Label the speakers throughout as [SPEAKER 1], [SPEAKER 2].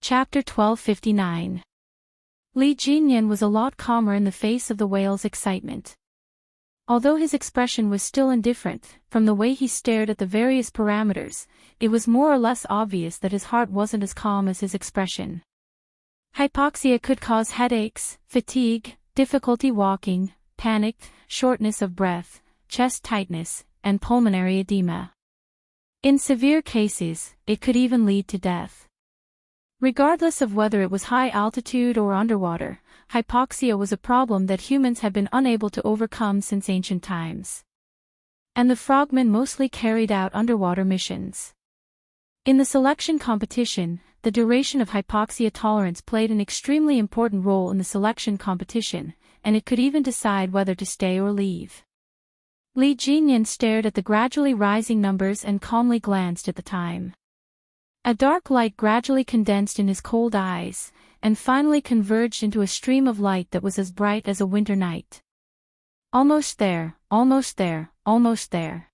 [SPEAKER 1] Chapter 1259. Li Jinyan was a lot calmer in the face of the whale's excitement. Although his expression was still indifferent, from the way he stared at the various parameters, it was more or less obvious that his heart wasn't as calm as his expression. Hypoxia could cause headaches, fatigue, difficulty walking, panic, shortness of breath, chest tightness, and pulmonary edema. In severe cases, it could even lead to death. Regardless of whether it was high altitude or underwater, hypoxia was a problem that humans had been unable to overcome since ancient times. And the frogmen mostly carried out underwater missions. In the selection competition, the duration of hypoxia tolerance played an extremely important role in the selection competition, and it could even decide whether to stay or leave. Li Jinyan stared at the gradually rising numbers and calmly glanced at the time. A dark light gradually condensed in his cold eyes, and finally converged into a stream of light that was as bright as a winter night. Almost there, almost there, almost there.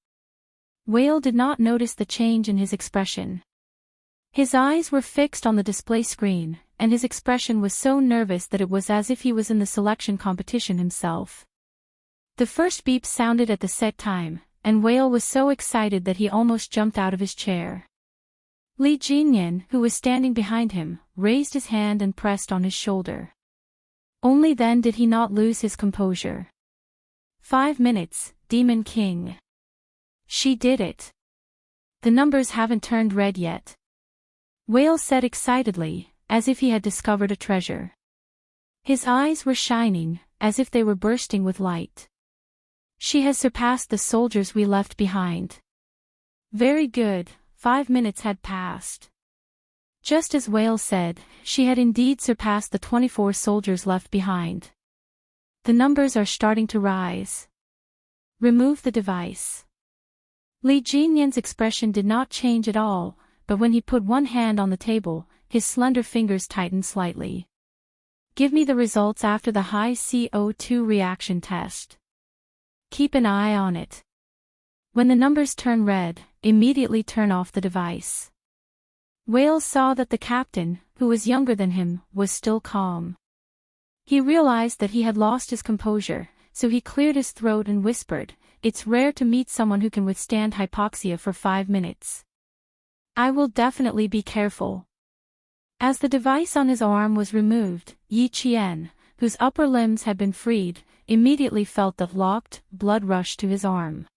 [SPEAKER 1] Whale did not notice the change in his expression. His eyes were fixed on the display screen, and his expression was so nervous that it was as if he was in the selection competition himself. The first beep sounded at the set time, and Whale was so excited that he almost jumped out of his chair. Li Jinyan, who was standing behind him, raised his hand and pressed on his shoulder. Only then did he not lose his composure. 5 minutes, Demon King. She did it. The numbers haven't turned red yet. Whale said excitedly, as if he had discovered a treasure. His eyes were shining, as if they were bursting with light. She has surpassed the soldiers we left behind. Very good. 5 minutes had passed. Just as Whale said, she had indeed surpassed the 24 soldiers left behind. The numbers are starting to rise. Remove the device. Li Jinyan's expression did not change at all, but when he put one hand on the table, his slender fingers tightened slightly. Give me the results after the high CO2 reaction test. Keep an eye on it. When the numbers turn red, immediately turn off the device. Whale saw that the captain, who was younger than him, was still calm. He realized that he had lost his composure, so he cleared his throat and whispered, "It's rare to meet someone who can withstand hypoxia for 5 minutes. I will definitely be careful." As the device on his arm was removed, Yi Qian, whose upper limbs had been freed, immediately felt the locked blood rush to his arm.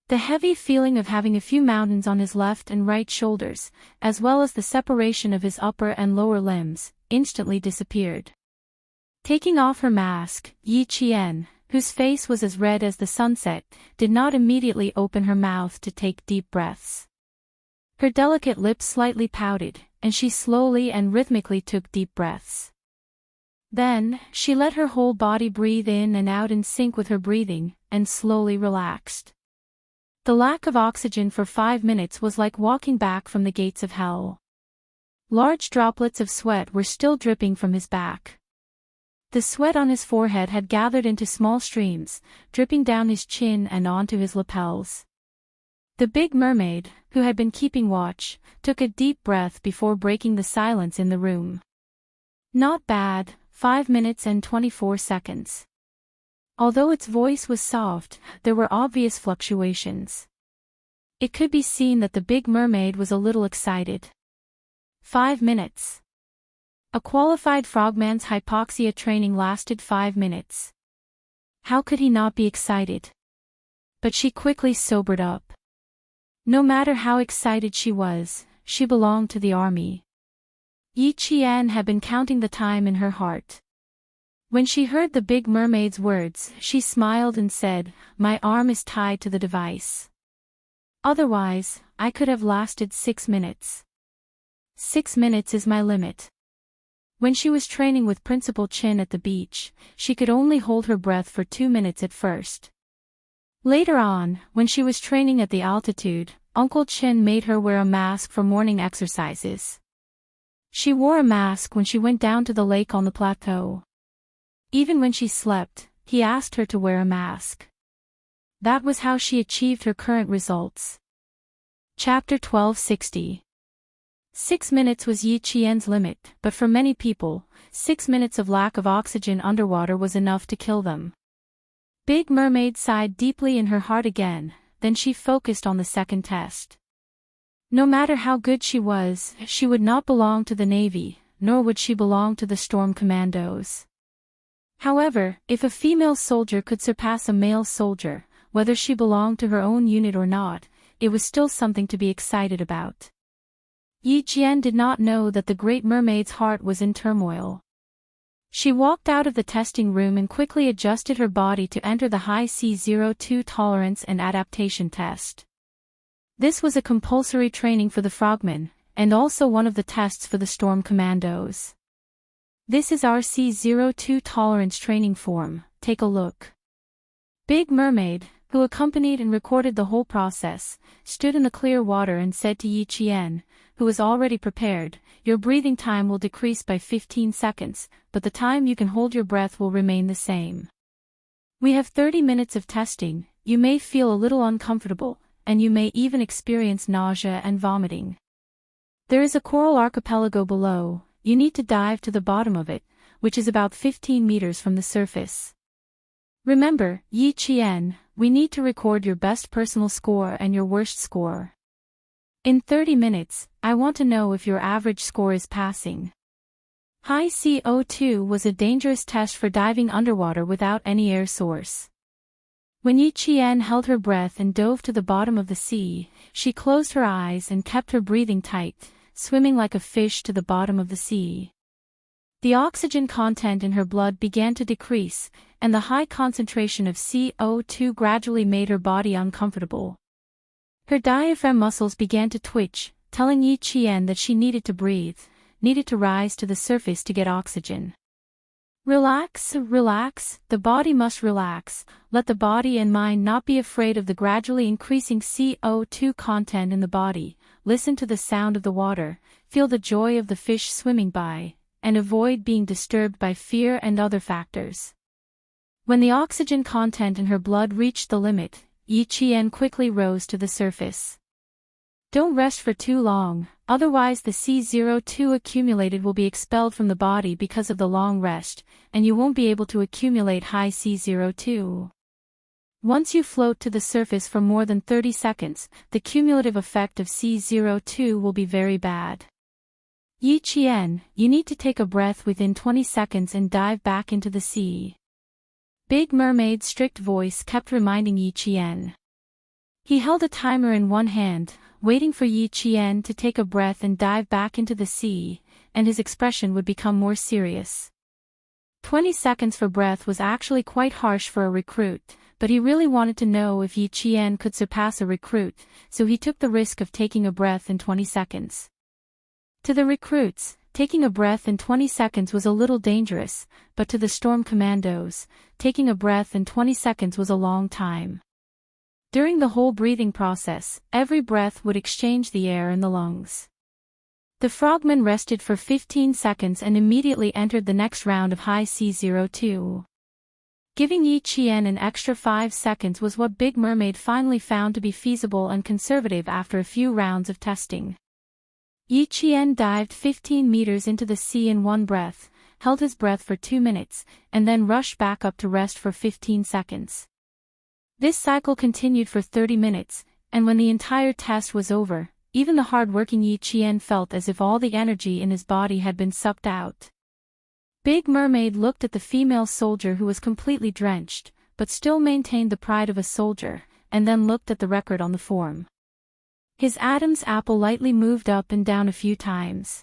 [SPEAKER 1] The heavy feeling of having a few mountains on his left and right shoulders, as well as the separation of his upper and lower limbs, instantly disappeared. Taking off her mask, Yi Qian, whose face was as red as the sunset, did not immediately open her mouth to take deep breaths. Her delicate lips slightly pouted, and she slowly and rhythmically took deep breaths. Then, she let her whole body breathe in and out in sync with her breathing, and slowly relaxed. The lack of oxygen for 5 minutes was like walking back from the gates of hell. Large droplets of sweat were still dripping from his back. The sweat on his forehead had gathered into small streams, dripping down his chin and onto his lapels. The big mermaid, who had been keeping watch, took a deep breath before breaking the silence in the room. Not bad, 5 minutes and 24 seconds. Although its voice was soft, there were obvious fluctuations. It could be seen that the big mermaid was a little excited. 5 minutes. A qualified frogman's hypoxia training lasted 5 minutes. How could he not be excited? But she quickly sobered up. No matter how excited she was, she belonged to the army. Yi Qian had been counting the time in her heart. When she heard the big mermaid's words, she smiled and said, "My arm is tied to the device. Otherwise, I could have lasted 6 minutes. 6 minutes is my limit." When she was training with Principal Chin at the beach, she could only hold her breath for 2 minutes at first. Later on, when she was training at the altitude, Uncle Chin made her wear a mask for morning exercises. She wore a mask when she went down to the lake on the plateau. Even when she slept, he asked her to wear a mask. That was how she achieved her current results. Chapter 1260. 6 minutes was Yi Qian's limit, but for many people, 6 minutes of lack of oxygen underwater was enough to kill them. Big Mermaid sighed deeply in her heart again, then she focused on the second test. No matter how good she was, she would not belong to the Navy, nor would she belong to the Storm Commandos. However, if a female soldier could surpass a male soldier, whether she belonged to her own unit or not, it was still something to be excited about. Yi Qian did not know that the Great Mermaid's heart was in turmoil. She walked out of the testing room and quickly adjusted her body to enter the high C02 tolerance and adaptation test. This was a compulsory training for the frogmen, and also one of the tests for the Storm Commandos. This is our C02 tolerance training form, take a look. Big Mermaid, who accompanied and recorded the whole process, stood in the clear water and said to Yi Qian, who was already prepared, your breathing time will decrease by 15 seconds, but the time you can hold your breath will remain the same. We have 30 minutes of testing, you may feel a little uncomfortable, and you may even experience nausea and vomiting. There is a coral archipelago below, you need to dive to the bottom of it, which is about 15 meters from the surface. Remember, Yi Qian, we need to record your best personal score and your worst score. In 30 minutes, I want to know if your average score is passing. High CO2 was a dangerous test for diving underwater without any air source. When Yi Qian held her breath and dove to the bottom of the sea, she closed her eyes and kept her breathing tight, swimming like a fish to the bottom of the sea. The oxygen content in her blood began to decrease, and the high concentration of CO2 gradually made her body uncomfortable. Her diaphragm muscles began to twitch, telling Yi Qian that she needed to breathe, needed to rise to the surface to get oxygen. Relax, relax, the body must relax, let the body and mind not be afraid of the gradually increasing CO2 content in the body, listen to the sound of the water, feel the joy of the fish swimming by, and avoid being disturbed by fear and other factors. When the oxygen content in her blood reached the limit, Yi Qian quickly rose to the surface. Don't rest for too long, otherwise the C02 accumulated will be expelled from the body because of the long rest, and you won't be able to accumulate high C02. Once you float to the surface for more than 30 seconds, the cumulative effect of C02 will be very bad. Yi Qian, you need to take a breath within 20 seconds and dive back into the sea. Big Mermaid's strict voice kept reminding Yi Qian. He held a timer in one hand, waiting for Yi Qian to take a breath and dive back into the sea, and his expression would become more serious. 20 seconds for breath was actually quite harsh for a recruit, but he really wanted to know if Yi Qian could surpass a recruit, so he took the risk of taking a breath in 20 seconds. To the recruits, taking a breath in 20 seconds was a little dangerous, but to the Storm Commandos, taking a breath in 20 seconds was a long time. During the whole breathing process, every breath would exchange the air in the lungs. The frogmen rested for 15 seconds and immediately entered the next round of high C02. Giving Yi Qian an extra 5 seconds was what Big Mermaid finally found to be feasible and conservative after a few rounds of testing. Yi Qian dived 15 meters into the sea in one breath, held his breath for 2 minutes, and then rushed back up to rest for 15 seconds. This cycle continued for 30 minutes, and when the entire test was over, even the hard-working Yi Qian felt as if all the energy in his body had been sucked out. Big Mermaid looked at the female soldier who was completely drenched, but still maintained the pride of a soldier, and then looked at the record on the form. His Adam's apple lightly moved up and down a few times.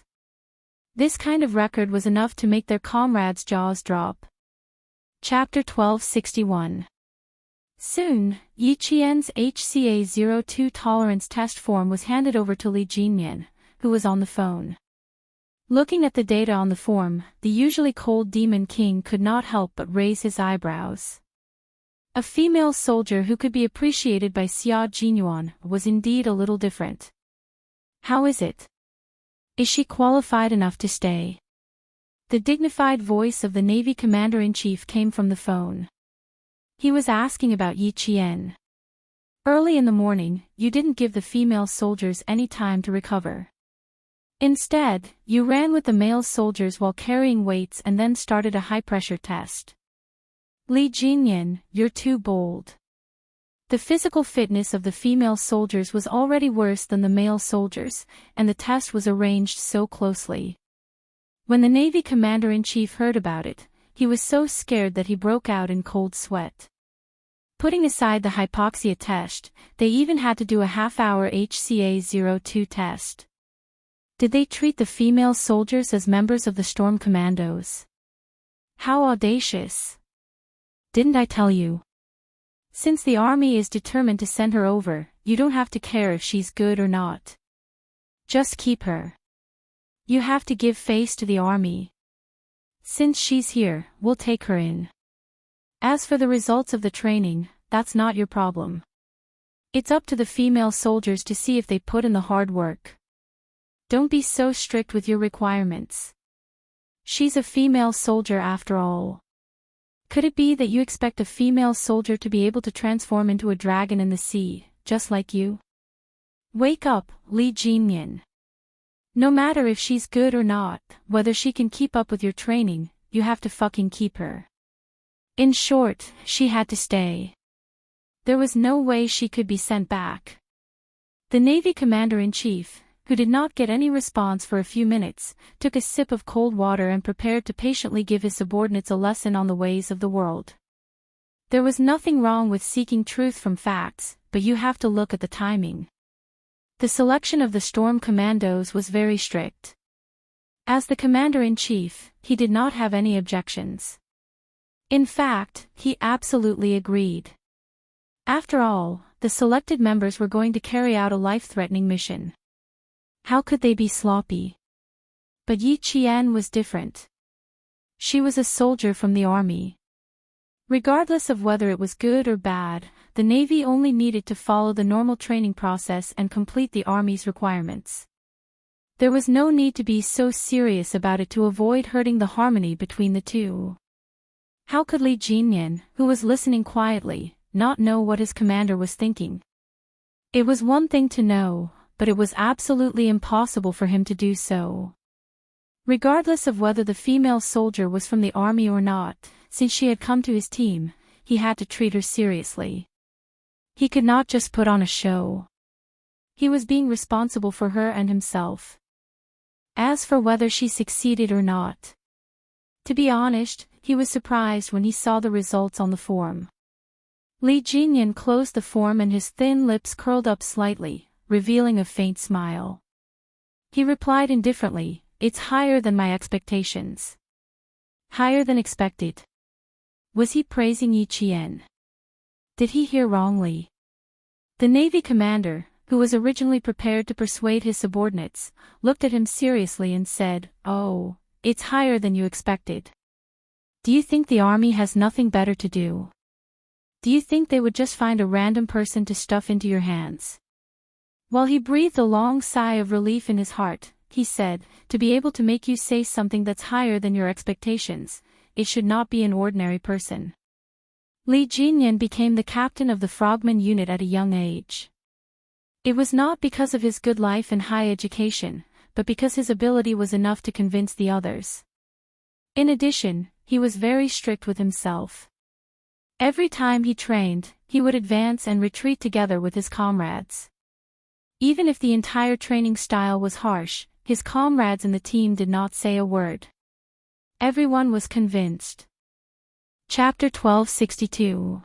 [SPEAKER 1] This kind of record was enough to make their comrades' jaws drop. Chapter 1261. Soon, Yi Qian's HCA02 tolerance test form was handed over to Li Jinyan, who was on the phone. Looking at the data on the form, the usually cold Demon King could not help but raise his eyebrows. A female soldier who could be appreciated by Xia Jinyuan was indeed a little different. How is it? Is she qualified enough to stay? The dignified voice of the Navy Commander-in-Chief came from the phone. He was asking about Yi Qian. Early in the morning, you didn't give the female soldiers any time to recover. Instead, you ran with the male soldiers while carrying weights and then started a high-pressure test. Lee Jinyan, you're too bold. The physical fitness of the female soldiers was already worse than the male soldiers, and the test was arranged so closely. When the Navy Commander-in-Chief heard about it, he was so scared that he broke out in cold sweat. Putting aside the hypoxia test, they even had to do a half-hour HCA-02 test. Did they treat the female soldiers as members of the Storm Commandos? How audacious! Didn't I tell you? Since the army is determined to send her over, you don't have to care if she's good or not. Just keep her. You have to give face to the army. Since she's here, we'll take her in. As for the results of the training, that's not your problem. It's up to the female soldiers to see if they put in the hard work. Don't be so strict with your requirements. She's a female soldier after all. Could it be that you expect a female soldier to be able to transform into a dragon in the sea, just like you? Wake up, Lee Jinyan. No matter if she's good or not, whether she can keep up with your training, you have to fucking keep her. In short, she had to stay. There was no way she could be sent back. The Navy Commander-in-Chief, who did not get any response for a few minutes, took a sip of cold water and prepared to patiently give his subordinates a lesson on the ways of the world. There was nothing wrong with seeking truth from facts, but you have to look at the timing. The selection of the Storm Commandos was very strict. As the Commander-in-Chief, he did not have any objections. In fact, he absolutely agreed. After all, the selected members were going to carry out a life-threatening mission. How could they be sloppy? But Yi Qian was different. She was a soldier from the army. Regardless of whether it was good or bad, the Navy only needed to follow the normal training process and complete the Army's requirements. There was no need to be so serious about it to avoid hurting the harmony between the two. How could Lee Jinyan, who was listening quietly, not know what his commander was thinking? It was one thing to know, but it was absolutely impossible for him to do so. Regardless of whether the female soldier was from the army or not, since she had come to his team, he had to treat her seriously. He could not just put on a show. He was being responsible for her and himself. As for whether she succeeded or not, to be honest, he was surprised when he saw the results on the form. Lee Jinyan closed the form and his thin lips curled up slightly, revealing a faint smile. He replied indifferently, "It's higher than my expectations." Higher than expected. Was he praising Yi Qian? Did he hear wrongly? The Navy commander, who was originally prepared to persuade his subordinates, looked at him seriously and said, "Oh, it's higher than you expected. Do you think the army has nothing better to do? Do you think they would just find a random person to stuff into your hands?" While he breathed a long sigh of relief in his heart, he said, "To be able to make you say something that's higher than your expectations, it should not be an ordinary person." Lee Jinyan became the captain of the Frogman unit at a young age. It was not because of his good life and high education, but because his ability was enough to convince the others. In addition, he was very strict with himself. Every time he trained, he would advance and retreat together with his comrades. Even if the entire training style was harsh, his comrades in the team did not say a word. Everyone was convinced. Chapter 1262.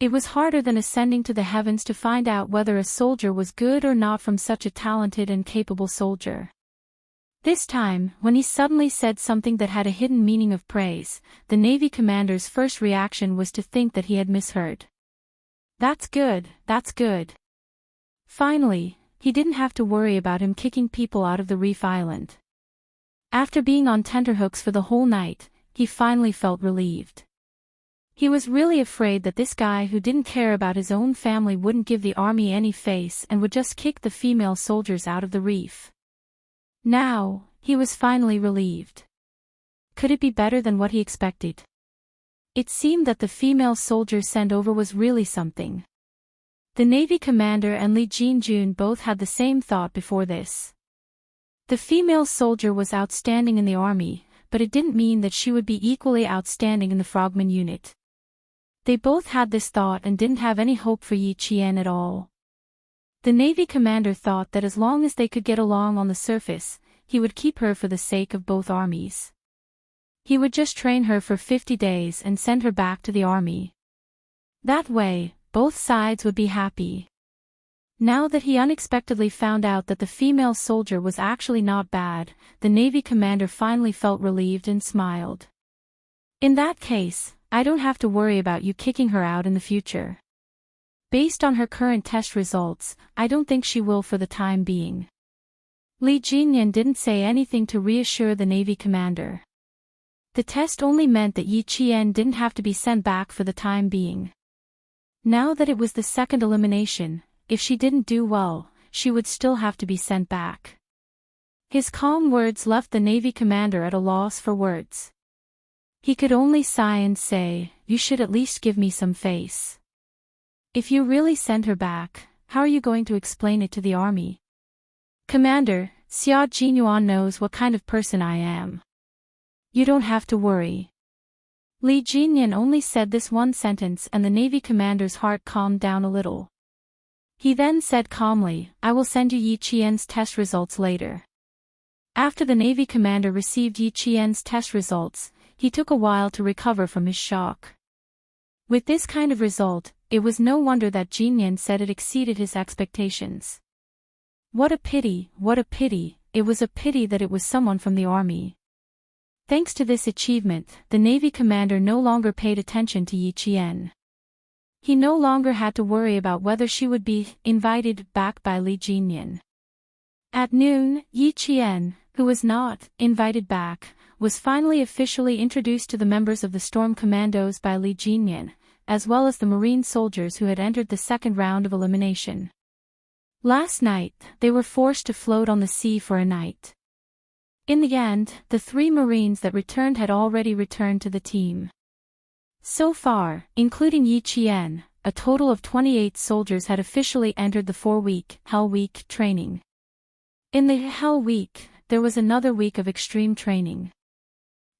[SPEAKER 1] It was harder than ascending to the heavens to find out whether a soldier was good or not from such a talented and capable soldier. This time, when he suddenly said something that had a hidden meaning of praise, the Navy commander's first reaction was to think that he had misheard. That's good, that's good. Finally, he didn't have to worry about him kicking people out of the reef island. After being on tenterhooks for the whole night, he finally felt relieved. He was really afraid that this guy who didn't care about his own family wouldn't give the army any face and would just kick the female soldiers out of the reef. Now, he was finally relieved. Could it be better than what he expected? It seemed that the female soldier sent over was really something. The Navy commander and Lee Jinjun both had the same thought before this. The female soldier was outstanding in the army, but it didn't mean that she would be equally outstanding in the frogman unit. They both had this thought and didn't have any hope for Yi Qian at all. The Navy commander thought that as long as they could get along on the surface, he would keep her for the sake of both armies. He would just train her for 50 days and send her back to the army. That way, both sides would be happy. Now that he unexpectedly found out that the female soldier was actually not bad, the Navy commander finally felt relieved and smiled. In that case, I don't have to worry about you kicking her out in the future. Based on her current test results, I don't think she will for the time being. Li Jinyan didn't say anything to reassure the Navy commander. The test only meant that Yi Qian didn't have to be sent back for the time being. Now that it was the second elimination, if she didn't do well, she would still have to be sent back. His calm words left the Navy commander at a loss for words. He could only sigh and say, "You should at least give me some face. If you really send her back, how are you going to explain it to the army?" "Commander, Xia Jinyuan knows what kind of person I am. You don't have to worry." Li Jinyan only said this one sentence and the Navy commander's heart calmed down a little. He then said calmly, "I will send you Yi Qian's test results later." After the Navy commander received Yi Qian's test results, he took a while to recover from his shock. With this kind of result, it was no wonder that Jinyan said it exceeded his expectations. What a pity, it was a pity that it was someone from the army. Thanks to this achievement, the Navy commander no longer paid attention to Yi Qian. He no longer had to worry about whether she would be invited back by Li Jinyan. At noon, Yi Qian, who was not invited back, was finally officially introduced to the members of the Storm Commandos by Li Jinyan, as well as the Marine soldiers who had entered the second round of elimination. Last night, they were forced to float on the sea for a night. In the end, the 3 Marines that returned had already returned to the team. So far, including Yi Qian, a total of 28 soldiers had officially entered the 4-week Hell Week training. In the Hell Week, there was another week of extreme training.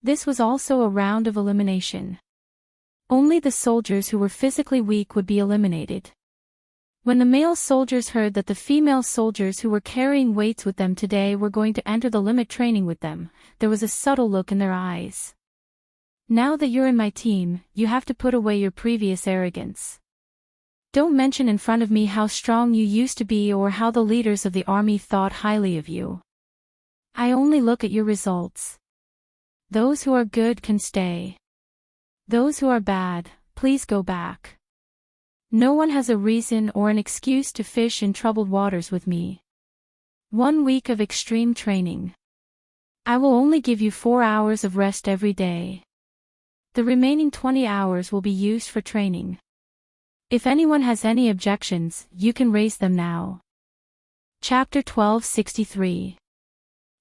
[SPEAKER 1] This was also a round of elimination. Only the soldiers who were physically weak would be eliminated. When the male soldiers heard that the female soldiers who were carrying weights with them today were going to enter the limit training with them, there was a subtle look in their eyes. "Now that you're in my team, you have to put away your previous arrogance. Don't mention in front of me how strong you used to be or how the leaders of the army thought highly of you. I only look at your results. Those who are good can stay. Those who are bad, please go back. No one has a reason or an excuse to fish in troubled waters with me. 1 week of extreme training. I will only give you 4 hours of rest every day. The remaining 20 hours will be used for training. If anyone has any objections, you can raise them now." Chapter 1263.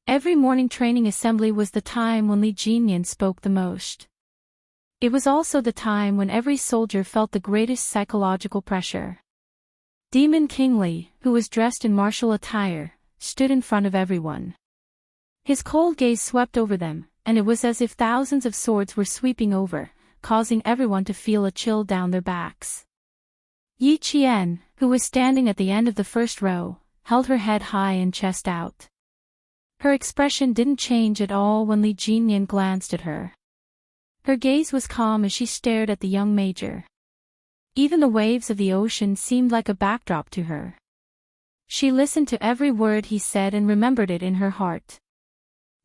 [SPEAKER 1] Every morning training assembly was the time when Li Jinyan spoke the most. It was also the time when every soldier felt the greatest psychological pressure. Demon King Li, who was dressed in martial attire, stood in front of everyone. His cold gaze swept over them, and it was as if thousands of swords were sweeping over, causing everyone to feel a chill down their backs. Yi Qian, who was standing at the end of the first row, held her head high and chest out. Her expression didn't change at all when Li Jinyan glanced at her. Her gaze was calm as she stared at the young major. Even the waves of the ocean seemed like a backdrop to her. She listened to every word he said and remembered it in her heart.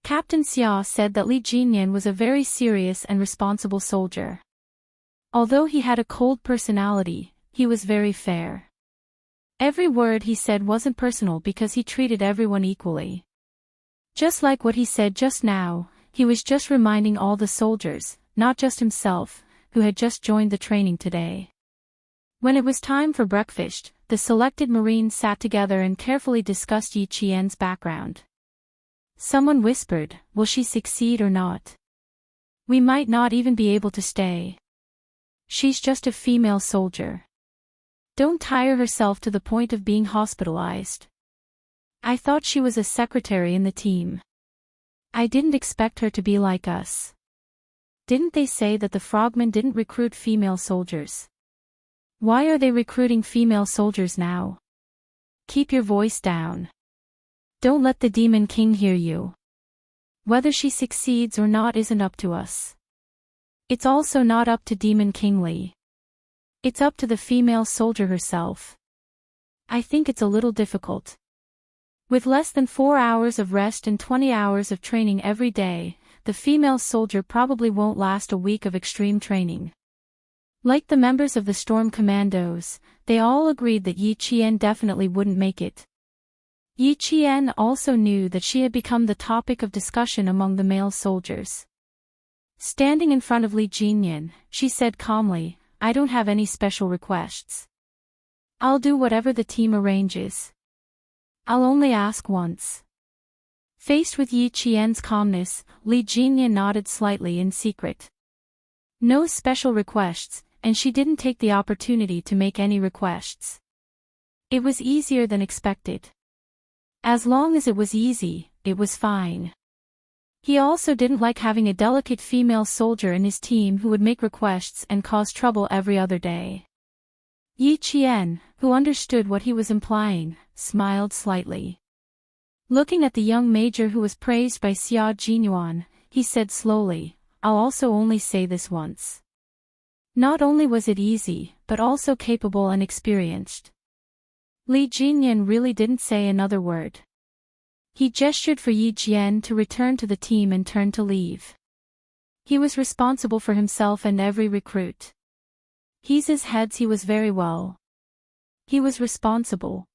[SPEAKER 1] Captain Xia said that Li Jinyan was a very serious and responsible soldier. Although he had a cold personality, he was very fair. Every word he said wasn't personal because he treated everyone equally. Just like what he said just now, he was just reminding all the soldiers, not just himself, who had just joined the training today. When it was time for breakfast, the selected Marines sat together and carefully discussed Yi Qian's background. Someone whispered, "Will she succeed or not? We might not even be able to stay. She's just a female soldier. Don't tire herself to the point of being hospitalized." I thought she was a secretary in the team. I didn't expect her to be like us. Didn't they say that the frogmen didn't recruit female soldiers? Why are they recruiting female soldiers now? Keep your voice down. Don't let the Demon King hear you. Whether she succeeds or not isn't up to us. It's also not up to Demon King Lee. It's up to the female soldier herself. I think it's a little difficult. With less than 4 hours of rest and 20 hours of training every day, the female soldier probably won't last a week of extreme training. Like the members of the Storm Commandos, they all agreed that Yi Qian definitely wouldn't make it. Yi Qian also knew that she had become the topic of discussion among the male soldiers. Standing in front of Li Jinyan, she said calmly, "I don't have any special requests. I'll do whatever the team arranges. I'll only ask once." Faced with Yi Qian's calmness, Li Jinyan nodded slightly in secret. No special requests, and she didn't take the opportunity to make any requests. It was easier than expected. As long as it was easy, it was fine. He also didn't like having a delicate female soldier in his team who would make requests and cause trouble every other day. Yi Qian, who understood what he was implying, smiled slightly. Looking at the young major who was praised by Xia Jinyuan, he said slowly, "I'll also only say this once. Not only was it easy, but also capable and experienced." Li Jinyan really didn't say another word. He gestured for Yi Jian to return to the team and turned to leave. He was responsible for himself and every recruit. He's his heads he was very well. He was responsible.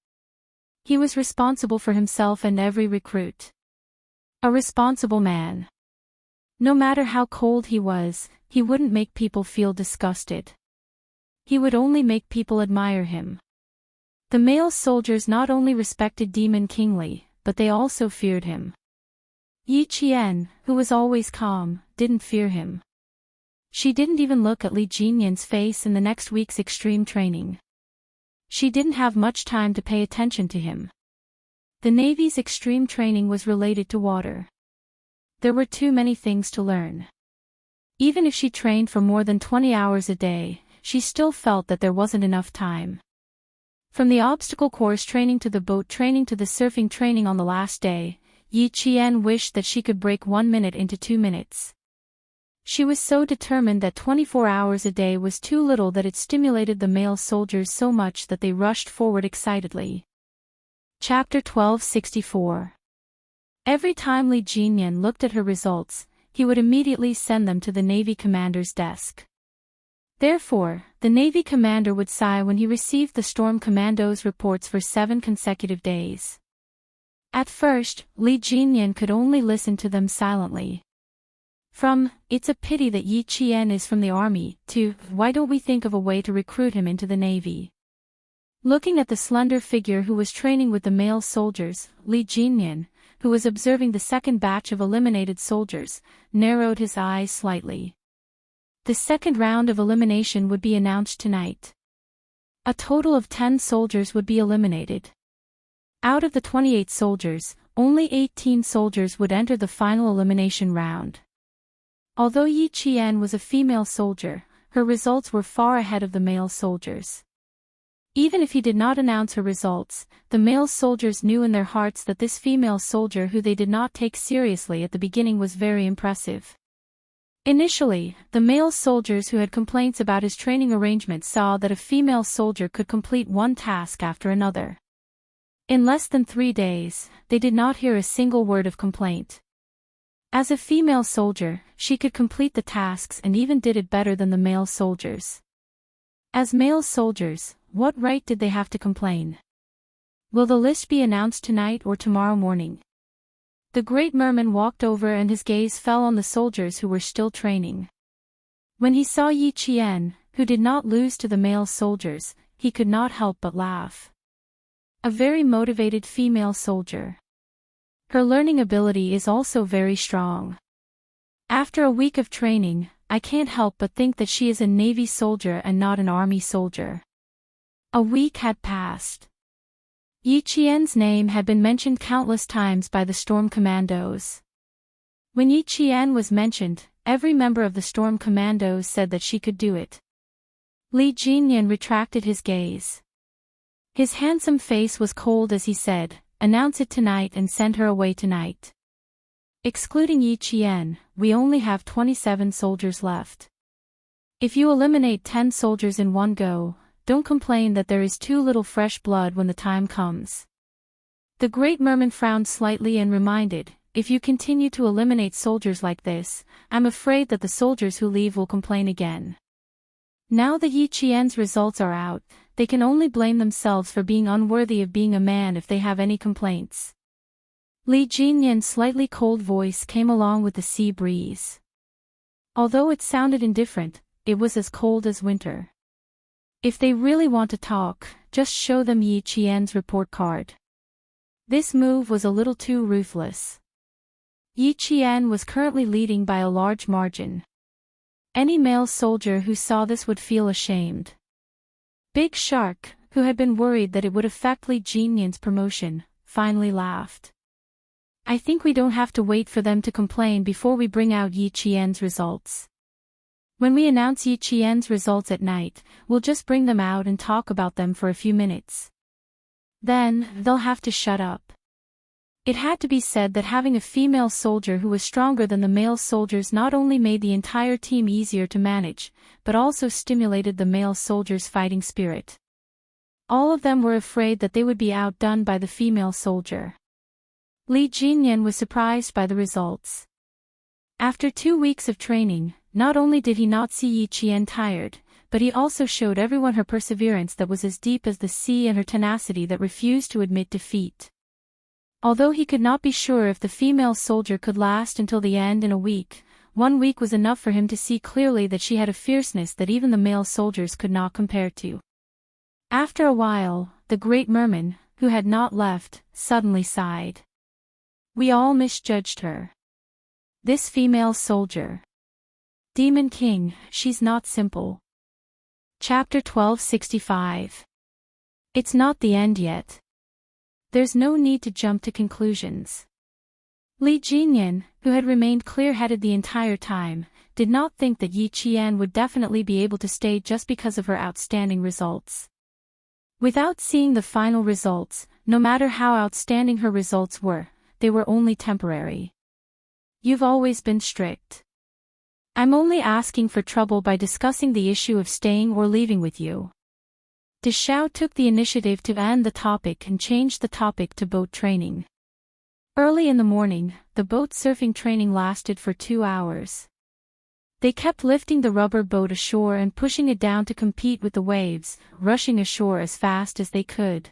[SPEAKER 1] He was responsible for himself and every recruit. A responsible man. No matter how cold he was, he wouldn't make people feel disgusted. He would only make people admire him. The male soldiers not only respected Demon King Lee, but they also feared him. Yi Qian, who was always calm, didn't fear him. She didn't even look at Li Jinyan's face in the next week's extreme training. She didn't have much time to pay attention to him. The Navy's extreme training was related to water. There were too many things to learn. Even if she trained for more than 20 hours a day, she still felt that there wasn't enough time. From the obstacle course training to the boat training to the surfing training on the last day, Yi Qian wished that she could break 1 minute into 2 minutes. She was so determined that 24 hours a day was too little that it stimulated the male soldiers so much that they rushed forward excitedly. Chapter 1264. Every time Li Jinyan looked at her results, he would immediately send them to the Navy commander's desk. Therefore, the Navy commander would sigh when he received the Storm Commando's reports for 7 consecutive days. At first, Li Jinyan could only listen to them silently. From, "It's a pity that Yi Qian is from the army," to, "Why don't we think of a way to recruit him into the Navy?" Looking at the slender figure who was training with the male soldiers, Li Jinyan, who was observing the second batch of eliminated soldiers, narrowed his eyes slightly. The second round of elimination would be announced tonight. A total of 10 soldiers would be eliminated. Out of the 28 soldiers, only 18 soldiers would enter the final elimination round. Although Yi Qian was a female soldier, her results were far ahead of the male soldiers. Even if he did not announce her results, the male soldiers knew in their hearts that this female soldier who they did not take seriously at the beginning was very impressive. Initially, the male soldiers who had complaints about his training arrangements saw that a female soldier could complete one task after another. In less than 3 days, they did not hear a single word of complaint. As a female soldier, she could complete the tasks and even did it better than the male soldiers. As male soldiers, what right did they have to complain? Will the list be announced tonight or tomorrow morning? The Great Merman walked over and his gaze fell on the soldiers who were still training. When he saw Yi Qian, who did not lose to the male soldiers, he could not help but laugh. A very motivated female soldier. Her learning ability is also very strong. After a week of training, I can't help but think that she is a Navy soldier and not an Army soldier. A week had passed. Yi Qian's name had been mentioned countless times by the Storm Commandos. When Yi Qian was mentioned, every member of the Storm Commandos said that she could do it. Li Jinyan retracted his gaze. His handsome face was cold as he said, "Announce it tonight and send her away tonight." Excluding Yi Qian, we only have 27 soldiers left. If you eliminate 10 soldiers in one go, don't complain that there is too little fresh blood when the time comes. The Great Merman frowned slightly and reminded, "If you continue to eliminate soldiers like this, I'm afraid that the soldiers who leave will complain again." Now that Yi Qian's results are out, they can only blame themselves for being unworthy of being a man if they have any complaints. Li Jinyan's slightly cold voice came along with the sea breeze. Although it sounded indifferent, it was as cold as winter. If they really want to talk, just show them Yi Qian's report card. This move was a little too ruthless. Yi Qian was currently leading by a large margin. Any male soldier who saw this would feel ashamed. Big Shark, who had been worried that it would affect Li Jinyan's promotion, finally laughed. "I think we don't have to wait for them to complain before we bring out Yi Qian's results. When we announce Yi Qian's results at night, we'll just bring them out and talk about them for a few minutes. Then, they'll have to shut up." It had to be said that having a female soldier who was stronger than the male soldiers not only made the entire team easier to manage, but also stimulated the male soldiers' fighting spirit. All of them were afraid that they would be outdone by the female soldier. Li Jinyan was surprised by the results. After 2 weeks of training, not only did he not see Yi Qian tired, but he also showed everyone her perseverance that was as deep as the sea and her tenacity that refused to admit defeat. Although he could not be sure if the female soldier could last until the end in a week, 1 week was enough for him to see clearly that she had a fierceness that even the male soldiers could not compare to. After a while, the Great Merman, who had not left, suddenly sighed. "We all misjudged her. This female soldier. Demon King, she's not simple." Chapter 1265. It's not the end yet. There's no need to jump to conclusions. Li Jinyan, who had remained clear-headed the entire time, did not think that Yi Qian would definitely be able to stay just because of her outstanding results. Without seeing the final results, no matter how outstanding her results were, they were only temporary. "You've always been strict. I'm only asking for trouble by discussing the issue of staying or leaving with you." De Xiao took the initiative to end the topic and changed the topic to boat training. Early in the morning, the boat surfing training lasted for 2 hours. They kept lifting the rubber boat ashore and pushing it down to compete with the waves, rushing ashore as fast as they could.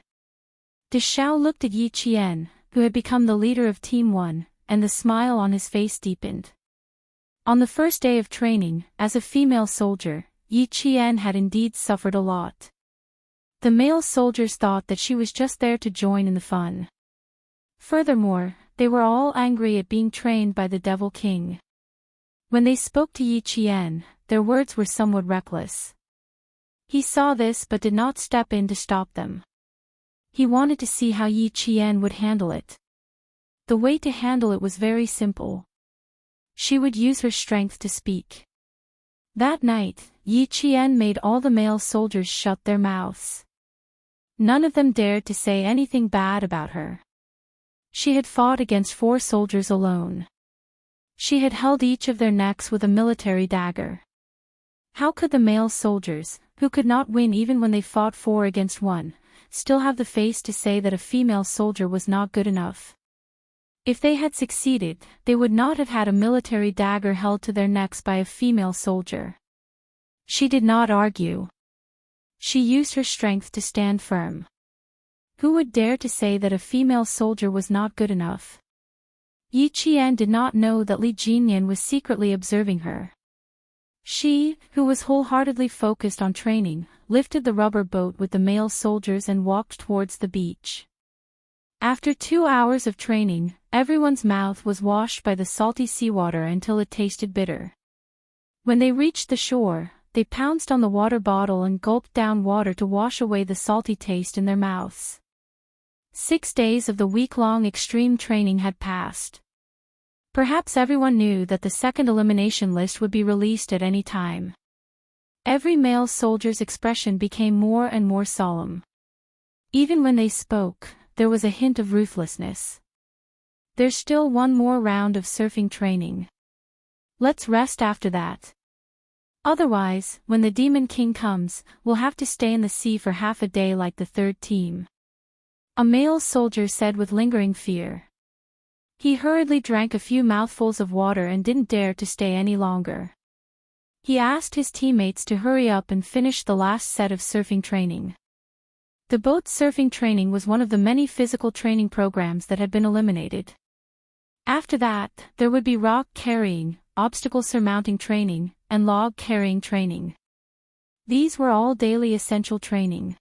[SPEAKER 1] De Xiao looked at Yi Qian, who had become the leader of Team 1, and the smile on his face deepened. On the first day of training, as a female soldier, Yi Qian had indeed suffered a lot. The male soldiers thought that she was just there to join in the fun. Furthermore, they were all angry at being trained by the Devil King. When they spoke to Yi Qian, their words were somewhat reckless. He saw this but did not step in to stop them. He wanted to see how Yi Qian would handle it. The way to handle it was very simple. She would use her strength to speak. That night, Yi Qian made all the male soldiers shut their mouths. None of them dared to say anything bad about her. She had fought against 4 soldiers alone. She had held each of their necks with a military dagger. How could the male soldiers, who could not win even when they fought 4 against 1, still have the face to say that a female soldier was not good enough? If they had succeeded, they would not have had a military dagger held to their necks by a female soldier. She did not argue. She used her strength to stand firm. Who would dare to say that a female soldier was not good enough? Yi Qian did not know that Li Jinyan was secretly observing her. She, who was wholeheartedly focused on training, lifted the rubber boat with the male soldiers and walked towards the beach. After 2 hours of training, everyone's mouth was washed by the salty seawater until it tasted bitter. When they reached the shore, they pounced on the water bottle and gulped down water to wash away the salty taste in their mouths. 6 days of the week-long extreme training had passed. Perhaps everyone knew that the second elimination list would be released at any time. Every male soldier's expression became more and more solemn. Even when they spoke, there was a hint of ruthlessness. There's still one more round of surfing training. Let's rest after that. Otherwise, when the Demon King comes, we'll have to stay in the sea for half a day like the third team. A male soldier said with lingering fear. He hurriedly drank a few mouthfuls of water and didn't dare to stay any longer. He asked his teammates to hurry up and finish the last set of surfing training. The boat surfing training was one of the many physical training programs that had been eliminated. After that, there would be rock carrying, obstacle surmounting training, and log carrying training. These were all daily essential training.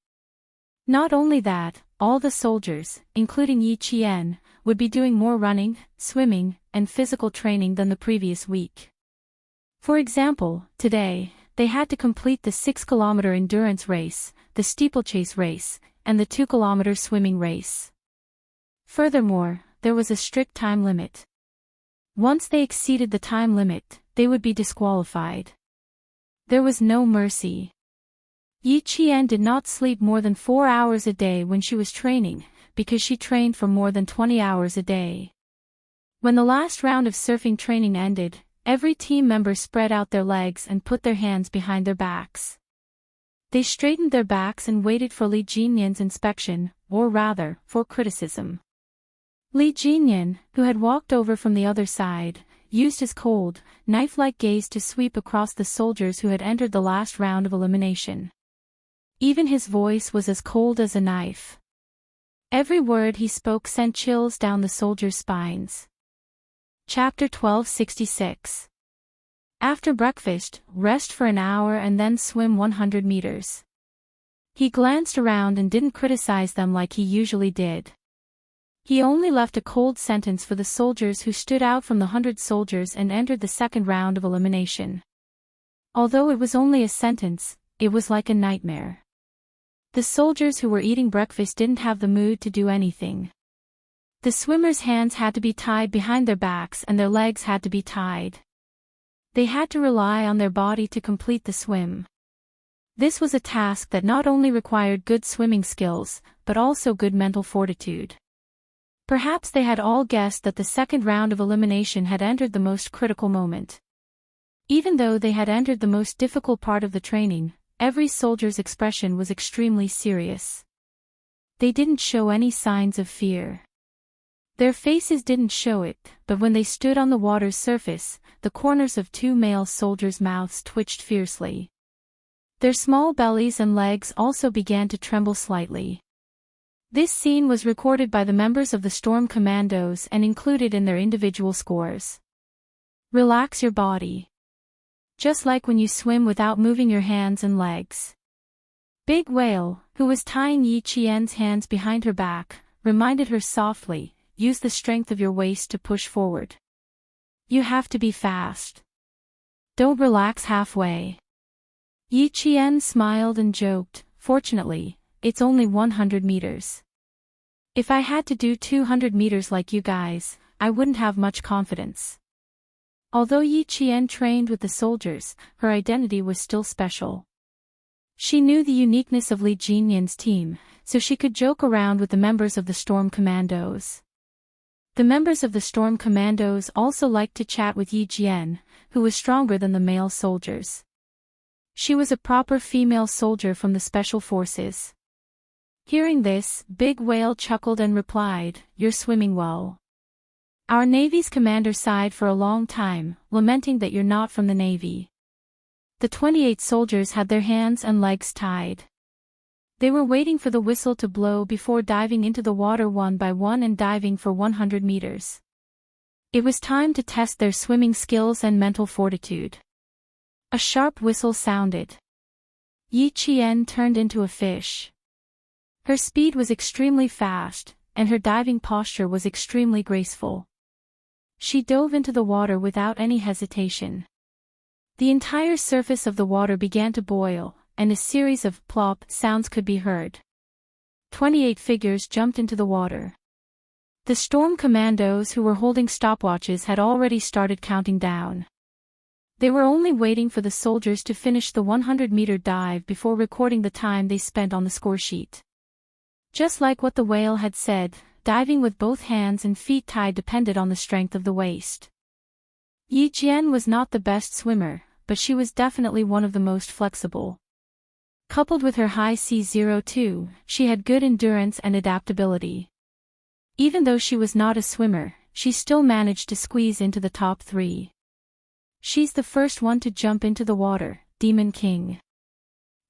[SPEAKER 1] Not only that, all the soldiers, including Yi Qian, would be doing more running, swimming, and physical training than the previous week. For example, today, they had to complete the 6-kilometer endurance race, the steeplechase race, and the 2-kilometer swimming race. Furthermore, there was a strict time limit. Once they exceeded the time limit, they would be disqualified. There was no mercy. Yi Qian did not sleep more than 4 hours a day when she was training, because she trained for more than 20 hours a day. When the last round of surfing training ended, every team member spread out their legs and put their hands behind their backs. They straightened their backs and waited for Li Jinyan's inspection, or rather, for criticism. Li Jinyan, who had walked over from the other side, used his cold, knife-like gaze to sweep across the soldiers who had entered the last round of elimination. Even his voice was as cold as a knife. Every word he spoke sent chills down the soldiers' spines. Chapter 1266. After breakfast, rest for an hour and then swim 100 meters. He glanced around and didn't criticize them like he usually did. He only left a cold sentence for the soldiers who stood out from the 100 soldiers and entered the second round of elimination. Although it was only a sentence, it was like a nightmare. The soldiers who were eating breakfast didn't have the mood to do anything. The swimmers' hands had to be tied behind their backs and their legs had to be tied. They had to rely on their body to complete the swim. This was a task that not only required good swimming skills, but also good mental fortitude. Perhaps they had all guessed that the second round of elimination had entered the most critical moment. Even though they had entered the most difficult part of the training, every soldier's expression was extremely serious. They didn't show any signs of fear. Their faces didn't show it, but when they stood on the water's surface, the corners of 2 male soldiers' mouths twitched fiercely. Their small bellies and legs also began to tremble slightly. This scene was recorded by the members of the Storm Commandos and included in their individual scores. Relax your body. Just like when you swim without moving your hands and legs. Big Whale, who was tying Yi Qian's hands behind her back, reminded her softly, use the strength of your waist to push forward. You have to be fast. Don't relax halfway. Yi Qian smiled and joked, fortunately, it's only 100 meters. If I had to do 200 meters like you guys, I wouldn't have much confidence. Although Yi Qian trained with the soldiers, her identity was still special. She knew the uniqueness of Li Jinyan's team, so she could joke around with the members of the Storm Commandos. The members of the Storm Commandos also liked to chat with Yi Jian, who was stronger than the male soldiers. She was a proper female soldier from the Special Forces. Hearing this, Big Whale chuckled and replied, "You're swimming well." Our Navy's commander sighed for a long time, lamenting that you're not from the Navy. The 28 soldiers had their hands and legs tied. They were waiting for the whistle to blow before diving into the water one by one and diving for 100 meters. It was time to test their swimming skills and mental fortitude. A sharp whistle sounded. Yi Qian turned into a fish. Her speed was extremely fast, and her diving posture was extremely graceful. She dove into the water without any hesitation. The entire surface of the water began to boil, and a series of plop sounds could be heard. 28 figures jumped into the water. The storm commandos who were holding stopwatches had already started counting down. They were only waiting for the soldiers to finish the 100-meter dive before recording the time they spent on the score sheet. Just like what the whale had said, diving with both hands and feet tied depended on the strength of the waist. Yi Jian was not the best swimmer, but she was definitely one of the most flexible. Coupled with her high C02, she had good endurance and adaptability. Even though she was not a swimmer, she still managed to squeeze into the top 3. She's the first one to jump into the water, Demon King.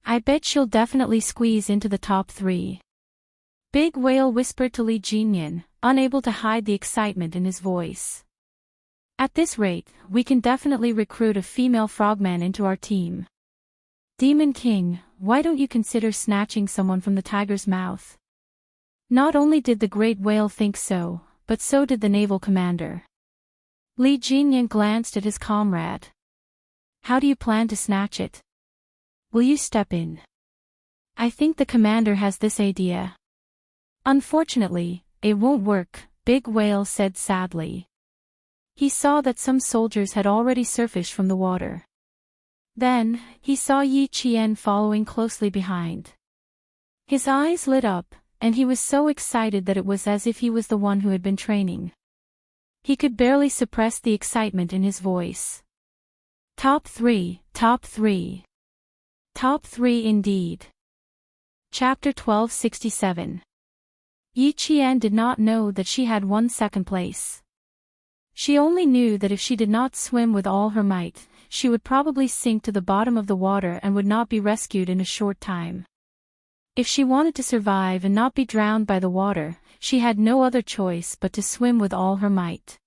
[SPEAKER 1] I bet she'll definitely squeeze into the top 3. Big Whale whispered to Li Jinyan, unable to hide the excitement in his voice. At this rate, we can definitely recruit a female frogman into our team. Demon King, why don't you consider snatching someone from the tiger's mouth? Not only did the great whale think so, but so did the naval commander. Li Jinyan glanced at his comrade. How do you plan to snatch it? Will you step in? I think the commander has this idea. Unfortunately, it won't work, Big Whale said sadly. He saw that some soldiers had already surfaced from the water. Then, he saw Yi Qian following closely behind. His eyes lit up, and he was so excited that it was as if he was the one who had been training. He could barely suppress the excitement in his voice. Top 3, top 3. Top 3 indeed. Chapter 1267. Yi Qian did not know that she had won second place. She only knew that if she did not swim with all her might, she would probably sink to the bottom of the water and would not be rescued in a short time. If she wanted to survive and not be drowned by the water, she had no other choice but to swim with all her might.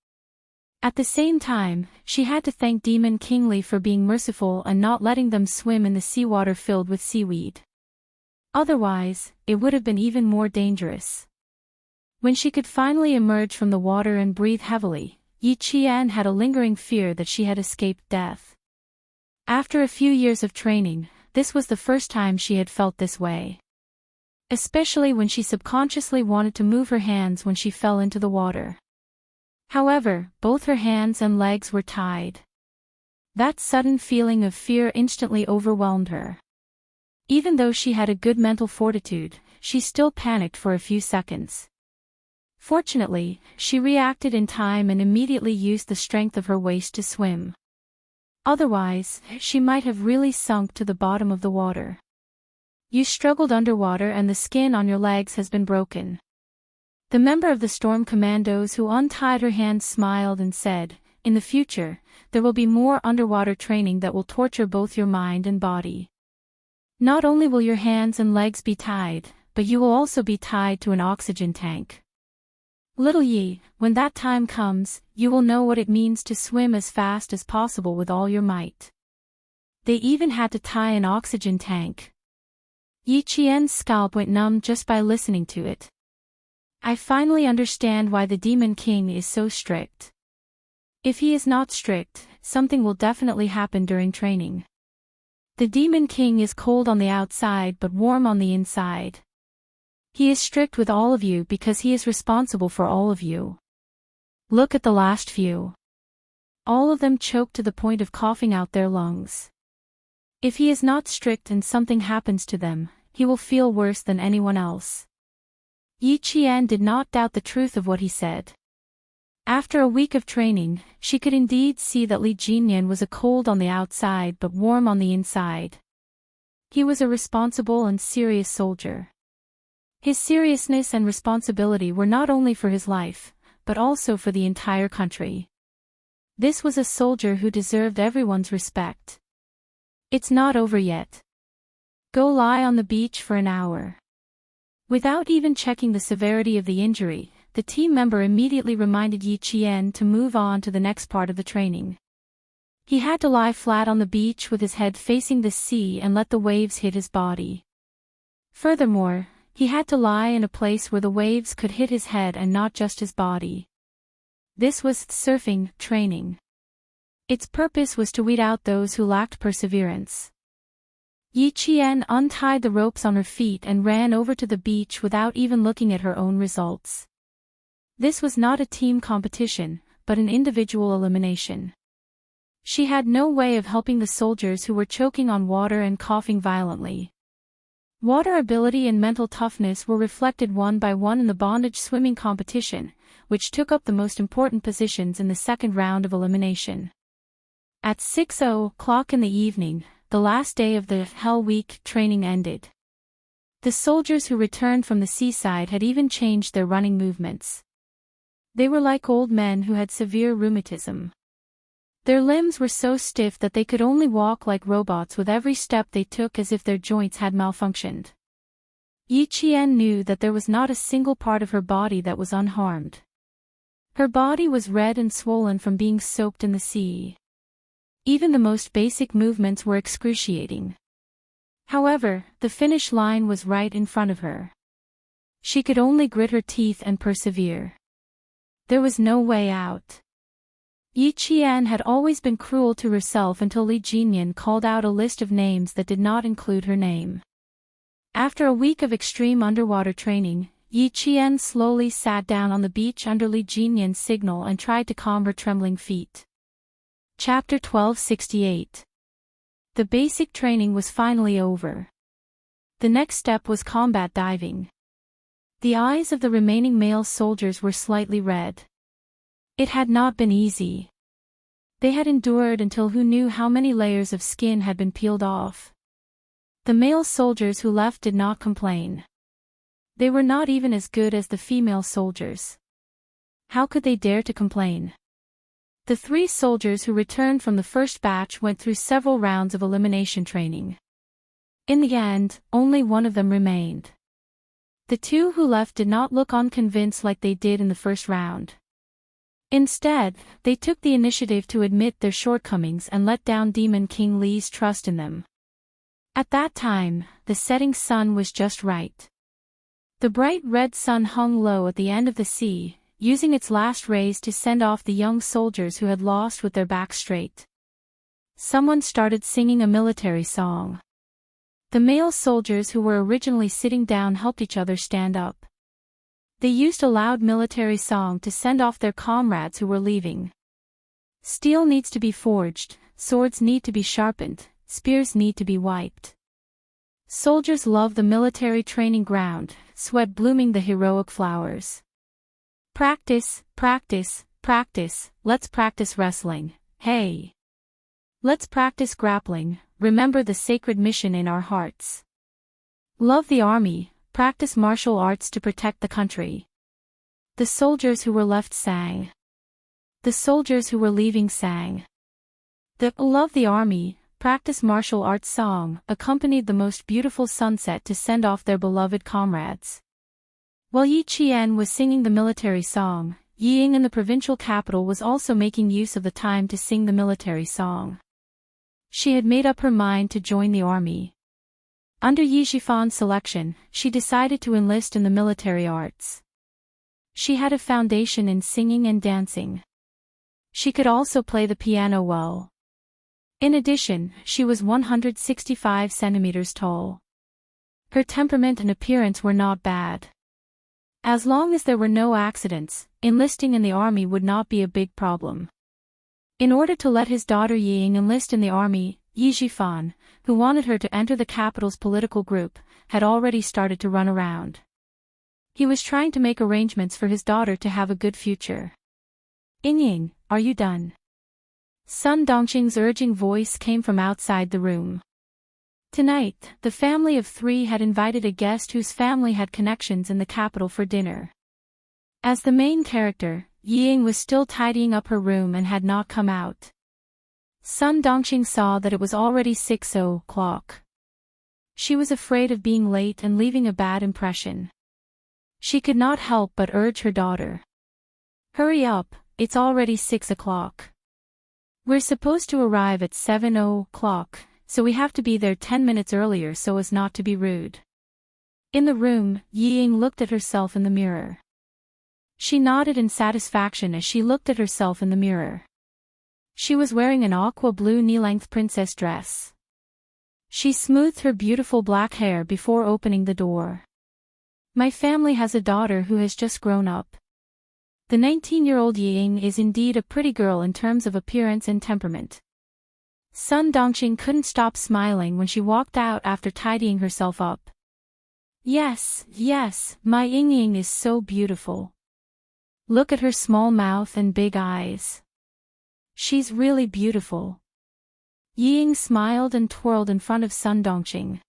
[SPEAKER 1] At the same time, she had to thank Demon King Li for being merciful and not letting them swim in the seawater filled with seaweed. Otherwise, it would have been even more dangerous. When she could finally emerge from the water and breathe heavily, Yi Qian had a lingering fear that she had escaped death. After a few years of training, this was the first time she had felt this way. Especially when she subconsciously wanted to move her hands when she fell into the water. However, both her hands and legs were tied. That sudden feeling of fear instantly overwhelmed her. Even though she had a good mental fortitude, she still panicked for a few seconds. Fortunately, she reacted in time and immediately used the strength of her waist to swim. Otherwise, she might have really sunk to the bottom of the water. You struggled underwater and the skin on your legs has been broken. The member of the storm commandos who untied her hands smiled and said, in the future, there will be more underwater training that will torture both your mind and body. Not only will your hands and legs be tied, but you will also be tied to an oxygen tank. Little Yi, when that time comes, you will know what it means to swim as fast as possible with all your might. They even had to tie an oxygen tank. Yi Qian's scalp went numb just by listening to it. I finally understand why the Demon King is so strict. If he is not strict, something will definitely happen during training. The Demon King is cold on the outside but warm on the inside. He is strict with all of you because he is responsible for all of you. Look at the last few. All of them choked to the point of coughing out their lungs. If he is not strict and something happens to them, he will feel worse than anyone else. Yi Qian did not doubt the truth of what he said. After a week of training, she could indeed see that Li Jinyan was a cold on the outside but warm on the inside. He was a responsible and serious soldier. His seriousness and responsibility were not only for his life, but also for the entire country. This was a soldier who deserved everyone's respect. It's not over yet. Go lie on the beach for an hour. Without even checking the severity of the injury, the team member immediately reminded Yi Qian to move on to the next part of the training. He had to lie flat on the beach with his head facing the sea and let the waves hit his body. Furthermore, he had to lie in a place where the waves could hit his head and not just his body. This was surfing training. Its purpose was to weed out those who lacked perseverance. Yi Qian untied the ropes on her feet and ran over to the beach without even looking at her own results. This was not a team competition, but an individual elimination. She had no way of helping the soldiers who were choking on water and coughing violently. Water ability and mental toughness were reflected one by one in the bondage swimming competition, which took up the most important positions in the second round of elimination. At 6:00 in the evening, the last day of the Hell Week training ended. The soldiers who returned from the seaside had even changed their running movements. They were like old men who had severe rheumatism. Their limbs were so stiff that they could only walk like robots with every step they took as if their joints had malfunctioned. Yi Qian knew that there was not a single part of her body that was unharmed. Her body was red and swollen from being soaked in the sea. Even the most basic movements were excruciating. However, the finish line was right in front of her. She could only grit her teeth and persevere. There was no way out. Yi Qian had always been cruel to herself until Li Jinyan called out a list of names that did not include her name. After a week of extreme underwater training, Yi Qian slowly sat down on the beach under Li Jinyan's signal and tried to calm her trembling feet. Chapter 1268. The basic training was finally over. The next step was combat diving. The eyes of the remaining male soldiers were slightly red. It had not been easy. They had endured until who knew how many layers of skin had been peeled off. The male soldiers who left did not complain. They were not even as good as the female soldiers. How could they dare to complain? The 3 soldiers who returned from the first batch went through several rounds of elimination training. In the end, only one of them remained. The 2 who left did not look unconvinced like they did in the first round. Instead, they took the initiative to admit their shortcomings and let down Demon King Li's trust in them. At that time, the setting sun was just right. The bright red sun hung low at the end of the sea, using its last rays to send off the young soldiers who had lost with their backs straight. Someone started singing a military song. The male soldiers who were originally sitting down helped each other stand up. They used a loud military song to send off their comrades who were leaving. Steel needs to be forged, swords need to be sharpened, spears need to be wiped. Soldiers love the military training ground, sweat blooming the heroic flowers. Practice, practice, practice, let's practice wrestling, hey! Let's practice grappling, remember the sacred mission in our hearts. Love the army, practice martial arts to protect the country. The soldiers who were left sang. The soldiers who were leaving sang. The Love the Army, practice martial arts song accompanied the most beautiful sunset to send off their beloved comrades. While Yi Qian was singing the military song, Yiying in the provincial capital was also making use of the time to sing the military song. She had made up her mind to join the army. Under Yi Jifan's selection, she decided to enlist in the military arts. She had a foundation in singing and dancing. She could also play the piano well. In addition, she was 165 centimeters tall. Her temperament and appearance were not bad. As long as there were no accidents, enlisting in the army would not be a big problem. In order to let his daughter Yiying enlist in the army, Yi Jifan, who wanted her to enter the capital's political group, had already started to run around. He was trying to make arrangements for his daughter to have a good future. Ying, are you done? Sun Dongqing's urging voice came from outside the room. Tonight, the family of 3 had invited a guest whose family had connections in the capital for dinner. As the main character, Yiying was still tidying up her room and had not come out. Sun Dongqing saw that it was already 6:00. She was afraid of being late and leaving a bad impression. She could not help but urge her daughter. Hurry up, it's already 6:00. We're supposed to arrive at 7:00, so we have to be there 10 minutes earlier so as not to be rude. In the room, Yiying looked at herself in the mirror. She nodded in satisfaction as she looked at herself in the mirror. She was wearing an aqua blue knee-length princess dress. She smoothed her beautiful black hair before opening the door. My family has a daughter who has just grown up. The 19-year-old Ying is indeed a pretty girl in terms of appearance and temperament. Sun Dongqing couldn't stop smiling when she walked out after tidying herself up. Yes, my Ying is so beautiful. Look at her small mouth and big eyes. She's really beautiful. Ying smiled and twirled in front of Sun Dongqing.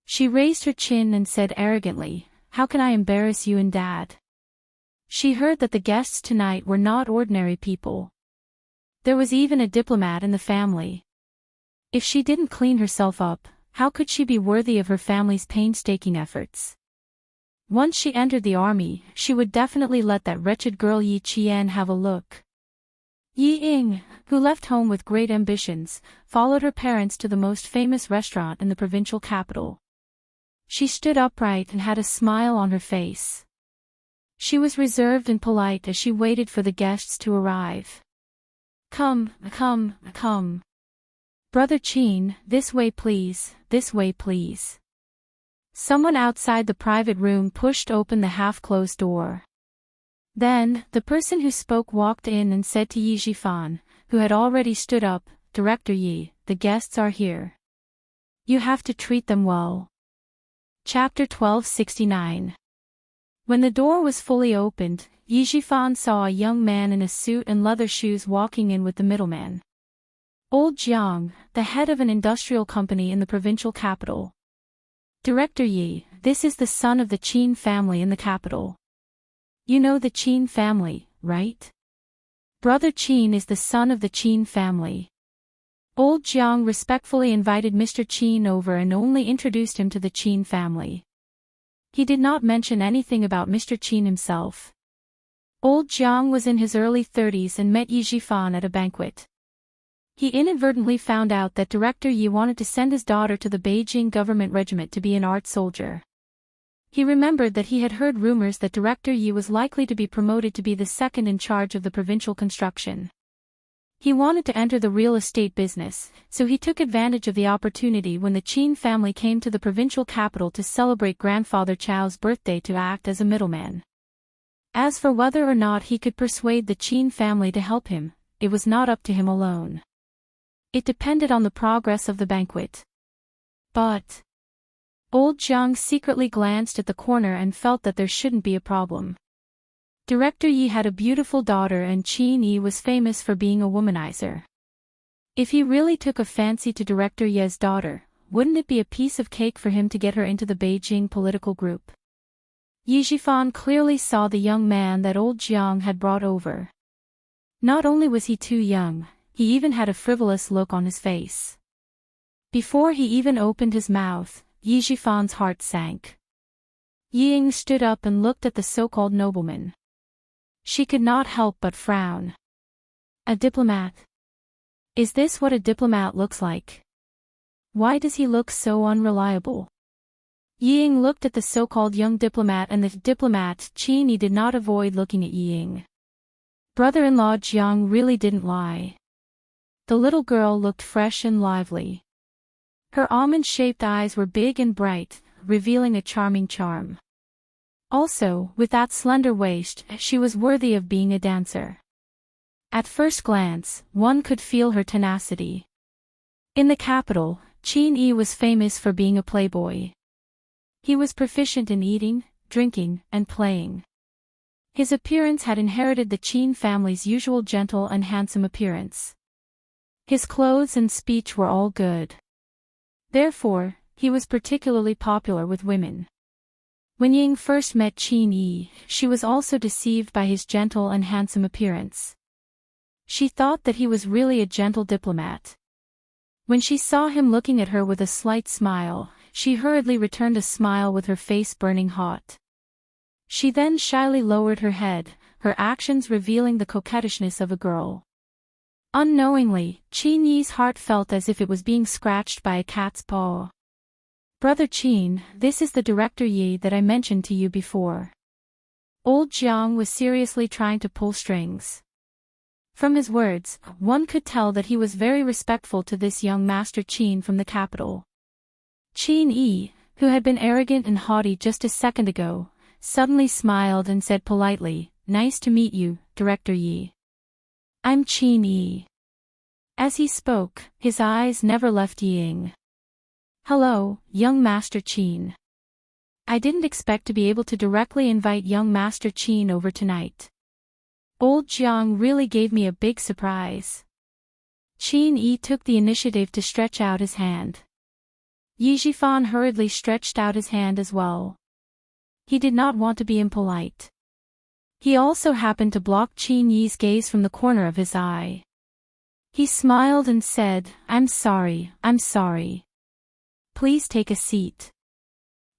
[SPEAKER 1] She raised her chin and said arrogantly, "How can I embarrass you and Dad?" She heard that the guests tonight were not ordinary people. There was even a diplomat in the family. If she didn't clean herself up, how could she be worthy of her family's painstaking efforts? Once she entered the army, she would definitely let that wretched girl Yi Qian have a look. Yi Ying, who left home with great ambitions, followed her parents to the most famous restaurant in the provincial capital. She stood upright and had a smile on her face. She was reserved and polite as she waited for the guests to arrive. Come. Brother Qin, this way please, this way please. Someone outside the private room pushed open the half-closed door. Then, the person who spoke walked in and said to Yi Zhifan, who had already stood up, "Director Yi, the guests are here. You have to treat them well." Chapter 1269. When the door was fully opened, Yi Zhifan saw a young man in a suit and leather shoes walking in with the middleman. Old Jiang, the head of an industrial company in the provincial capital. "Director Yi, this is the son of the Qin family in the capital. You know the Qin family, right? Brother Qin is the son of the Qin family." Old Jiang respectfully invited Mr. Qin over and only introduced him to the Qin family. He did not mention anything about Mr. Qin himself. Old Jiang was in his early 30s and met Yi Zhifan at a banquet. He inadvertently found out that Director Yi wanted to send his daughter to the Beijing government regiment to be an art soldier. He remembered that he had heard rumors that Director Yi was likely to be promoted to be the second in charge of the provincial construction. He wanted to enter the real estate business, so he took advantage of the opportunity when the Qin family came to the provincial capital to celebrate grandfather Chao's birthday to act as a middleman. As for whether or not he could persuade the Qin family to help him, it was not up to him alone. It depended on the progress of the banquet. But Old Jiang secretly glanced at the corner and felt that there shouldn't be a problem. Director Yi had a beautiful daughter and Qin Yi was famous for being a womanizer. If he really took a fancy to Director Yi's daughter, wouldn't it be a piece of cake for him to get her into the Beijing political group? Yi Zhifan clearly saw the young man that Old Jiang had brought over. Not only was he too young, he even had a frivolous look on his face. Before he even opened his mouth, Yi Zhifan's heart sank. Yi Ying stood up and looked at the so-called nobleman. She could not help but frown. A diplomat? Is this what a diplomat looks like? Why does he look so unreliable? Yi Ying looked at the so-called young diplomat and the diplomat Qin Yi did not avoid looking at Yi Ying. Brother-in-law Jiang really didn't lie. The little girl looked fresh and lively. Her almond-shaped eyes were big and bright, revealing a charming charm. Also, with that slender waist, she was worthy of being a dancer. At first glance, one could feel her tenacity. In the capital, Qin Yi was famous for being a playboy. He was proficient in eating, drinking, and playing. His appearance had inherited the Qin family's usual gentle and handsome appearance. His clothes and speech were all good. Therefore, he was particularly popular with women. When Ying first met Qin Yi, she was also deceived by his gentle and handsome appearance. She thought that he was really a gentle diplomat. When she saw him looking at her with a slight smile, she hurriedly returned a smile with her face burning hot. She then shyly lowered her head, her actions revealing the coquettishness of a girl. Unknowingly, Qin Yi's heart felt as if it was being scratched by a cat's paw. "Brother Qin, this is the Director Yi that I mentioned to you before." Old Jiang was seriously trying to pull strings. From his words, one could tell that he was very respectful to this young Master Qin from the capital. Qin Yi, who had been arrogant and haughty just a second ago, suddenly smiled and said politely, "Nice to meet you, Director Yi. I'm Qin Yi." As he spoke, his eyes never left Ying. "Hello, young Master Qin. I didn't expect to be able to directly invite young Master Qin over tonight. Old Jiang really gave me a big surprise." Qin Yi took the initiative to stretch out his hand. Yi Jifan hurriedly stretched out his hand as well. He did not want to be impolite. He also happened to block Qin Yi's gaze from the corner of his eye. He smiled and said, I'm sorry. Please take a seat."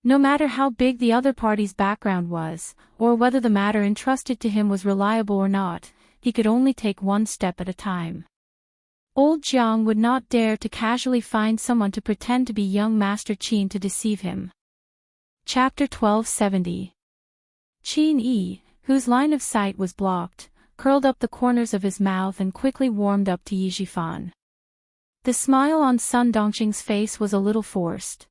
[SPEAKER 1] No matter how big the other party's background was, or whether the matter entrusted to him was reliable or not, he could only take one step at a time. Old Jiang would not dare to casually find someone to pretend to be young Master Qin to deceive him. Chapter 1270. Qin Yi, whose line of sight was blocked, curled up the corners of his mouth and quickly warmed up to Yi Jifan. The smile on Sun Dongqing's face was a little forced.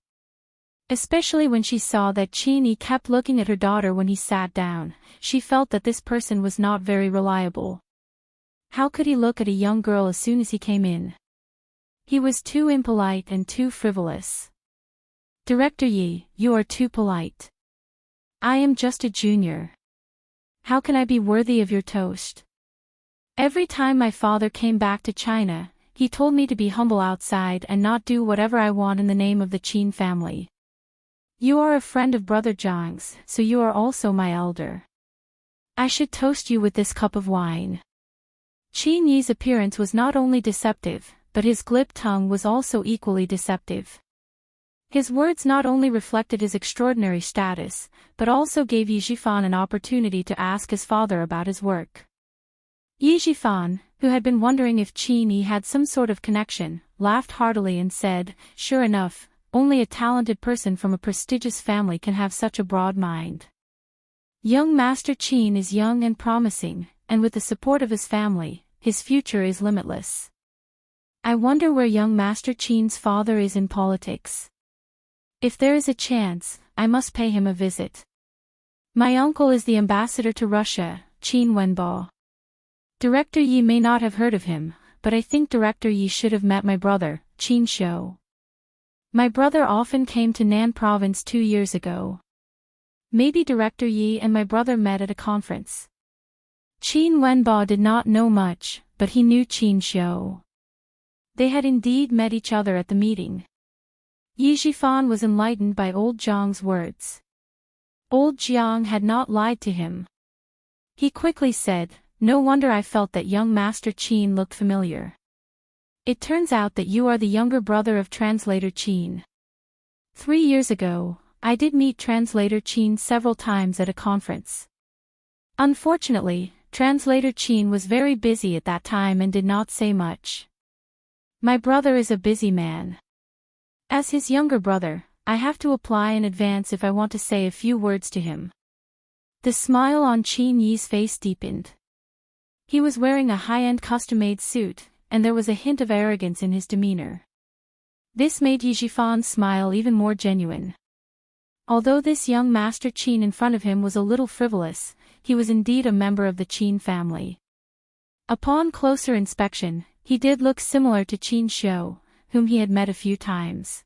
[SPEAKER 1] Especially when she saw that Qin Yi kept looking at her daughter when he sat down, she felt that this person was not very reliable. How could he look at a young girl as soon as he came in? He was too impolite and too frivolous. "Director Yi, you are too polite. I am just a junior. How can I be worthy of your toast? Every time my father came back to China, he told me to be humble outside and not do whatever I want in the name of the Qin family. You are a friend of Brother Zhang's, so you are also my elder. I should toast you with this cup of wine." Qin Yi's appearance was not only deceptive, but his glib tongue was also equally deceptive. His words not only reflected his extraordinary status, but also gave Yi Jifan an opportunity to ask his father about his work. Yi Jifan, who had been wondering if Qin Yi had some sort of connection, laughed heartily and said, "Sure enough, only a talented person from a prestigious family can have such a broad mind. Young Master Qin is young and promising, and with the support of his family, his future is limitless. I wonder where young Master Qin's father is in politics. If there is a chance, I must pay him a visit. My uncle is the ambassador to Russia, Qin Wenbo. Director Yi may not have heard of him, but I think Director Yi should have met my brother, Qin Shou. My brother often came to Nan province 2 years ago. Maybe Director Yi and my brother met at a conference." Qin Wenbo did not know much, but he knew Qin Shou. They had indeed met each other at the meeting. Yi Jifan was enlightened by old Jiang's words. Old Jiang had not lied to him. He quickly said, "No wonder I felt that young Master Qin looked familiar. It turns out that you are the younger brother of Translator Qin. 3 years ago, I did meet Translator Qin several times at a conference. Unfortunately, Translator Qin was very busy at that time and did not say much. My brother is a busy man. As his younger brother, I have to apply in advance if I want to say a few words to him." The smile on Qin Yi's face deepened. He was wearing a high-end custom-made suit, and there was a hint of arrogance in his demeanor. This made Yi Jifan's smile even more genuine. Although this young Master Qin in front of him was a little frivolous, he was indeed a member of the Qin family. Upon closer inspection, he did look similar to Qin Shou, whom he had met a few times.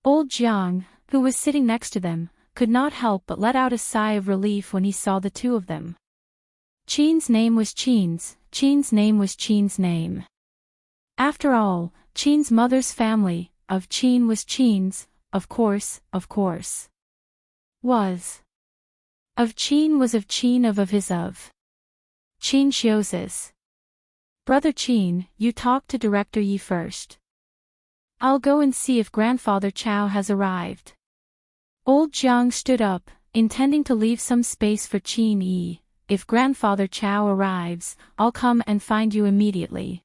[SPEAKER 1] Old Jiang, who was sitting next to them, could not help but let out a sigh of relief when he saw the two of them. Qin's name was Qin's name was Qin's name. After all, Qin's mother's family, of Qin was Qin's, of course. Was. Of Qin was of Qin of his of. Qin Xiu's. Brother Qin, you talk to Director Yi first. I'll go and see if Grandfather Chow has arrived. Old Jiang stood up, intending to leave some space for Qin Yi. If Grandfather Chow arrives, I'll come and find you immediately.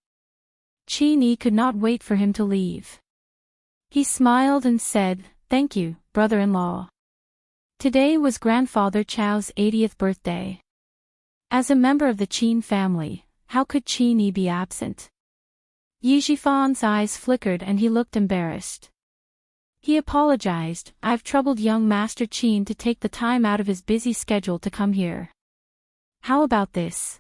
[SPEAKER 1] Qin Yi could not wait for him to leave. He smiled and said, "Thank you, brother-in-law." Today was Grandfather Chow's 80th birthday. As a member of the Qin family, how could Qin Yi be absent? Yi Jifan's eyes flickered and he looked embarrassed. He apologized. I've troubled young Master Qin to take the time out of his busy schedule to come here. How about this?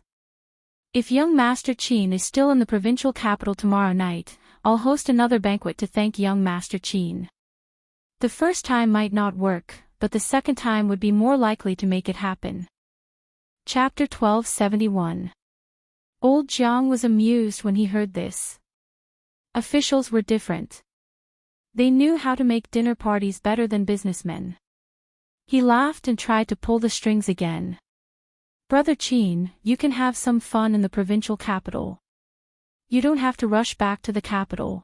[SPEAKER 1] If young Master Qin is still in the provincial capital tomorrow night, I'll host another banquet to thank young Master Qin. The first time might not work, but the second time would be more likely to make it happen. Chapter 1271. Old Jiang was amused when he heard this. Officials were different. They knew how to make dinner parties better than businessmen. He laughed and tried to pull the strings again. Brother Qin, you can have some fun in the provincial capital. You don't have to rush back to the capital.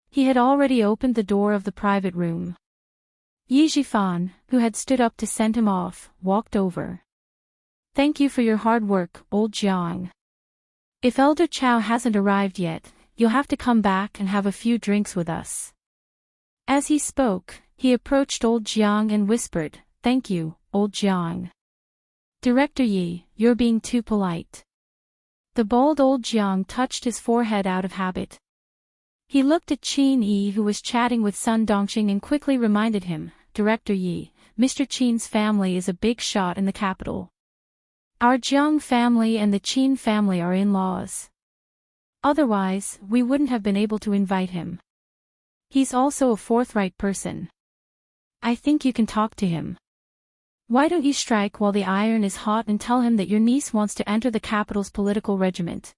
[SPEAKER 1] He had already opened the door of the private room. Yi Jifan, who had stood up to send him off, walked over. Thank you for your hard work, old Jiang. If Elder Chow hasn't arrived yet, you'll have to come back and have a few drinks with us. As he spoke, he approached old Jiang and whispered, Thank you, old Jiang. Director Yi, you're being too polite. The bald old Jiang touched his forehead out of habit. He looked at Qin Yi, who was chatting with Sun Dongxing, and quickly reminded him, Director Yi, Mr. Qin's family is a big shot in the capital. Our Jiang family and the Qin family are in-laws. Otherwise, we wouldn't have been able to invite him. He's also a forthright person. I think you can talk to him. Why don't you strike while the iron is hot and tell him that your niece wants to enter the capital's political regiment?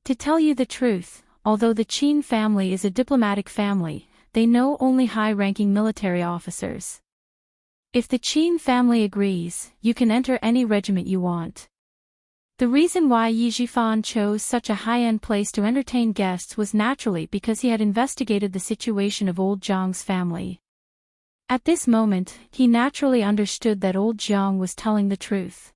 [SPEAKER 1] To tell you the truth, although the Qin family is a diplomatic family, they know only high-ranking military officers. If the Qin family agrees, you can enter any regiment you want. The reason why Yi Jifan chose such a high-end place to entertain guests was naturally because he had investigated the situation of old Jiang's family. At this moment, he naturally understood that old Jiang was telling the truth.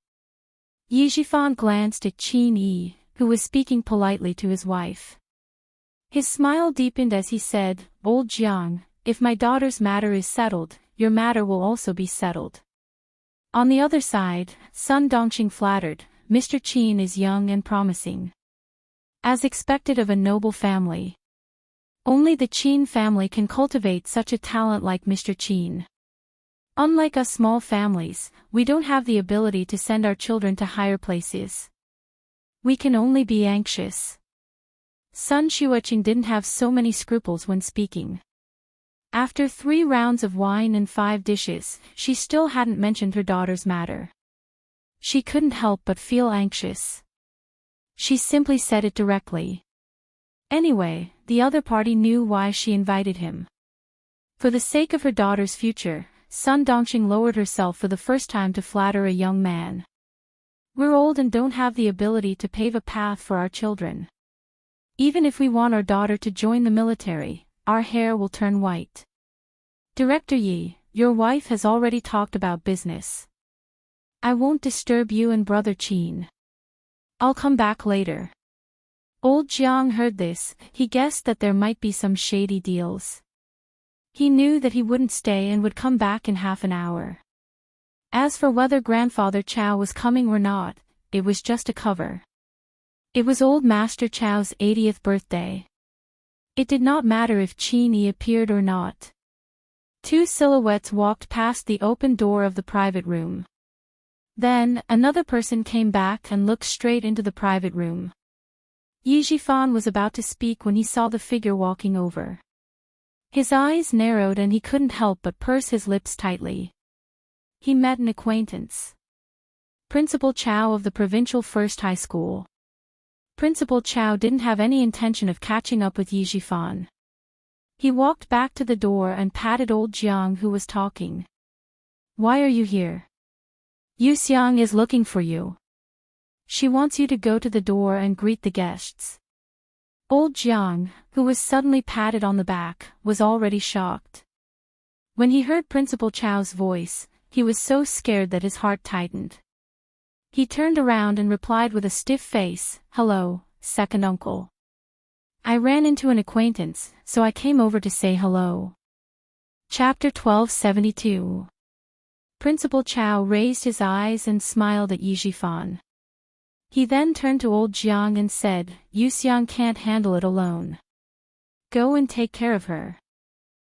[SPEAKER 1] Yi Jifan glanced at Qin Yi, who was speaking politely to his wife. His smile deepened as he said, Old Jiang, if my daughter's matter is settled, your matter will also be settled. On the other side, Sun Dongxing flattered, Mr. Qin is young and promising. As expected of a noble family. Only the Qin family can cultivate such a talent like Mr. Qin. Unlike us small families, we don't have the ability to send our children to higher places. We can only be anxious. Sun Xueqing didn't have so many scruples when speaking. After 3 rounds of wine and 5 dishes, she still hadn't mentioned her daughter's matter. She couldn't help but feel anxious. She simply said it directly. Anyway, the other party knew why she invited him. For the sake of her daughter's future, Sun Dongxing lowered herself for the first time to flatter a young man. We're old and don't have the ability to pave a path for our children. Even if we want our daughter to join the military, our hair will turn white. Director Yi, your wife has already talked about business. I won't disturb you and Brother Qin. I'll come back later. Old Jiang heard this. He guessed that there might be some shady deals. He knew that he wouldn't stay and would come back in half an hour. As for whether Grandfather Chow was coming or not, it was just a cover. It was old Master Chow's 80th birthday. It did not matter if Qin Yi appeared or not. 2 silhouettes walked past the open door of the private room. Then, another person came back and looked straight into the private room. Yi Jifan was about to speak when he saw the figure walking over. His eyes narrowed and he couldn't help but purse his lips tightly. He met an acquaintance. Principal Chow of the Provincial First High School. Principal Chow didn't have any intention of catching up with Yi Jifan. He walked back to the door and patted old Jiang, who was talking. Why are you here? Yu Xiang is looking for you. She wants you to go to the door and greet the guests. Old Jiang, who was suddenly patted on the back, was already shocked. When he heard Principal Chow's voice, he was so scared that his heart tightened. He turned around and replied with a stiff face, Hello, second uncle. I ran into an acquaintance, so I came over to say hello. Chapter 1272. Principal Chow raised his eyes and smiled at Yi Jifan. He then turned to old Jiang and said, Yu Xiang can't handle it alone. Go and take care of her.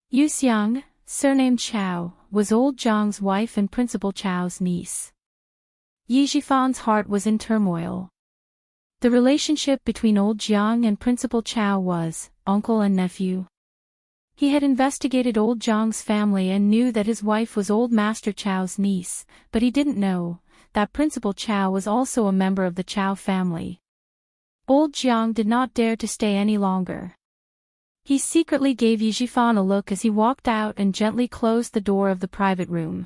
[SPEAKER 1] Yu Xiang, surnamed Chao, was old Jiang's wife and Principal Chao's niece. Yi Jifan's heart was in turmoil. The relationship between old Jiang and Principal Chao was uncle and nephew. He had investigated old Jiang's family and knew that his wife was old Master Chao's niece, but he didn't know that Principal Chao was also a member of the Chao family. Old Jiang did not dare to stay any longer. He secretly gave Yi Jifan a look as he walked out and gently closed the door of the private room.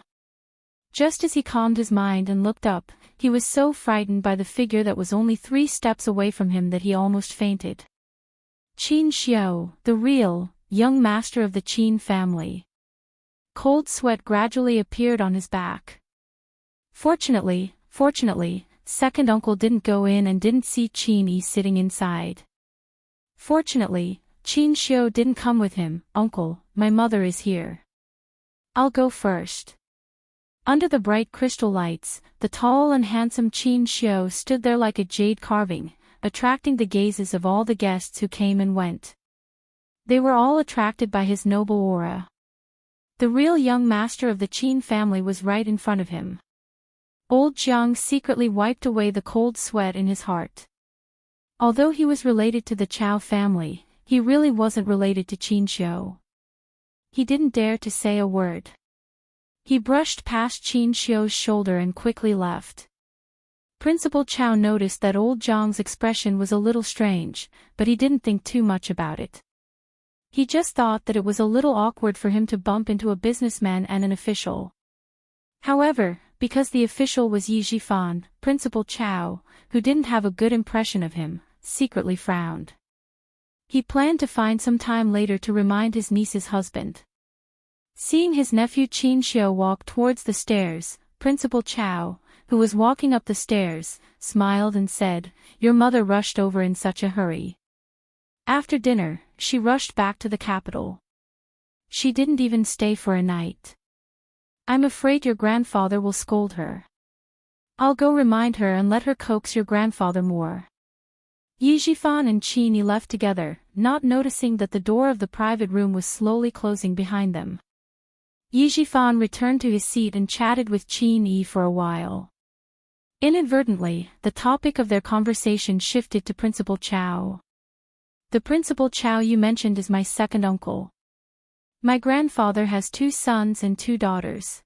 [SPEAKER 1] Just as he calmed his mind and looked up, he was so frightened by the figure that was only 3 steps away from him that he almost fainted. Qin Xiao, the real, young master of the Qin family. Cold sweat gradually appeared on his back. Fortunately, second uncle didn't go in and didn't see Qin Yi sitting inside. Fortunately, Qin Xiao didn't come with him. Uncle, my mother is here. I'll go first. Under the bright crystal lights, the tall and handsome Qin Xiao stood there like a jade carving, attracting the gazes of all the guests who came and went. They were all attracted by his noble aura. The real young master of the Qin family was right in front of him. Old Jiang secretly wiped away the cold sweat in his heart. Although he was related to the Chao family, he really wasn't related to Qin Xiao. He didn't dare to say a word. He brushed past Qin Xiao's shoulder and quickly left. Principal Chao noticed that old Jiang's expression was a little strange, but he didn't think too much about it. He just thought that it was a little awkward for him to bump into a businessman and an official. However, because the official was Yi Jifan, Principal Chao, who didn't have a good impression of him, secretly frowned. He planned to find some time later to remind his niece's husband. Seeing his nephew Qin Xiao walk towards the stairs, Principal Chao, who was walking up the stairs, smiled and said, "Your mother rushed over in such a hurry." After dinner, she rushed back to the capital. She didn't even stay for a night. I'm afraid your grandfather will scold her. I'll go remind her and let her coax your grandfather more. Yi Jifan and Qin Yi left together, not noticing that the door of the private room was slowly closing behind them. Yi Jifan returned to his seat and chatted with Qin Yi for a while. Inadvertently, the topic of their conversation shifted to Principal Chao. The Principal Chao you mentioned is my second uncle. My grandfather has 2 sons and 2 daughters.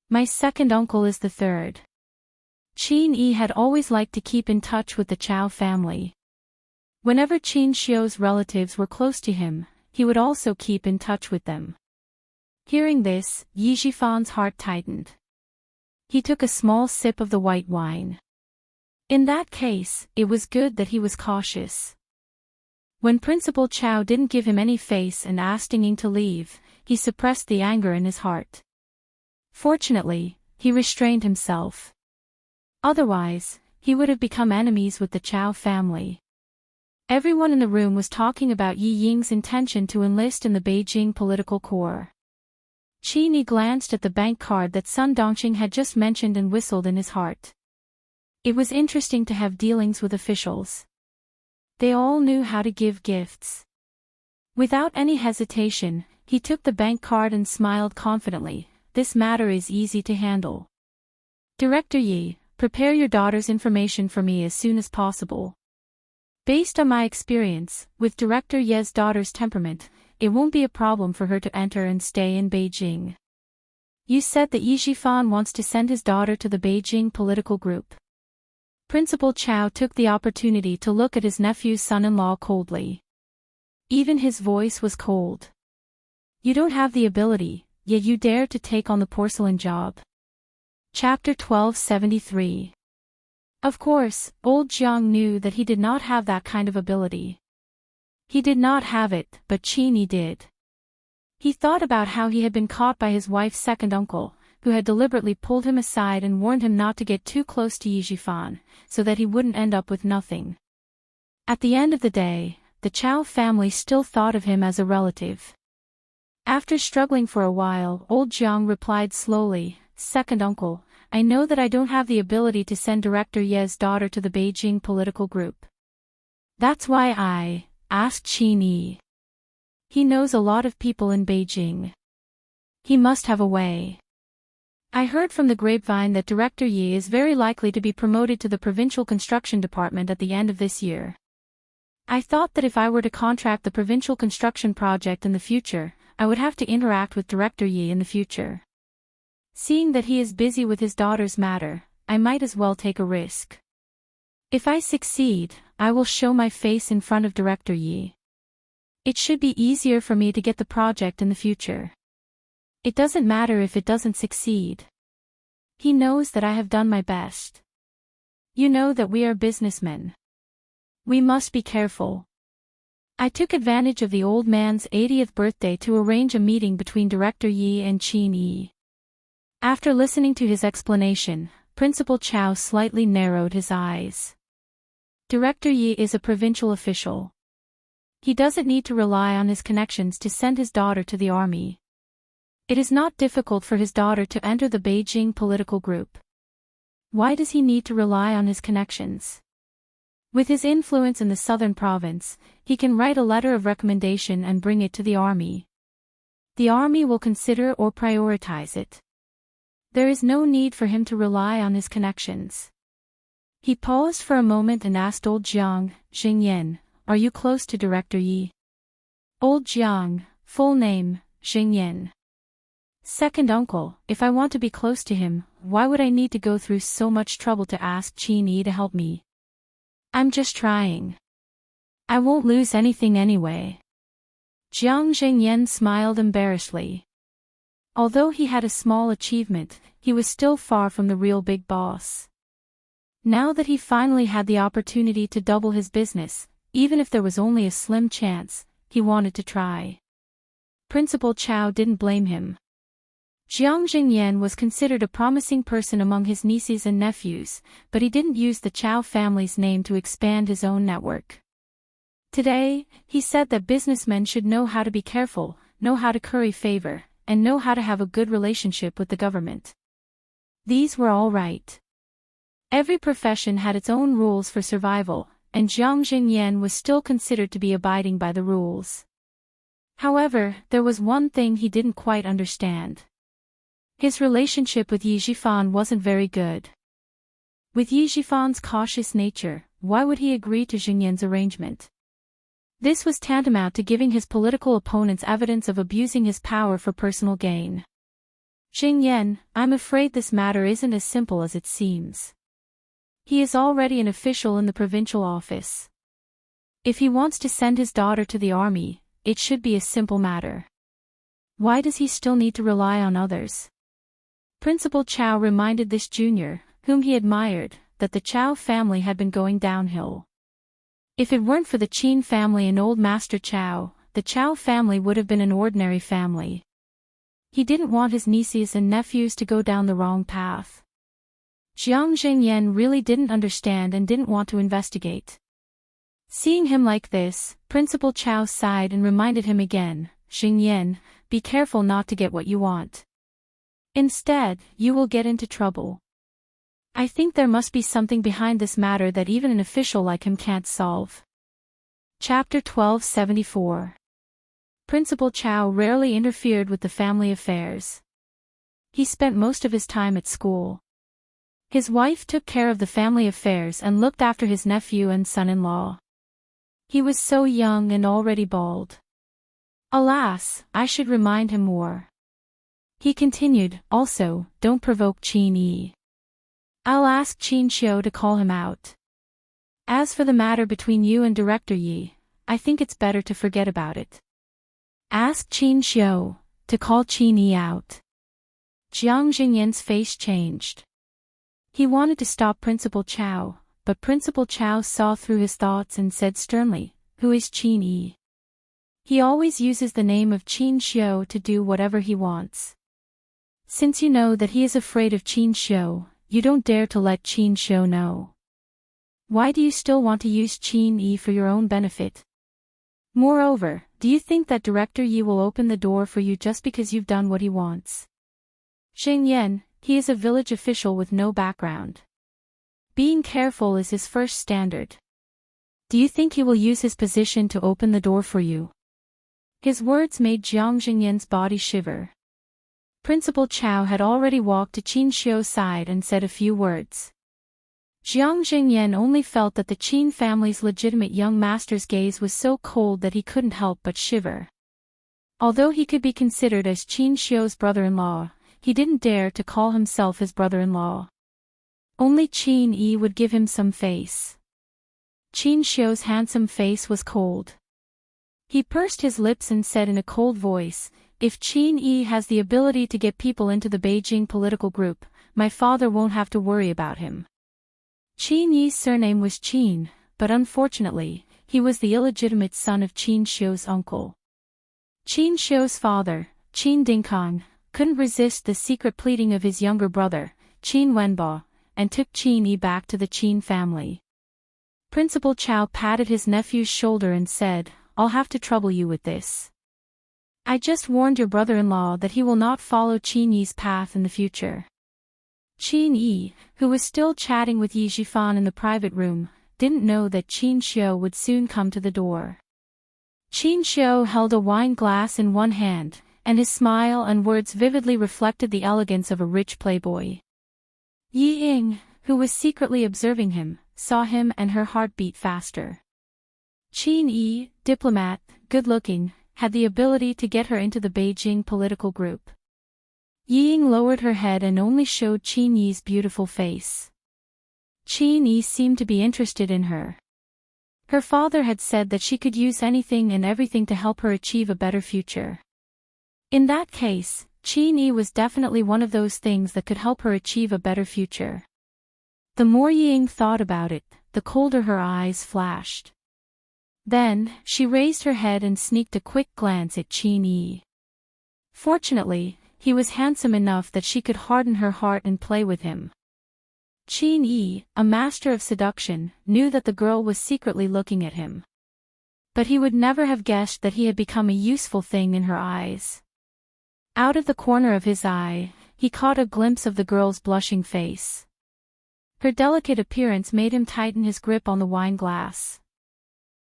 [SPEAKER 1] My second uncle is the third. Qin Yi had always liked to keep in touch with the Chao family. Whenever Qin Xiao's relatives were close to him, he would also keep in touch with them. Hearing this, Yi Jifan's heart tightened. He took a small sip of the white wine. In that case, it was good that he was cautious. When Principal Chao didn't give him any face and asked Ying to leave, he suppressed the anger in his heart. Fortunately, he restrained himself. Otherwise, he would have become enemies with the Chao family. Everyone in the room was talking about Yi Ying's intention to enlist in the Beijing political corps. Qin Yi glanced at the bank card that Sun Dongqing had just mentioned and whistled in his heart. It was interesting to have dealings with officials. They all knew how to give gifts. Without any hesitation, he took the bank card and smiled confidently. This matter is easy to handle. Director Yi, prepare your daughter's information for me as soon as possible. Based on my experience, with Director Ye's daughter's temperament, it won't be a problem for her to enter and stay in Beijing. You said that Yi Jifan wants to send his daughter to the Beijing political group. Principal Chao took the opportunity to look at his nephew's son-in-law coldly. Even his voice was cold. You don't have the ability, yet you dare to take on the porcelain job. Chapter 1273. Of course, old Jiang knew that he did not have that kind of ability. He did not have it, but Qin Yi did. He thought about how he had been caught by his wife's second uncle, who had deliberately pulled him aside and warned him not to get too close to Yi Jifan, so that he wouldn't end up with nothing. At the end of the day, the Chao family still thought of him as a relative. After struggling for a while, old Jiang replied slowly, "Second uncle, I know that I don't have the ability to send Director Ye's daughter to the Beijing political group. That's why I asked Qin Yi. He knows a lot of people in Beijing. He must have a way. I heard from the grapevine that Director Yi is very likely to be promoted to the provincial construction department at the end of this year. I thought that if I were to contract the provincial construction project in the future, I would have to interact with Director Yi in the future. Seeing that he is busy with his daughter's matter, I might as well take a risk. If I succeed, I will show my face in front of Director Yi. It should be easier for me to get the project in the future. It doesn't matter if it doesn't succeed. He knows that I have done my best. You know that we are businessmen. We must be careful. I took advantage of the old man's 80th birthday to arrange a meeting between Director Yi and Qin Yi. After listening to his explanation, Principal Chow slightly narrowed his eyes. Director Yi is a provincial official. He doesn't need to rely on his connections to send his daughter to the army. It is not difficult for his daughter to enter the Beijing political group. Why does he need to rely on his connections? With his influence in the southern province, he can write a letter of recommendation and bring it to the army. The army will consider or prioritize it. There is no need for him to rely on his connections. He paused for a moment and asked old Jiang, Xingyan, "Are you close to Director Yi?" Old Jiang, full name, Xingyan. Second uncle, if I want to be close to him, why would I need to go through so much trouble to ask Qin Yi to help me? I'm just trying. I won't lose anything anyway. Jiang Zhengyan smiled embarrassedly. Although he had a small achievement, he was still far from the real big boss. Now that he finally had the opportunity to double his business, even if there was only a slim chance, he wanted to try. Principal Chow didn't blame him. Jiang Jingyan was considered a promising person among his nieces and nephews, but he didn't use the Chow family's name to expand his own network. Today, he said that businessmen should know how to be careful, know how to curry favor, and know how to have a good relationship with the government. These were all right. Every profession had its own rules for survival, and Jiang Jingyan was still considered to be abiding by the rules. However, there was one thing he didn't quite understand. His relationship with Yi Zhifan wasn't very good. With Yi Zhifan's cautious nature, why would he agree to Xingyan's arrangement? This was tantamount to giving his political opponents evidence of abusing his power for personal gain. Xingyan, I'm afraid this matter isn't as simple as it seems. He is already an official in the provincial office. If he wants to send his daughter to the army, it should be a simple matter. Why does he still need to rely on others? Principal Chow reminded this junior, whom he admired, that the Chow family had been going downhill. If it weren't for the Qin family and old Master Chow, the Chow family would have been an ordinary family. He didn't want his nieces and nephews to go down the wrong path. Jiang Zhengyan really didn't understand and didn't want to investigate. Seeing him like this, Principal Chow sighed and reminded him again, Xingyan, be careful not to get what you want. Instead, you will get into trouble. I think there must be something behind this matter that even an official like him can't solve. Chapter 1274. Principal Chow rarely interfered with the family affairs. He spent most of his time at school. His wife took care of the family affairs and looked after his nephew and son-in-law. He was so young and already bald. Alas, I should remind him more. He continued, also, don't provoke Qin Yi. I'll ask Qin Xiu to call him out. As for the matter between you and Director Yi, I think it's better to forget about it. Ask Qin Xiu to call Qin Yi out. Jiang Jingyan's face changed. He wanted to stop Principal Chow, but Principal Chow saw through his thoughts and said sternly, who is Qin Yi? He always uses the name of Qin Xiu to do whatever he wants. Since you know that he is afraid of Qin Xiu, you don't dare to let Qin Xiu know. Why do you still want to use Qin Yi for your own benefit? Moreover, do you think that Director Yi will open the door for you just because you've done what he wants? Xingyan, he is a village official with no background. Being careful is his first standard. Do you think he will use his position to open the door for you? His words made Jiang Jingyan's body shiver. Principal Chow had already walked to Qin Xiu's side and said a few words. Jiang Jingyan only felt that the Qin family's legitimate young master's gaze was so cold that he couldn't help but shiver. Although he could be considered as Qin Xiu's brother-in-law, he didn't dare to call himself his brother-in-law. Only Qin Yi would give him some face. Qin Xiu's handsome face was cold. He pursed his lips and said in a cold voice, "If Qin Yi has the ability to get people into the Beijing political group, my father won't have to worry about him." Qin Yi's surname was Qin, but unfortunately, he was the illegitimate son of Qin Xiu's uncle. Qin Xiu's father, Qin Dingkang, couldn't resist the secret pleading of his younger brother, Qin Wenbo, and took Qin Yi back to the Qin family. Principal Chow patted his nephew's shoulder and said, "I'll have to trouble you with this. I just warned your brother-in-law that he will not follow Qin Yi's path in the future." Qin Yi, who was still chatting with Yi Zhifan in the private room, didn't know that Qin Xiu would soon come to the door. Qin Xiu held a wine glass in one hand, and his smile and words vividly reflected the elegance of a rich playboy. Yi Ying, who was secretly observing him, saw him and her heart beat faster. Qin Yi, diplomat, good-looking, had the ability to get her into the Beijing political group. Yi Ying lowered her head and only showed Qin Yi's beautiful face. Qin Yi seemed to be interested in her. Her father had said that she could use anything and everything to help her achieve a better future. In that case, Qin Yi was definitely one of those things that could help her achieve a better future. The more Yi Ying thought about it, the colder her eyes flashed. Then, she raised her head and sneaked a quick glance at Qin Yi. Fortunately, he was handsome enough that she could harden her heart and play with him. Qin Yi, a master of seduction, knew that the girl was secretly looking at him. But he would never have guessed that he had become a useful thing in her eyes. Out of the corner of his eye, he caught a glimpse of the girl's blushing face. Her delicate appearance made him tighten his grip on the wine glass.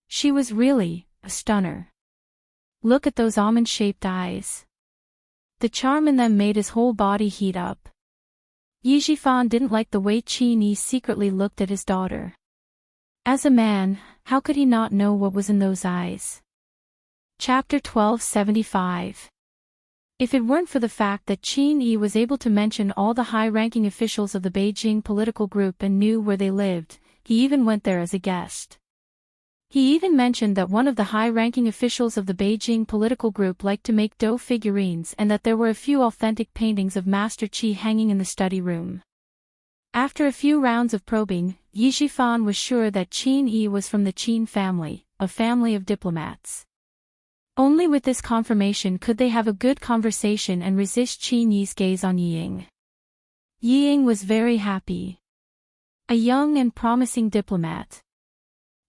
[SPEAKER 1] She was really a stunner. Look at those almond-shaped eyes. The charm in them made his whole body heat up. Yi Zhifan didn't like the way Qin Yi secretly looked at his daughter. As a man, how could he not know what was in those eyes? Chapter 1275. If it weren't for the fact that Qin Yi was able to mention all the high-ranking officials of the Beijing political group and knew where they lived, he even went there as a guest. He even mentioned that one of the high-ranking officials of the Beijing political group liked to make dough figurines and that there were a few authentic paintings of Master Qi hanging in the study room. After a few rounds of probing, Yi Zhifan was sure that Qin Yi was from the Qin family, a family of diplomats. Only with this confirmation could they have a good conversation and resist Qin Yi's gaze on Yi Ying. Yi Ying was very happy. A young and promising diplomat.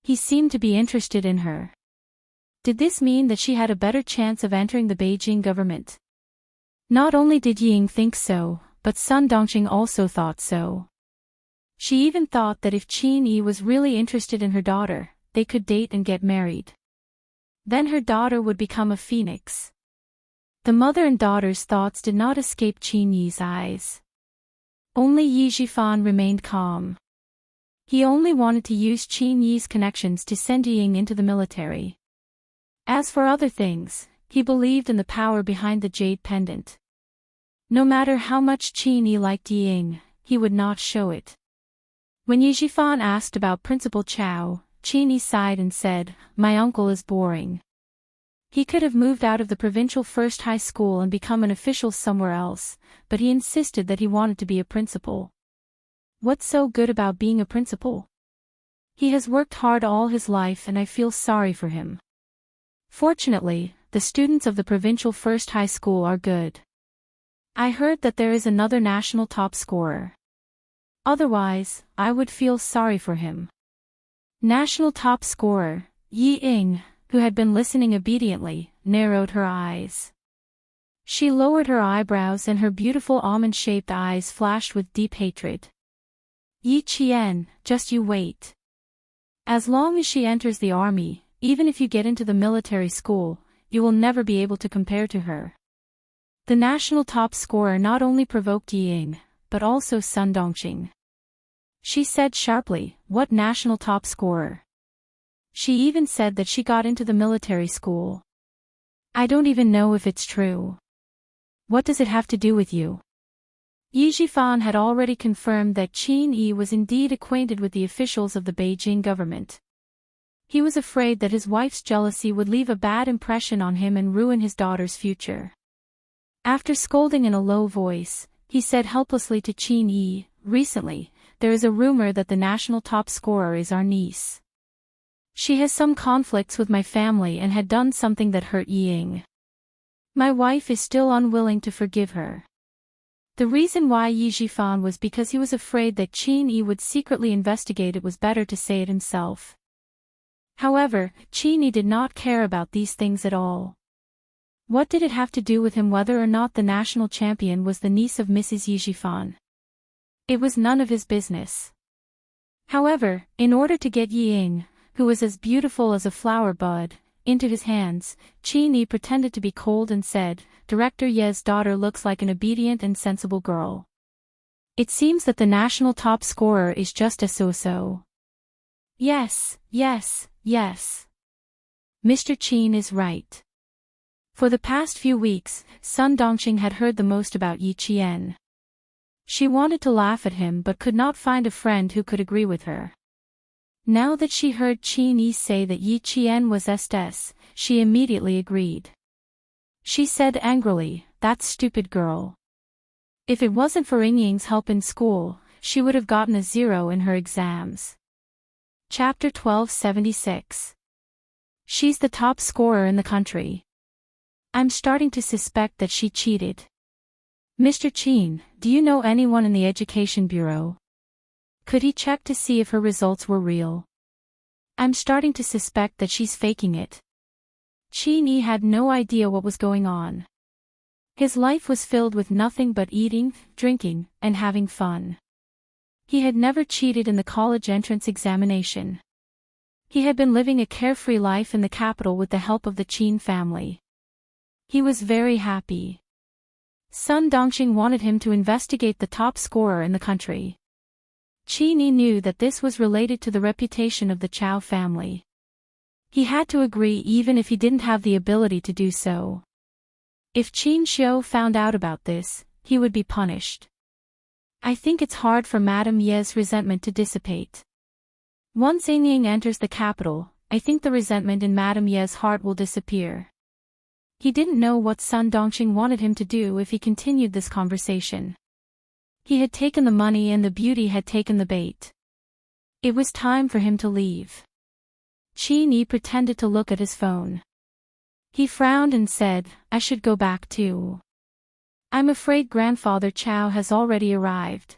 [SPEAKER 1] He seemed to be interested in her. Did this mean that she had a better chance of entering the Beijing government? Not only did Yi Ying think so, but Sun Dongqing also thought so. She even thought that if Qin Yi was really interested in her daughter, they could date and get married. Then her daughter would become a phoenix. The mother and daughter's thoughts did not escape Qin Yi's eyes. Only Yi Zhifan remained calm. He only wanted to use Qin Yi's connections to send Yi Ying into the military. As for other things, he believed in the power behind the jade pendant. No matter how much Qin Yi liked Yi Ying, he would not show it. When Yi Zhifan asked about Principal Chow, Qin Yi sighed and said, "My uncle is boring. He could have moved out of the provincial first high school and become an official somewhere else, but he insisted that he wanted to be a principal. What's so good about being a principal? He has worked hard all his life and I feel sorry for him. Fortunately, the students of the provincial first high school are good. I heard that there is another national top scorer. Otherwise, I would feel sorry for him." National top scorer, Yi Ying, who had been listening obediently, narrowed her eyes. She lowered her eyebrows and her beautiful almond-shaped eyes flashed with deep hatred. "Yi Qian, just you wait. As long as she enters the army, even if you get into the military school, you will never be able to compare to her. The national top scorer not only provoked Yi Ying, but also Sun Dongqing. She said sharply, "What national top scorer?" She even said that she got into the military school. I don't even know if it's true. What does it have to do with you? Yi Jifan had already confirmed that Qin Yi was indeed acquainted with the officials of the Beijing government. He was afraid that his wife's jealousy would leave a bad impression on him and ruin his daughter's future. After scolding in a low voice, he said helplessly to Qin Yi, "Recently, there is a rumor that the national top scorer is our niece. She has some conflicts with my family and had done something that hurt Yi Ying. My wife is still unwilling to forgive her." The reason why Yi Jifan was because he was afraid that Qin Yi would secretly investigate. It was better to say it himself. However, Qin Yi did not care about these things at all. What did it have to do with him whether or not the national champion was the niece of Mrs. Yi Jifan? It was none of his business. However, in order to get Yi Ying, who was as beautiful as a flower bud, into his hands, Qin Yi pretended to be cold and said, "Director Ye's daughter looks like an obedient and sensible girl. It seems that the national top scorer is just a so-so." Yes. Mr. Qin is right. For the past few weeks, Sun Dongqing had heard the most about Yi Qian. She wanted to laugh at him but could not find a friend who could agree with her. Now that she heard Qin Yi say that Yi Qian was Estes, she immediately agreed. She said angrily, "That stupid girl. If it wasn't for Ying Ying's help in school, she would have gotten a 0 in her exams." Chapter 1276. She's the top scorer in the country. I'm starting to suspect that she cheated. Mr. Qin, do you know anyone in the Education Bureau? Could he check to see if her results were real? I'm starting to suspect that she's faking it. Qin Yi had no idea what was going on. His life was filled with nothing but eating, drinking, and having fun. He had never cheated in the college entrance examination. He had been living a carefree life in the capital with the help of the Qin family. He was very happy. Sun Dongqing wanted him to investigate the top scorer in the country. Qin Yi knew that this was related to the reputation of the Chao family. He had to agree even if he didn't have the ability to do so. If Qin Xiu found out about this, he would be punished. I think it's hard for Madame Ye's resentment to dissipate. Once Ying Ying enters the capital, I think the resentment in Madame Ye's heart will disappear. He didn't know what Sun Dongqing wanted him to do if he continued this conversation. He had taken the money and the beauty had taken the bait. It was time for him to leave. Qin Yi pretended to look at his phone. He frowned and said, "I should go back too. I'm afraid Grandfather Chao has already arrived."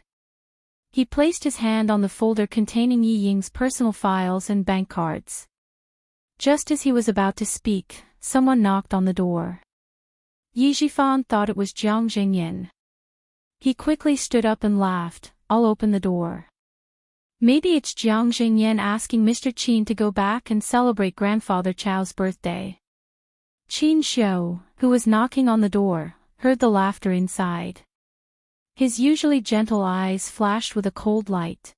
[SPEAKER 1] He placed his hand on the folder containing Yi Ying's personal files and bank cards. Just as he was about to speak, someone knocked on the door. Yi Jifan thought it was Jiang Jingyan. He quickly stood up and laughed, "I'll open the door." Maybe it's Jiang Jingyan asking Mr. Qin to go back and celebrate Grandfather Chao's birthday. Qin Xiu, who was knocking on the door, heard the laughter inside. His usually gentle eyes flashed with a cold light.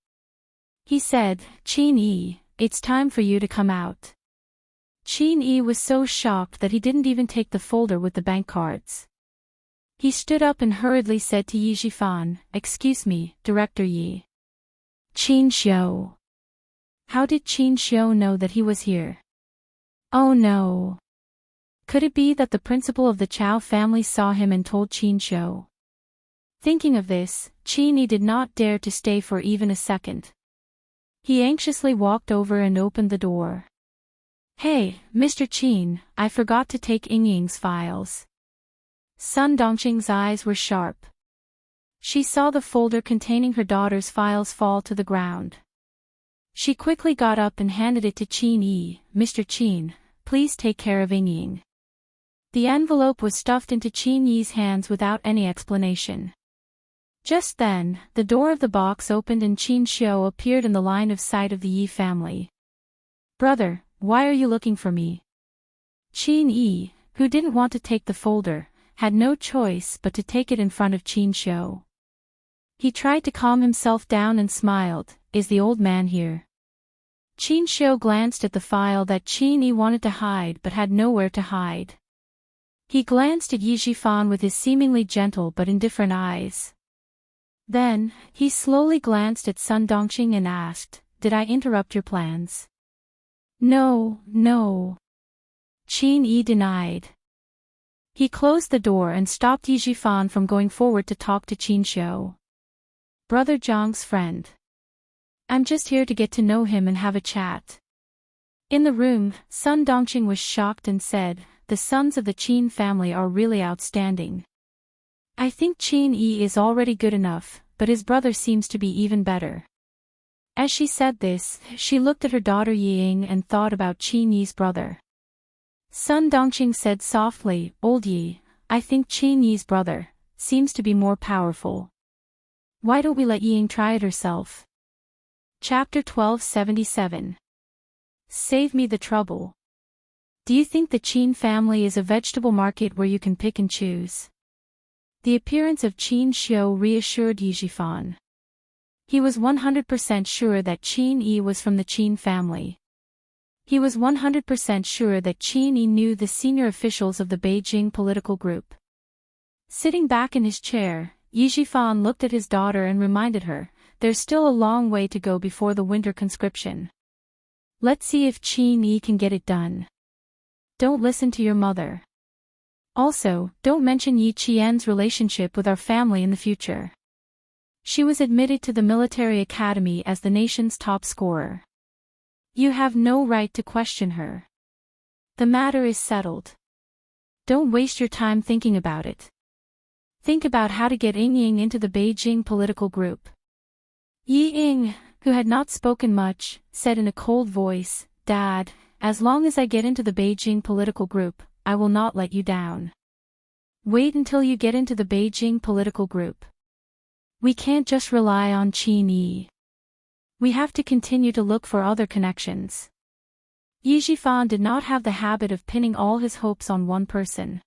[SPEAKER 1] He said, "Qin Yi, it's time for you to come out." Qin Yi was so shocked that he didn't even take the folder with the bank cards. He stood up and hurriedly said to Yi Jifan, "Excuse me, Director Yi." Qin Xiu. How did Qin Xiu know that he was here? Oh no. Could it be that the principal of the Chao family saw him and told Qin Xiu? Thinking of this, Qin Yi did not dare to stay for even a second. He anxiously walked over and opened the door. "Hey, Mr. Qin, I forgot to take Ying Ying's files." Sun Dongqing's eyes were sharp. She saw the folder containing her daughter's files fall to the ground. She quickly got up and handed it to Qin Yi. "Mr. Qin, please take care of Ying Ying." The envelope was stuffed into Qin Yi's hands without any explanation. Just then, the door of the box opened and Qin Xiu appeared in the line of sight of the Yi family. "Brother, why are you looking for me?" "Qin Yi, who didn't want to take the folder, had no choice but to take it in front of Qin Xiu. He tried to calm himself down and smiled. Is the old man here? Qin Xiu glanced at the file that Qin Yi wanted to hide but had nowhere to hide. He glanced at Yi Jifan with his seemingly gentle but indifferent eyes. Then, he slowly glanced at Sun Dongqing and asked, "Did I interrupt your plans?" "No, no," Qin Yi denied. He closed the door and stopped Yi Jifan from going forward to talk to Qin Xiu. "Brother Zhang's friend. I'm just here to get to know him and have a chat." In the room, Sun Dongqing was shocked and said, "The sons of the Qin family are really outstanding. I think Qin Yi is already good enough, but his brother seems to be even better." As she said this, she looked at her daughter Ying and thought about Qin Yi's brother. Sun Dongqing said softly, "Old Yi, I think Qin Yi's brother seems to be more powerful. Why don't we let Ying try it herself?" Chapter 1277. Save me the trouble. Do you think the Qin family is a vegetable market where you can pick and choose? The appearance of Qin Xiu reassured Yi Jifan. He was 100% sure that Qin Yi was from the Qin family. He was 100% sure that Qin Yi knew the senior officials of the Beijing political group. Sitting back in his chair, Yi Jifan looked at his daughter and reminded her, "There's still a long way to go before the winter conscription. Let's see if Qin Yi can get it done. Don't listen to your mother. Also, don't mention Yi Qian's relationship with our family in the future. She was admitted to the military academy as the nation's top scorer. You have no right to question her. The matter is settled. Don't waste your time thinking about it. Think about how to get Ying into the Beijing political group." Yi Ying, who had not spoken much, said in a cold voice, "Dad, as long as I get into the Beijing political group, I will not let you down. Wait until you get into the Beijing political group. We can't just rely on Qin Yi. We have to continue to look for other connections." Yi Jifan did not have the habit of pinning all his hopes on one person.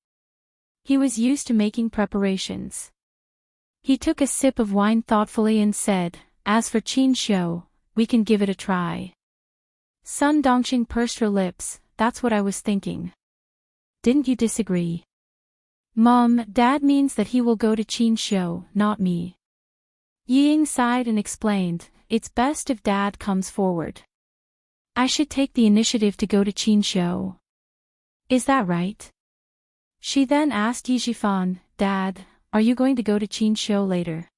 [SPEAKER 1] He was used to making preparations. He took a sip of wine thoughtfully and said, "As for Qin Xiu, we can give it a try." Sun Dongqing pursed her lips. "That's what I was thinking. Didn't you disagree?" "Mom, Dad means that he will go to Qin Xiu, not me." Yi Ying sighed and explained, "It's best if Dad comes forward. I should take the initiative to go to Qin Xiu. Is that right?" She then asked Yi Jifan, "Dad, are you going to go to Qin Xiu later?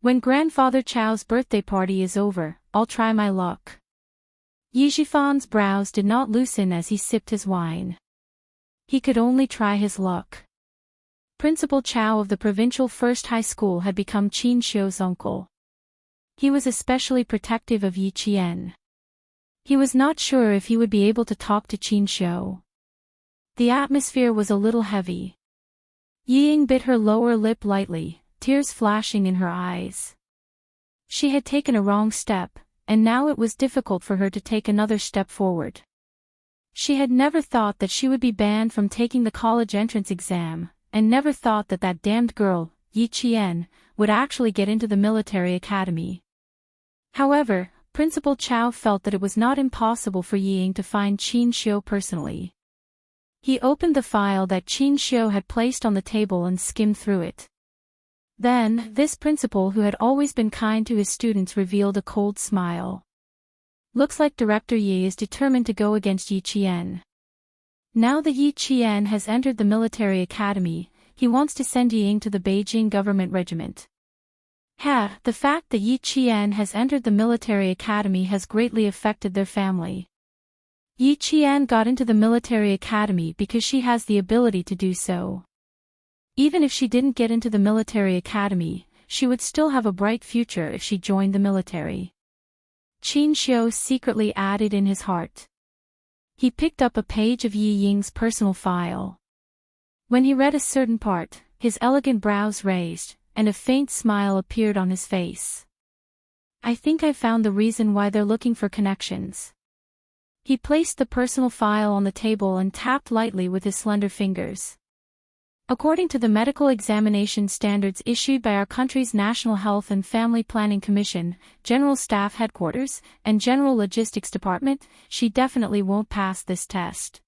[SPEAKER 1] When Grandfather Chao's birthday party is over, I'll try my luck." Yi Jifan's brows did not loosen as he sipped his wine. He could only try his luck. Principal Chao of the provincial first high school had become Qin Xiu's uncle. He was especially protective of Yi Qian. He was not sure if he would be able to talk to Qin Xiu. The atmosphere was a little heavy. Yi Ying bit her lower lip lightly, tears flashing in her eyes. She had taken a wrong step, and now it was difficult for her to take another step forward. She had never thought that she would be banned from taking the college entrance exam, and never thought that that damned girl, Yi Qian, would actually get into the military academy. However, Principal Chao felt that it was not impossible for Yi Ying to find Qin Xiu personally. He opened the file that Qin Xiu had placed on the table and skimmed through it. Then, this principal who had always been kind to his students revealed a cold smile. "Looks like Director Yi is determined to go against Yi Qian. Now that Yi Qian has entered the military academy, he wants to send Yi Ying to the Beijing government regiment." The fact that Yi Qian has entered the military academy has greatly affected their family. Yi Qian got into the military academy because she has the ability to do so. Even if she didn't get into the military academy, she would still have a bright future if she joined the military. Qin Xiu secretly added in his heart. He picked up a page of Yi Ying's personal file. When he read a certain part, his elegant brows raised, and a faint smile appeared on his face. "I think I found the reason why they're looking for connections. He placed the personal file on the table and tapped lightly with his slender fingers. According to the medical examination standards issued by our country's National Health and Family Planning Commission, General Staff Headquarters, and General Logistics Department, she definitely won't pass this test.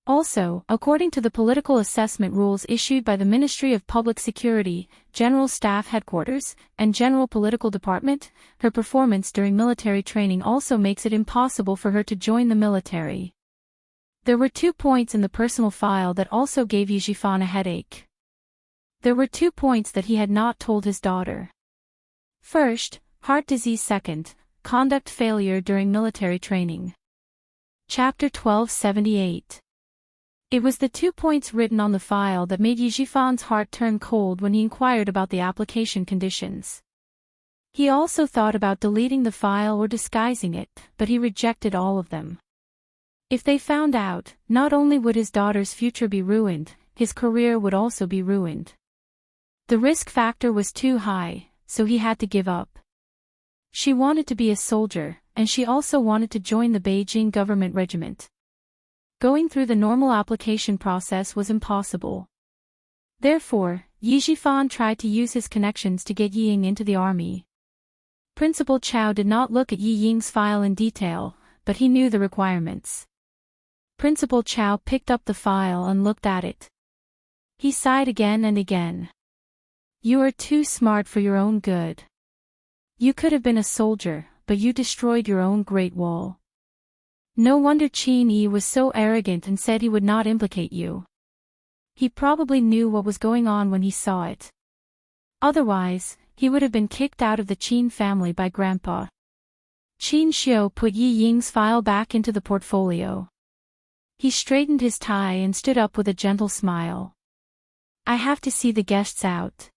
[SPEAKER 1] Also, according to the political assessment rules issued by the Ministry of Public Security, General Staff Headquarters, and General Political Department, her performance during military training also makes it impossible for her to join the military. There were 2 points in the personal file that also gave Yijifan a headache. There were 2 points that he had not told his daughter. First, heart disease. Second, conduct failure during military training. Chapter 1278. It was the 2 points written on the file that made Yijifan's heart turn cold when he inquired about the application conditions. He also thought about deleting the file or disguising it, but he rejected all of them. If they found out, not only would his daughter's future be ruined, his career would also be ruined. The risk factor was too high, so he had to give up. She wanted to be a soldier, and she also wanted to join the Beijing government regiment. Going through the normal application process was impossible. Therefore, Yijifan tried to use his connections to get Yi Ying into the army. Principal Chow did not look at Yi Ying's file in detail, but he knew the requirements. Principal Chow picked up the file and looked at it. He sighed again and again. You are too smart for your own good. You could have been a soldier, but you destroyed your own Great Wall. No wonder Qin Yi was so arrogant and said he would not implicate you. He probably knew what was going on when he saw it. Otherwise, he would have been kicked out of the Qin family by Grandpa. Qin Xiu put Yi Ying's file back into the portfolio. He straightened his tie and stood up with a gentle smile. I have to see the guests out.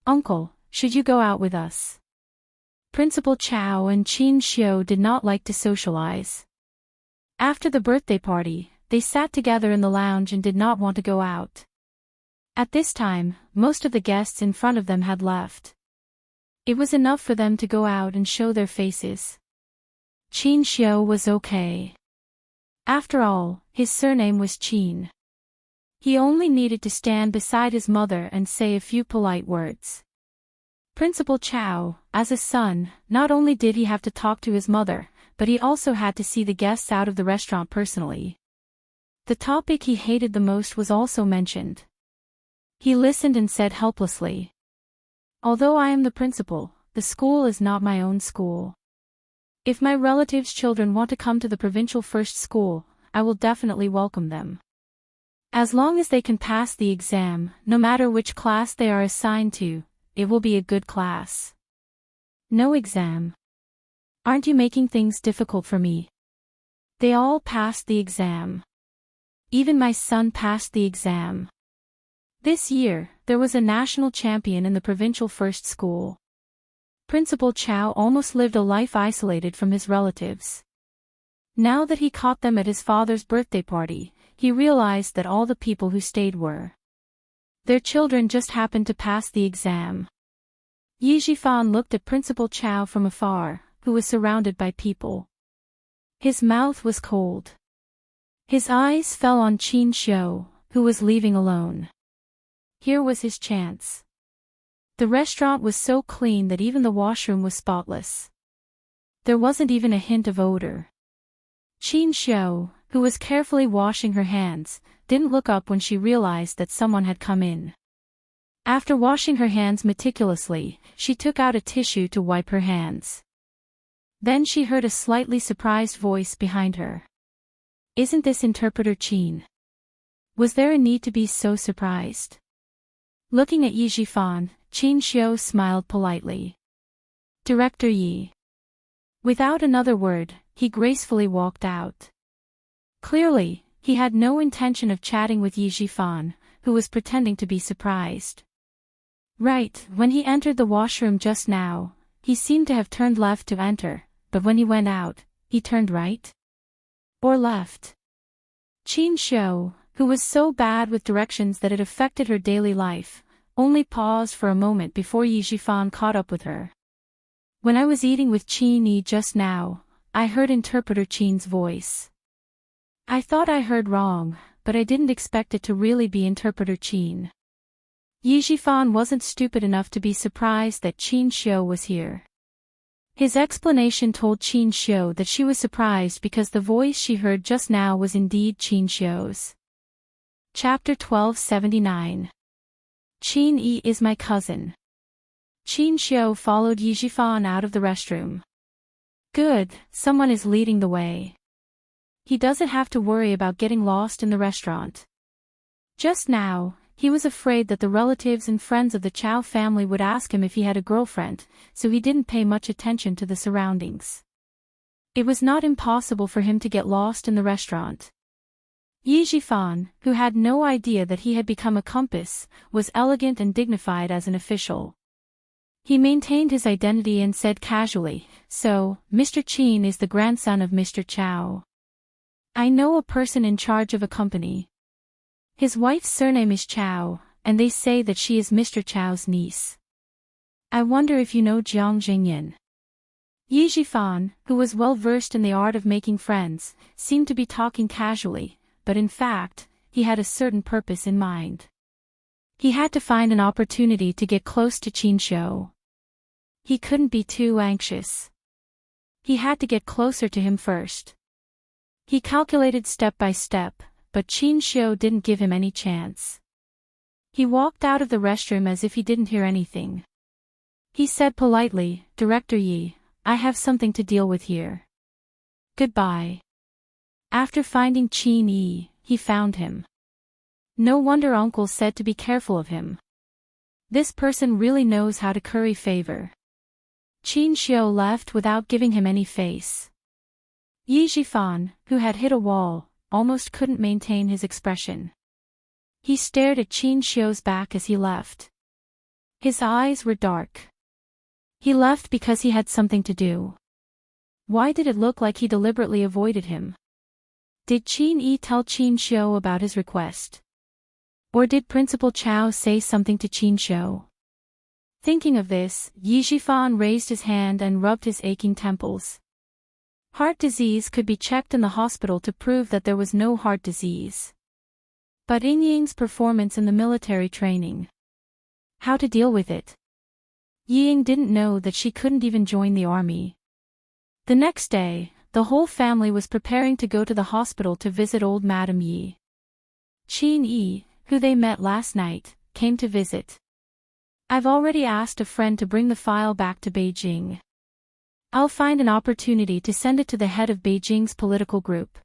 [SPEAKER 1] Uncle, should you go out with us? Principal Chow and Qin Xiu did not like to socialize. After the birthday party, they sat together in the lounge and did not want to go out. At this time, most of the guests in front of them had left. It was enough for them to go out and show their faces. Qin Xiu was okay. After all, his surname was Qin. He only needed to stand beside his mother and say a few polite words. Principal Chow, as a son, not only did he have to talk to his mother, but he also had to see the guests out of the restaurant personally. The topic he hated the most was also mentioned. He listened and said helplessly, although I am the principal, the school is not my own school. If my relatives' children want to come to the provincial first school, I will definitely welcome them. As long as they can pass the exam, no matter which class they are assigned to, it will be a good class. No exam. Aren't you making things difficult for me? They all passed the exam. Even my son passed the exam. This year, there was a national champion in the provincial first school. Principal Chow almost lived a life isolated from his relatives. Now that he caught them at his father's birthday party, he realized that all the people who stayed were their children just happened to pass the exam. Yijifan looked at Principal Chow from afar, who was surrounded by people. His mouth was cold. His eyes fell on Qin Xiu, who was leaving alone. Here was his chance. The restaurant was so clean that even the washroom was spotless. There wasn't even a hint of odor. Qin Xiu, who was carefully washing her hands, didn't look up when she realized that someone had come in. After washing her hands meticulously, she took out a tissue to wipe her hands. Then she heard a slightly surprised voice behind her. Isn't this Interpreter Qin? Was there a need to be so surprised? Looking at Yijifan, Qin Xiu smiled politely. Director Yi. Without another word, he gracefully walked out. Clearly, he had no intention of chatting with Yijifan, who was pretending to be surprised. Right, when he entered the washroom just now, he seemed to have turned left to enter, but when he went out, he turned right? Or left? Qin Xiu, who was so bad with directions that it affected her daily life, only paused for a moment before Yijifan caught up with her. When I was eating with Qin Yi just now, I heard Interpreter Chin's voice. I thought I heard wrong, but I didn't expect it to really be Interpreter Chin. Yi Jifan wasn't stupid enough to be surprised that Qin Xiu was here. His explanation told Qin Xiu that she was surprised because the voice she heard just now was indeed Qin Xiu's. Chapter 1279. Qin Yi is my cousin. Qin Xiu followed Yi Jifan out of the restroom. Good, someone is leading the way. He doesn't have to worry about getting lost in the restaurant. Just now, he was afraid that the relatives and friends of the Chow family would ask him if he had a girlfriend, so he didn't pay much attention to the surroundings. It was not impossible for him to get lost in the restaurant. Yi Jifan, who had no idea that he had become a compass, was elegant and dignified as an official. He maintained his identity and said casually, "So, Mr. Qin is the grandson of Mr. Chow. I know a person in charge of a company. His wife's surname is Chow, and they say that she is Mr. Chow's niece. I wonder if you know Jiang Jingyan." Yi Jifan, who was well versed in the art of making friends, seemed to be talking casually, but in fact, he had a certain purpose in mind. He had to find an opportunity to get close to Qin Xiu. He couldn't be too anxious. He had to get closer to him first. He calculated step by step, but Qin Xiu didn't give him any chance. He walked out of the restroom as if he didn't hear anything. He said politely, "Director Yi, I have something to deal with here. Goodbye." After finding Qin Yi, he found him. No wonder Uncle said to be careful of him. This person really knows how to curry favor. Qin Xiu left without giving him any face. Yi Jifan, who had hit a wall, almost couldn't maintain his expression. He stared at Qin Xiu's back as he left. His eyes were dark. He left because he had something to do. Why did it look like he deliberately avoided him? Did Qin Yi tell Qin Xiu about his request? Or did Principal Chow say something to Qin Xiu? Thinking of this, Yi Jifan raised his hand and rubbed his aching temples. Heart disease could be checked in the hospital to prove that there was no heart disease. But Ying's performance in the military training. How to deal with it? Ying didn't know that she couldn't even join the army. The next day, the whole family was preparing to go to the hospital to visit old Madame Yi. Qin Yi, who they met last night, came to visit. "I've already asked a friend to bring the file back to Beijing. I'll find an opportunity to send it to the head of Beijing's political group.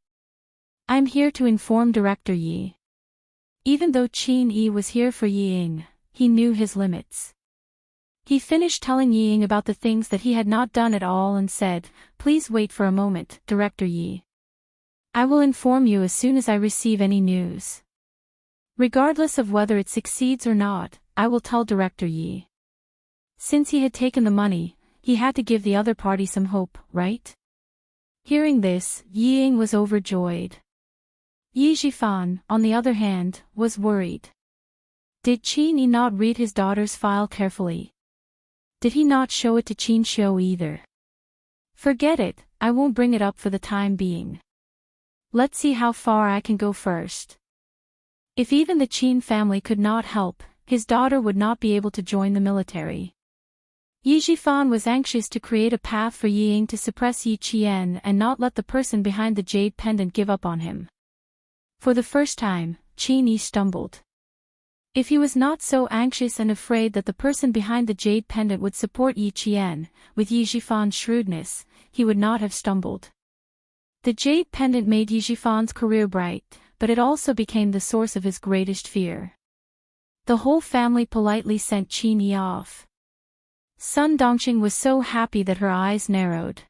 [SPEAKER 1] I'm here to inform Director Yi." Even though Qin Yi was here for Ying, he knew his limits. He finished telling Ying about the things that he had not done at all and said, "Please wait for a moment, Director Yi. I will inform you as soon as I receive any news. Regardless of whether it succeeds or not, I will tell Director Yi." Since he had taken the money, he had to give the other party some hope, right? Hearing this, Ying was overjoyed. Yi Jifan, on the other hand, was worried. Did Qin Yi not read his daughter's file carefully? Did he not show it to Qin Xiu either? Forget it, I won't bring it up for the time being. Let's see how far I can go first. If even the Qin family could not help, his daughter would not be able to join the military. Yi Jifan was anxious to create a path for Ying to suppress Yi Qian and not let the person behind the jade pendant give up on him. For the first time, Qin Yi stumbled. If he was not so anxious and afraid that the person behind the jade pendant would support Yi Qian, with Yi Jifan's shrewdness, he would not have stumbled. The jade pendant made Yi Jifan's career bright, but it also became the source of his greatest fear. The whole family politely sent Qin Yi off. Sun Dongqing was so happy that her eyes narrowed.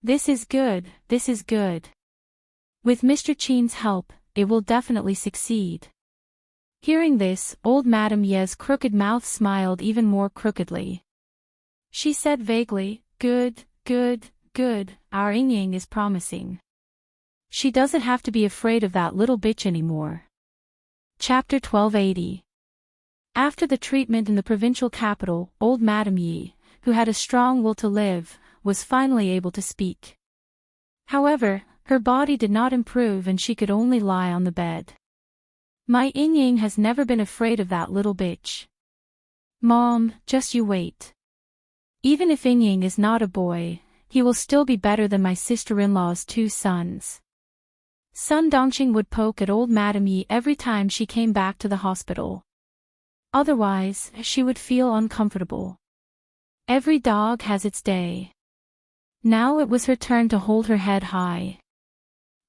[SPEAKER 1] This is good, this is good. With Mr. Qin's help, it will definitely succeed. Hearing this, old Madame Ye's crooked mouth smiled even more crookedly. She said vaguely, "Good, good, good, our Ying is promising. She doesn't have to be afraid of that little bitch anymore." Chapter 1280. After the treatment in the provincial capital, old Madame Yi, who had a strong will to live, was finally able to speak. However, her body did not improve and she could only lie on the bed. My Ying has never been afraid of that little bitch. Mom, just you wait. Even if Ying is not a boy, he will still be better than my sister-in-law's 2 sons. Sun Dongqing would poke at old Madame Yi every time she came back to the hospital. Otherwise, she would feel uncomfortable. Every dog has its day. Now it was her turn to hold her head high.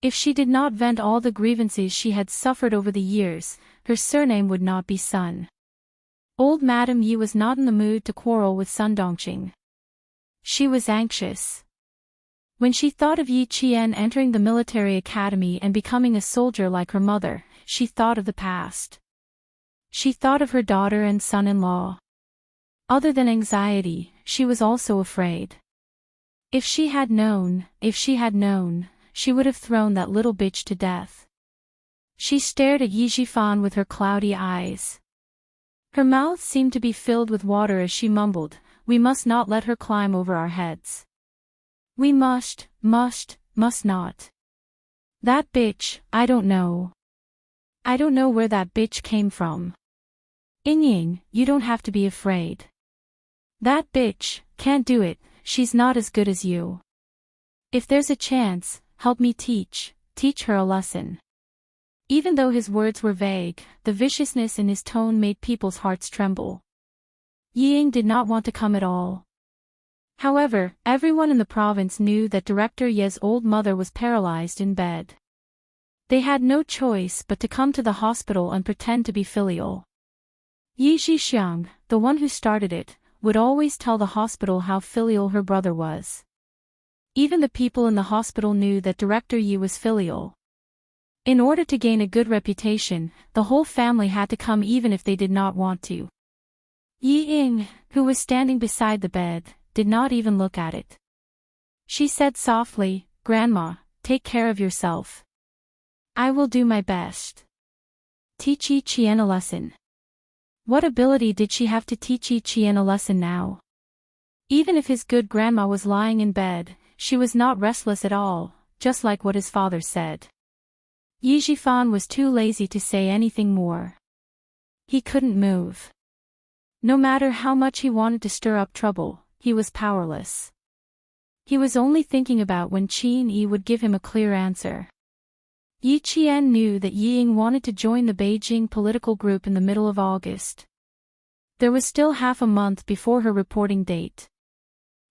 [SPEAKER 1] If she did not vent all the grievances she had suffered over the years, her surname would not be Sun. Old Madame Yi was not in the mood to quarrel with Sun Dongqing. She was anxious. When she thought of Yi Qian entering the military academy and becoming a soldier like her mother, she thought of the past. She thought of her daughter and son-in-law. Other than anxiety, she was also afraid. If she had known, she would have thrown that little bitch to death. She stared at Yi Jifan with her cloudy eyes. Her mouth seemed to be filled with water as she mumbled, "We must not let her climb over our heads. We must not. That bitch, I don't know. I don't know where that bitch came from. Ying, you don't have to be afraid. That bitch can't do it, she's not as good as you. If there's a chance, help me teach her a lesson." Even though his words were vague, the viciousness in his tone made people's hearts tremble. Ying did not want to come at all. However, everyone in the province knew that Director Ye's old mother was paralyzed in bed. They had no choice but to come to the hospital and pretend to be filial. Yi Zhixiang, the one who started it, would always tell the hospital how filial her brother was. Even the people in the hospital knew that Director Yi was filial. In order to gain a good reputation, the whole family had to come even if they did not want to. Yi Ying, who was standing beside the bed, did not even look at it. She said softly, "Grandma, take care of yourself. I will do my best. Teach Yi Qian a lesson." What ability did she have to teach Yi Qian a lesson now? Even if his good grandma was lying in bed, she was not restless at all, just like what his father said. Yi Jifan was too lazy to say anything more. He couldn't move. No matter how much he wanted to stir up trouble, he was powerless. He was only thinking about when Qin Yi would give him a clear answer. Yi Qian knew that Yi Ying wanted to join the Beijing political group in the middle of August. There was still half a month before her reporting date.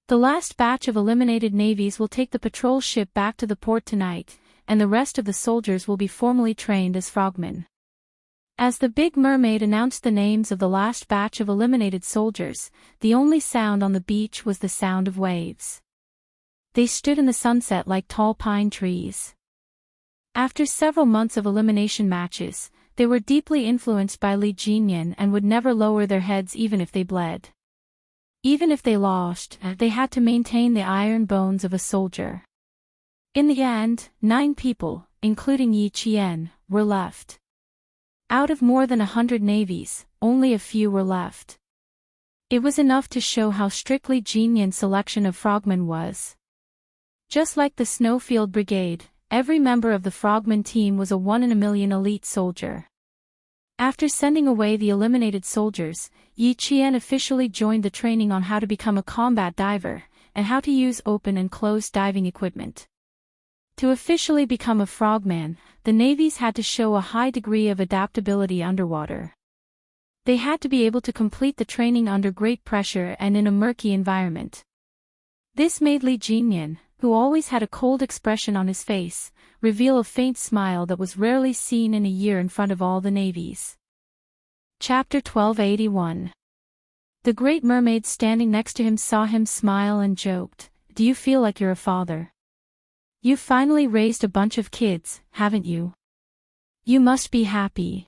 [SPEAKER 1] The last batch of eliminated navies will take the patrol ship back to the port tonight, and the rest of the soldiers will be formally trained as frogmen. As the Big Mermaid announced the names of the last batch of eliminated soldiers, the only sound on the beach was the sound of waves. They stood in the sunset like tall pine trees. After several months of elimination matches, they were deeply influenced by Li Jinyan and would never lower their heads even if they bled. Even if they lost, they had to maintain the iron bones of a soldier. In the end, 9 people, including Yi Qian, were left. Out of more than 100 navies, only a few were left. It was enough to show how strictly Jinyan's selection of frogmen was. Just like the Snowfield Brigade, every member of the frogman team was a 1 in a million elite soldier. After sending away the eliminated soldiers, Yi Qian officially joined the training on how to become a combat diver, and how to use open and closed diving equipment. To officially become a frogman, the navies had to show a high degree of adaptability underwater. They had to be able to complete the training under great pressure and in a murky environment. This made Li Jinyan, who always had a cold expression on his face, reveal a faint smile that was rarely seen in a year in front of all the navies. Chapter 1281. The Great Mermaid standing next to him saw him smile and joked, "Do you feel like you're a father? You finally raised a bunch of kids, haven't you? You must be happy."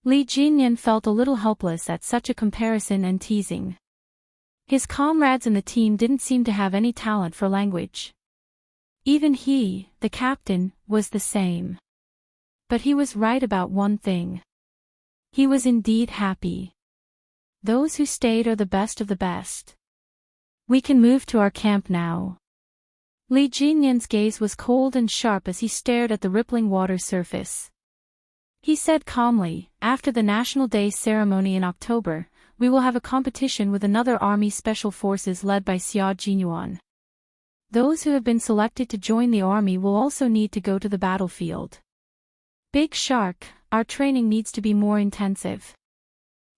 [SPEAKER 1] Li Jinyan felt a little helpless at such a comparison and teasing. His comrades in the team didn't seem to have any talent for language. Even he, the captain, was the same. But he was right about one thing. He was indeed happy. Those who stayed are the best of the best. "We can move to our camp now." Li Jinyan's gaze was cold and sharp as he stared at the rippling water surface. He said calmly, "After the National Day ceremony in October, we will have a competition with another army special forces led by Xia Jinyuan. Those who have been selected to join the army will also need to go to the battlefield. Big Shark, our training needs to be more intensive."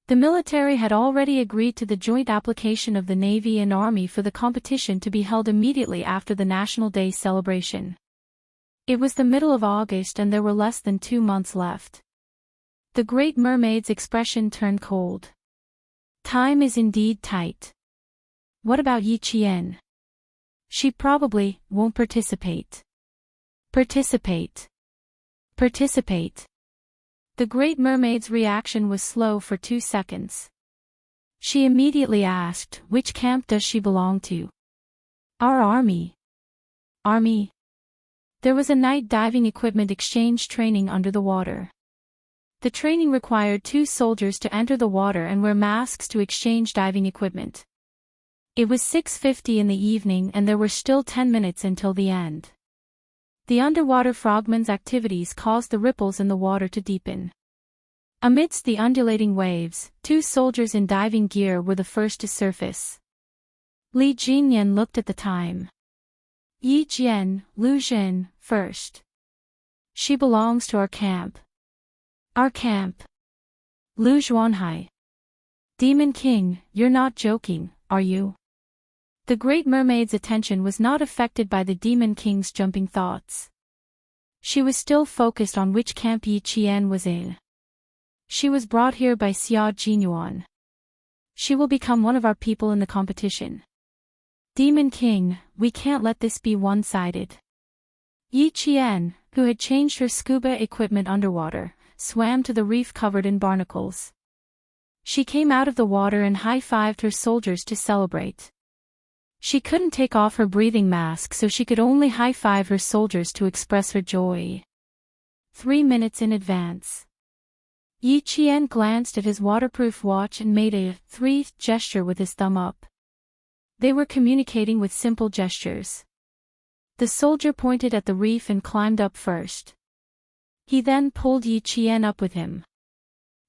[SPEAKER 1] The military had already agreed to the joint application of the Navy and Army for the competition to be held immediately after the National Day celebration. It was the middle of August and there were less than 2 months left. The Great Mermaid's expression turned cold. Time is indeed tight. What about Yi Qian? She probably won't participate. Participate. Participate. The Great Mermaid's reaction was slow for 2 seconds. She immediately asked, "Which camp does she belong to?" "Our army." "Army?" There was a night diving equipment exchange training under the water. The training required 2 soldiers to enter the water and wear masks to exchange diving equipment. It was 6:50 in the evening and there were still 10 minutes until the end. The underwater frogmen's activities caused the ripples in the water to deepen. Amidst the undulating waves, 2 soldiers in diving gear were the first to surface. Li Jinyan looked at the time. "Yi Jian, Lu Zhen, first. She belongs to our camp." "Our camp?" "Lu Zhuanhai." "Demon King, you're not joking, are you?" The Great Mermaid's attention was not affected by the Demon King's jumping thoughts. She was still focused on which camp Yi Qian was in. She was brought here by Xia Jinyuan. She will become one of our people in the competition. Demon King, we can't let this be one-sided. Yi Qian, who had changed her scuba equipment underwater, swam to the reef covered in barnacles. She came out of the water and high-fived her soldiers to celebrate. She couldn't take off her breathing mask so she could only high-five her soldiers to express her joy. 3 minutes in advance. Yi Qian glanced at his waterproof watch and made a 3 gesture with his thumb up. They were communicating with simple gestures. The soldier pointed at the reef and climbed up first. He then pulled Yi Qian up with him.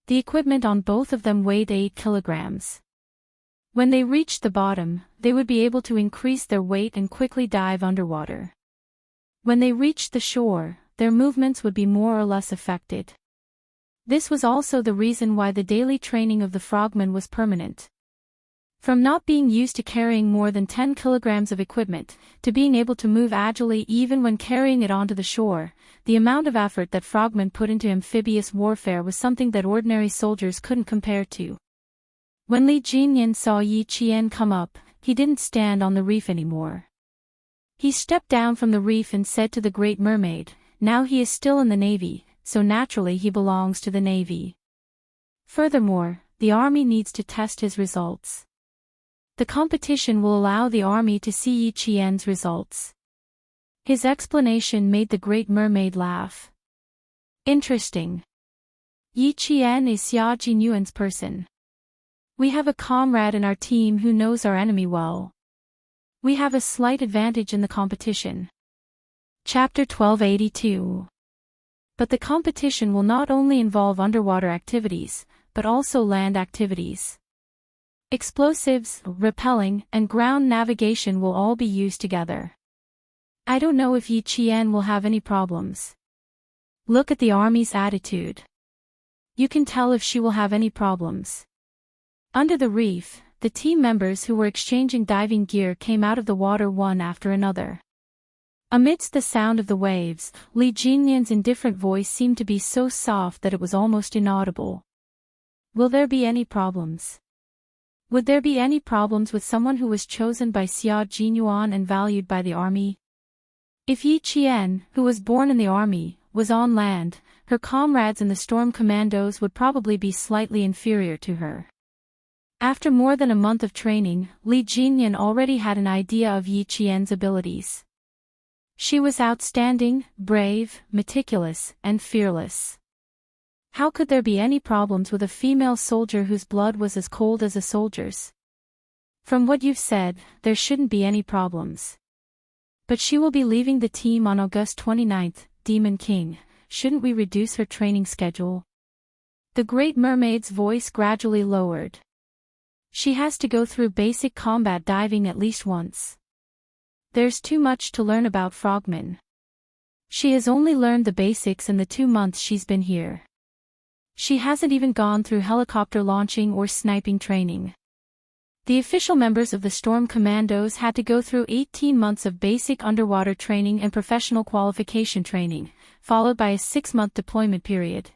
[SPEAKER 1] The equipment on both of them weighed 8 kilograms. When they reached the bottom, they would be able to increase their weight and quickly dive underwater. When they reached the shore, their movements would be more or less affected. This was also the reason why the daily training of the frogmen was permanent. From not being used to carrying more than 10 kilograms of equipment, to being able to move agilely even when carrying it onto the shore, the amount of effort that frogmen put into amphibious warfare was something that ordinary soldiers couldn't compare to. When Li Jinyan saw Yi Qian come up, he didn't stand on the reef anymore. He stepped down from the reef and said to the Great Mermaid, "Now he is still in the Navy, so naturally he belongs to the Navy. Furthermore, the Army needs to test his results. The competition will allow the Army to see Yi Qian's results." His explanation made the Great Mermaid laugh. "Interesting. Yi Qian is Xia Jinyuan's person. We have a comrade in our team who knows our enemy well. We have a slight advantage in the competition." Chapter 1282. But the competition will not only involve underwater activities, but also land activities. Explosives, rappelling, and ground navigation will all be used together. I don't know if Yi Qian will have any problems. Look at the Army's attitude. You can tell if she will have any problems. Under the reef, the team members who were exchanging diving gear came out of the water one after another. Amidst the sound of the waves, Li Jinyan's indifferent voice seemed to be so soft that it was almost inaudible. Will there be any problems? Would there be any problems with someone who was chosen by Xia Jinyuan and valued by the Army? If Yi Qian, who was born in the Army, was on land, her comrades in the Storm Commandos would probably be slightly inferior to her. After more than a month of training, Li Jinyan already had an idea of Yi Qian's abilities. She was outstanding, brave, meticulous, and fearless. How could there be any problems with a female soldier whose blood was as cold as a soldier's? From what you've said, there shouldn't be any problems. But she will be leaving the team on August 29th, Demon King. Shouldn't we reduce her training schedule? The Great Mermaid's voice gradually lowered. She has to go through basic combat diving at least once. There's too much to learn about frogmen. She has only learned the basics in the 2 months she's been here. She hasn't even gone through helicopter launching or sniping training. The official members of the Storm Commandos had to go through 18 months of basic underwater training and professional qualification training, followed by a 6-month deployment period.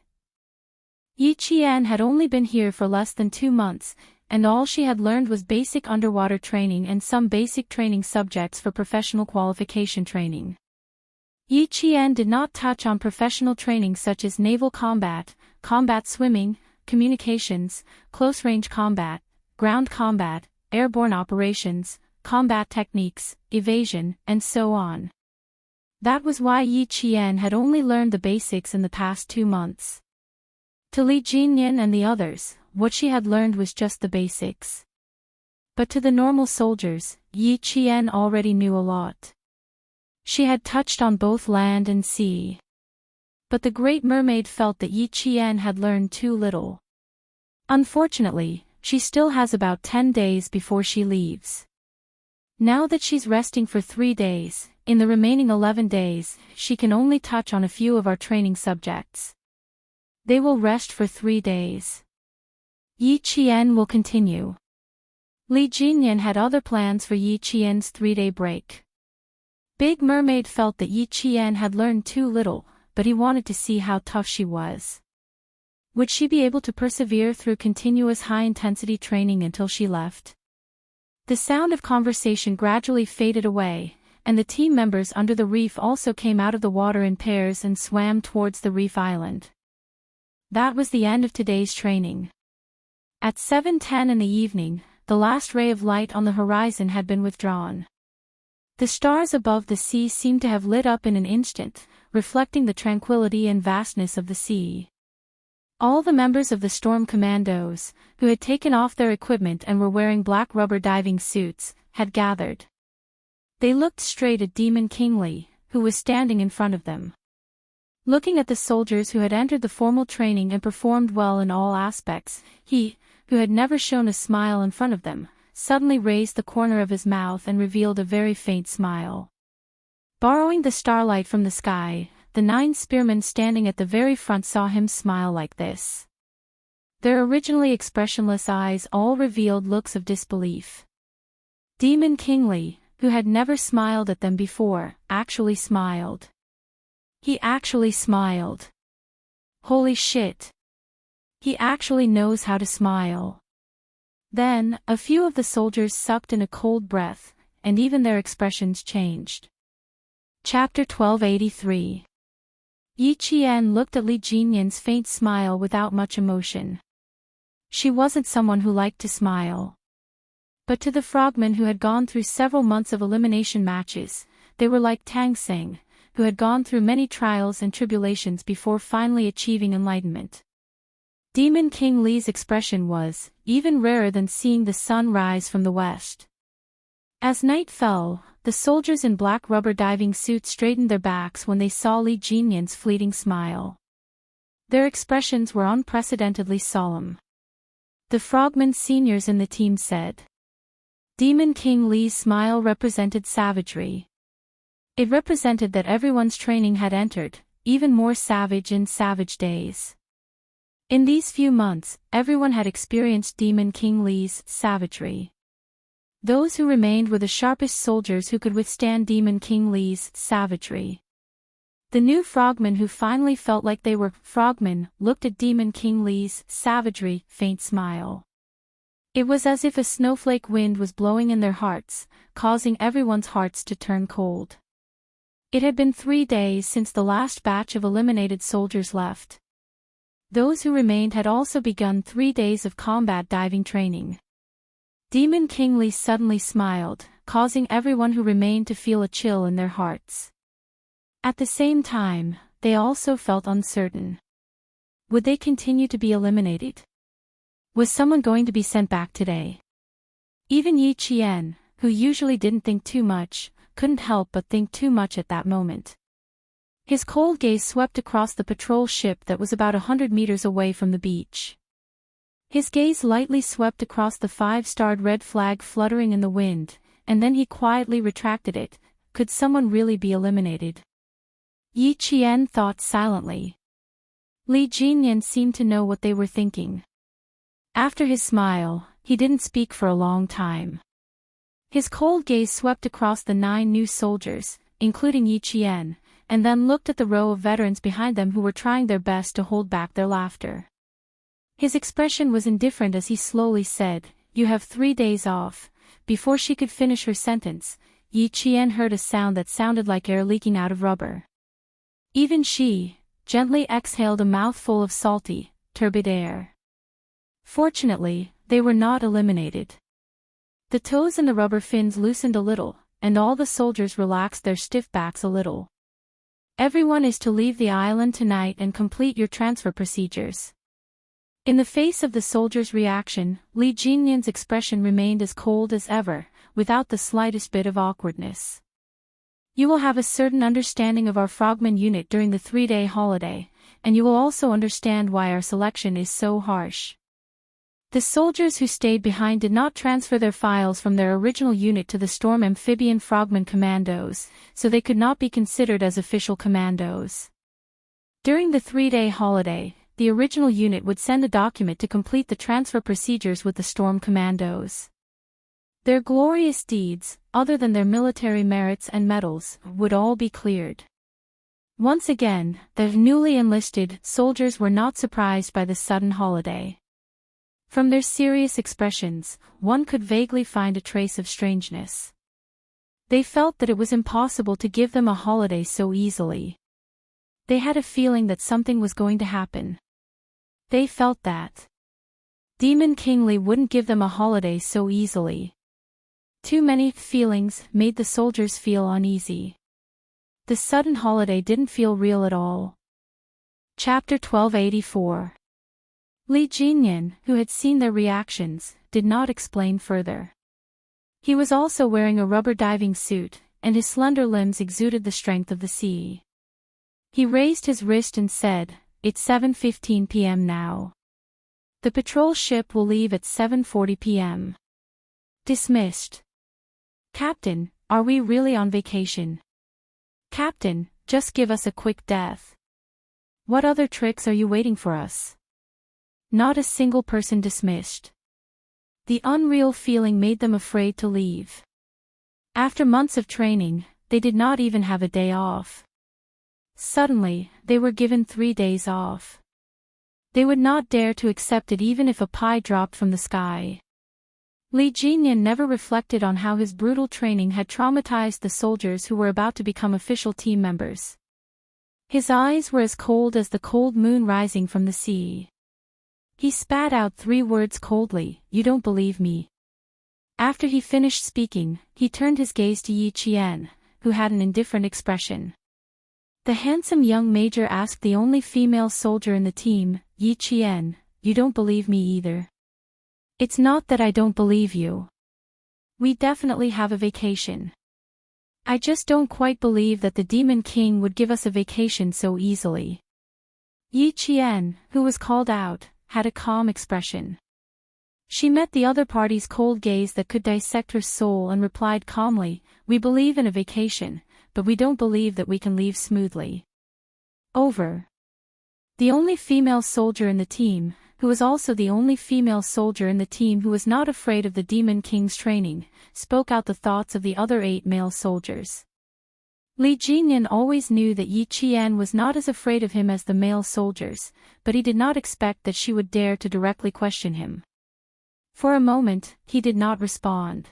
[SPEAKER 1] Yi Qian had only been here for less than 2 months, and all she had learned was basic underwater training and some basic training subjects for professional qualification training. Yi Qian did not touch on professional training such as naval combat, combat swimming, communications, close-range combat, ground combat, airborne operations, combat techniques, evasion, and so on. That was why Yi Qian had only learned the basics in the past 2 months. To Li Jinyan and the others, what she had learned was just the basics. But to the normal soldiers, Yi Qian already knew a lot. She had touched on both land and sea. But the Great Mermaid felt that Yi Qian had learned too little. Unfortunately, she still has about 10 days before she leaves. Now that she's resting for 3 days, in the remaining 11 days, she can only touch on a few of our training subjects. They will rest for 3 days. Yi Qian will continue. Li Jinyan had other plans for Yi Qian's 3-day break. Big Mermaid felt that Yi Qian had learned too little, but he wanted to see how tough she was. Would she be able to persevere through continuous high-intensity training until she left? The sound of conversation gradually faded away, and the team members under the reef also came out of the water in pairs and swam towards the reef island. That was the end of today's training. At 7:10 in the evening, the last ray of light on the horizon had been withdrawn. The stars above the sea seemed to have lit up in an instant, reflecting the tranquility and vastness of the sea. All the members of the Storm Commandos, who had taken off their equipment and were wearing black rubber diving suits, had gathered. They looked straight at Demon King Li, who was standing in front of them. Looking at the soldiers who had entered the formal training and performed well in all aspects, he, who had never shown a smile in front of them, suddenly raised the corner of his mouth and revealed a very faint smile. Borrowing the starlight from the sky, the 9 spearmen standing at the very front saw him smile like this. Their originally expressionless eyes all revealed looks of disbelief. Demon King Li, who had never smiled at them before, actually smiled. He actually smiled. Holy shit. He actually knows how to smile. Then, a few of the soldiers sucked in a cold breath, and even their expressions changed. Chapter 1283. Yi Qian looked at Li Jinyan's faint smile without much emotion. She wasn't someone who liked to smile. But to the frogmen who had gone through several months of elimination matches, they were like Tang Xing, who had gone through many trials and tribulations before finally achieving enlightenment. Demon King Li's expression was, even rarer than seeing the sun rise from the west. As night fell, the soldiers in black rubber diving suits straightened their backs when they saw Li Jinyan's fleeting smile. Their expressions were unprecedentedly solemn. The frogmen seniors in the team said. Demon King Li's smile represented savagery. It represented that everyone's training had entered, even more savage in savage days. In these few months, everyone had experienced Demon King Li's savagery. Those who remained were the sharpest soldiers who could withstand Demon King Li's savagery. The new frogmen who finally felt like they were frogmen looked at Demon King Li's savagery, faint smile. It was as if a snowflake wind was blowing in their hearts, causing everyone's hearts to turn cold. It had been 3 days since the last batch of eliminated soldiers left. Those who remained had also begun 3 days of combat diving training. Demon King Li suddenly smiled, causing everyone who remained to feel a chill in their hearts. At the same time, they also felt uncertain. Would they continue to be eliminated? Was someone going to be sent back today? Even Yi Qian, who usually didn't think too much, couldn't help but think too much at that moment. His cold gaze swept across the patrol ship that was about 100 meters away from the beach. His gaze lightly swept across the 5-starred red flag fluttering in the wind, and then he quietly retracted it. Could someone really be eliminated? Yi Qian thought silently. Li Jinyan seemed to know what they were thinking. After his smile, he didn't speak for a long time. His cold gaze swept across the 9 new soldiers, including Yi Qian, and then looked at the row of veterans behind them who were trying their best to hold back their laughter. His expression was indifferent as he slowly said, "You have 3 days off." Before she could finish her sentence, Yi Qian heard a sound that sounded like air leaking out of rubber. Even she gently exhaled a mouthful of salty, turbid air. Fortunately, they were not eliminated. The toes and the rubber fins loosened a little, and all the soldiers relaxed their stiff backs a little. Everyone is to leave the island tonight and complete your transfer procedures. In the face of the soldiers' reaction, Li Jinyan's expression remained as cold as ever, without the slightest bit of awkwardness. You will have a certain understanding of our frogman unit during the 3-day holiday, and you will also understand why our selection is so harsh. The soldiers who stayed behind did not transfer their files from their original unit to the Storm Amphibian Frogman Commandos, so they could not be considered as official commandos. During the 3-day holiday, the original unit would send a document to complete the transfer procedures with the Storm Commandos. Their glorious deeds, other than their military merits and medals, would all be cleared. Once again, the newly enlisted soldiers were not surprised by the sudden holiday. From their serious expressions, one could vaguely find a trace of strangeness. They felt that it was impossible to give them a holiday so easily. They had a feeling that something was going to happen. They felt that Demon King Li wouldn't give them a holiday so easily. Too many feelings made the soldiers feel uneasy. The sudden holiday didn't feel real at all. Chapter 1284. Li Jinyan, who had seen their reactions, did not explain further. He was also wearing a rubber diving suit, and his slender limbs exuded the strength of the sea. He raised his wrist and said, "It's 7:15 p.m. now. The patrol ship will leave at 7:40 p.m. Dismissed." "Captain, are we really on vacation?" "Captain, just give us a quick death. What other tricks are you waiting for us?" Not a single person dismissed. The unreal feeling made them afraid to leave. After months of training, they did not even have a day off. Suddenly, they were given 3 days off. They would not dare to accept it even if a pie dropped from the sky. Li Jinyan never reflected on how his brutal training had traumatized the soldiers who were about to become official team members. His eyes were as cold as the cold moon rising from the sea. He spat out 3 words coldly, "You don't believe me." After he finished speaking, he turned his gaze to Yi Qian, who had an indifferent expression. The handsome young major asked the only female soldier in the team, "Yi Qian, you don't believe me either?" "It's not that I don't believe you. We definitely have a vacation. I just don't quite believe that the Demon King would give us a vacation so easily." Yi Qian, who was called out, had a calm expression. She met the other party's cold gaze that could dissect her soul and replied calmly, "We believe in a vacation, but we don't believe that we can leave smoothly." Over. The only female soldier in the team, who was also the only female soldier in the team who was not afraid of the Demon King's training, spoke out the thoughts of the other 8 male soldiers. Li Jinyan always knew that Yi Qian was not as afraid of him as the male soldiers, but he did not expect that she would dare to directly question him. For a moment, he did not respond.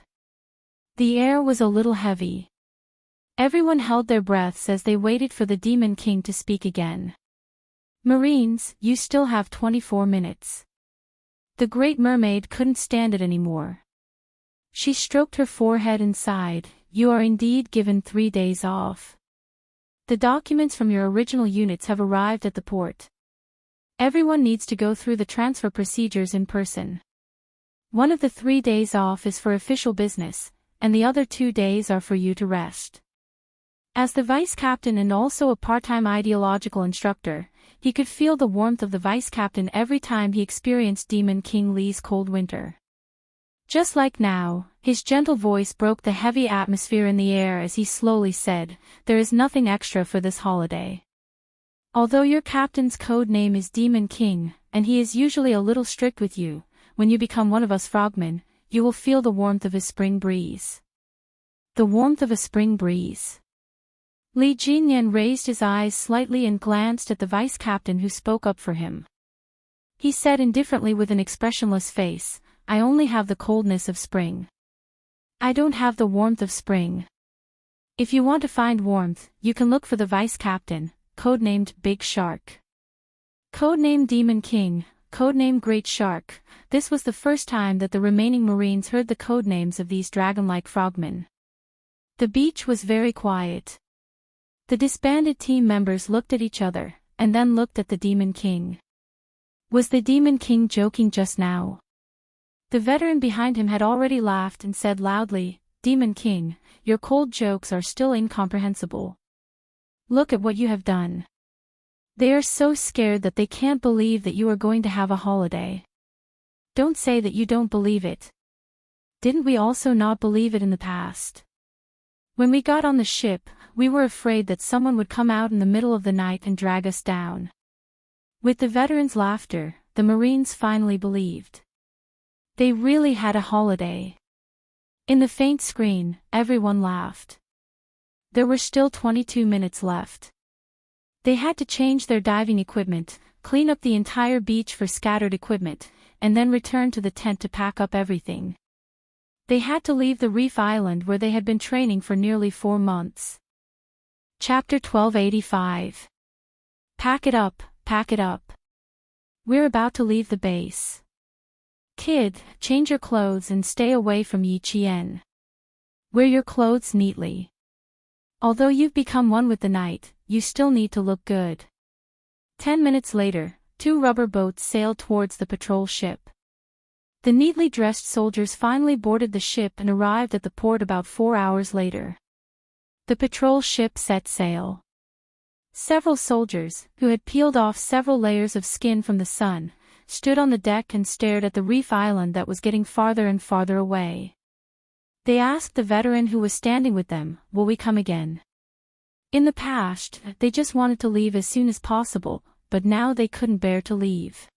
[SPEAKER 1] The air was a little heavy. Everyone held their breaths as they waited for the Demon King to speak again. "Marines, you still have 24 minutes. The Great Mermaid couldn't stand it anymore. She stroked her forehead and sighed, "You are indeed given 3 days off. The documents from your original units have arrived at the port. Everyone needs to go through the transfer procedures in person. One of the 3 days off is for official business, and the other 2 days are for you to rest. As the vice captain and also a part-time ideological instructor, he could feel the warmth of the vice captain every time he experienced Demon King Lee's cold winter. Just like now, his gentle voice broke the heavy atmosphere in the air as he slowly said, "There is nothing extra for this holiday. Although your captain's code name is Demon King, and he is usually a little strict with you, when you become one of us frogmen, you will feel the warmth of his spring breeze." The warmth of a spring breeze. Li Jinyan raised his eyes slightly and glanced at the vice captain who spoke up for him. He said indifferently with an expressionless face, "I only have the coldness of spring. I don't have the warmth of spring. If you want to find warmth, you can look for the vice captain, codenamed Big Shark. Codenamed Demon King, codenamed Great Shark." This was the first time that the remaining Marines heard the codenames of these dragon-like frogmen. The beach was very quiet. The disbanded team members looked at each other, and then looked at the Demon King. Was the Demon King joking just now? The veteran behind him had already laughed and said loudly, "Demon King, your cold jokes are still incomprehensible. Look at what you have done. They are so scared that they can't believe that you are going to have a holiday. Don't say that you don't believe it. Didn't we also not believe it in the past? When we got on the ship, we were afraid that someone would come out in the middle of the night and drag us down." With the veterans' laughter, the Marines finally believed. They really had a holiday. In the faint screen, everyone laughed. There were still 22 minutes left. They had to change their diving equipment, clean up the entire beach for scattered equipment, and then return to the tent to pack up everything. They had to leave the reef island where they had been training for nearly 4 months. Chapter 1285. Pack it up, pack it up. We're about to leave the base. Kid, change your clothes and stay away from Yi Qian. Wear your clothes neatly. Although you've become one with the night, you still need to look good. 10 minutes later, 2 rubber boats sailed towards the patrol ship. The neatly dressed soldiers finally boarded the ship and arrived at the port about 4 hours later. The patrol ship set sail. Several soldiers, who had peeled off several layers of skin from the sun, stood on the deck and stared at the reef island that was getting farther and farther away. They asked the veteran who was standing with them, "Will we come again?" In the past, they just wanted to leave as soon as possible, but now they couldn't bear to leave.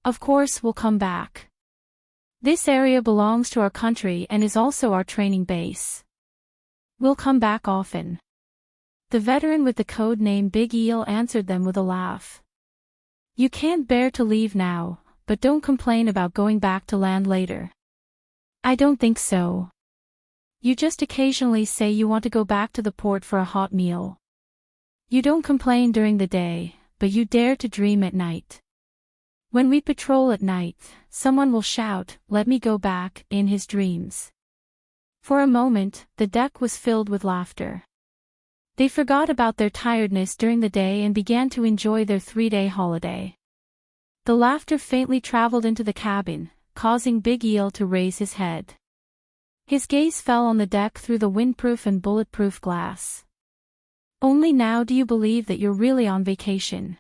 [SPEAKER 1] "Of course we'll come back. This area belongs to our country and is also our training base. We'll come back often." The veteran with the code name Big Eel answered them with a laugh. "You can't bear to leave now, but don't complain about going back to land later." "I don't think so. You just occasionally say you want to go back to the port for a hot meal. You don't complain during the day, but you dare to dream at night. When we patrol at night, someone will shout, 'Let me go back,' in his dreams." For a moment, the deck was filled with laughter. They forgot about their tiredness during the day and began to enjoy their 3-day holiday. The laughter faintly traveled into the cabin, causing Big Eel to raise his head. His gaze fell on the deck through the windproof and bulletproof glass. "Only now do you believe that you're really on vacation.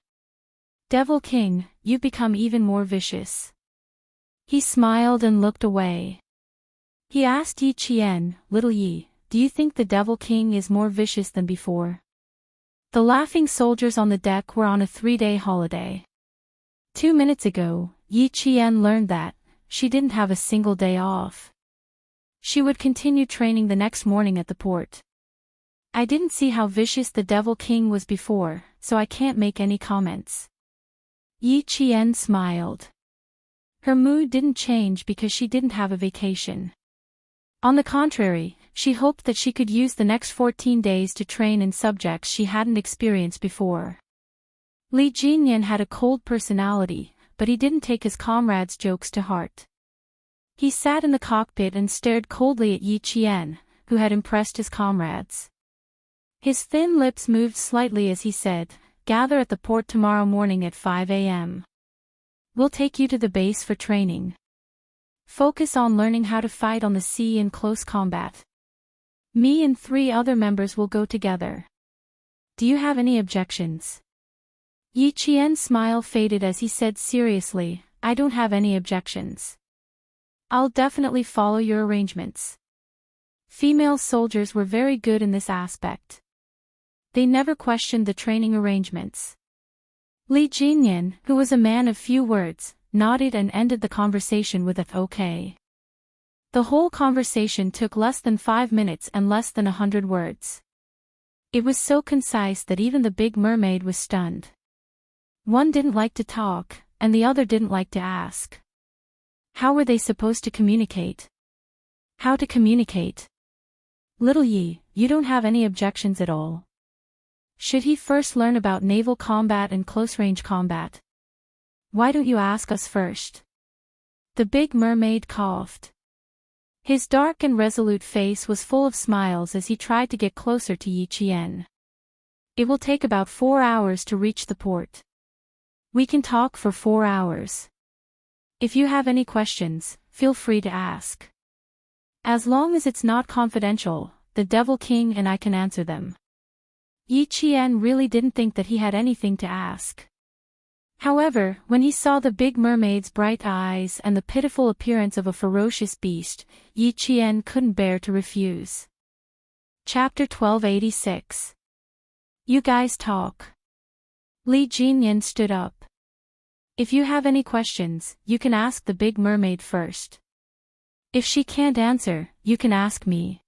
[SPEAKER 1] Devil King, you've become even more vicious." He smiled and looked away. He asked Yi Qian, "Little Yi, do you think the Devil King is more vicious than before?" The laughing soldiers on the deck were on a 3-day holiday. 2 minutes ago, Yi Qian learned that she didn't have a single day off. She would continue training the next morning at the port. "I didn't see how vicious the Devil King was before, so I can't make any comments." Yi Qian smiled. Her mood didn't change because she didn't have a vacation. On the contrary, she hoped that she could use the next 14 days to train in subjects she hadn't experienced before. Li Jinyan had a cold personality, but he didn't take his comrades' jokes to heart. He sat in the cockpit and stared coldly at Yi Qian, who had impressed his comrades. His thin lips moved slightly as he said, "Gather at the port tomorrow morning at 5 a.m. We'll take you to the base for training." Focus on learning how to fight on the sea in close combat. Me and 3 other members will go together. Do you have any objections? Yi Qian's smile faded as he said seriously, I don't have any objections. I'll definitely follow your arrangements. Female soldiers were very good in this aspect. They never questioned the training arrangements. Li Jinyan, who was a man of few words, nodded and ended the conversation with a okay. The whole conversation took less than 5 minutes and less than 100 words. It was so concise that even the big mermaid was stunned. One didn't like to talk, and the other didn't like to ask. How were they supposed to communicate? How to communicate? Little Yi, you don't have any objections at all. Should he first learn about naval combat and close-range combat? Why don't you ask us first? The big mermaid coughed. His dark and resolute face was full of smiles as he tried to get closer to Yi Qian. It will take about 4 hours to reach the port. We can talk for 4 hours. If you have any questions, feel free to ask. As long as it's not confidential, the Devil King and I can answer them. Yi Qian really didn't think that he had anything to ask. However, when he saw the big mermaid's bright eyes and the pitiful appearance of a ferocious beast, Yi Qian couldn't bear to refuse. Chapter 1286. You guys talk. Li Jinyan stood up. If you have any questions, you can ask the big mermaid first. If she can't answer, you can ask me.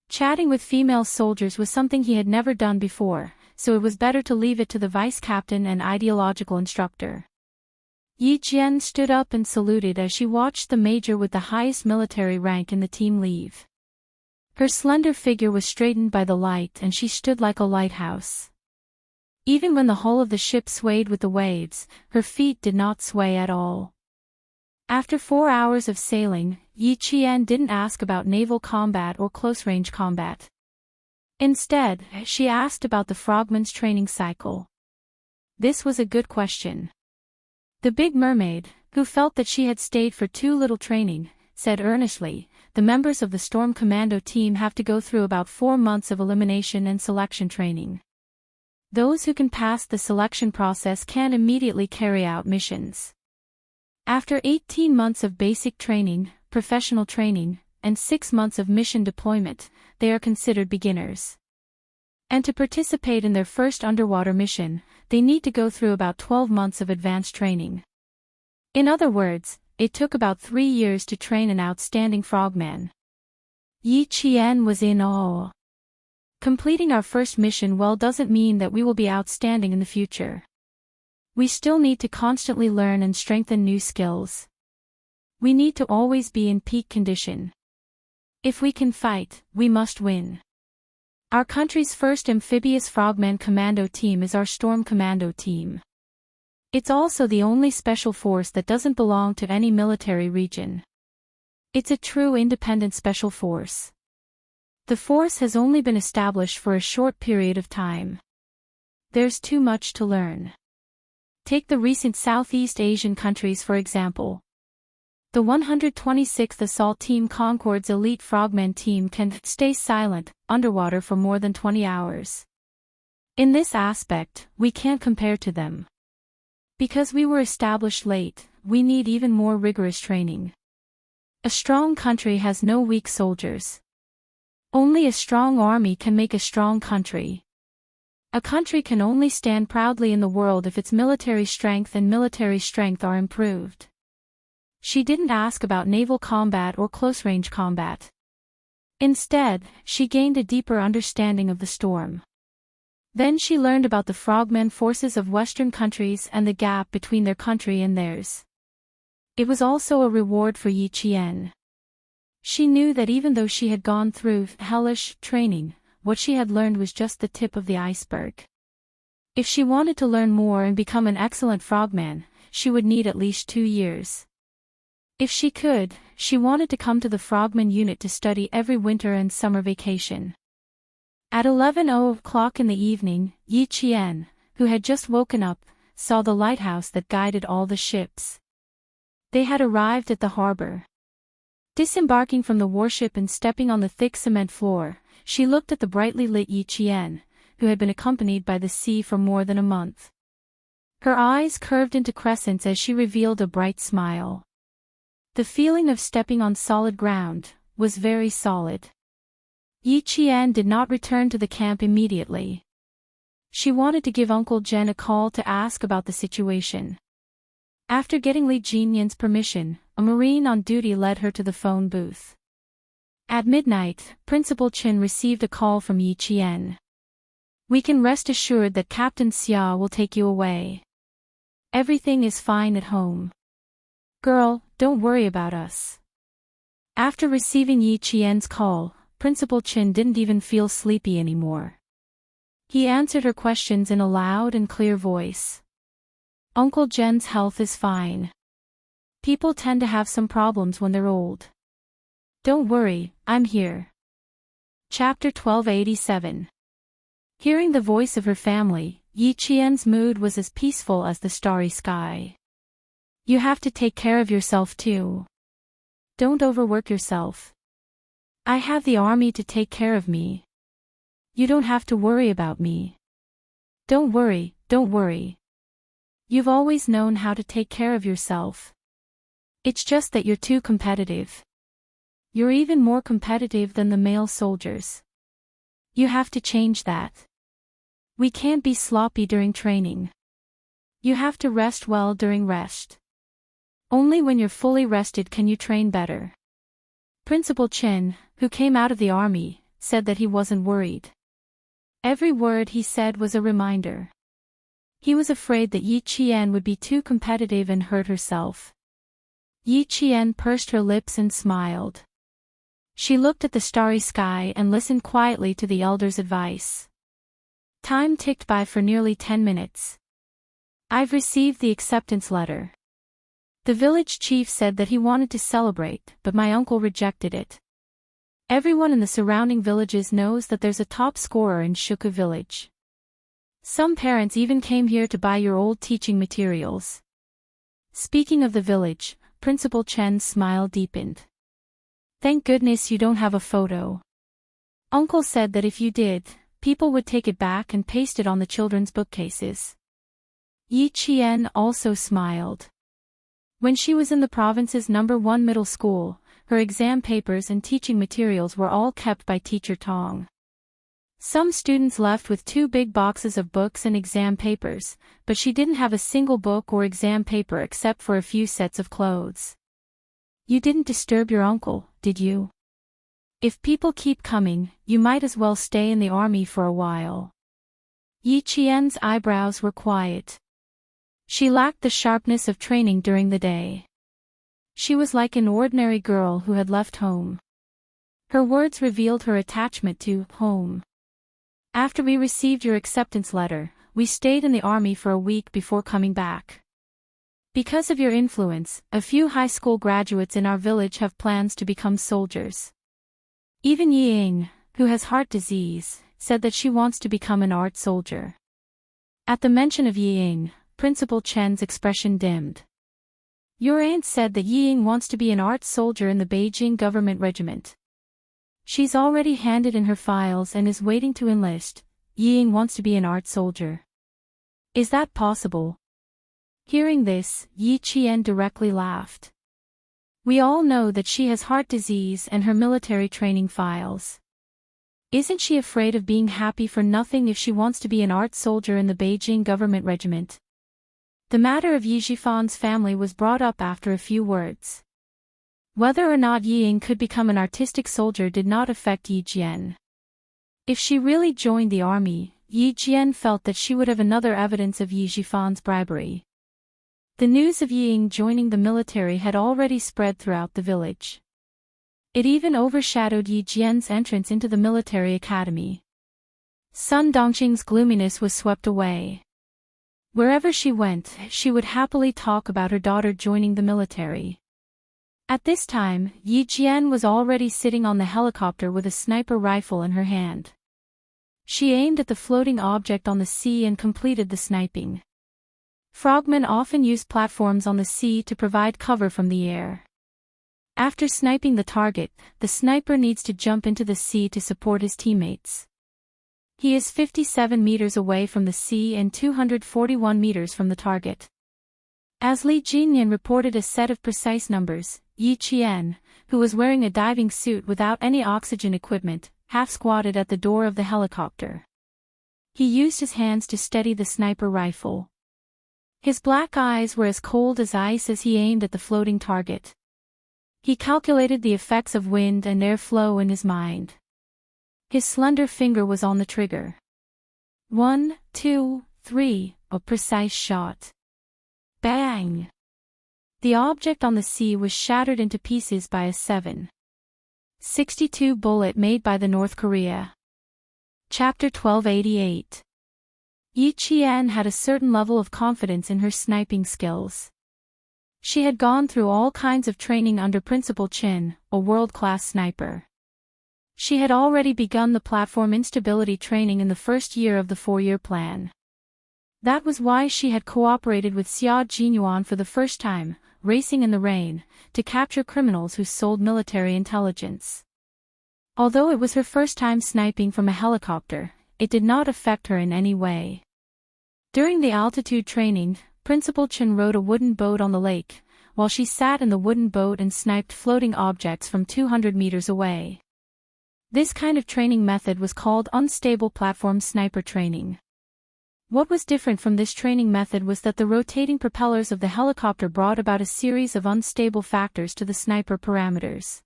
[SPEAKER 1] Chatting with female soldiers was something he had never done before, so it was better to leave it to the vice captain and ideological instructor. Yi Jian stood up and saluted as she watched the major with the highest military rank in the team leave. Her slender figure was straightened by the light and she stood like a lighthouse. Even when the hull of the ship swayed with the waves, her feet did not sway at all. After 4 hours of sailing, Yi Qian didn't ask about naval combat or close-range combat. Instead, she asked about the frogman's training cycle. This was a good question. The big mermaid, who felt that she had stayed for too little training, said earnestly, the members of the Storm Commando team have to go through about 4 months of elimination and selection training. Those who can pass the selection process can immediately carry out missions. After 18 months of basic training, professional training, and 6 months of mission deployment, they are considered beginners. And to participate in their first underwater mission, they need to go through about 12 months of advanced training. In other words, it took about 3 years to train an outstanding frogman. Yi Qian was in awe. Completing our first mission well doesn't mean that we will be outstanding in the future. We still need to constantly learn and strengthen new skills. We need to always be in peak condition. If we can fight, we must win. Our country's first amphibious frogman commando team is our Storm Commando team. It's also the only special force that doesn't belong to any military region. It's a true independent special force. The force has only been established for a short period of time. There's too much to learn. Take the recent Southeast Asian countries for example. The 126th Assault Team Concord's elite frogman team can stay silent, underwater for more than 20 hours. In this aspect, we can't compare to them. Because we were established late, we need even more rigorous training. A strong country has no weak soldiers. Only a strong army can make a strong country. A country can only stand proudly in the world if its military strength are improved. She didn't ask about naval combat or close-range combat. Instead, she gained a deeper understanding of the storm. Then she learned about the frogmen forces of Western countries and the gap between their country and theirs. It was also a reward for Yi Qian. She knew that even though she had gone through hellish training, what she had learned was just the tip of the iceberg. If she wanted to learn more and become an excellent frogman, she would need at least 2 years. If she could, she wanted to come to the frogman unit to study every winter and summer vacation. At 11:00 in the evening, Yi Qian, who had just woken up, saw the lighthouse that guided all the ships. They had arrived at the harbor. Disembarking from the warship and stepping on the thick cement floor, she looked at the brightly lit Yi Qian, who had been accompanied by the sea for more than a month. Her eyes curved into crescents as she revealed a bright smile. The feeling of stepping on solid ground was very solid. Yi Qian did not return to the camp immediately. She wanted to give Uncle Jen a call to ask about the situation. After getting Li Jinyan's permission, a Marine on duty led her to the phone booth. At midnight, Principal Chen received a call from Yi Qian. "We can rest assured that Captain Xia will take you away. Everything is fine at home. Girl, don't worry about us." After receiving Yi Qian's call, Principal Chen didn't even feel sleepy anymore. He answered her questions in a loud and clear voice. "Uncle Jen's health is fine. People tend to have some problems when they're old. Don't worry, I'm here." Chapter 1287. Hearing the voice of her family, Yi Qian's mood was as peaceful as the starry sky. "You have to take care of yourself too. Don't overwork yourself. I have the army to take care of me. You don't have to worry about me. Don't worry, don't worry. You've always known how to take care of yourself. It's just that you're too competitive. You're even more competitive than the male soldiers. You have to change that. We can't be sloppy during training. You have to rest well during rest. Only when you're fully rested can you train better." Principal Chen, who came out of the army, said that he wasn't worried. Every word he said was a reminder. He was afraid that Yi Qian would be too competitive and hurt herself. Yi Qian pursed her lips and smiled. She looked at the starry sky and listened quietly to the elder's advice. Time ticked by for nearly 10 minutes. "I've received the acceptance letter. The village chief said that he wanted to celebrate, but my uncle rejected it. Everyone in the surrounding villages knows that there's a top scorer in Shuku village. Some parents even came here to buy your old teaching materials." Speaking of the village, Principal Chen's smile deepened. "Thank goodness you don't have a photo. Uncle said that if you did, people would take it back and paste it on the children's bookcases." Yi Qian also smiled. When she was in the province's #1 middle school, her exam papers and teaching materials were all kept by Teacher Tong. Some students left with 2 big boxes of books and exam papers, but she didn't have a single book or exam paper except for a few sets of clothes. "You didn't disturb your uncle, did you? If people keep coming, you might as well stay in the army for a while." Yi Qian's eyebrows were quiet. She lacked the sharpness of training during the day. She was like an ordinary girl who had left home. Her words revealed her attachment to home. "After we received your acceptance letter, we stayed in the army for a week before coming back. Because of your influence, a few high school graduates in our village have plans to become soldiers. Even Yi Ying, who has heart disease, said that she wants to become an art soldier." At the mention of Yi Ying, Principal Chen's expression dimmed. "Your aunt said that Yi Ying wants to be an art soldier in the Beijing government regiment. She's already handed in her files and is waiting to enlist. Yi Ying wants to be an art soldier. Is that possible?" Hearing this, Yi Qian directly laughed. "We all know that she has heart disease and her military training files. Isn't she afraid of being happy for nothing if she wants to be an art soldier in the Beijing government regiment?" The matter of Yi Jifan's family was brought up after a few words. Whether or not Yi Ying could become an artistic soldier did not affect Yi Jian. If she really joined the army, Yi Jian felt that she would have another evidence of Yi Jifan's bribery. The news of Yi Ying joining the military had already spread throughout the village. It even overshadowed Yi Jian's entrance into the military academy. Sun Dongqing's gloominess was swept away. Wherever she went, she would happily talk about her daughter joining the military. At this time, Yi Jian was already sitting on the helicopter with a sniper rifle in her hand. She aimed at the floating object on the sea and completed the sniping. Frogmen often use platforms on the sea to provide cover from the air. After sniping the target, the sniper needs to jump into the sea to support his teammates. He is 57 meters away from the sea and 241 meters from the target. As Li Jinyan reported a set of precise numbers, Yi Qian, who was wearing a diving suit without any oxygen equipment, half-squatted at the door of the helicopter. He used his hands to steady the sniper rifle. His black eyes were as cold as ice as he aimed at the floating target. He calculated the effects of wind and air flow in his mind. His slender finger was on the trigger. 1, 2, 3, a precise shot. Bang! The object on the sea was shattered into pieces by a 7.62 bullet made by the North Korea. Chapter 1288. Yi Qian had a certain level of confidence in her sniping skills. She had gone through all kinds of training under Principal Chin, a world-class sniper. She had already begun the platform instability training in the first year of the 4-year plan. That was why she had cooperated with Xia Jinyuan for the first time, racing in the rain, to capture criminals who sold military intelligence. Although it was her first time sniping from a helicopter, it did not affect her in any way. During the altitude training, Principal Chen rowed a wooden boat on the lake, while she sat in the wooden boat and sniped floating objects from 200 meters away. This kind of training method was called unstable platform sniper training. What was different from this training method was that the rotating propellers of the helicopter brought about a series of unstable factors to the sniper parameters.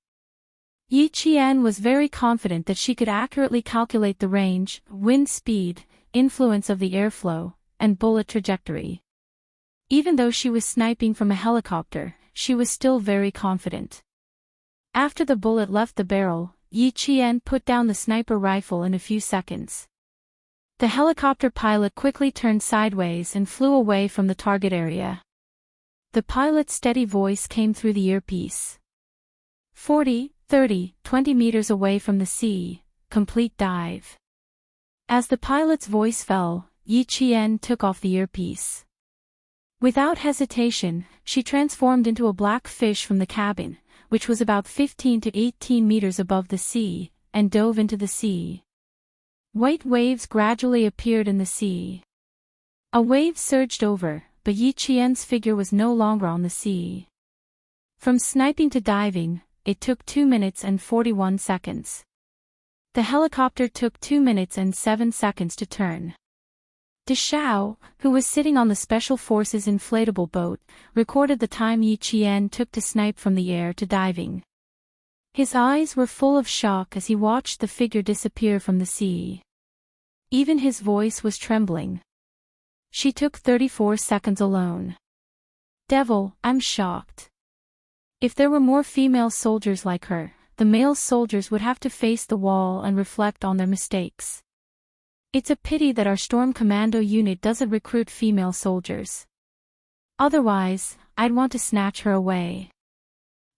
[SPEAKER 1] Yi Qian was very confident that she could accurately calculate the range, wind speed, influence of the airflow, and bullet trajectory. Even though she was sniping from a helicopter, she was still very confident. After the bullet left the barrel, Yi Qian put down the sniper rifle in a few seconds. The helicopter pilot quickly turned sideways and flew away from the target area. The pilot's steady voice came through the earpiece. 40, 30, 20 meters away from the sea, complete dive. As the pilot's voice fell, Yi Qian took off the earpiece. Without hesitation, she transformed into a black fish from the cabin, which was about 15 to 18 meters above the sea, and dove into the sea. White waves gradually appeared in the sea. A wave surged over, but Yi Qian's figure was no longer on the sea. From sniping to diving, it took 2 minutes and 41 seconds. The helicopter took 2 minutes and 7 seconds to turn. De Xiao, who was sitting on the Special Forces inflatable boat, recorded the time Yi Qian took to snipe from the air to diving. His eyes were full of shock as he watched the figure disappear from the sea. Even his voice was trembling. She took 34 seconds alone. Devil, I'm shocked. If there were more female soldiers like her, the male soldiers would have to face the wall and reflect on their mistakes. It's a pity that our Storm Commando unit doesn't recruit female soldiers. Otherwise, I'd want to snatch her away.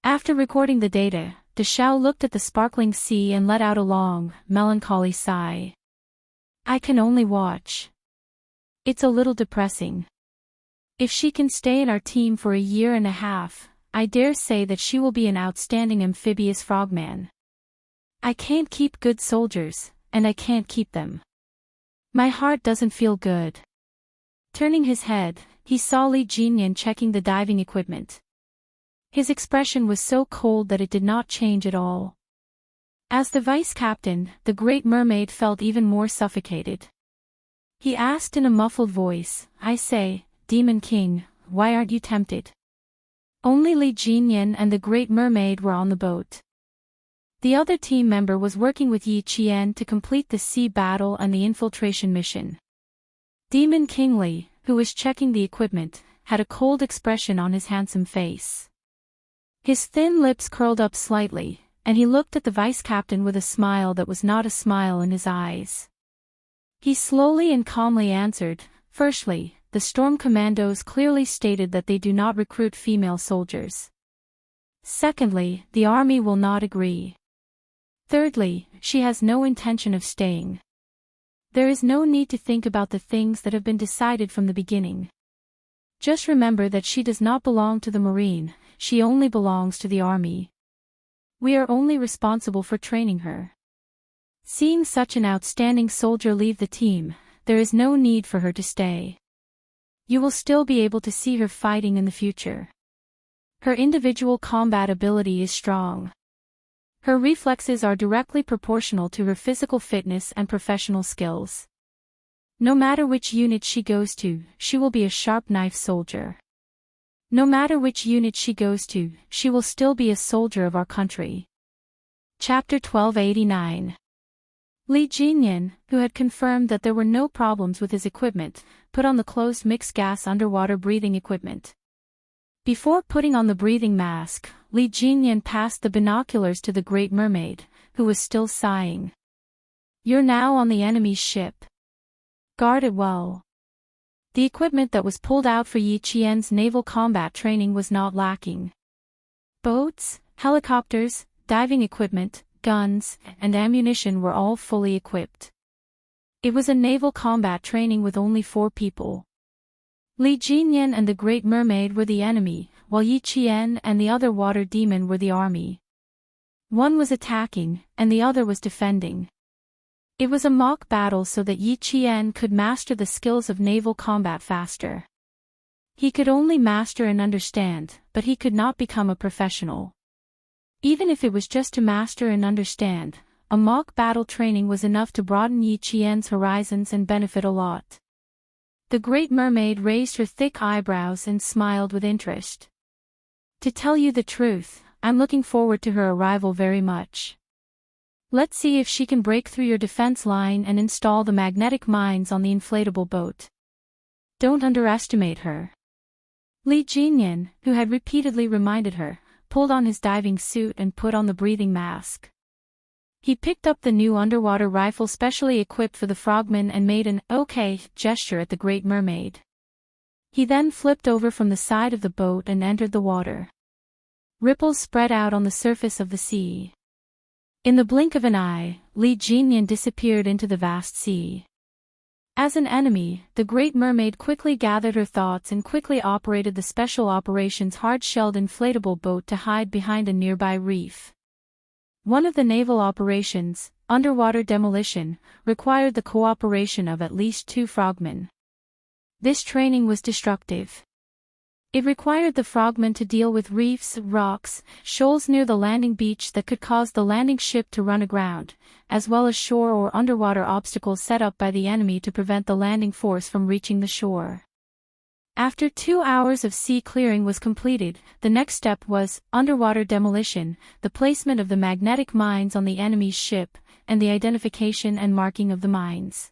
[SPEAKER 1] After recording the data, De Xiao looked at the sparkling sea and let out a long, melancholy sigh. I can only watch. It's a little depressing. If she can stay in our team for 1.5 years, I dare say that she will be an outstanding amphibious frogman. I can't keep good soldiers, and I can't keep them. My heart doesn't feel good. Turning his head, he saw Li Jinyan checking the diving equipment. His expression was so cold that it did not change at all. As the vice captain, the Great Mermaid felt even more suffocated. He asked in a muffled voice, I say, Demon King, why aren't you tempted? Only Li Jinyan and the Great Mermaid were on the boat. The other team member was working with Yi Qian to complete the sea battle and the infiltration mission. Demon King Li, who was checking the equipment, had a cold expression on his handsome face. His thin lips curled up slightly, and he looked at the vice captain with a smile that was not a smile in his eyes. He slowly and calmly answered, Firstly, the Storm Commandos clearly stated that they do not recruit female soldiers. Secondly, the army will not agree. Thirdly, she has no intention of staying. There is no need to think about the things that have been decided from the beginning. Just remember that she does not belong to the Marine, she only belongs to the army. We are only responsible for training her. Seeing such an outstanding soldier leave the team, there is no need for her to stay. You will still be able to see her fighting in the future. Her individual combat ability is strong. Her reflexes are directly proportional to her physical fitness and professional skills. No matter which unit she goes to, she will be a sharp knife soldier. No matter which unit she goes to, she will still be a soldier of our country. Chapter 1289. Li Jinyan, who had confirmed that there were no problems with his equipment, put on the closed mixed-gas underwater breathing equipment. Before putting on the breathing mask, Li Jinyan passed the binoculars to the Great Mermaid, who was still sighing. "You're now on the enemy's ship. Guard it well." The equipment that was pulled out for Yi Qian's naval combat training was not lacking. Boats, helicopters, diving equipment, guns, and ammunition were all fully equipped. It was a naval combat training with only 4 people. Li Jinyan and the Great Mermaid were the enemy, while Yi Qian and the other water demon were the army. One was attacking, and the other was defending. It was a mock battle so that Yi Qian could master the skills of naval combat faster. He could only master and understand, but he could not become a professional. Even if it was just to master and understand, a mock battle training was enough to broaden Yi Qian's horizons and benefit a lot. The Great Mermaid raised her thick eyebrows and smiled with interest. "To tell you the truth, I'm looking forward to her arrival very much. Let's see if she can break through your defense line and install the magnetic mines on the inflatable boat. Don't underestimate her." Li Jinyan, who had repeatedly reminded her, pulled on his diving suit and put on the breathing mask. He picked up the new underwater rifle specially equipped for the frogmen and made an "okay" gesture at the Great Mermaid. He then flipped over from the side of the boat and entered the water. Ripples spread out on the surface of the sea. In the blink of an eye, Li Jinyan disappeared into the vast sea. As an enemy, the Great Mermaid quickly gathered her thoughts and quickly operated the Special Operations hard-shelled inflatable boat to hide behind a nearby reef. One of the naval operations, underwater demolition, required the cooperation of at least 2 frogmen. This training was destructive. It required the frogmen to deal with reefs, rocks, shoals near the landing beach that could cause the landing ship to run aground, as well as shore or underwater obstacles set up by the enemy to prevent the landing force from reaching the shore. After 2 hours of sea clearing was completed, the next step was underwater demolition, the placement of the magnetic mines on the enemy's ship, and the identification and marking of the mines.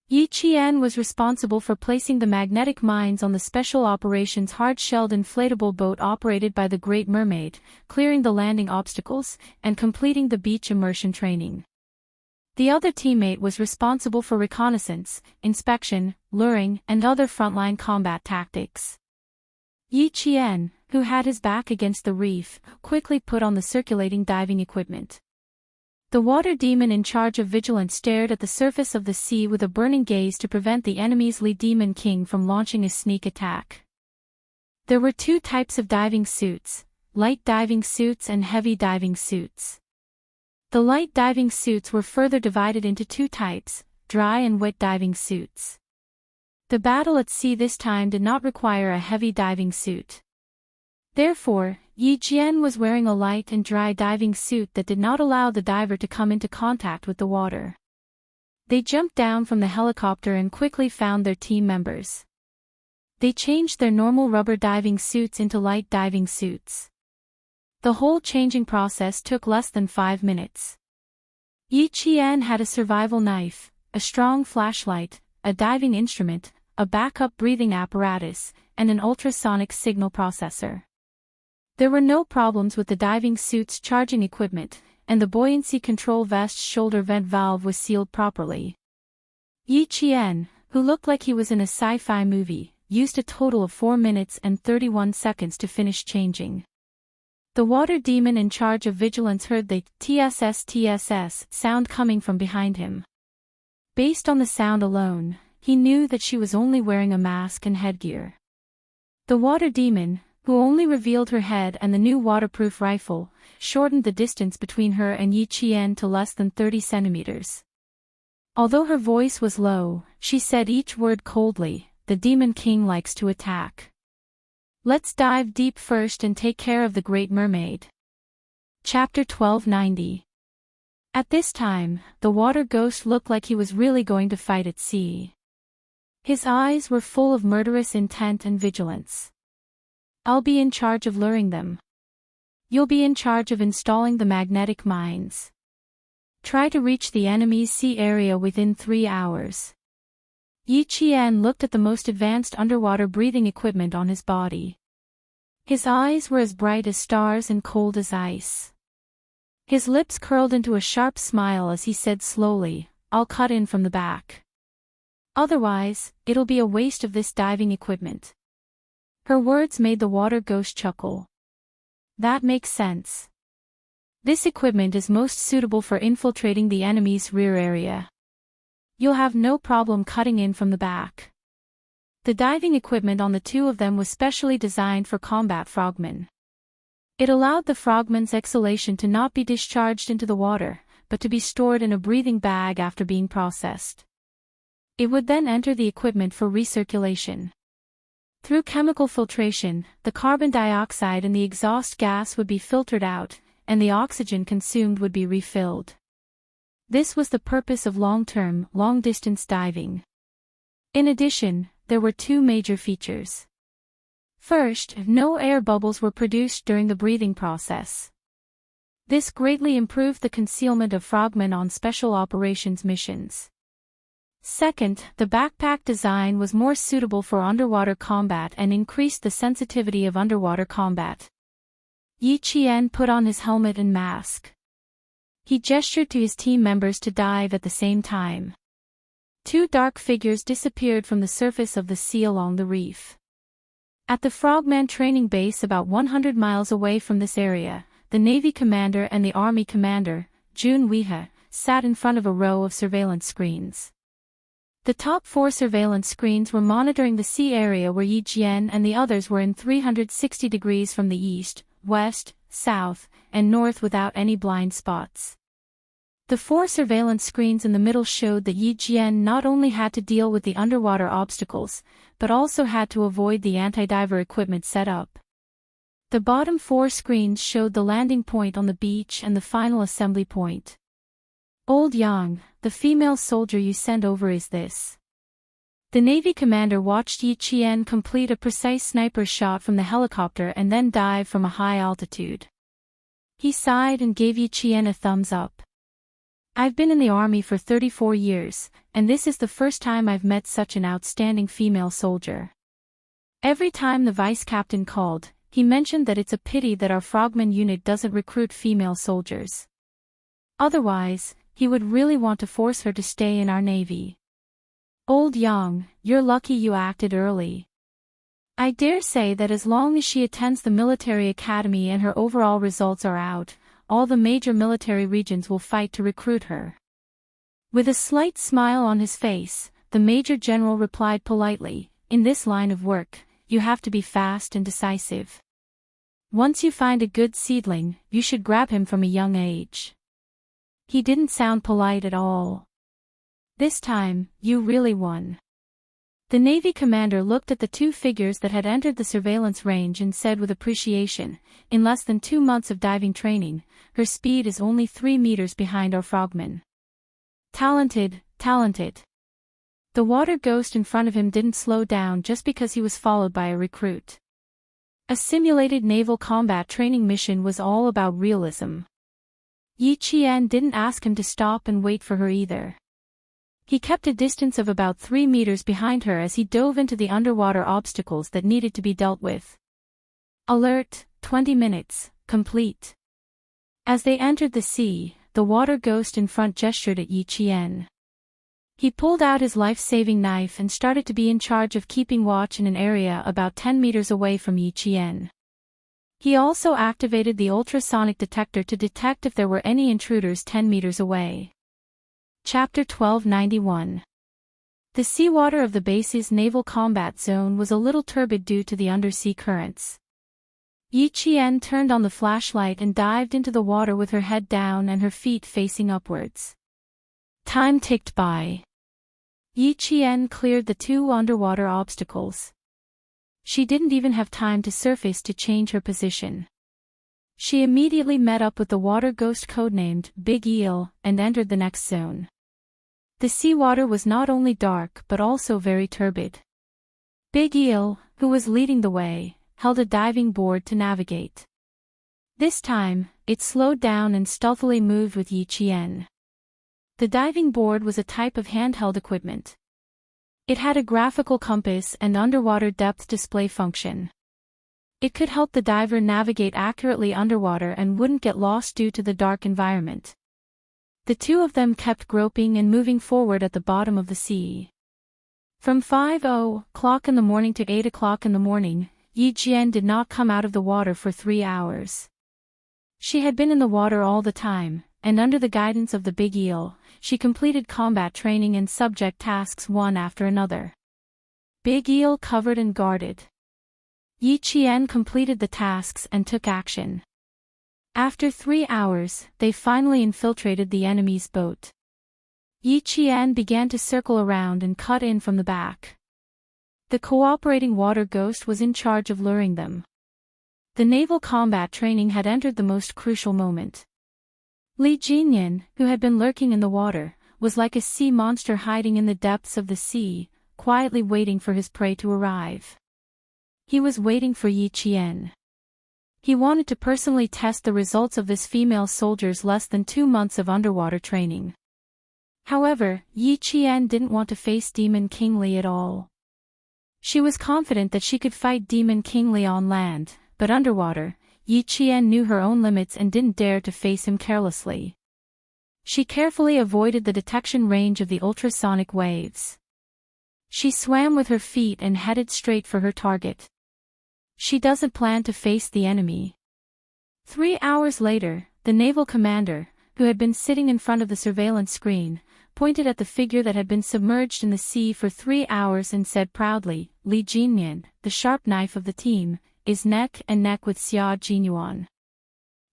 [SPEAKER 1] Yi Qian was responsible for placing the magnetic mines on the Special Operations hard-shelled inflatable boat operated by the Great Mermaid, clearing the landing obstacles, and completing the beach immersion training. The other teammate was responsible for reconnaissance, inspection, luring, and other frontline combat tactics. Yi Qian, who had his back against the reef, quickly put on the circulating diving equipment. The water demon in charge of vigilance stared at the surface of the sea with a burning gaze to prevent the enemy's Li Demon King from launching a sneak attack. There were 2 types of diving suits, light diving suits and heavy diving suits. The light diving suits were further divided into 2 types, dry and wet diving suits. The battle at sea this time did not require a heavy diving suit. Therefore, Yi Qian was wearing a light and dry diving suit that did not allow the diver to come into contact with the water. They jumped down from the helicopter and quickly found their team members. They changed their normal rubber diving suits into light diving suits. The whole changing process took less than 5 minutes. Yi Qian had a survival knife, a strong flashlight, a diving instrument, a backup breathing apparatus, and an ultrasonic signal processor. There were no problems with the diving suit's charging equipment, and the buoyancy control vest's shoulder vent valve was sealed properly. Yi Qian, who looked like he was in a sci-fi movie, used a total of 4 minutes and 31 seconds to finish changing. The water demon in charge of vigilance heard the TSS sound coming from behind him. Based on the sound alone, he knew that she was only wearing a mask and headgear. The water demon, who only revealed her head and the new waterproof rifle, shortened the distance between her and Yi Qian to less than 30 centimeters. Although her voice was low, she said each word coldly, "The Demon King likes to attack. Let's dive deep first and take care of the Great Mermaid." Chapter 1290. At this time, the water ghost looked like he was really going to fight at sea. His eyes were full of murderous intent and vigilance. "I'll be in charge of luring them. You'll be in charge of installing the magnetic mines. Try to reach the enemy's sea area within 3 hours." Yi Qian looked at the most advanced underwater breathing equipment on his body. His eyes were as bright as stars and cold as ice. His lips curled into a sharp smile as he said slowly, "I'll cut in from the back. Otherwise, it'll be a waste of this diving equipment." Her words made the water ghost chuckle. "That makes sense. This equipment is most suitable for infiltrating the enemy's rear area. You'll have no problem cutting in from the back." The diving equipment on the two of them was specially designed for combat frogmen. It allowed the frogmen's exhalation to not be discharged into the water, but to be stored in a breathing bag after being processed. It would then enter the equipment for recirculation. Through chemical filtration, the carbon dioxide in the exhaust gas would be filtered out, and the oxygen consumed would be refilled. This was the purpose of long-term, long-distance diving. In addition, there were two major features. First, no air bubbles were produced during the breathing process. This greatly improved the concealment of frogmen on special operations missions. Second, the backpack design was more suitable for underwater combat and increased the sensitivity of underwater combat. Yi Qian put on his helmet and mask. He gestured to his team members to dive at the same time. Two dark figures disappeared from the surface of the sea along the reef. At the Frogman training base about 100 miles away from this area, the Navy commander and the Army commander, Jun Weha, sat in front of a row of surveillance screens. The top 4 surveillance screens were monitoring the sea area where Yi Jian and the others were in 360 degrees from the east, west, south, and north without any blind spots. The 4 surveillance screens in the middle showed that Yi Jian not only had to deal with the underwater obstacles, but also had to avoid the anti-diver equipment set up. The bottom 4 screens showed the landing point on the beach and the final assembly point. "Old Yang, the female soldier you sent over is this." The Navy commander watched Yi Qian complete a precise sniper shot from the helicopter and then dive from a high altitude. He sighed and gave Yi Qian a thumbs up. "I've been in the army for 34 years, and this is the first time I've met such an outstanding female soldier." Every time the vice captain called, he mentioned that it's a pity that our frogman unit doesn't recruit female soldiers. Otherwise, he would really want to force her to stay in our navy. "Old Yang, you're lucky you acted early. I dare say that as long as she attends the military academy and her overall results are out, all the major military regions will fight to recruit her." With a slight smile on his face, the Major General replied politely, "In this line of work, you have to be fast and decisive. Once you find a good seedling, you should grab him from a young age." He didn't sound polite at all. "This time, you really won." The Navy commander looked at the 2 figures that had entered the surveillance range and said with appreciation, "In less than 2 months of diving training, her speed is only 3 meters behind our frogmen. Talented, talented." The water ghost in front of him didn't slow down just because he was followed by a recruit. A simulated naval combat training mission was all about realism. Yi Qian didn't ask him to stop and wait for her either. He kept a distance of about 3 meters behind her as he dove into the underwater obstacles that needed to be dealt with. Alert, 20 minutes, complete. As they entered the sea, the water ghost in front gestured at Yi Qian. He pulled out his life-saving knife and started to be in charge of keeping watch in an area about 10 meters away from Yi Qian. He also activated the ultrasonic detector to detect if there were any intruders 10 meters away. Chapter 1291. The seawater of the base's naval combat zone was a little turbid due to the undersea currents. Yi Qian turned on the flashlight and dived into the water with her head down and her feet facing upwards. Time ticked by. Yi Qian cleared the 2 underwater obstacles. She didn't even have time to surface to change her position. She immediately met up with the water ghost codenamed Big Eel and entered the next zone. The seawater was not only dark but also very turbid. Big Eel, who was leading the way, held a diving board to navigate. This time, it slowed down and stealthily moved with Yi Qian. The diving board was a type of handheld equipment. It had a graphical compass and underwater depth display function. It could help the diver navigate accurately underwater and wouldn't get lost due to the dark environment. The 2 of them kept groping and moving forward at the bottom of the sea. From 5:00 in the morning to 8:00 in the morning, Yi Qian did not come out of the water for 3 hours. She had been in the water all the time, and under the guidance of the Big Eel, she completed combat training and subject tasks one after another. Big Eel covered and guarded. Yi Qian completed the tasks and took action. After 3 hours, they finally infiltrated the enemy's boat. Yi Qian began to circle around and cut in from the back. The cooperating water ghost was in charge of luring them. The naval combat training had entered the most crucial moment. Li Jinyan, who had been lurking in the water, was like a sea monster hiding in the depths of the sea, quietly waiting for his prey to arrive. He was waiting for Yi Qian. He wanted to personally test the results of this female soldier's less than 2 months of underwater training. However, Yi Qian didn't want to face Demon King Li at all. She was confident that she could fight Demon King Li on land, but underwater, Yi Qian knew her own limits and didn't dare to face him carelessly. She carefully avoided the detection range of the ultrasonic waves. She swam with her feet and headed straight for her target. She doesn't plan to face the enemy. 3 hours later, the naval commander, who had been sitting in front of the surveillance screen, pointed at the figure that had been submerged in the sea for 3 hours and said proudly, "Li Jinyan, the sharp knife of the team, is neck and neck with Xia Jinyuan."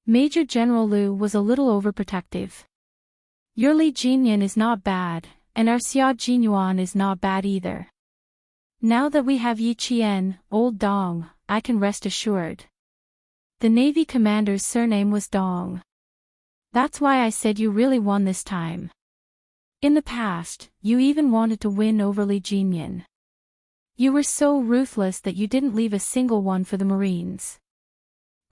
[SPEAKER 1] Major General Liu was a little overprotective. "Your Li Jinyan is not bad, and our Xia Jinyuan is not bad either. Now that we have Yi Qian, old Dong, I can rest assured." The Navy commander's surname was Dong. "That's why I said you really won this time. In the past, you even wanted to win over Li Jinyan. You were so ruthless that you didn't leave a single one for the Marines.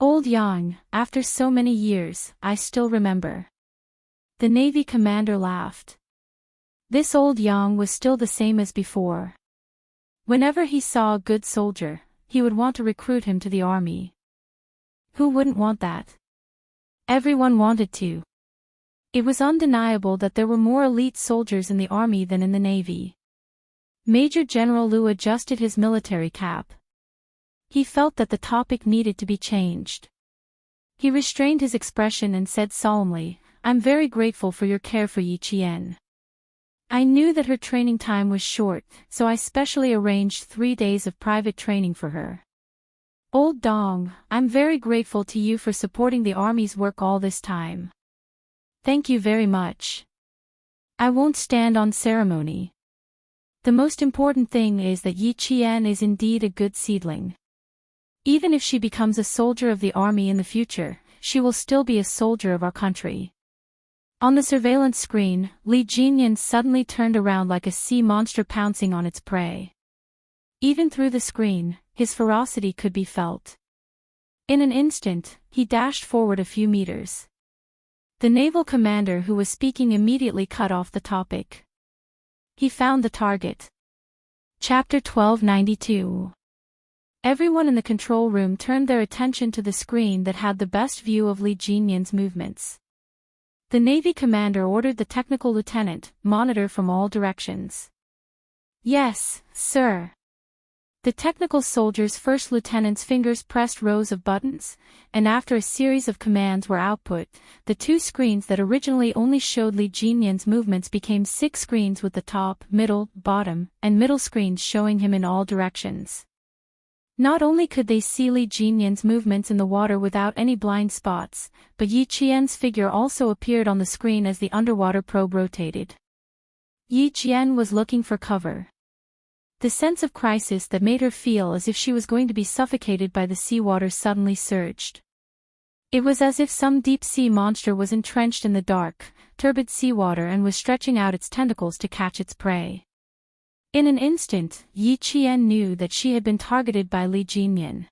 [SPEAKER 1] Old Yang, after so many years, I still remember." The Navy commander laughed. This old Yang was still the same as before. Whenever he saw a good soldier, he would want to recruit him to the army. Who wouldn't want that? Everyone wanted to. It was undeniable that there were more elite soldiers in the army than in the navy. Major General Liu adjusted his military cap. He felt that the topic needed to be changed. He restrained his expression and said solemnly, "I'm very grateful for your care for Yi Qian. I knew that her training time was short, so I specially arranged 3 days of private training for her. Old Dong, I'm very grateful to you for supporting the army's work all this time. Thank you very much. I won't stand on ceremony. The most important thing is that Yi Qian is indeed a good seedling. Even if she becomes a soldier of the army in the future, she will still be a soldier of our country." On the surveillance screen, Li Jinyan suddenly turned around like a sea monster pouncing on its prey. Even through the screen, his ferocity could be felt. In an instant, he dashed forward a few meters. The naval commander who was speaking immediately cut off the topic. He found the target. Chapter 1292. Everyone in the control room turned their attention to the screen that had the best view of Li Jinyan's movements. The Navy commander ordered the technical lieutenant, "Monitor from all directions." "Yes, sir." The technical soldier's first lieutenant's fingers pressed rows of buttons, and after a series of commands were output, the 2 screens that originally only showed Li Jinyan's movements became 6 screens with the top, middle, bottom, and middle screens showing him in all directions. Not only could they see Li Jinyan's movements in the water without any blind spots, but Yi Qian's figure also appeared on the screen as the underwater probe rotated. Yi Qian was looking for cover. The sense of crisis that made her feel as if she was going to be suffocated by the seawater suddenly surged. It was as if some deep-sea monster was entrenched in the dark, turbid seawater and was stretching out its tentacles to catch its prey. In an instant, Yi Qian knew that she had been targeted by Li Jinyan.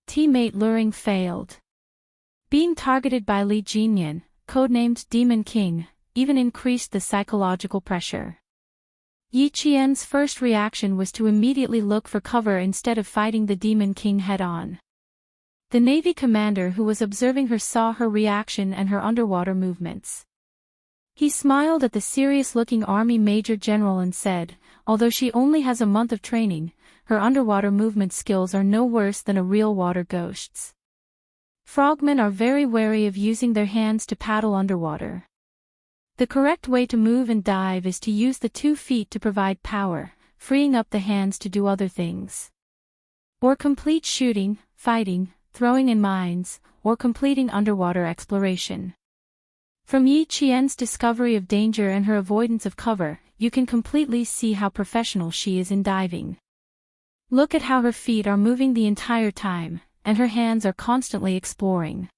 [SPEAKER 1] Teammate luring failed. Being targeted by Li Jinyan, codenamed Demon King, even increased the psychological pressure. Yi Qian's first reaction was to immediately look for cover instead of fighting the Demon King head-on. The Navy commander who was observing her saw her reaction and her underwater movements. He smiled at the serious-looking Army Major General and said, although she only has a month of training, her underwater movement skills are no worse than a real water ghost's. Frogmen are very wary of using their hands to paddle underwater. The correct way to move and dive is to use the 2 feet to provide power, freeing up the hands to do other things. Or complete shooting, fighting, throwing in mines, or completing underwater exploration. From Yi Qian's discovery of danger and her avoidance of cover, you can completely see how professional she is in diving. Look at how her feet are moving the entire time, and her hands are constantly exploring.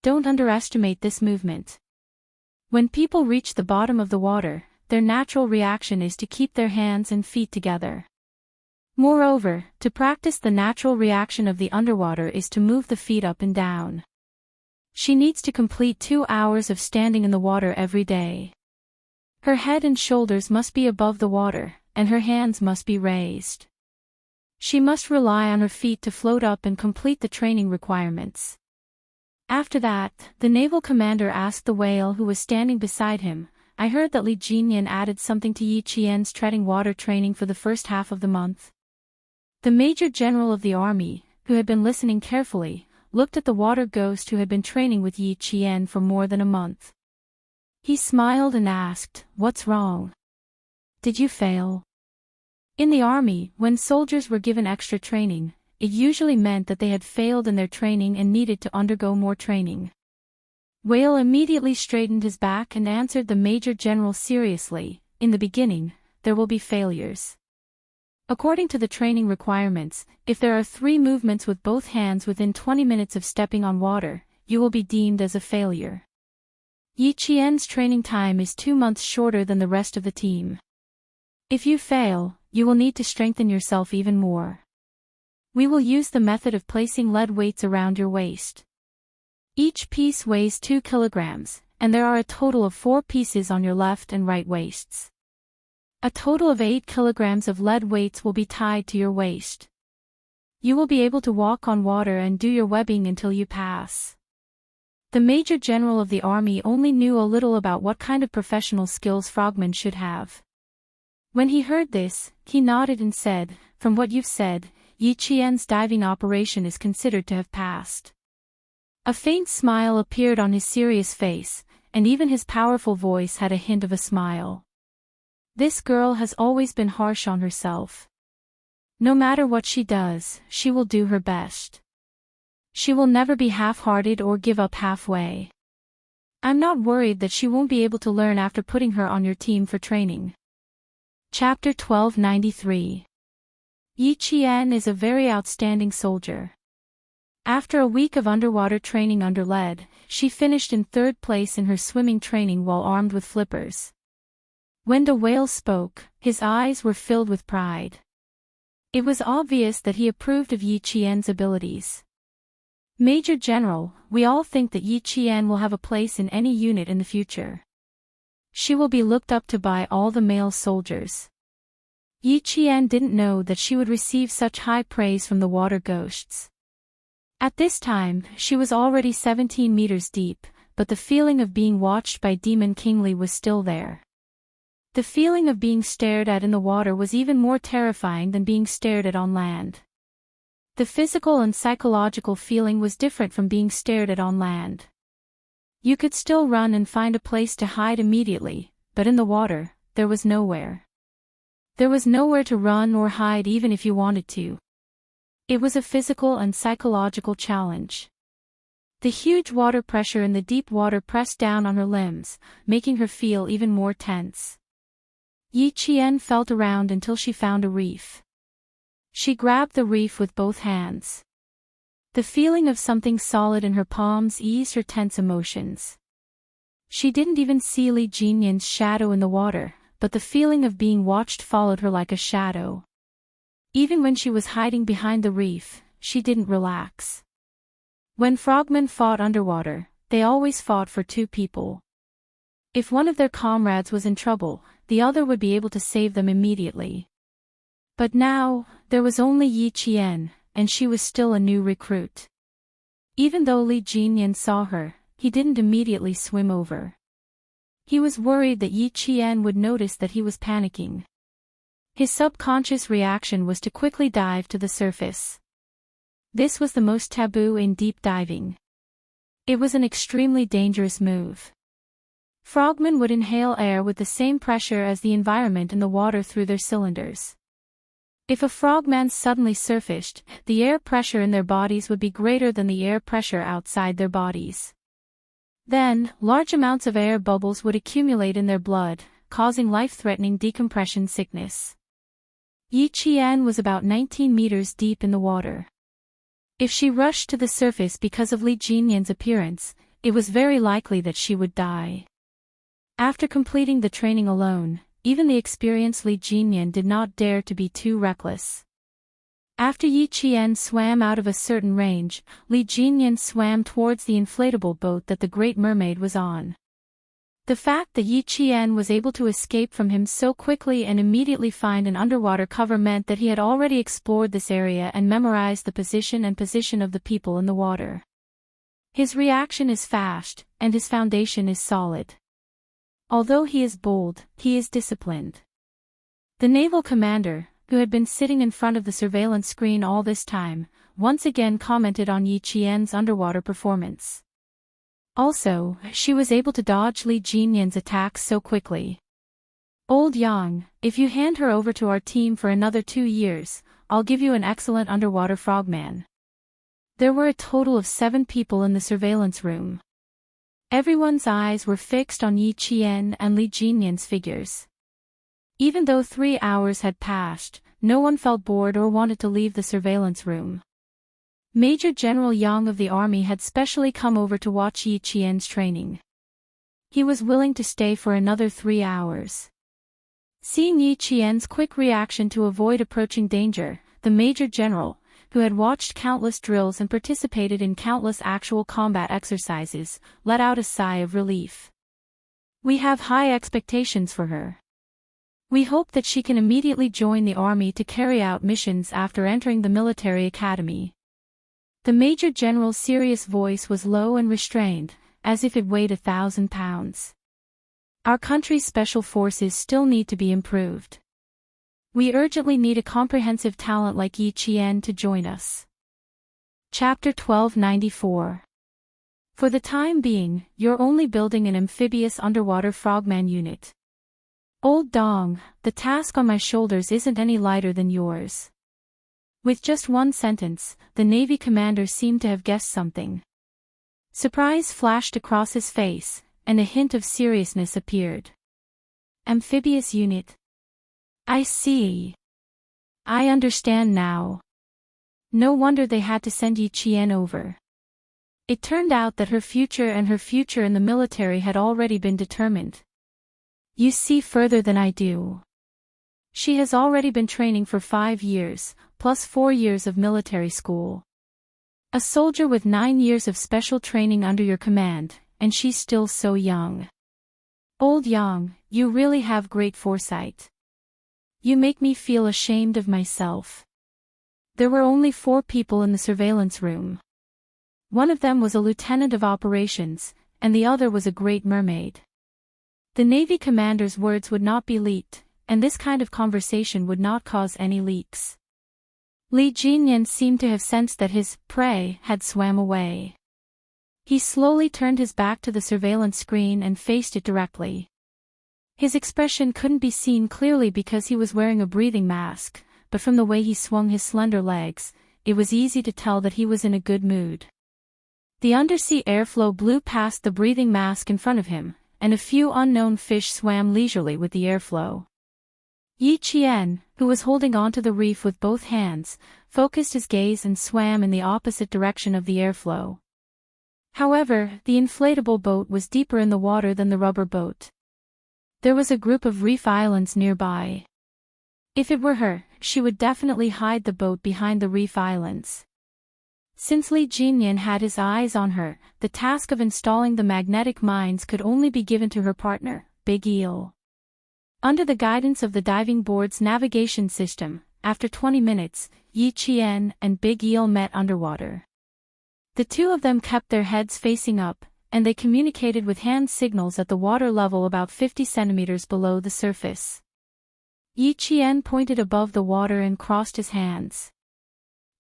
[SPEAKER 1] Don't underestimate this movement. When people reach the bottom of the water, their natural reaction is to keep their hands and feet together. Moreover, to practice the natural reaction of the underwater is to move the feet up and down. She needs to complete 2 hours of standing in the water every day. Her head and shoulders must be above the water, and her hands must be raised. She must rely on her feet to float up and complete the training requirements. After that, the naval commander asked the whale who was standing beside him, I heard that Li Jinyan added something to Yi Qian's treading water training for the first half of the month. The Major General of the Army, who had been listening carefully, looked at the water ghost who had been training with Yi Qian for more than a month. He smiled and asked, "What's wrong? Did you fail?" In the army, when soldiers were given extra training, it usually meant that they had failed in their training and needed to undergo more training. Whale immediately straightened his back and answered the Major General seriously, "In the beginning, there will be failures. According to the training requirements, if there are 3 movements with both hands within 20 minutes of stepping on water, you will be deemed as a failure." Yi Qian's training time is 2 months shorter than the rest of the team. If you fail, you will need to strengthen yourself even more. We will use the method of placing lead weights around your waist. Each piece weighs 2 kilograms, and there are a total of 4 pieces on your left and right waists. A total of 8 kilograms of lead weights will be tied to your waist. You will be able to walk on water and do your webbing until you pass. The Major General of the Army only knew a little about what kind of professional skills frogmen should have. When he heard this, he nodded and said, "From what you've said, Yi Qian's diving operation is considered to have passed." A faint smile appeared on his serious face, and even his powerful voice had a hint of a smile. This girl has always been harsh on herself. No matter what she does, she will do her best. She will never be half-hearted or give up halfway. I'm not worried that she won't be able to learn after putting her on your team for training. Chapter 1293. Yi Qian is a very outstanding soldier. After a week of underwater training under lead, she finished in 3rd place in her swimming training while armed with flippers. When the whale spoke, his eyes were filled with pride. It was obvious that he approved of Yi Qian's abilities. "Major General, we all think that Yi Qian will have a place in any unit in the future. She will be looked up to by all the male soldiers." Yi Qian didn't know that she would receive such high praise from the water ghosts. At this time, she was already 17 meters deep, but the feeling of being watched by Demon Kingly was still there. The feeling of being stared at in the water was even more terrifying than being stared at on land. The physical and psychological feeling was different from being stared at on land. You could still run and find a place to hide immediately, but in the water, there was nowhere. There was nowhere to run or hide even if you wanted to. It was a physical and psychological challenge. The huge water pressure in the deep water pressed down on her limbs, making her feel even more tense. Yi Qian felt around until she found a reef. She grabbed the reef with both hands. The feeling of something solid in her palms eased her tense emotions. She didn't even see Li Jinyan's shadow in the water, but the feeling of being watched followed her like a shadow. Even when she was hiding behind the reef, she didn't relax. When frogmen fought underwater, they always fought for two people. If one of their comrades was in trouble, the other would be able to save them immediately. But now, there was only Yi Qian, and she was still a new recruit. Even though Li Jinyan saw her, he didn't immediately swim over. He was worried that Yi Qian would notice that he was panicking. His subconscious reaction was to quickly dive to the surface. This was the most taboo in deep diving. It was an extremely dangerous move. Frogmen would inhale air with the same pressure as the environment in the water through their cylinders. If a frogman suddenly surfaced, the air pressure in their bodies would be greater than the air pressure outside their bodies. Then, large amounts of air bubbles would accumulate in their blood, causing life-threatening decompression sickness. Yi Qian was about 19 meters deep in the water. If she rushed to the surface because of Li Jinyan's appearance, it was very likely that she would die. After completing the training alone, even the experienced Li Jinyan did not dare to be too reckless. After Yi Qian swam out of a certain range, Li Jinyan swam towards the inflatable boat that the Great Mermaid was on. The fact that Yi Qian was able to escape from him so quickly and immediately find an underwater cover meant that he had already explored this area and memorized the position of the people in the water. His reaction is fast, and his foundation is solid. Although he is bold, he is disciplined. The naval commander, who had been sitting in front of the surveillance screen all this time, once again commented on Yi Qian's underwater performance. Also, she was able to dodge Li Jinyan's attacks so quickly. Old Yang, if you hand her over to our team for another 2 years, I'll give you an excellent underwater frogman. There were a total of 7 people in the surveillance room. Everyone's eyes were fixed on Yi Qian and Li Jinyan's figures. Even though 3 hours had passed, no one felt bored or wanted to leave the surveillance room. Major General Yang of the army had specially come over to watch Yi Qian's training. He was willing to stay for another 3 hours. Seeing Yi Qian's quick reaction to avoid approaching danger, the Major General, who had watched countless drills and participated in countless actual combat exercises, let out a sigh of relief. We have high expectations for her. We hope that she can immediately join the army to carry out missions after entering the military academy. The Major General's serious voice was low and restrained, as if it weighed 1,000 pounds. Our country's special forces still need to be improved. We urgently need a comprehensive talent like Yi Qian to join us. Chapter 1294. For the time being, you're only building an amphibious underwater frogman unit. Old Dong, the task on my shoulders isn't any lighter than yours. With just one sentence, the Navy commander seemed to have guessed something. Surprise flashed across his face, and a hint of seriousness appeared. Amphibious unit. I see. I understand now. No wonder they had to send Yi Qian over. It turned out that her future in the military had already been determined. You see further than I do. She has already been training for 5 years, plus 4 years of military school. A soldier with 9 years of special training under your command, and she's still so young. Old Yang, you really have great foresight. You make me feel ashamed of myself. There were only 4 people in the surveillance room. One of them was a lieutenant of operations, and the other was a great mermaid. The Navy commander's words would not be leaked, and this kind of conversation would not cause any leaks. Li Jinyan seemed to have sensed that his prey had swam away. He slowly turned his back to the surveillance screen and faced it directly. His expression couldn't be seen clearly because he was wearing a breathing mask, but from the way he swung his slender legs, it was easy to tell that he was in a good mood. The undersea airflow blew past the breathing mask in front of him, and a few unknown fish swam leisurely with the airflow. Yi Qian, who was holding onto the reef with both hands, focused his gaze and swam in the opposite direction of the airflow. However, the inflatable boat was deeper in the water than the rubber boat. There was a group of reef islands nearby. If it were her, she would definitely hide the boat behind the reef islands. Since Li Jinyan had his eyes on her, the task of installing the magnetic mines could only be given to her partner, Big Eel. Under the guidance of the diving board's navigation system, after 20 minutes, Yi Qian and Big Eel met underwater. The two of them kept their heads facing up, and they communicated with hand signals at the water level about 50 centimeters below the surface. Yi Qian pointed above the water and crossed his hands.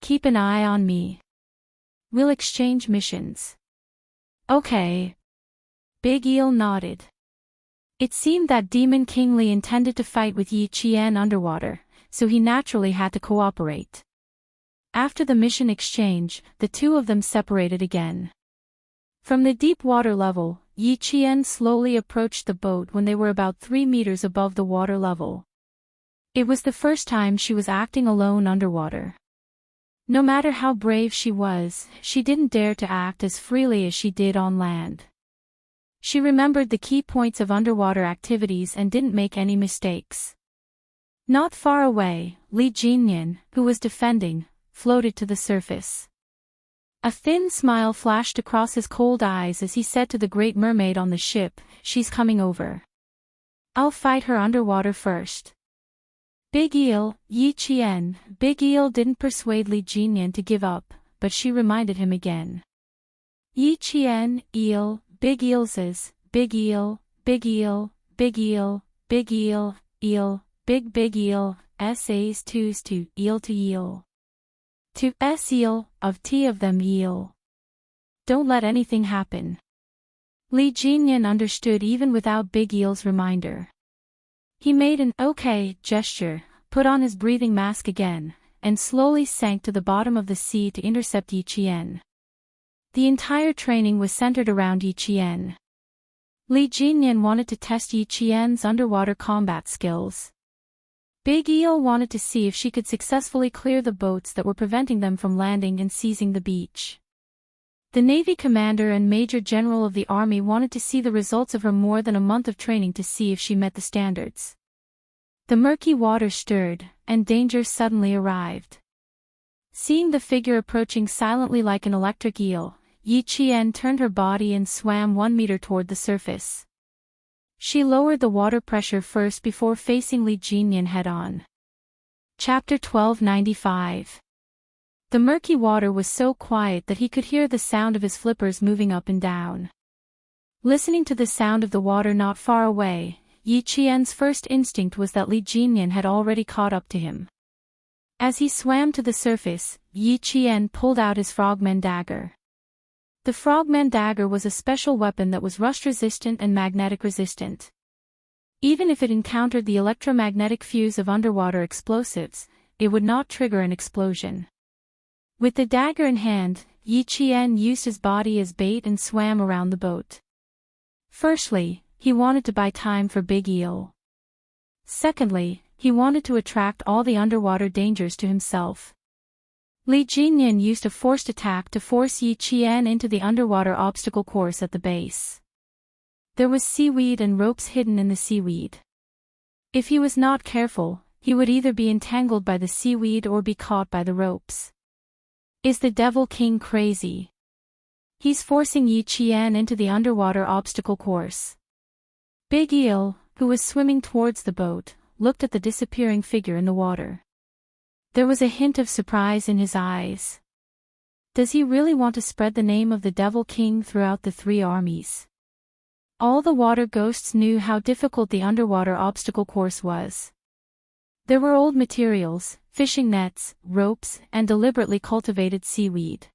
[SPEAKER 1] "Keep an eye on me. We'll exchange missions." "Okay." Big Eel nodded. It seemed that Demon King Li intended to fight with Yi Qian underwater, so he naturally had to cooperate. After the mission exchange, the two of them separated again. From the deep water level, Yi Qian slowly approached the boat when they were about 3 meters above the water level. It was the first time she was acting alone underwater. No matter how brave she was, she didn't dare to act as freely as she did on land. She remembered the key points of underwater activities and didn't make any mistakes. Not far away, Li Jinyan, who was defending, floated to the surface. A thin smile flashed across his cold eyes as he said to the Great Mermaid on the ship, "She's coming over. I'll fight her underwater first." Big Eel, Yi Qian, Big Eel didn't persuade Li Jinyan to give up, but she reminded him again. Yi Qian, Eel, Big Eel says, Big Eel, Big Eel, Big Eel, Big Eel, Eel, Big Eel, sa's two's to eel. To eel, of t of them eel. Don't let anything happen. Li Jinyan understood even without Big Eel's reminder. He made an okay gesture, put on his breathing mask again, and slowly sank to the bottom of the sea to intercept Yi Qian. The entire training was centered around Yi Qian. Li Jinyan wanted to test Yi Qian's underwater combat skills. Big Eel wanted to see if she could successfully clear the boats that were preventing them from landing and seizing the beach. The Navy commander and Major General of the Army wanted to see the results of her more than a month of training to see if she met the standards. The murky water stirred, and danger suddenly arrived. Seeing the figure approaching silently like an electric eel, Yi Qian turned her body and swam 1 meter toward the surface. She lowered the water pressure first before facing Li Jinyan head-on. Chapter 1295. The murky water was so quiet that he could hear the sound of his flippers moving up and down. Listening to the sound of the water not far away, Yi Qian's first instinct was that Li Jinyan had already caught up to him. As he swam to the surface, Yi Qian pulled out his frogman dagger. The frogman dagger was a special weapon that was rust-resistant and magnetic-resistant. Even if it encountered the electromagnetic fuse of underwater explosives, it would not trigger an explosion. With the dagger in hand, Yi Qian used his body as bait and swam around the boat. Firstly, he wanted to buy time for Big Eel. Secondly, he wanted to attract all the underwater dangers to himself. Li Jinyan used a forced attack to force Yi Qian into the underwater obstacle course at the base. There was seaweed and ropes hidden in the seaweed. If he was not careful, he would either be entangled by the seaweed or be caught by the ropes. Is the Devil King crazy? He's forcing Yi Qian into the underwater obstacle course. Big Eel, who was swimming towards the boat, looked at the disappearing figure in the water. There was a hint of surprise in his eyes. Does he really want to spread the name of the Devil King throughout the 3 armies? All the water ghosts knew how difficult the underwater obstacle course was. There were old materials, fishing nets, ropes, and deliberately cultivated seaweed.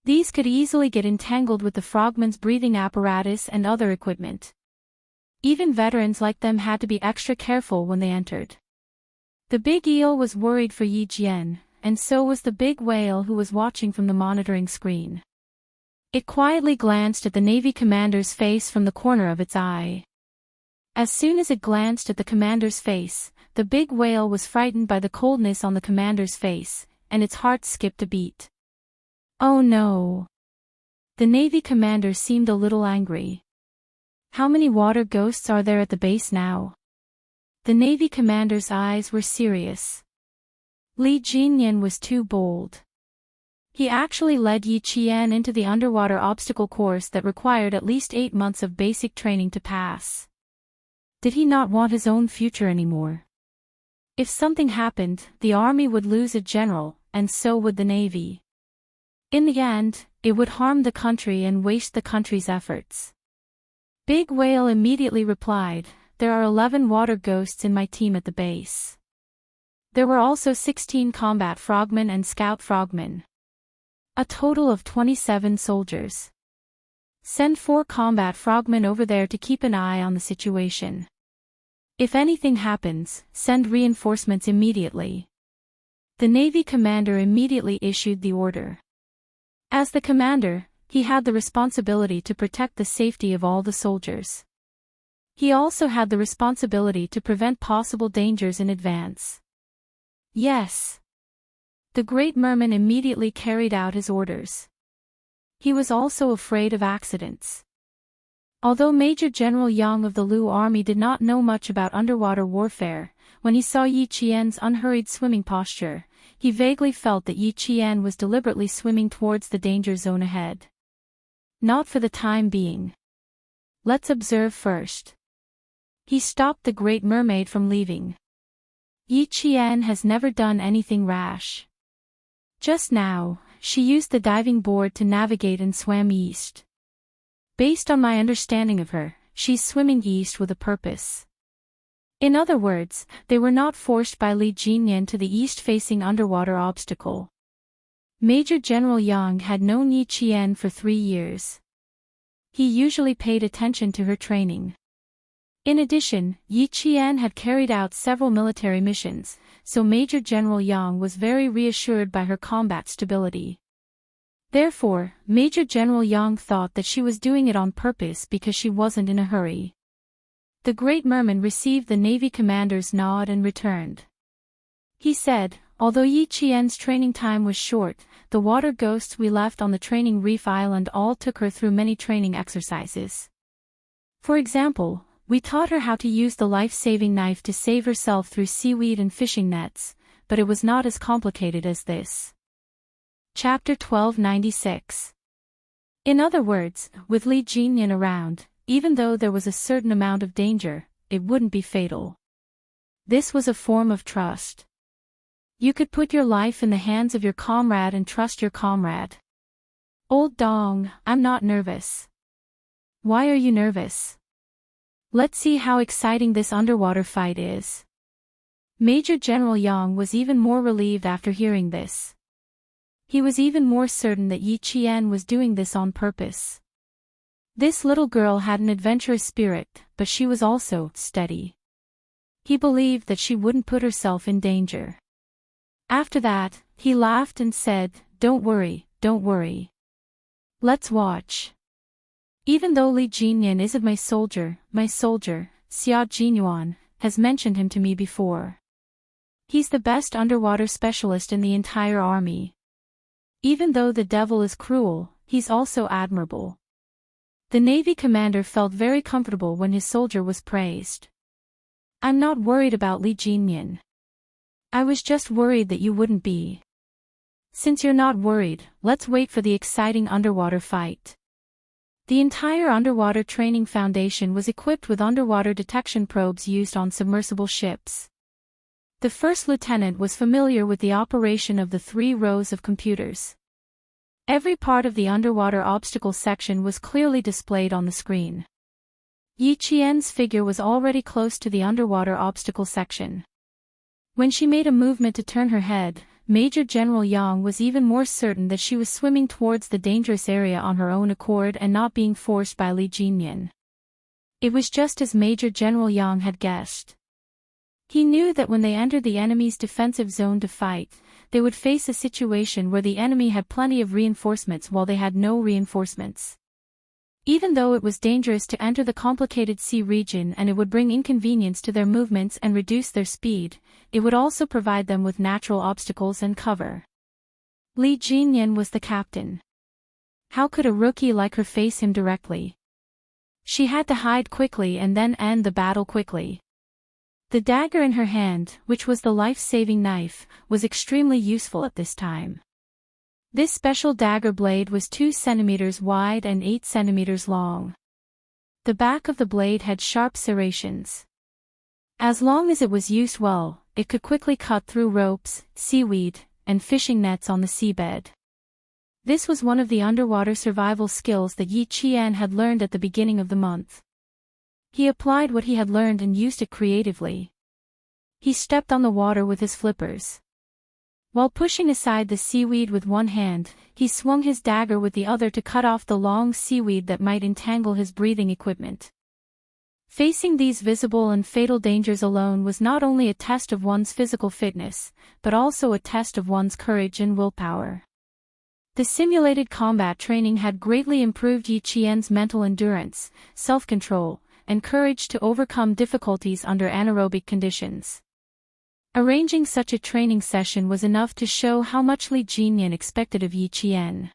[SPEAKER 1] These could easily get entangled with the frogman's breathing apparatus and other equipment. Even veterans like them had to be extra careful when they entered. The Big Eel was worried for Yi Jian, and so was the big whale who was watching from the monitoring screen. It quietly glanced at the Navy commander's face from the corner of its eye. As soon as it glanced at the commander's face, the big whale was frightened by the coldness on the commander's face, and its heart skipped a beat. Oh no! The Navy commander seemed a little angry. How many water ghosts are there at the base now? The Navy commander's eyes were serious. Li Jinyan was too bold. He actually led Yi Qian into the underwater obstacle course that required at least 8 months of basic training to pass. Did he not want his own future anymore? If something happened, the army would lose a general, and so would the Navy. In the end, it would harm the country and waste the country's efforts. Big Whale immediately replied, "There are 11 water ghosts in my team at the base. There were also 16 combat frogmen and scout frogmen. A total of 27 soldiers. Send 4 combat frogmen over there to keep an eye on the situation. If anything happens, send reinforcements immediately." The Navy commander immediately issued the order. As the commander, he had the responsibility to protect the safety of all the soldiers. He also had the responsibility to prevent possible dangers in advance. Yes. The Great Merman immediately carried out his orders. He was also afraid of accidents. Although Major General Yang of the Lu Army did not know much about underwater warfare, when he saw Yi Qian's unhurried swimming posture, he vaguely felt that Yi Qian was deliberately swimming towards the danger zone ahead. Not for the time being. Let's observe first. He stopped the Great Mermaid from leaving. Yi Qian has never done anything rash. Just now, she used the diving board to navigate and swam east. Based on my understanding of her, she's swimming east with a purpose. In other words, they were not forced by Li Jinyan to the east-facing underwater obstacle. Major General Yang had known Yi Qian for 3 years. He usually paid attention to her training. In addition, Yi Qian had carried out several military missions, so Major General Yang was very reassured by her combat stability. Therefore, Major General Yang thought that she was doing it on purpose because she wasn't in a hurry. The Great Merman received the Navy commander's nod and returned. He said, "Although Yi Qian's training time was short, the water ghosts we left on the training reef island all took her through many training exercises. For example, we taught her how to use the life-saving knife to save herself through seaweed and fishing nets, but it was not as complicated as this." Chapter 1296. In other words, with Li Jinyan around, even though there was a certain amount of danger, it wouldn't be fatal. This was a form of trust. You could put your life in the hands of your comrade and trust your comrade. "Old Dong, I'm not nervous." "Why are you nervous?" "Let's see how exciting this underwater fight is." Major General Yang was even more relieved after hearing this. He was even more certain that Yi Qian was doing this on purpose. This little girl had an adventurous spirit, but she was also steady. He believed that she wouldn't put herself in danger. After that, he laughed and said, don't worry. Let's watch." Even though Li Jinyan isn't my soldier, Xia Jinyuan, has mentioned him to me before. He's the best underwater specialist in the entire army. Even though the devil is cruel, he's also admirable. The Navy commander felt very comfortable when his soldier was praised. "I'm not worried about Li Jinyan. I was just worried that you wouldn't be. Since you're not worried, let's wait for the exciting underwater fight." The entire underwater training foundation was equipped with underwater detection probes used on submersible ships. The first lieutenant was familiar with the operation of the 3 rows of computers. Every part of the underwater obstacle section was clearly displayed on the screen. Yi Qian's figure was already close to the underwater obstacle section. When she made a movement to turn her head, Major General Yang was even more certain that she was swimming towards the dangerous area on her own accord and not being forced by Li Jinyan. It was just as Major General Yang had guessed. He knew that when they entered the enemy's defensive zone to fight, they would face a situation where the enemy had plenty of reinforcements while they had no reinforcements. Even though it was dangerous to enter the complicated sea region and it would bring inconvenience to their movements and reduce their speed, it would also provide them with natural obstacles and cover. Li Jinyan was the captain. How could a rookie like her face him directly? She had to hide quickly and then end the battle quickly. The dagger in her hand, which was the life-saving knife, was extremely useful at this time. This special dagger blade was 2 centimeters wide and 8 centimeters long. The back of the blade had sharp serrations. As long as it was used well, it could quickly cut through ropes, seaweed, and fishing nets on the seabed. This was one of the underwater survival skills that Yi Qian had learned at the beginning of the month. He applied what he had learned and used it creatively. He stepped on the water with his flippers. While pushing aside the seaweed with one hand, he swung his dagger with the other to cut off the long seaweed that might entangle his breathing equipment. Facing these visible and fatal dangers alone was not only a test of one's physical fitness, but also a test of one's courage and willpower. The simulated combat training had greatly improved Yi Qian's mental endurance, self-control, and courage to overcome difficulties under anaerobic conditions. Arranging such a training session was enough to show how much Li Jinyan expected of Yi Qian.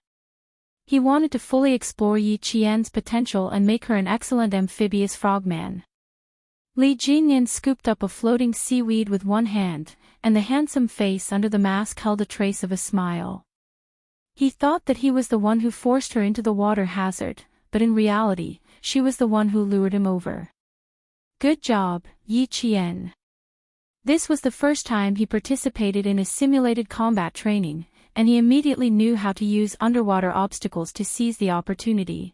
[SPEAKER 1] He wanted to fully explore Yi Qian's potential and make her an excellent amphibious frogman. Li Jinyan scooped up a floating seaweed with one hand, and the handsome face under the mask held a trace of a smile. He thought that he was the one who forced her into the water hazard, but in reality, she was the one who lured him over. Good job, Yi Qian. This was the first time he participated in a simulated combat training, and he immediately knew how to use underwater obstacles to seize the opportunity.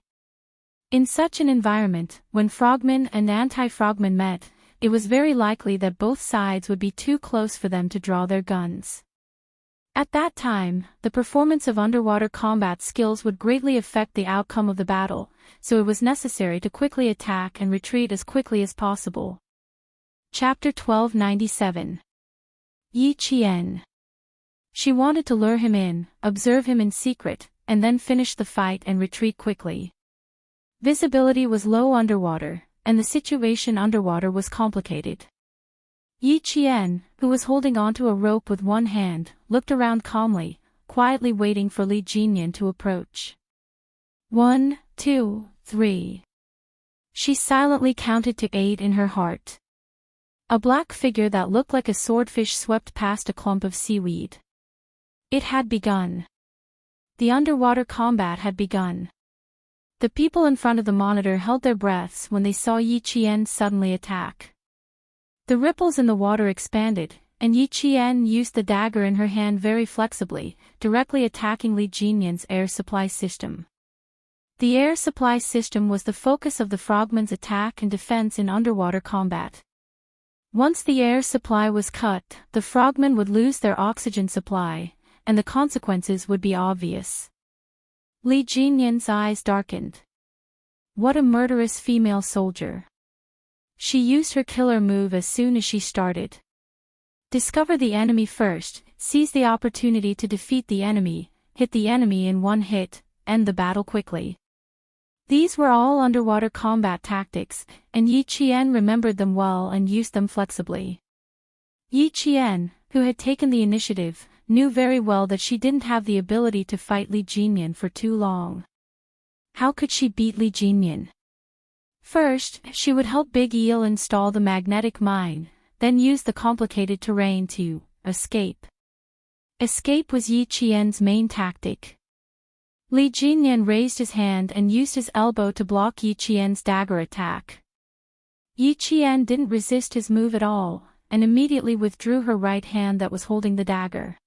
[SPEAKER 1] In such an environment, when frogmen and anti-frogmen met, it was very likely that both sides would be too close for them to draw their guns. At that time, the performance of underwater combat skills would greatly affect the outcome of the battle, so it was necessary to quickly attack and retreat as quickly as possible. Chapter 1297. Yi Qian. She wanted to lure him in, observe him in secret, and then finish the fight and retreat quickly. Visibility was low underwater, and the situation underwater was complicated. Yi Qian, who was holding onto a rope with one hand, looked around calmly, quietly waiting for Li Jinyan to approach. 1, 2, 3. She silently counted to 8 in her heart. A black figure that looked like a swordfish swept past a clump of seaweed. It had begun. The underwater combat had begun. The people in front of the monitor held their breaths when they saw Yi Qian suddenly attack. The ripples in the water expanded, and Yi Qian used the dagger in her hand very flexibly, directly attacking Li Jinyan's air supply system. The air supply system was the focus of the frogmen's attack and defense in underwater combat. Once the air supply was cut, the frogmen would lose their oxygen supply, and the consequences would be obvious. Li Jinyan's eyes darkened. What a murderous female soldier. She used her killer move as soon as she started. Discover the enemy first, seize the opportunity to defeat the enemy, hit the enemy in one hit, end the battle quickly. These were all underwater combat tactics, and Yi Qian remembered them well and used them flexibly. Yi Qian, who had taken the initiative, knew very well that she didn't have the ability to fight Li Jinyan for too long. How could she beat Li Jinyan? First, she would help Big Eel install the magnetic mine, then use the complicated terrain to escape. Escape was Yi Qian's main tactic. Li Jinyan raised his hand and used his elbow to block Yi Qian's dagger attack. Yi Qian didn't resist his move at all, and immediately withdrew her right hand that was holding the dagger.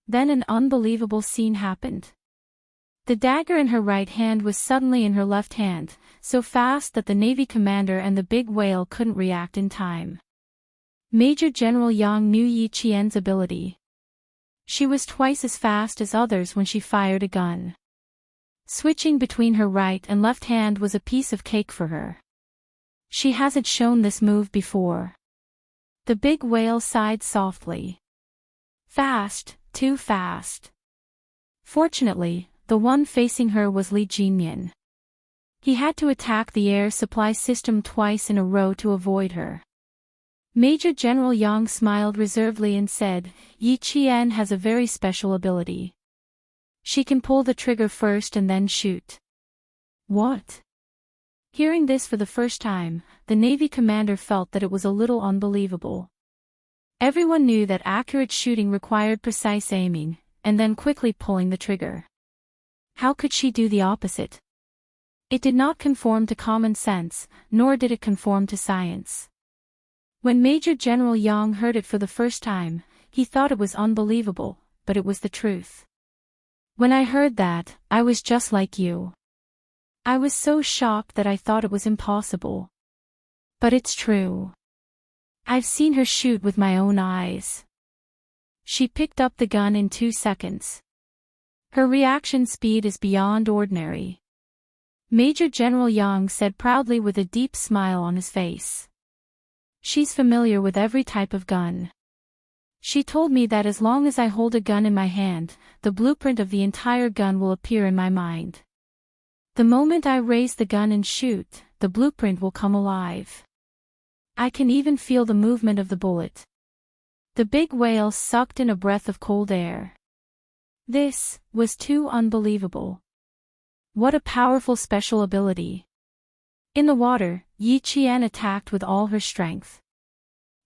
[SPEAKER 1] Then an unbelievable scene happened. The dagger in her right hand was suddenly in her left hand, so fast that the Navy commander and the big whale couldn't react in time. Major General Yang knew Yi Qian's ability. She was twice as fast as others when she fired a gun. Switching between her right and left hand was a piece of cake for her. She hasn't shown this move before. The big whale sighed softly. Fast, too fast. Fortunately, the one facing her was Li Jinyan. He had to attack the air supply system twice in a row to avoid her. Major General Yang smiled reservedly and said, "Yi Qian has a very special ability. She can pull the trigger first and then shoot." What? Hearing this for the first time, the Navy commander felt that it was a little unbelievable. Everyone knew that accurate shooting required precise aiming, and then quickly pulling the trigger. How could she do the opposite? It did not conform to common sense, nor did it conform to science. When Major General Yang heard it for the first time, he thought it was unbelievable, but it was the truth. "When I heard that, I was just like you. I was so shocked that I thought it was impossible. But it's true. I've seen her shoot with my own eyes. She picked up the gun in 2 seconds. Her reaction speed is beyond ordinary," Major General Yang said proudly with a deep smile on his face. "She's familiar with every type of gun. She told me that as long as I hold a gun in my hand, the blueprint of the entire gun will appear in my mind. The moment I raise the gun and shoot, the blueprint will come alive. I can even feel the movement of the bullet." The big whale sucked in a breath of cold air. This was too unbelievable. What a powerful special ability. In the water, Yi Qian attacked with all her strength.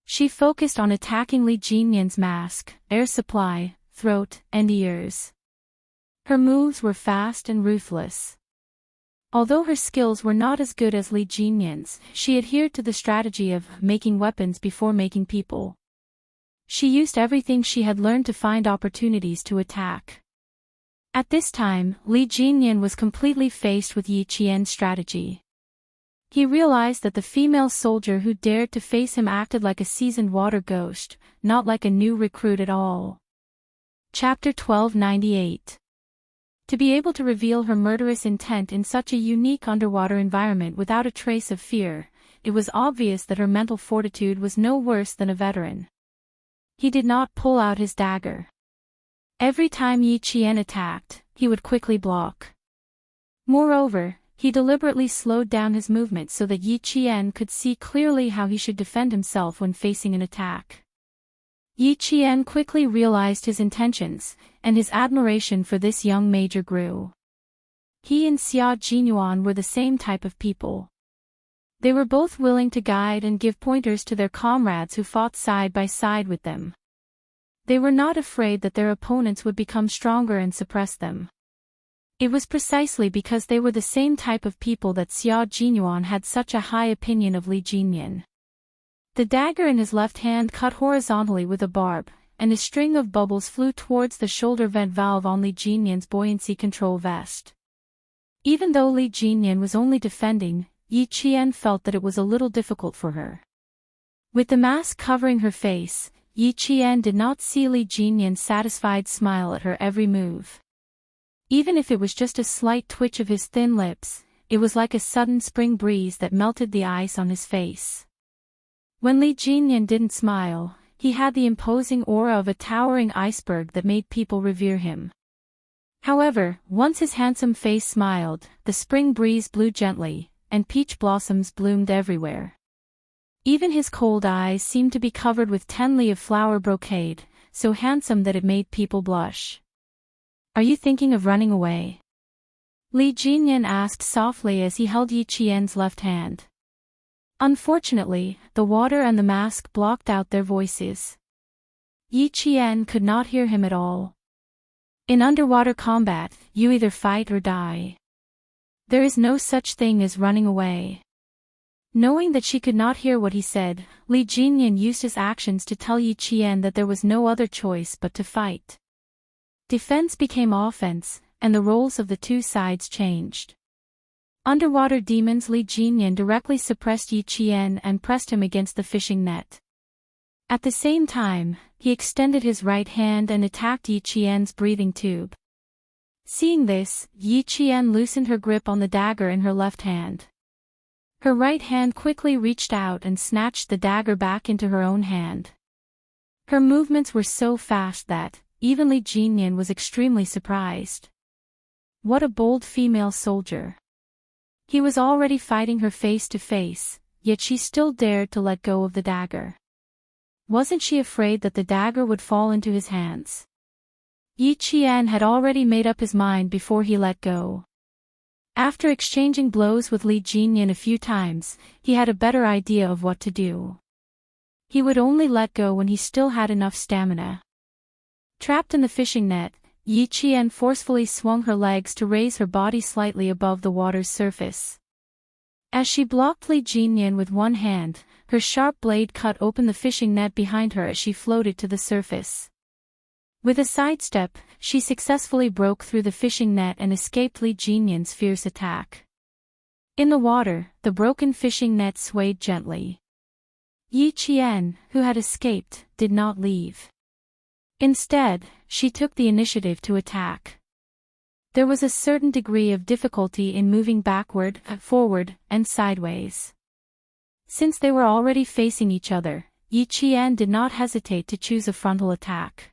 [SPEAKER 1] She focused on attacking Li Jinyan's mask, air supply, throat, and ears. Her moves were fast and ruthless. Although her skills were not as good as Li Jinyan's, she adhered to the strategy of making weapons before making people. She used everything she had learned to find opportunities to attack. At this time, Li Jinyan was completely faced with Yi Qian's strategy. He realized that the female soldier who dared to face him acted like a seasoned water ghost, not like a new recruit at all. Chapter 1298. To be able to reveal her murderous intent in such a unique underwater environment without a trace of fear, it was obvious that her mental fortitude was no worse than a veteran. He did not pull out his dagger. Every time Yi Qian attacked, he would quickly block. Moreover, he deliberately slowed down his movement so that Yi Qian could see clearly how he should defend himself when facing an attack. Yi Qian quickly realized his intentions, and his admiration for this young major grew. He and Xia Jinyuan were the same type of people. They were both willing to guide and give pointers to their comrades who fought side by side with them. They were not afraid that their opponents would become stronger and suppress them. It was precisely because they were the same type of people that Xia Jinyuan had such a high opinion of Li Jinyan. The dagger in his left hand cut horizontally with a barb, and a string of bubbles flew towards the shoulder vent valve on Li Jinyan's buoyancy control vest. Even though Li Jinyan was only defending, Yi Qian felt that it was a little difficult for her. With the mask covering her face, Yi Qian did not see Li Jinyan's satisfied smile at her every move. Even if it was just a slight twitch of his thin lips, it was like a sudden spring breeze that melted the ice on his face. When Li Jinyan didn't smile, he had the imposing aura of a towering iceberg that made people revere him. However, once his handsome face smiled, the spring breeze blew gently, and peach blossoms bloomed everywhere. Even his cold eyes seemed to be covered with tenli of flower brocade, so handsome that it made people blush. "Are you thinking of running away?" Li Jinyan asked softly as he held Yi Qian's left hand. Unfortunately, the water and the mask blocked out their voices. Yi Qian could not hear him at all. In underwater combat, you either fight or die. There is no such thing as running away. Knowing that she could not hear what he said, Li Jinyan used his actions to tell Yi Qian that there was no other choice but to fight. Defense became offense, and the roles of the two sides changed. Underwater demons Li Jinyan directly suppressed Yi Qian and pressed him against the fishing net. At the same time, he extended his right hand and attacked Yi Qian's breathing tube. Seeing this, Yi Qian loosened her grip on the dagger in her left hand. Her right hand quickly reached out and snatched the dagger back into her own hand. Her movements were so fast that, even Li Jinyan was extremely surprised. What a bold female soldier. He was already fighting her face to face, yet she still dared to let go of the dagger. Wasn't she afraid that the dagger would fall into his hands? Yi Qian had already made up his mind before he let go. After exchanging blows with Li Jinyan a few times, he had a better idea of what to do. He would only let go when he still had enough stamina. Trapped in the fishing net, Yi Qian forcefully swung her legs to raise her body slightly above the water's surface. As she blocked Li Jinyan with one hand, her sharp blade cut open the fishing net behind her as she floated to the surface. With a sidestep, she successfully broke through the fishing net and escaped Li Jinyan's fierce attack. In the water, the broken fishing net swayed gently. Yi Qian, who had escaped, did not leave. Instead, she took the initiative to attack. There was a certain degree of difficulty in moving backward, forward, and sideways. Since they were already facing each other, Yi Qian did not hesitate to choose a frontal attack.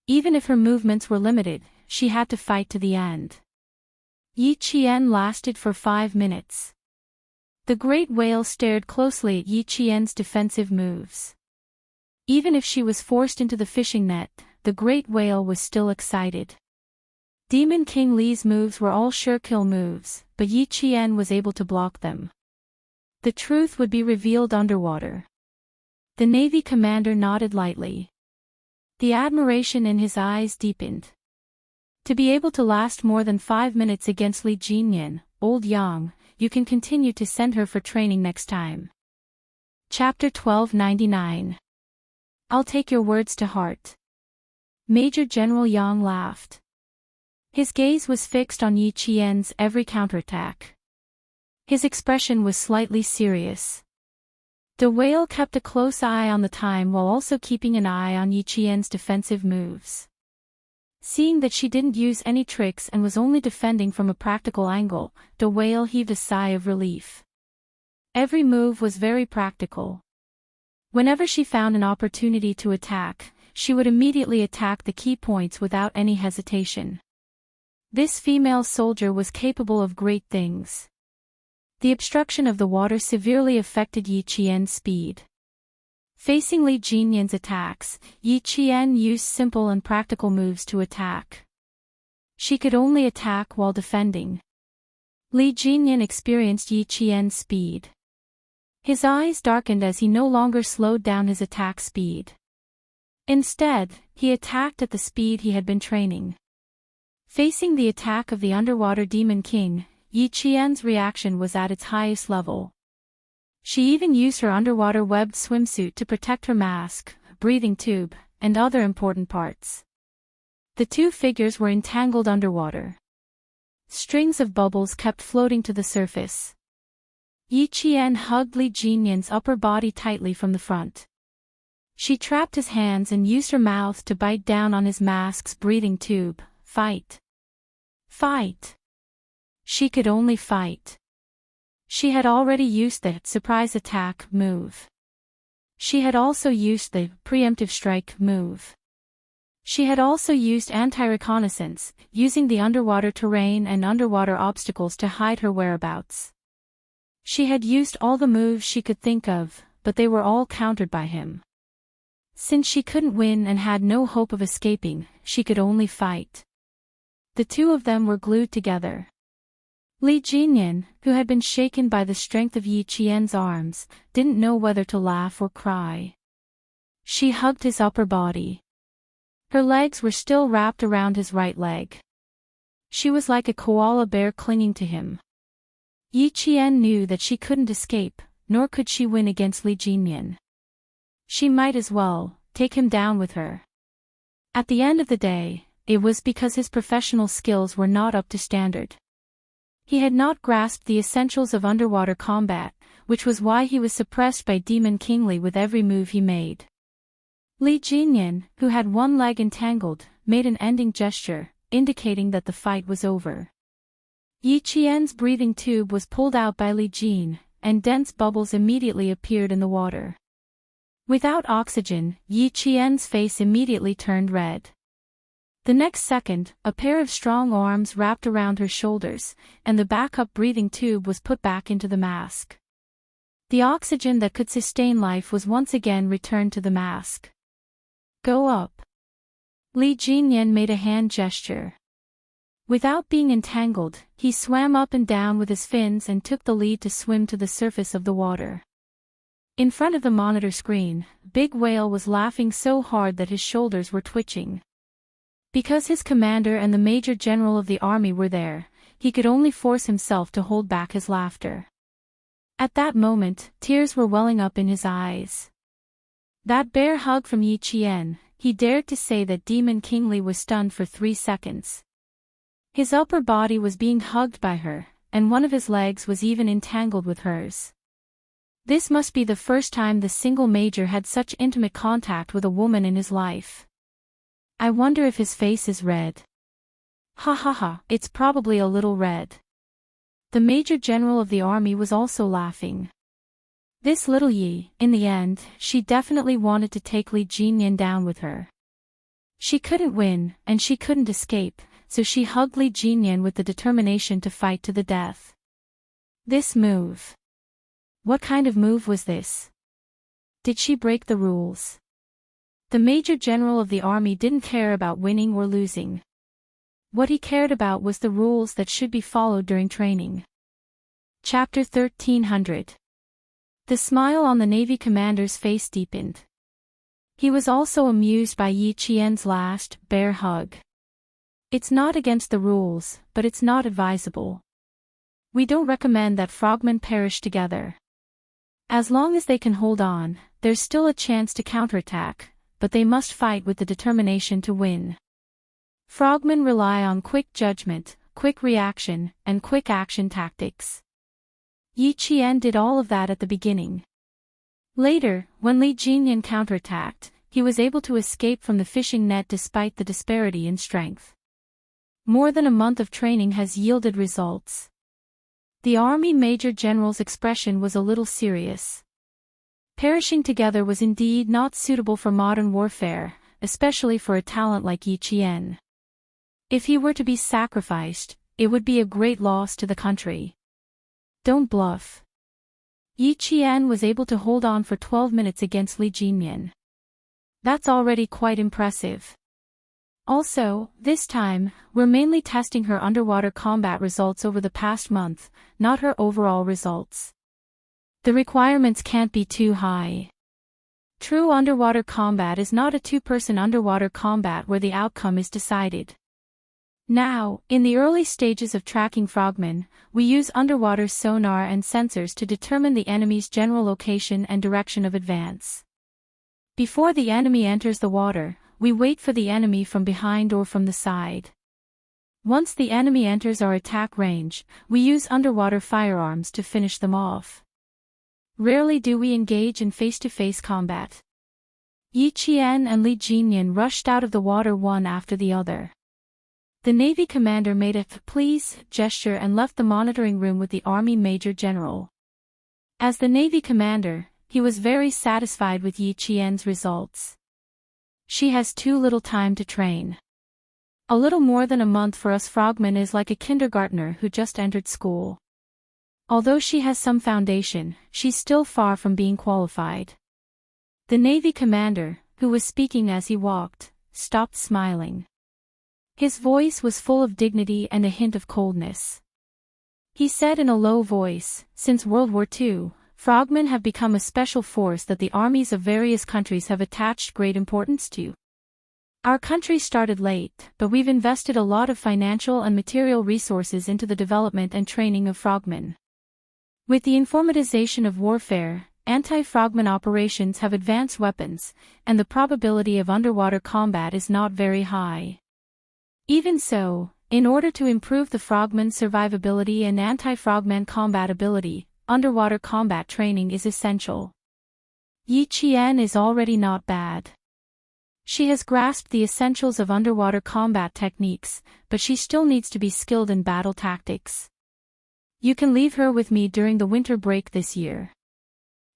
[SPEAKER 1] Even if her movements were limited, she had to fight to the end. Yi Qian lasted for 5 minutes. The great whale stared closely at Yi Qian's defensive moves. Even if she was forced into the fishing net, the great whale was still excited. Demon King Li's moves were all sure kill moves, but Yi Qian was able to block them. The truth would be revealed underwater. The Navy commander nodded lightly. The admiration in his eyes deepened. To be able to last more than 5 minutes against Li Jinyan, old Yang, you can continue to send her for training next time. Chapter 1299. I'll take your words to heart. Major General Yang laughed. His gaze was fixed on Yi Qian's every counterattack. His expression was slightly serious. The whale kept a close eye on the time while also keeping an eye on Yi Qian's defensive moves. Seeing that she didn't use any tricks and was only defending from a practical angle, the whale heaved a sigh of relief. Every move was very practical. Whenever she found an opportunity to attack, she would immediately attack the key points without any hesitation. This female soldier was capable of great things. The obstruction of the water severely affected Yi Qian's speed. Facing Li Jinyan's attacks, Yi Qian used simple and practical moves to attack. She could only attack while defending. Li Jinyan experienced Yi Qian's speed. His eyes darkened as he no longer slowed down his attack speed. Instead, he attacked at the speed he had been training. Facing the attack of the underwater Demon King, Yi Qian's reaction was at its highest level. She even used her underwater webbed swimsuit to protect her mask, breathing tube, and other important parts. The two figures were entangled underwater. Strings of bubbles kept floating to the surface. Yi Qian hugged Li Jinyan's upper body tightly from the front. She trapped his hands and used her mouth to bite down on his mask's breathing tube. Fight. Fight. She could only fight. She had already used the surprise attack move. She had also used the preemptive strike move. She had also used anti-reconnaissance, using the underwater terrain and underwater obstacles to hide her whereabouts. She had used all the moves she could think of, but they were all countered by him. Since she couldn't win and had no hope of escaping, she could only fight. The two of them were glued together. Li Jinyan, who had been shaken by the strength of Yi Qian's arms, didn't know whether to laugh or cry. She hugged his upper body. Her legs were still wrapped around his right leg. She was like a koala bear clinging to him. Yi Qian knew that she couldn't escape, nor could she win against Li Jinyan. She might as well take him down with her. At the end of the day, it was because his professional skills were not up to standard. He had not grasped the essentials of underwater combat, which was why he was suppressed by Demon King Li with every move he made. Li Jinyan, who had one leg entangled, made an ending gesture, indicating that the fight was over. Yi Qian's breathing tube was pulled out by Li Jin, and dense bubbles immediately appeared in the water. Without oxygen, Yi Qian's face immediately turned red. The next second, a pair of strong arms wrapped around her shoulders, and the backup breathing tube was put back into the mask. The oxygen that could sustain life was once again returned to the mask. Go up. Li Jinyan made a hand gesture. Without being entangled, he swam up and down with his fins and took the lead to swim to the surface of the water. In front of the monitor screen, Big Whale was laughing so hard that his shoulders were twitching. Because his commander and the Major General of the army were there, he could only force himself to hold back his laughter. At that moment, tears were welling up in his eyes. That bear hug from Yi Qian, he dared to say that Demon King Li was stunned for 3 seconds. His upper body was being hugged by her, and one of his legs was even entangled with hers. This must be the first time the single major had such intimate contact with a woman in his life. I wonder if his face is red. Ha ha ha, it's probably a little red. The Major General of the army was also laughing. This little Yi, in the end, she definitely wanted to take Li Jinyan down with her. She couldn't win, and she couldn't escape, so she hugged Li Jinyan with the determination to fight to the death. This move. What kind of move was this? Did she break the rules? The Major General of the army didn't care about winning or losing. What he cared about was the rules that should be followed during training. Chapter 1300. The smile on the Navy commander's face deepened. He was also amused by Yi Qian's last, bear hug. It's not against the rules, but it's not advisable. We don't recommend that frogmen perish together. As long as they can hold on, there's still a chance to counterattack, but they must fight with the determination to win. Frogmen rely on quick judgment, quick reaction, and quick action tactics. Yi Qian did all of that at the beginning. Later, when Li Jinyan counterattacked, he was able to escape from the fishing net despite the disparity in strength. More than a month of training has yielded results. The Army Major General's expression was a little serious. Perishing together was indeed not suitable for modern warfare, especially for a talent like Yi Qian. If he were to be sacrificed, it would be a great loss to the country. Don't bluff. Yi Qian was able to hold on for 12 minutes against Li Jinyan. That's already quite impressive. Also, this time, we're mainly testing her underwater combat results over the past month, not her overall results. The requirements can't be too high. True underwater combat is not a two-person underwater combat where the outcome is decided. Now, in the early stages of tracking frogmen, we use underwater sonar and sensors to determine the enemy's general location and direction of advance. Before the enemy enters the water, we wait for the enemy from behind or from the side. Once the enemy enters our attack range, we use underwater firearms to finish them off. Rarely do we engage in face-to-face combat. Yi Qian and Li Jinyan rushed out of the water one after the other. The Navy commander made a "please" gesture and left the monitoring room with the Army Major General. As the Navy commander, he was very satisfied with Yi Qian's results. She has too little time to train. A little more than a month for us frogmen is like a kindergartner who just entered school. Although she has some foundation, she's still far from being qualified. The Navy commander, who was speaking as he walked, stopped smiling. His voice was full of dignity and a hint of coldness. He said in a low voice, "Since World War II, frogmen have become a special force that the armies of various countries have attached great importance to. Our country started late, but we've invested a lot of financial and material resources into the development and training of frogmen. With the informatization of warfare, anti-frogmen operations have advanced weapons, and the probability of underwater combat is not very high. Even so, in order to improve the frogmen's survivability and anti-frogmen combatability, underwater combat training is essential. Yi Qian is already not bad. She has grasped the essentials of underwater combat techniques, but she still needs to be skilled in battle tactics. You can leave her with me during the winter break this year.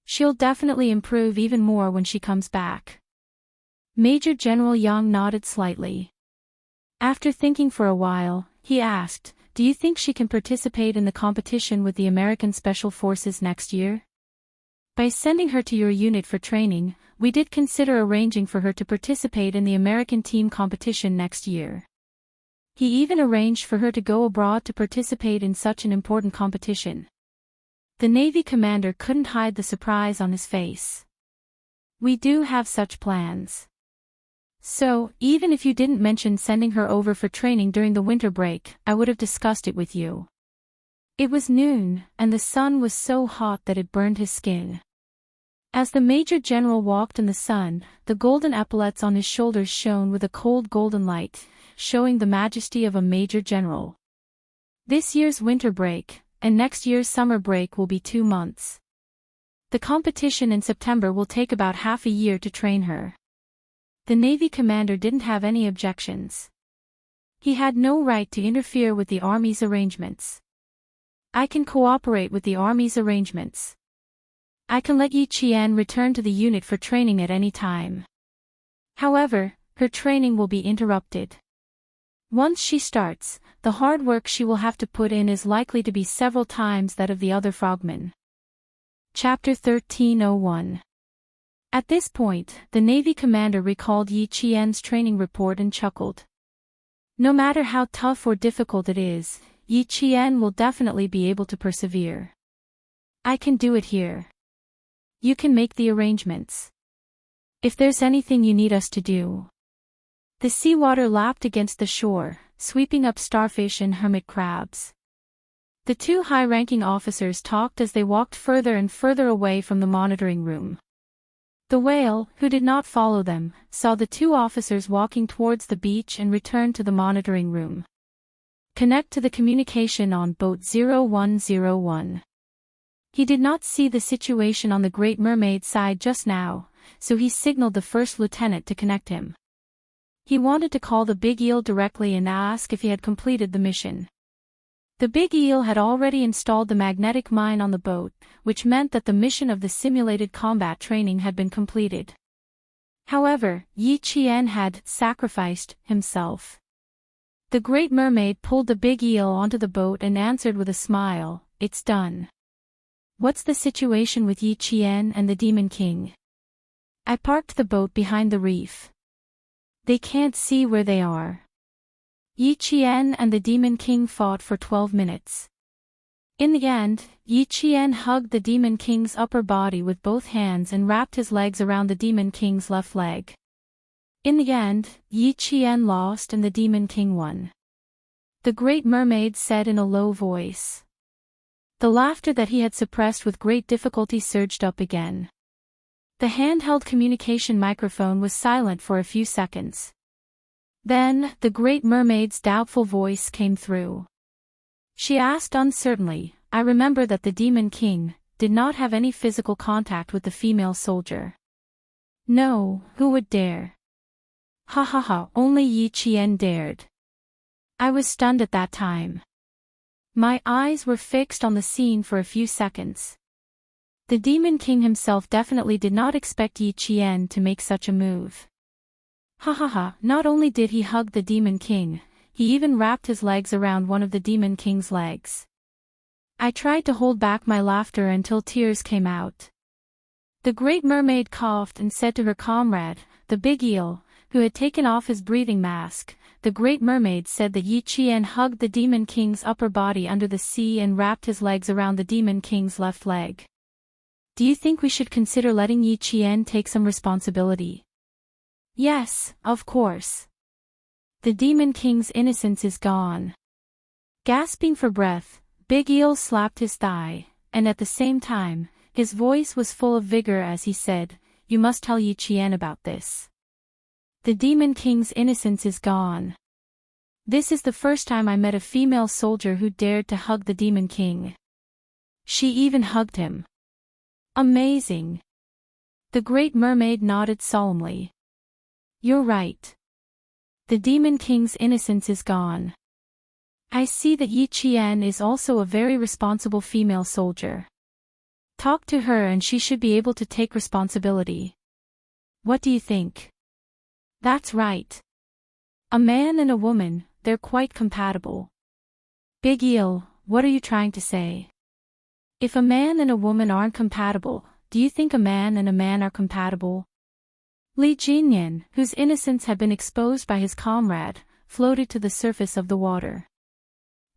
[SPEAKER 1] She'll definitely improve even more when she comes back." Major General Yang nodded slightly. After thinking for a while, he asked, "Do you think she can participate in the competition with the American Special Forces next year? By sending her to your unit for training, we did consider arranging for her to participate in the American team competition next year. He even arranged for her to go abroad to participate in such an important competition." The Navy commander couldn't hide the surprise on his face. "We do have such plans. So, even if you didn't mention sending her over for training during the winter break, I would have discussed it with you." It was noon, and the sun was so hot that it burned his skin. As the Major General walked in the sun, the golden epaulets on his shoulders shone with a cold golden light, showing the majesty of a Major General. This year's winter break, and next year's summer break will be 2 months. The competition in September will take about half a year to train her. The Navy commander didn't have any objections. He had no right to interfere with the Army's arrangements. "I can cooperate with the Army's arrangements. I can let Yi Qian return to the unit for training at any time. However, her training will be interrupted. Once she starts, the hard work she will have to put in is likely to be several times that of the other frogmen." Chapter 1301. At this point, the Navy commander recalled Yi Qian's training report and chuckled. "No matter how tough or difficult it is, Yi Qian will definitely be able to persevere. I can do it here. You can make the arrangements. If there's anything you need us to do." The seawater lapped against the shore, sweeping up starfish and hermit crabs. The two high-ranking officers talked as they walked further and further away from the monitoring room. The whale, who did not follow them, saw the two officers walking towards the beach and returned to the monitoring room. "Connect to the communication on boat 0101. He did not see the situation on the Great Mermaid's side just now, so he signaled the first lieutenant to connect him. He wanted to call the Big Eel directly and ask if he had completed the mission. The Big Eel had already installed the magnetic mine on the boat, which meant that the mission of the simulated combat training had been completed. However, Yi Qian had sacrificed himself. The Great Mermaid pulled the Big Eel onto the boat and answered with a smile, "It's done." "What's the situation with Yi Qian and the Demon King?" "I parked the boat behind the reef. They can't see where they are." Yi Qian and the Demon King fought for 12 minutes. In the end, Yi Qian hugged the Demon King's upper body with both hands and wrapped his legs around the Demon King's left leg. In the end, Yi Qian lost and the Demon King won. The Great Mermaid said in a low voice. The laughter that he had suppressed with great difficulty surged up again. The handheld communication microphone was silent for a few seconds. Then, the Great Mermaid's doubtful voice came through. She asked uncertainly, "I remember that the Demon King did not have any physical contact with the female soldier." "No, who would dare?" "Ha ha ha, only Yi Qian dared." I was stunned at that time. My eyes were fixed on the scene for a few seconds. The Demon King himself definitely did not expect Yi Qian to make such a move. Ha ha ha, not only did he hug the Demon King, he even wrapped his legs around one of the Demon King's legs. I tried to hold back my laughter until tears came out. The Great Mermaid coughed and said to her comrade, the Big Eel, who had taken off his breathing mask, the Great Mermaid said that Yi Qian hugged the Demon King's upper body under the sea and wrapped his legs around the Demon King's left leg. "Do you think we should consider letting Yi Qian take some responsibility?" "Yes, of course. The Demon King's innocence is gone." Gasping for breath, Big Eel slapped his thigh, and at the same time, his voice was full of vigor as he said, "You must tell Yi Qian about this. The Demon King's innocence is gone. This is the first time I met a female soldier who dared to hug the Demon King. She even hugged him. Amazing." The Great Mermaid nodded solemnly. "You're right. The Demon King's innocence is gone. I see that Yi Qian is also a very responsible female soldier. Talk to her and she should be able to take responsibility. What do you think?" "That's right. A man and a woman, they're quite compatible. Big Eel, what are you trying to say? If a man and a woman aren't compatible, do you think a man and a man are compatible? Li Jinyan, whose innocence had been exposed by his comrade, floated to the surface of the water.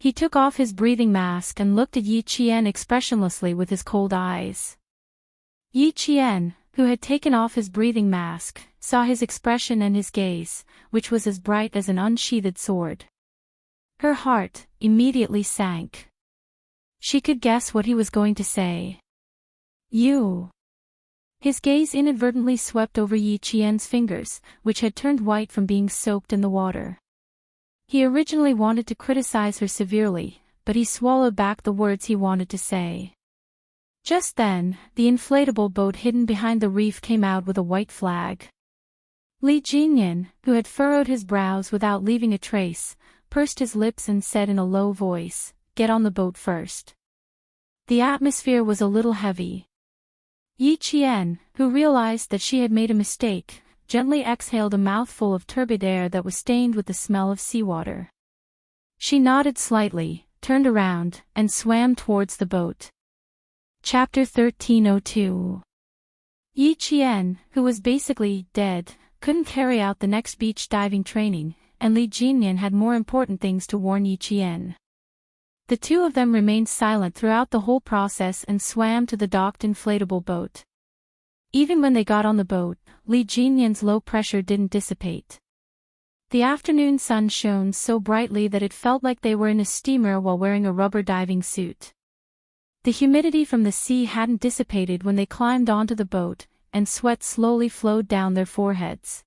[SPEAKER 1] He took off his breathing mask and looked at Yi Qian expressionlessly with his cold eyes. Yi Qian, who had taken off his breathing mask, saw his expression and his gaze, which was as bright as an unsheathed sword. Her heart immediately sank. She could guess what he was going to say. You. His gaze inadvertently swept over Yi Qian's fingers, which had turned white from being soaked in the water. He originally wanted to criticize her severely, but he swallowed back the words he wanted to say. Just then, the inflatable boat hidden behind the reef came out with a white flag. Li Jinyan, who had furrowed his brows without leaving a trace, pursed his lips and said in a low voice, "Get on the boat first." The atmosphere was a little heavy. Yi Qian, who realized that she had made a mistake, gently exhaled a mouthful of turbid air that was stained with the smell of seawater. She nodded slightly, turned around, and swam towards the boat. Chapter 1302. Yi Qian, who was basically dead, couldn't carry out the next beach diving training, and Li Jinyan had more important things to warn Yi Qian. The two of them remained silent throughout the whole process and swam to the docked inflatable boat. Even when they got on the boat, Li Jinyan's low pressure didn't dissipate. The afternoon sun shone so brightly that it felt like they were in a steamer while wearing a rubber diving suit. The humidity from the sea hadn't dissipated when they climbed onto the boat, and sweat slowly flowed down their foreheads.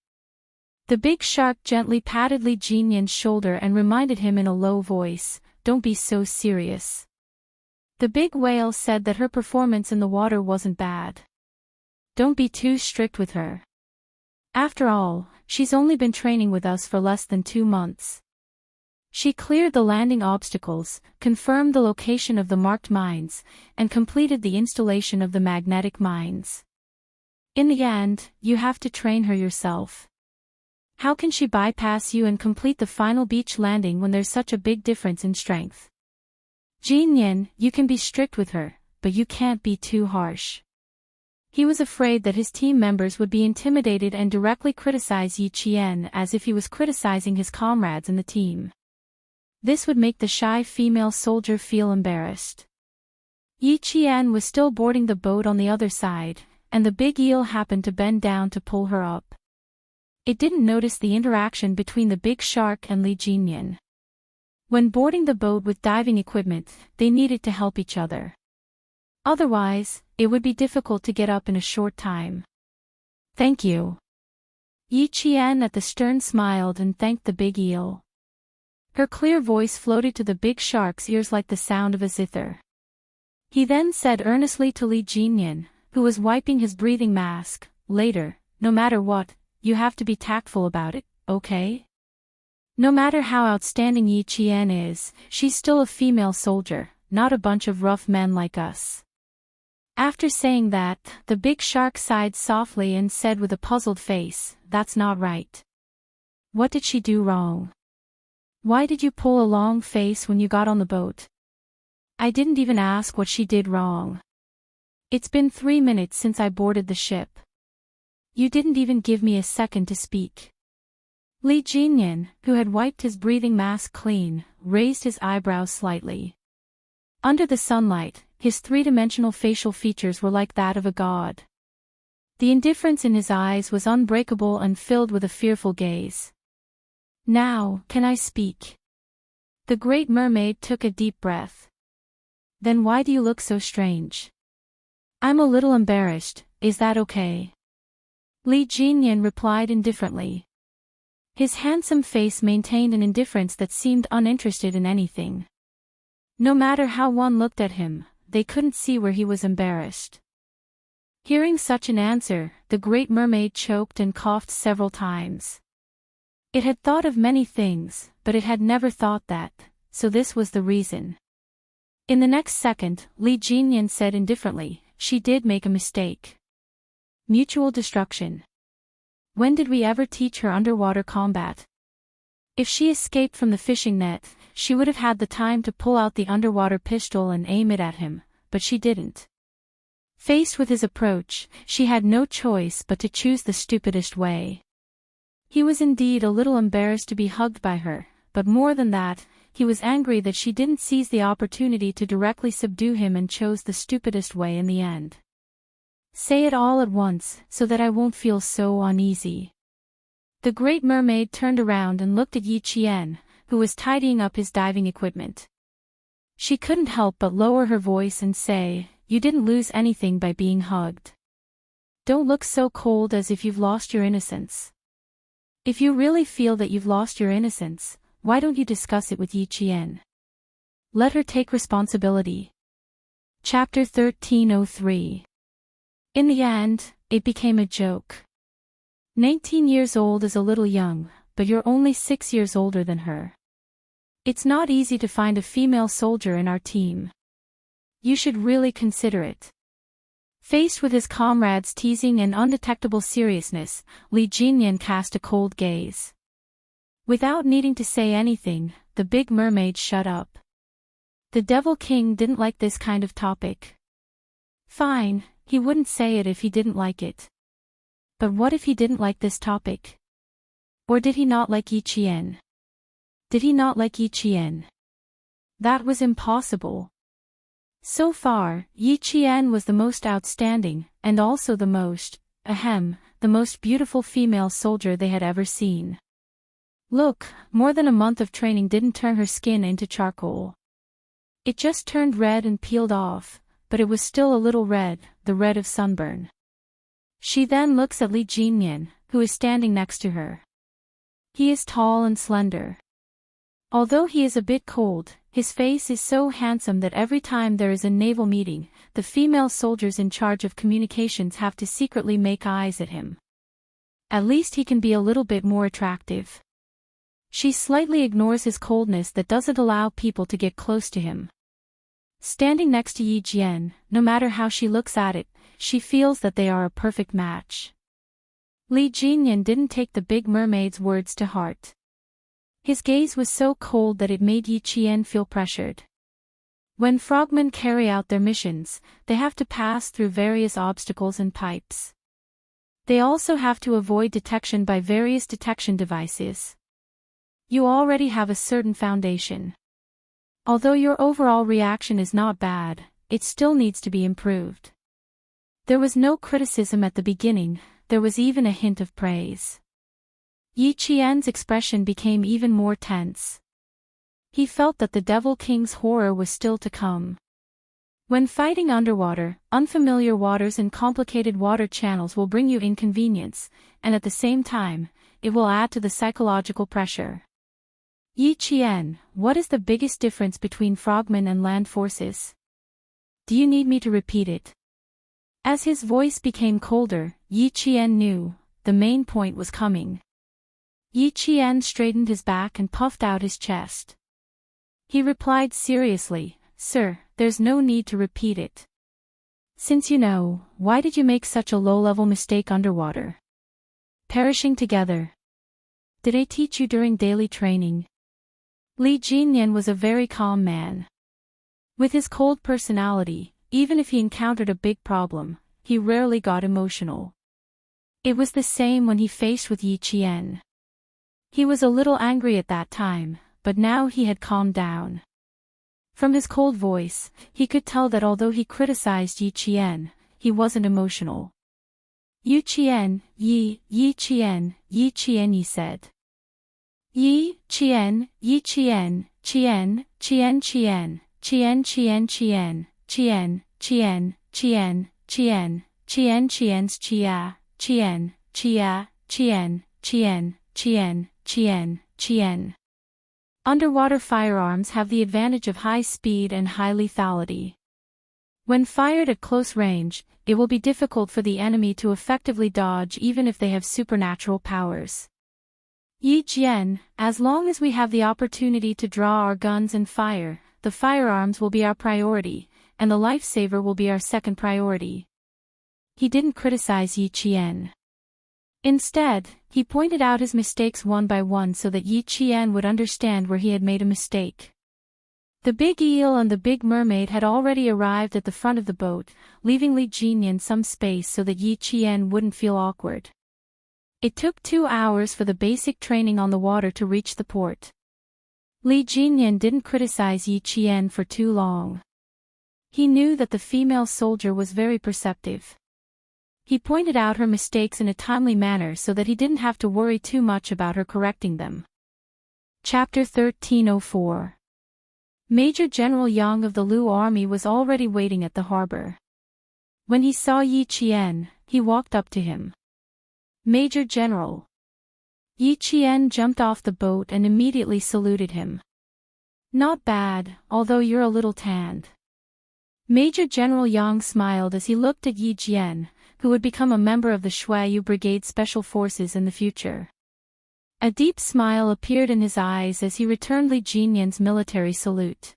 [SPEAKER 1] The big shark gently patted Li Jinyan's shoulder and reminded him in a low voice, "Don't be so serious." The big whale said that her performance in the water wasn't bad. "Don't be too strict with her. After all, she's only been training with us for less than 2 months." She cleared the landing obstacles, confirmed the location of the marked mines, and completed the installation of the magnetic mines. In the end, you have to train her yourself. How can she bypass you and complete the final beach landing when there's such a big difference in strength? Jinyan, you can be strict with her, but you can't be too harsh. He was afraid that his team members would be intimidated and directly criticize Yi Qian as if he was criticizing his comrades in the team. This would make the shy female soldier feel embarrassed. Yi Qian was still boarding the boat on the other side, and the big eel happened to bend down to pull her up. It didn't notice the interaction between the big shark and Li Jinyan. When boarding the boat with diving equipment, they needed to help each other. Otherwise, it would be difficult to get up in a short time. "Thank you." Yi Qian at the stern smiled and thanked the big eel. Her clear voice floated to the big shark's ears like the sound of a zither. He then said earnestly to Li Jinyan, who was wiping his breathing mask, "Later, no matter what, you have to be tactful about it, okay? No matter how outstanding Yi Qian is, she's still a female soldier, not a bunch of rough men like us." After saying that, the big shark sighed softly and said with a puzzled face, "That's not right. What did she do wrong? Why did you pull a long face when you got on the boat? I didn't even ask what she did wrong. It's been 3 minutes since I boarded the ship. You didn't even give me a second to speak." Li Jinyan, who had wiped his breathing mask clean, raised his eyebrows slightly. Under the sunlight, his three-dimensional facial features were like that of a god. The indifference in his eyes was unbreakable and filled with a fearful gaze. "Now, can I speak?" The Great Mermaid took a deep breath. "Then why do you look so strange?" "I'm a little embarrassed, is that okay?" Li Jinyan replied indifferently. His handsome face maintained an indifference that seemed uninterested in anything. No matter how one looked at him, they couldn't see where he was embarrassed. Hearing such an answer, the Great Mermaid choked and coughed several times. It had thought of many things, but it had never thought that, so this was the reason. In the next second, Li Jinyan said indifferently, "She did make a mistake. Mutual destruction. When did we ever teach her underwater combat?" If she escaped from the fishing net, she would have had the time to pull out the underwater pistol and aim it at him, but she didn't. Faced with his approach, she had no choice but to choose the stupidest way. He was indeed a little embarrassed to be hugged by her, but more than that, he was angry that she didn't seize the opportunity to directly subdue him and chose the stupidest way in the end. Say it all at once, so that I won't feel so uneasy. The Great Mermaid turned around and looked at Yi Qian, who was tidying up his diving equipment. She couldn't help but lower her voice and say, "You didn't lose anything by being hugged. Don't look so cold as if you've lost your innocence. If you really feel that you've lost your innocence, why don't you discuss it with Yi Qian? Let her take responsibility." Chapter 1303. In the end, it became a joke. 19 years old is a little young, but you're only 6 years older than her. It's not easy to find a female soldier in our team. You should really consider it. Faced with his comrade's teasing and undetectable seriousness, Li Jinyan cast a cold gaze. Without needing to say anything, the big mermaid shut up. The Devil King didn't like this kind of topic. Fine, he wouldn't say it if he didn't like it. But what if he didn't like this topic? Or did he not like Yi Qian? Did he not like Yi Qian? That was impossible. So far, Yi Qian was the most outstanding, and also the most beautiful female soldier they had ever seen. Look, more than a month of training didn't turn her skin into charcoal. It just turned red and peeled off, but it was still a little red, the red of sunburn. She then looks at Li Jinyan, who is standing next to her. He is tall and slender. Although he is a bit cold, his face is so handsome that every time there is a naval meeting, the female soldiers in charge of communications have to secretly make eyes at him. At least he can be a little bit more attractive. She slightly ignores his coldness that doesn't allow people to get close to him. Standing next to Yi Jian, no matter how she looks at it, she feels that they are a perfect match. Li Jinyan didn't take the big mermaid's words to heart. His gaze was so cold that it made Yi Qian feel pressured. When frogmen carry out their missions, they have to pass through various obstacles and pipes. They also have to avoid detection by various detection devices. You already have a certain foundation. Although your overall reaction is not bad, it still needs to be improved. There was no criticism at the beginning, there was even a hint of praise. Yi Qian's expression became even more tense. He felt that the Devil King's horror was still to come. When fighting underwater, unfamiliar waters and complicated water channels will bring you inconvenience, and at the same time, it will add to the psychological pressure. Yi Qian, what is the biggest difference between frogmen and land forces? Do you need me to repeat it? As his voice became colder, Yi Qian knew, the main point was coming. Yi Qian straightened his back and puffed out his chest. He replied seriously, "Sir, there's no need to repeat it. Since you know, why did you make such a low-level mistake underwater? Perishing together. Did I teach you during daily training?" Li Jinyan was a very calm man. With his cold personality, even if he encountered a big problem, he rarely got emotional. It was the same when he faced with Yi Qian. He was a little angry at that time, but now he had calmed down. From his cold voice, he could tell that although he criticized Yi Qian, he wasn't emotional. Yi Qian, Yi Qian, he said. Yi Qian, Qian, Qian, Qian, Qian, Qian, Qian, Qian, Qian, Qian, Qian, Qian, Qian, Qian's Qia, Qian, Qia, Qian, Qian, Qian, Qian, Qian. Underwater firearms have the advantage of high speed and high lethality. When fired at close range, it will be difficult for the enemy to effectively dodge even if they have supernatural powers. Yi Jian, as long as we have the opportunity to draw our guns and fire, the firearms will be our priority, and the lifesaver will be our second priority. He didn't criticize Yi Qian. Instead, he pointed out his mistakes one by one so that Yi Qian would understand where he had made a mistake. The big eel and the big mermaid had already arrived at the front of the boat, leaving Li Jinyan some space so that Yi Qian wouldn't feel awkward. It took 2 hours for the basic training on the water to reach the port. Li Jinyan didn't criticize Yi Qian for too long. He knew that the female soldier was very perceptive. He pointed out her mistakes in a timely manner so that he didn't have to worry too much about her correcting them. Chapter 1304. Major General Yang of the Lu army was already waiting at the harbor. When he saw Yi Qian, he walked up to him. Major General. Yi Qian jumped off the boat and immediately saluted him. Not bad, although you're a little tanned. Major General Yang smiled as he looked at Yi Jian, who would become a member of the Shuayu Brigade Special Forces in the future. A deep smile appeared in his eyes as he returned Li Jinyan's military salute.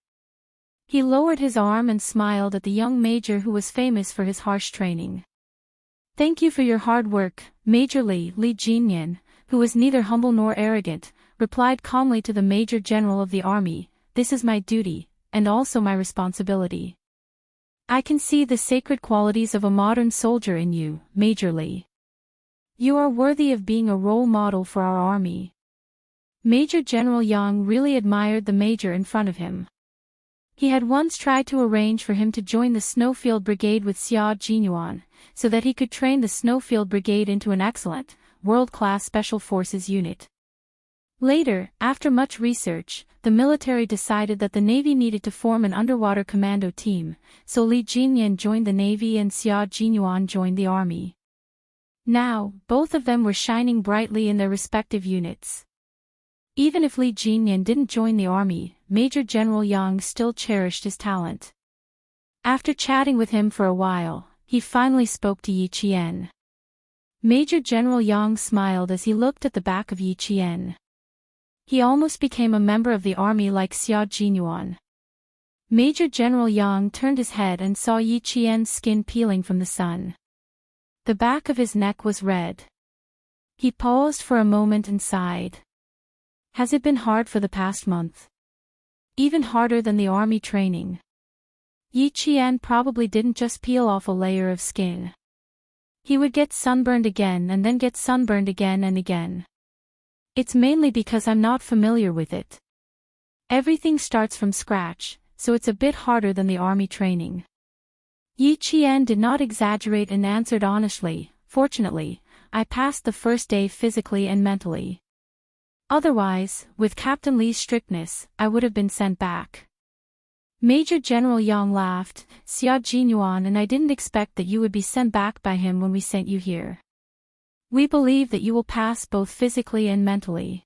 [SPEAKER 1] He lowered his arm and smiled at the young major who was famous for his harsh training. Thank you for your hard work, Major Li. Li Jinyan, who was neither humble nor arrogant, replied calmly to the Major General of the army, this is my duty, and also my responsibility. I can see the sacred qualities of a modern soldier in you, Major Li. You are worthy of being a role model for our army. Major General Yang really admired the major in front of him. He had once tried to arrange for him to join the Snowfield Brigade with Xia Jinyuan, so that he could train the Snowfield Brigade into an excellent, world-class Special Forces unit. Later, after much research, the military decided that the Navy needed to form an underwater commando team, so Li Jinyan joined the Navy and Xia Jinyuan joined the Army. Now, both of them were shining brightly in their respective units. Even if Li Jinyan didn't join the army, Major General Yang still cherished his talent. After chatting with him for a while, he finally spoke to Yi Qian. Major General Yang smiled as he looked at the back of Yi Qian. He almost became a member of the army like Xia Jinyuan. Major General Yang turned his head and saw Yi Qian's skin peeling from the sun. The back of his neck was red. He paused for a moment and sighed. Has it been hard for the past month? Even harder than the army training. Yi Qian probably didn't just peel off a layer of skin. He would get sunburned again and then get sunburned again and again. It's mainly because I'm not familiar with it. Everything starts from scratch, so it's a bit harder than the army training. Yi Qian did not exaggerate and answered honestly, fortunately, I passed the first day physically and mentally. Otherwise, with Captain Li's strictness, I would have been sent back. Major General Yang laughed, Xia Jinyuan and I didn't expect that you would be sent back by him when we sent you here. We believe that you will pass both physically and mentally.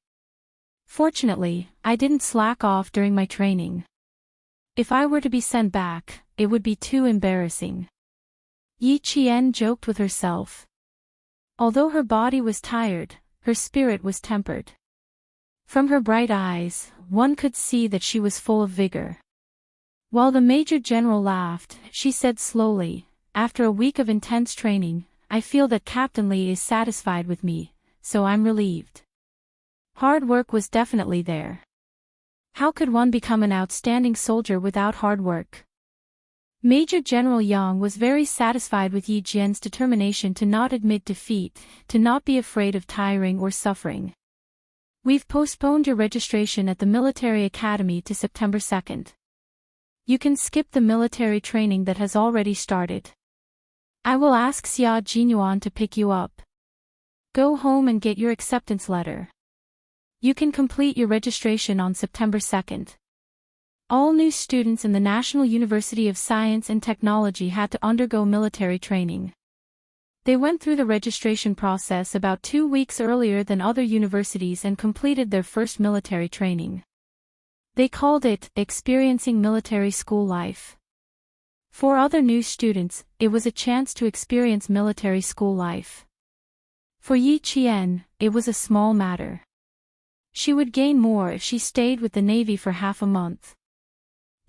[SPEAKER 1] Fortunately, I didn't slack off during my training. If I were to be sent back, it would be too embarrassing. Yi Qian joked with herself. Although her body was tired, her spirit was tempered. From her bright eyes, one could see that she was full of vigor. While the Major General laughed, she said slowly, after a week of intense training, I feel that Captain Li is satisfied with me, so I'm relieved. Hard work was definitely there. How could one become an outstanding soldier without hard work? Major General Yang was very satisfied with Yi Jian's determination to not admit defeat, to not be afraid of tiring or suffering. We've postponed your registration at the military academy to September 2nd. You can skip the military training that has already started. I will ask Xia Jinyuan to pick you up. Go home and get your acceptance letter. You can complete your registration on September 2nd. All new students in the National University of Science and Technology had to undergo military training. They went through the registration process about 2 weeks earlier than other universities and completed their first military training. They called it experiencing military school life. For other new students, it was a chance to experience military school life. For Yi Qian, it was a small matter. She would gain more if she stayed with the Navy for half a month.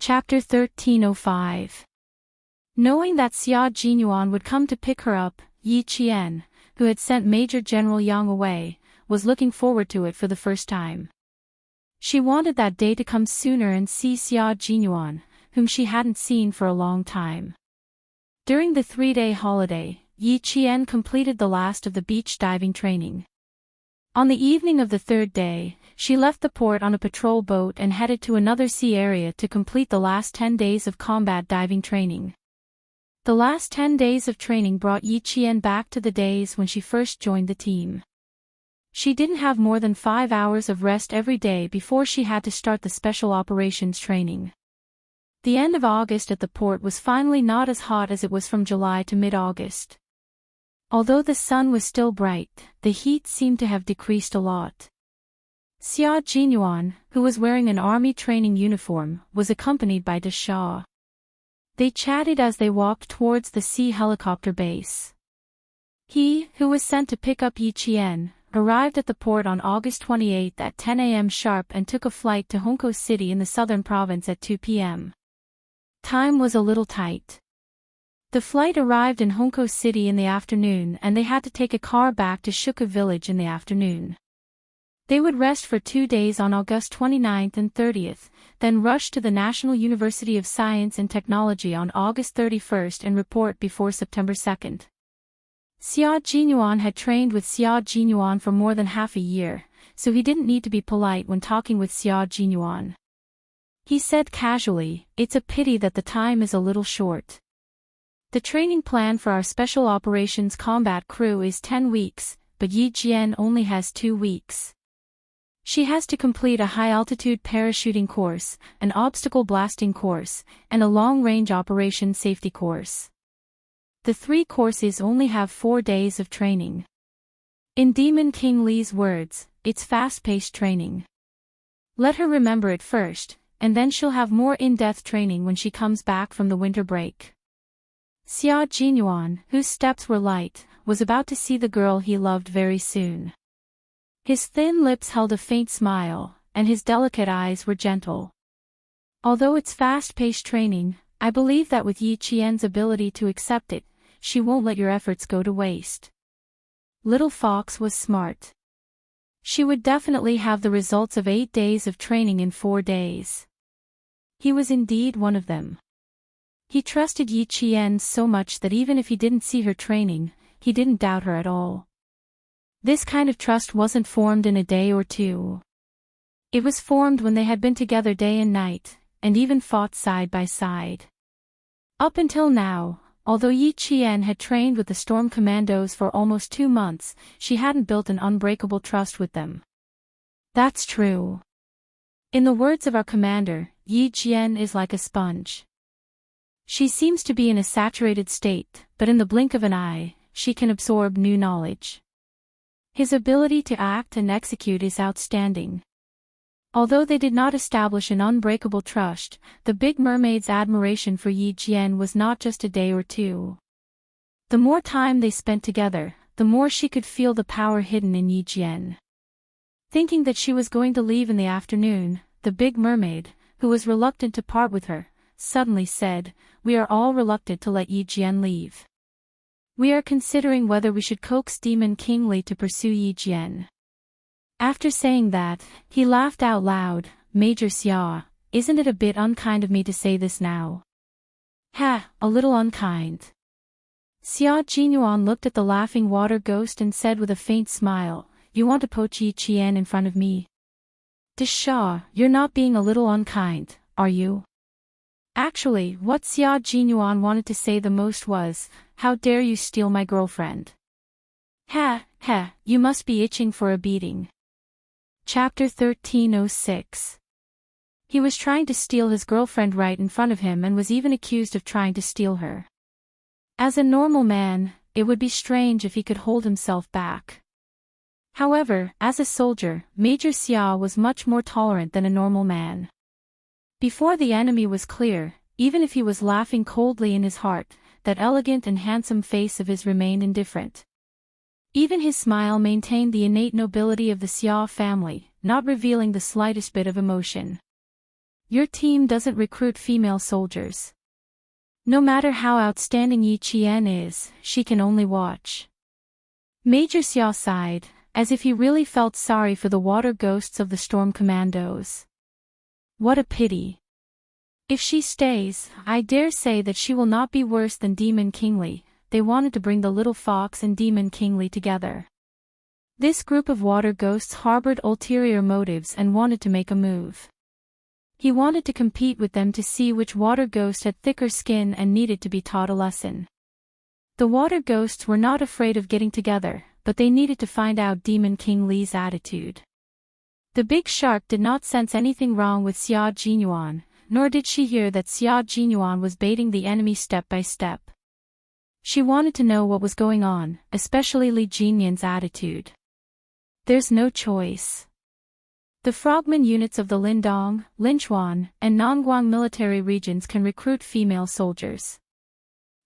[SPEAKER 1] Chapter 1305. Knowing that Xia Jinyuan would come to pick her up, Yi Qian, who had sent Major General Yang away, was looking forward to it for the first time. She wanted that day to come sooner and see Xia Jinyuan, whom she hadn't seen for a long time. During the 3-day holiday, Yi Qian completed the last of the beach diving training. On the evening of the 3rd day, she left the port on a patrol boat and headed to another sea area to complete the last 10 days of combat diving training. The last 10 days of training brought Yi Qian back to the days when she first joined the team. She didn't have more than 5 hours of rest every day before she had to start the special operations training. The end of August at the port was finally not as hot as it was from July to mid-August. Although the sun was still bright, the heat seemed to have decreased a lot. Xia Jinyuan, who was wearing an army training uniform, was accompanied by Desha. They chatted as they walked towards the sea helicopter base. He, who was sent to pick up Yi Qian, arrived at the port on August 28 at 10 a.m. sharp and took a flight to Hongkou City in the southern province at 2 p.m. Time was a little tight. The flight arrived in Hongkou City in the afternoon and they had to take a car back to Shuka village in the afternoon. They would rest for 2 days on August 29 and 30th, then rush to the National University of Science and Technology on August 31 and report before September 2. Xia Jinyuan had trained with Xia Jinyuan for more than half a year, so he didn't need to be polite when talking with Xia Jinyuan. He said casually, "It's a pity that the time is a little short. The training plan for our Special Operations Combat crew is 10 weeks, but Yi Qian only has 2 weeks. She has to complete a high-altitude parachuting course, an obstacle blasting course, and a long-range operation safety course. The 3 courses only have 4 days of training. In Demon King Li's words, it's fast-paced training. Let her remember it first, and then she'll have more in-depth training when she comes back from the winter break." Xia Jinyuan, whose steps were light, was about to see the girl he loved very soon. His thin lips held a faint smile, and his delicate eyes were gentle. "Although it's fast-paced training, I believe that with Yi Qian's ability to accept it, she won't let your efforts go to waste." Little Fox was smart. She would definitely have the results of 8 days of training in 4 days. He was indeed one of them. He trusted Yi Qian so much that even if he didn't see her training, he didn't doubt her at all. This kind of trust wasn't formed in a day or 2. It was formed when they had been together day and night, and even fought side by side. Up until now, although Yi Qian had trained with the Storm Commandos for almost 2 months, she hadn't built an unbreakable trust with them. That's true. In the words of our commander, Yi Qian is like a sponge. She seems to be in a saturated state, but in the blink of an eye, she can absorb new knowledge. His ability to act and execute is outstanding. Although they did not establish an unbreakable trust, the Big Mermaid's admiration for Yi Qian was not just a day or 2. The more time they spent together, the more she could feel the power hidden in Yi Qian. Thinking that she was going to leave in the afternoon, the Big Mermaid, who was reluctant to part with her, suddenly said, "We are all reluctant to let Yi Qian leave. We are considering whether we should coax Demon King Li to pursue Yi Qian." After saying that, he laughed out loud. "Major Xia, isn't it a bit unkind of me to say this now?" "Ha, a little unkind." Xia Jinyuan looked at the laughing water ghost and said with a faint smile, "You want to poach Yi Qian in front of me? Desha, you're not being a little unkind, are you?" Actually, what Xia Jinyuan wanted to say the most was, "How dare you steal my girlfriend? Ha, ha, you must be itching for a beating." Chapter 1306. He was trying to steal his girlfriend right in front of him and was even accused of trying to steal her. As a normal man, it would be strange if he could hold himself back. However, as a soldier, Major Xia was much more tolerant than a normal man. Before the enemy was clear, even if he was laughing coldly in his heart, that elegant and handsome face of his remained indifferent. Even his smile maintained the innate nobility of the Xia family, not revealing the slightest bit of emotion. "Your team doesn't recruit female soldiers. No matter how outstanding Yi Qian is, she can only watch." Major Xia sighed, as if he really felt sorry for the water ghosts of the storm commandos. What a pity. If she stays, I dare say that she will not be worse than Demon Kingly. They wanted to bring the little fox and Demon Kingly together. This group of water ghosts harbored ulterior motives and wanted to make a move. He wanted to compete with them to see which water ghost had thicker skin and needed to be taught a lesson. The water ghosts were not afraid of getting together, but they needed to find out Demon King Li's attitude. The big shark did not sense anything wrong with Xia Jinyuan, nor did she hear that Xia Jinyuan was baiting the enemy step by step. She wanted to know what was going on, especially Li Jinyan's attitude. There's no choice. The frogman units of the Lindong, Linchuan, and Nongguang military regions can recruit female soldiers.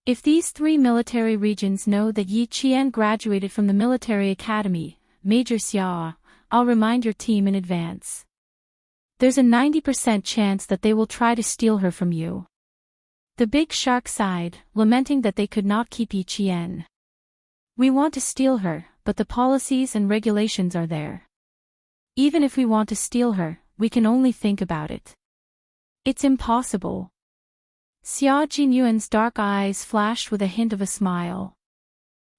[SPEAKER 1] If these three military regions know that Yi Qian graduated from the military academy, Major Xia, I'll remind your team in advance. There's a 90% chance that they will try to steal her from you. The big shark sighed, lamenting that they could not keep Yi Qian. We want to steal her, but the policies and regulations are there. Even if we want to steal her, we can only think about it. It's impossible. Xia Jinyuan's dark eyes flashed with a hint of a smile.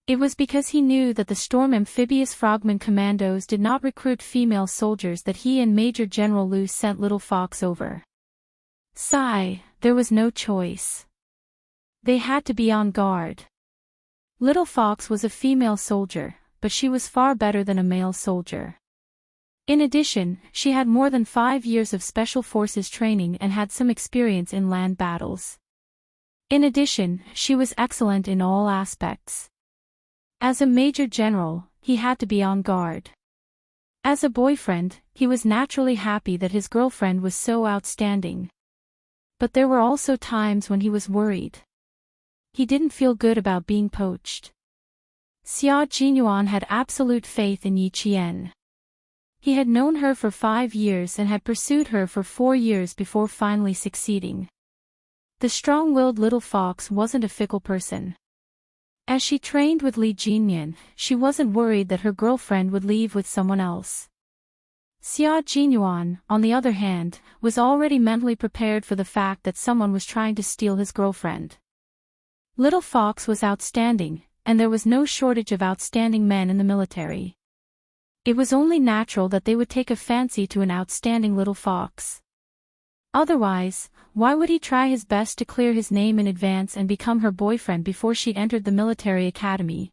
[SPEAKER 1] It was because he knew that the Storm Amphibious Frogman Commandos did not recruit female soldiers that he and Major General Lu sent Little Fox over. Sigh, there was no choice. They had to be on guard. Little Fox was a female soldier, but she was far better than a male soldier. In addition, she had more than 5 years of special forces training and had some experience in land battles. In addition, she was excellent in all aspects. As a major general, he had to be on guard. As a boyfriend, he was naturally happy that his girlfriend was so outstanding. But there were also times when he was worried. He didn't feel good about being poached. Xia Jinyuan had absolute faith in Yi Qian. He had known her for 5 years and had pursued her for 4 years before finally succeeding. The strong-willed little fox wasn't a fickle person. As she trained with Li Jinyan, she wasn't worried that her girlfriend would leave with someone else. Xia Jinyuan, on the other hand, was already mentally prepared for the fact that someone was trying to steal his girlfriend. Little Fox was outstanding, and there was no shortage of outstanding men in the military. It was only natural that they would take a fancy to an outstanding little fox. Otherwise, why would he try his best to clear his name in advance and become her boyfriend before she entered the military academy?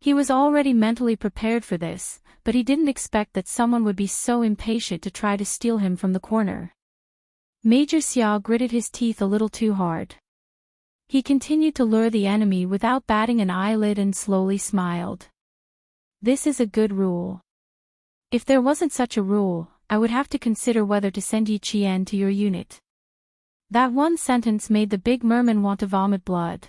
[SPEAKER 1] He was already mentally prepared for this, but he didn't expect that someone would be so impatient to try to steal him from the corner. Major Xia gritted his teeth a little too hard. He continued to lure the enemy without batting an eyelid and slowly smiled. This is a good rule. If there wasn't such a rule, I would have to consider whether to send Yi Qian to your unit. That one sentence made the big merman want to vomit blood.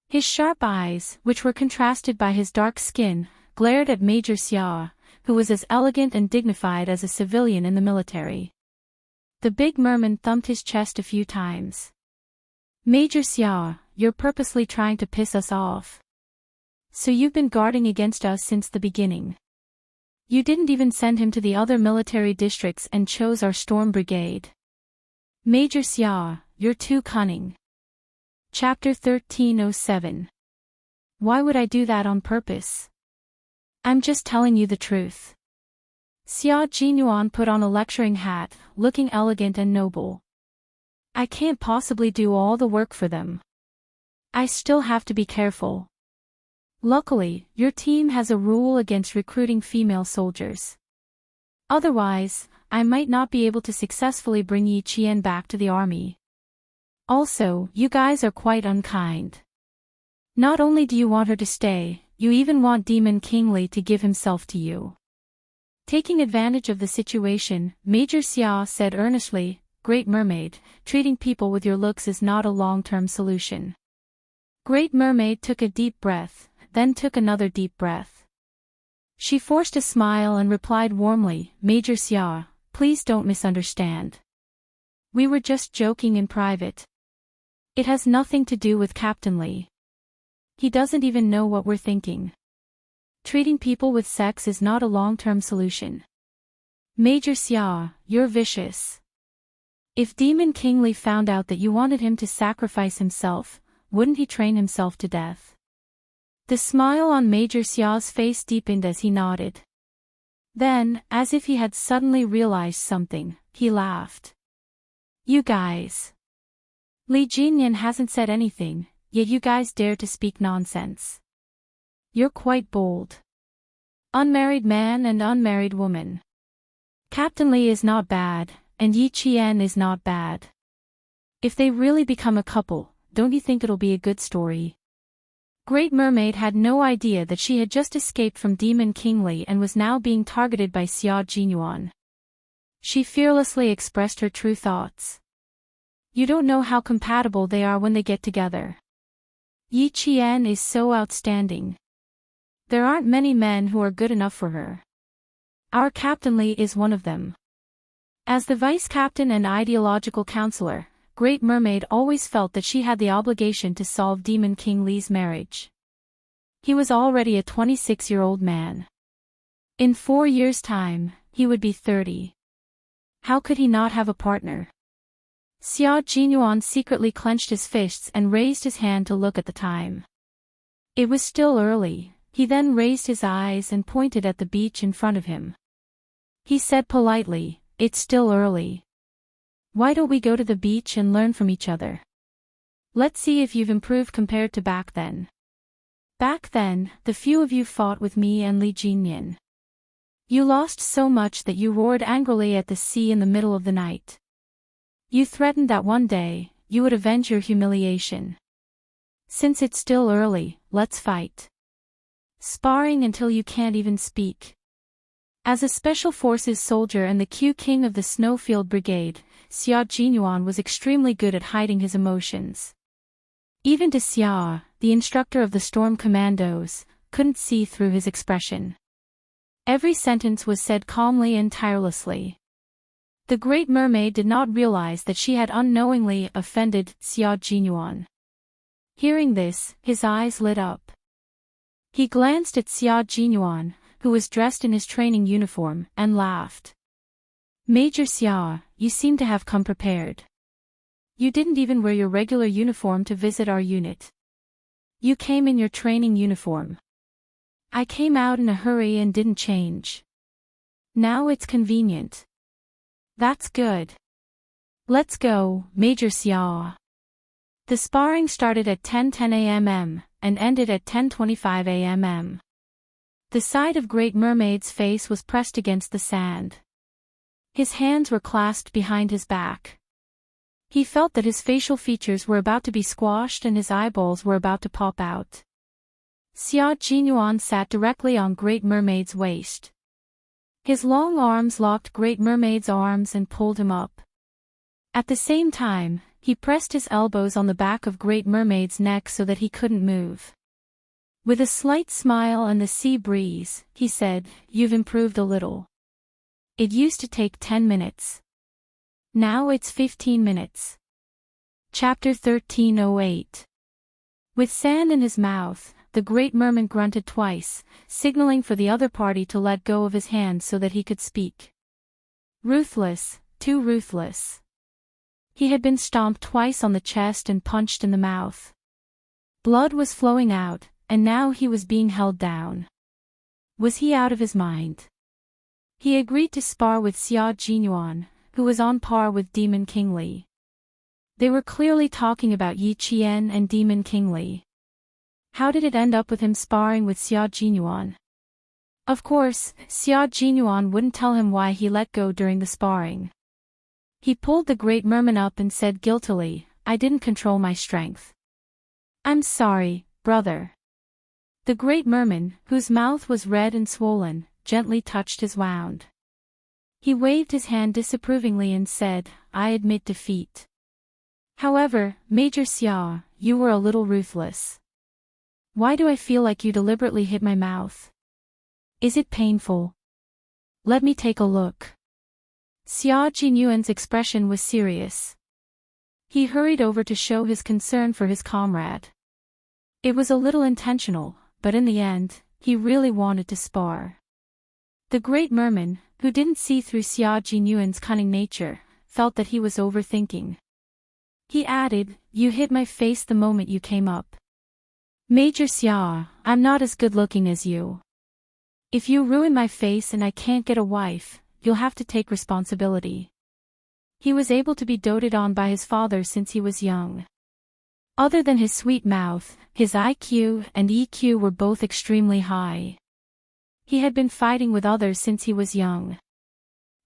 [SPEAKER 1] His sharp eyes, which were contrasted by his dark skin, glared at Major Xia, who was as elegant and dignified as a civilian in the military. The big merman thumped his chest a few times. Major Xia, you're purposely trying to piss us off. So you've been guarding against us since the beginning. You didn't even send him to the other military districts and chose our storm brigade. Major Xia, you're too cunning. Chapter 1307. Why would I do that on purpose? I'm just telling you the truth. Xia Jinyuan put on a lecturing hat, looking elegant and noble. I can't possibly do all the work for them. I still have to be careful. Luckily, your team has a rule against recruiting female soldiers. Otherwise, I might not be able to successfully bring Yi Qian back to the army. Also, you guys are quite unkind. Not only do you want her to stay, you even want Demon King Li to give himself to you. Taking advantage of the situation, Major Xia said earnestly, Great Mermaid, treating people with your looks is not a long-term solution. Great Mermaid took a deep breath, then took another deep breath. She forced a smile and replied warmly, Major Xia, please don't misunderstand. We were just joking in private. It has nothing to do with Captain Li. He doesn't even know what we're thinking. Treating people with sex is not a long-term solution. Major Xia, you're vicious. If Demon King Li found out that you wanted him to sacrifice himself, wouldn't he train himself to death? The smile on Major Xia's face deepened as he nodded. Then, as if he had suddenly realized something, he laughed. You guys. Li Jinyan hasn't said anything, yet you guys dare to speak nonsense. You're quite bold. Unmarried man and unmarried woman. Captain Li is not bad, and Yi Qian is not bad. If they really become a couple, don't you think it'll be a good story? Great Mermaid had no idea that she had just escaped from Demon King Li and was now being targeted by Xia Jinyuan. She fearlessly expressed her true thoughts. You don't know how compatible they are when they get together. Yi Qian is so outstanding. There aren't many men who are good enough for her. Our Captain Li is one of them. As the vice captain and ideological counselor, Great Mermaid always felt that she had the obligation to solve Demon King Li's marriage. He was already a 26-year-old man. In 4 years' time, he would be 30. How could he not have a partner? Xia Jinyuan secretly clenched his fists and raised his hand to look at the time. It was still early. He then raised his eyes and pointed at the beach in front of him. He said politely, "It's still early. Why don't we go to the beach and learn from each other? Let's see if you've improved compared to back then. Back then, the few of you fought with me and Li Jinyan. You lost so much that you roared angrily at the sea in the middle of the night. You threatened that one day, you would avenge your humiliation. Since it's still early, let's fight. Sparring until you can't even speak." As a Special Forces soldier and the Q-King of the Snowfield Brigade, Xia Jinyuan was extremely good at hiding his emotions. Even to Xia, the instructor of the Storm Commandos, couldn't see through his expression. Every sentence was said calmly and tirelessly. The Great Mermaid did not realize that she had unknowingly offended Xia Jinyuan. Hearing this, his eyes lit up. He glanced at Xia Jinyuan, who was dressed in his training uniform, and laughed. Major Xia, you seem to have come prepared. You didn't even wear your regular uniform to visit our unit. You came in your training uniform. I came out in a hurry and didn't change. Now it's convenient. That's good. Let's go, Major Xia. The sparring started at 10:10 a.m. and ended at 10:25 a.m. The side of Great Mermaid's face was pressed against the sand. His hands were clasped behind his back. He felt that his facial features were about to be squashed and his eyeballs were about to pop out. Xia Jinyuan sat directly on Great Mermaid's waist. His long arms locked Great Mermaid's arms and pulled him up. At the same time, he pressed his elbows on the back of Great Mermaid's neck so that he couldn't move. With a slight smile and the sea breeze, he said, "You've improved a little. It used to take 10 minutes. Now it's 15 minutes. Chapter 1308. With sand in his mouth, the Great Merman grunted twice, signaling for the other party to let go of his hand so that he could speak. Ruthless, too ruthless. He had been stomped twice on the chest and punched in the mouth. Blood was flowing out, and now he was being held down. Was he out of his mind? He agreed to spar with Xia Jinyuan, who was on par with Demon King Li. They were clearly talking about Yi Qian and Demon King Li. How did it end up with him sparring with Xia Jinyuan? Of course, Xia Jinyuan wouldn't tell him why he let go during the sparring. He pulled the Great Merman up and said guiltily, "I didn't control my strength. I'm sorry, brother." The Great Merman, whose mouth was red and swollen, gently touched his wound. He waved his hand disapprovingly and said, "I admit defeat. However, Major Xia, you were a little ruthless. Why do I feel like you deliberately hit my mouth? Is it painful? Let me take a look." Xia Jinyuan's expression was serious. He hurried over to show his concern for his comrade. It was a little intentional, but in the end, he really wanted to spar. The Great Merman, who didn't see through Xia Jinyuan's cunning nature, felt that he was overthinking. He added, "You hit my face the moment you came up. Major Xia, I'm not as good-looking as you. If you ruin my face and I can't get a wife, you'll have to take responsibility." He was able to be doted on by his father since he was young. Other than his sweet mouth, his IQ and EQ were both extremely high. He had been fighting with others since he was young.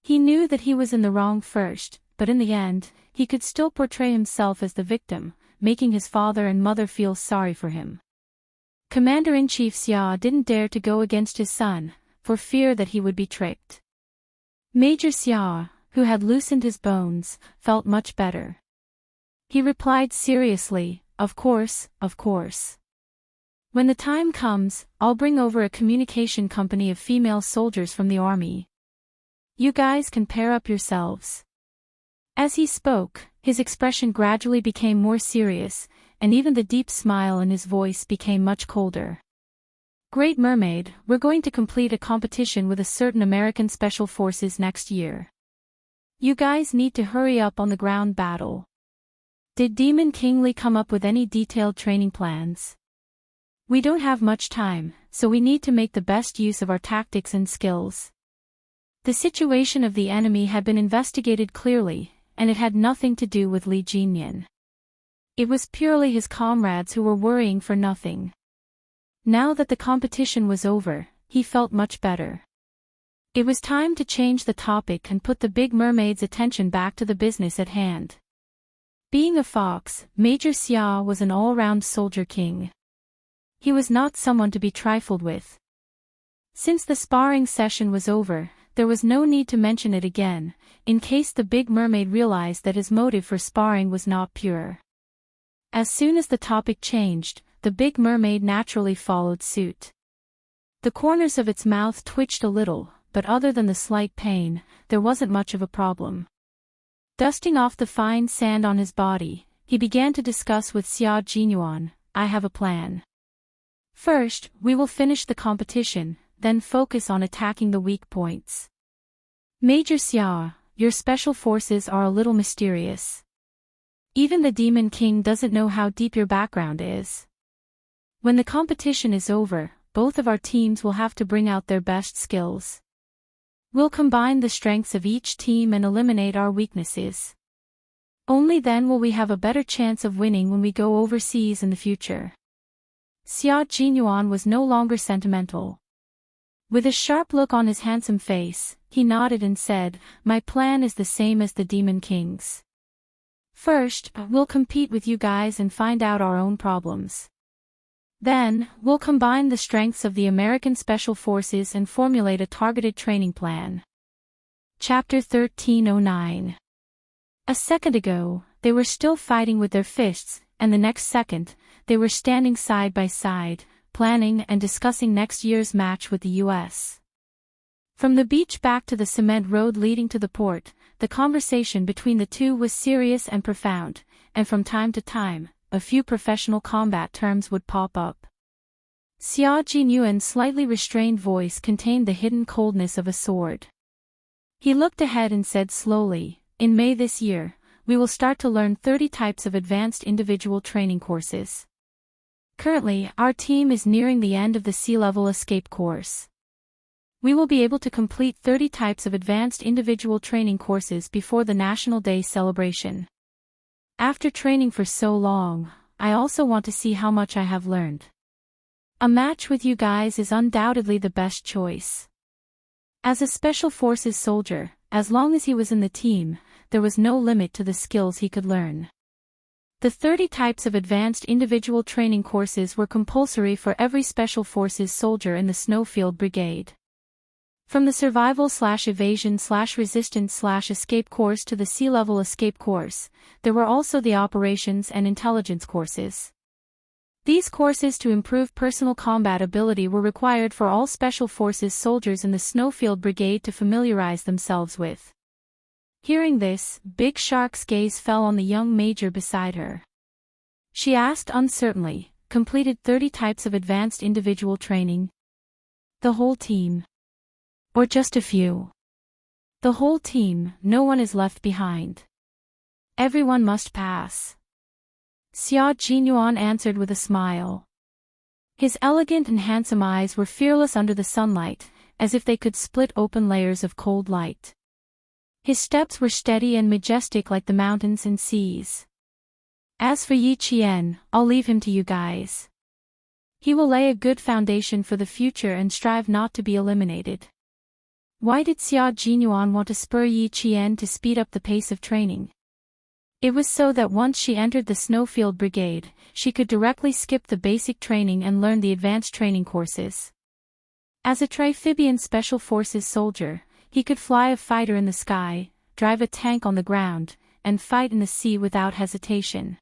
[SPEAKER 1] He knew that he was in the wrong first, but in the end, he could still portray himself as the victim, making his father and mother feel sorry for him. Commander-in-Chief Xia didn't dare to go against his son, for fear that he would be tricked. Major Xia, who had loosened his bones, felt much better. He replied seriously, Of course. When the time comes, I'll bring over a communication company of female soldiers from the army. You guys can pair up yourselves." As he spoke, his expression gradually became more serious, and even the deep smile in his voice became much colder. "Great Mermaid, we're going to complete a competition with a certain American Special Forces next year. You guys need to hurry up on the ground battle. Did Demon King Li come up with any detailed training plans? We don't have much time, so we need to make the best use of our tactics and skills." The situation of the enemy had been investigated clearly, and it had nothing to do with Li Jinyan. It was purely his comrades who were worrying for nothing. Now that the competition was over, he felt much better. It was time to change the topic and put the Big Mermaid's attention back to the business at hand. Being a fox, Major Xia was an all-round soldier king. He was not someone to be trifled with. Since the sparring session was over, there was no need to mention it again, in case the Big Mermaid realized that his motive for sparring was not pure. As soon as the topic changed, the Big Mermaid naturally followed suit. The corners of its mouth twitched a little, but other than the slight pain, there wasn't much of a problem. Dusting off the fine sand on his body, he began to discuss with Xia Jinyuan, "I have a plan. First, we will finish the competition, then focus on attacking the weak points. Major Xia, your special forces are a little mysterious. Even the Demon King doesn't know how deep your background is. When the competition is over, both of our teams will have to bring out their best skills. We'll combine the strengths of each team and eliminate our weaknesses. Only then will we have a better chance of winning when we go overseas in the future." Xia Jinyuan was no longer sentimental. With a sharp look on his handsome face, he nodded and said, "My plan is the same as the Demon King's. First, we'll compete with you guys and find out our own problems. Then, we'll combine the strengths of the American Special Forces and formulate a targeted training plan." Chapter 1309. A second ago, they were still fighting with their fists, and the next second, they were standing side by side, planning and discussing next year's match with the U.S. From the beach back to the cement road leading to the port, the conversation between the two was serious and profound, and from time to time, a few professional combat terms would pop up. Xia Jinyuan's slightly restrained voice contained the hidden coldness of a sword. He looked ahead and said slowly, "In May this year, we will start to learn 30 types of advanced individual training courses. Currently, our team is nearing the end of the sea-level escape course. We will be able to complete 30 types of advanced individual training courses before the National Day celebration. After training for so long, I also want to see how much I have learned. A match with you guys is undoubtedly the best choice." As a Special Forces soldier, as long as he was in the team, there was no limit to the skills he could learn. The 30 types of advanced individual training courses were compulsory for every Special Forces soldier in the Snowfield Brigade. From the Survival/Evasion/Resistance/Escape course to the Sea-Level Escape course, there were also the Operations and Intelligence courses. These courses to improve personal combat ability were required for all Special Forces soldiers in the Snowfield Brigade to familiarize themselves with. Hearing this, Big Shark's gaze fell on the young major beside her. She asked uncertainly, "Completed 30 types of advanced individual training? The whole team. Or just a few? The whole team, no one is left behind. Everyone must pass. Xia Jinyuan answered with a smile. His elegant and handsome eyes were fearless under the sunlight, as if they could split open layers of cold light. His steps were steady and majestic like the mountains and seas. As for Yi Qian, I'll leave him to you guys. He will lay a good foundation for the future and strive not to be eliminated. Why did Xia Jinyuan want to spur Yi Qian to speed up the pace of training? It was so that once she entered the Snowfield Brigade, she could directly skip the basic training and learn the advanced training courses. As a Triphibian Special Forces soldier, he could fly a fighter in the sky, drive a tank on the ground, and fight in the sea without hesitation.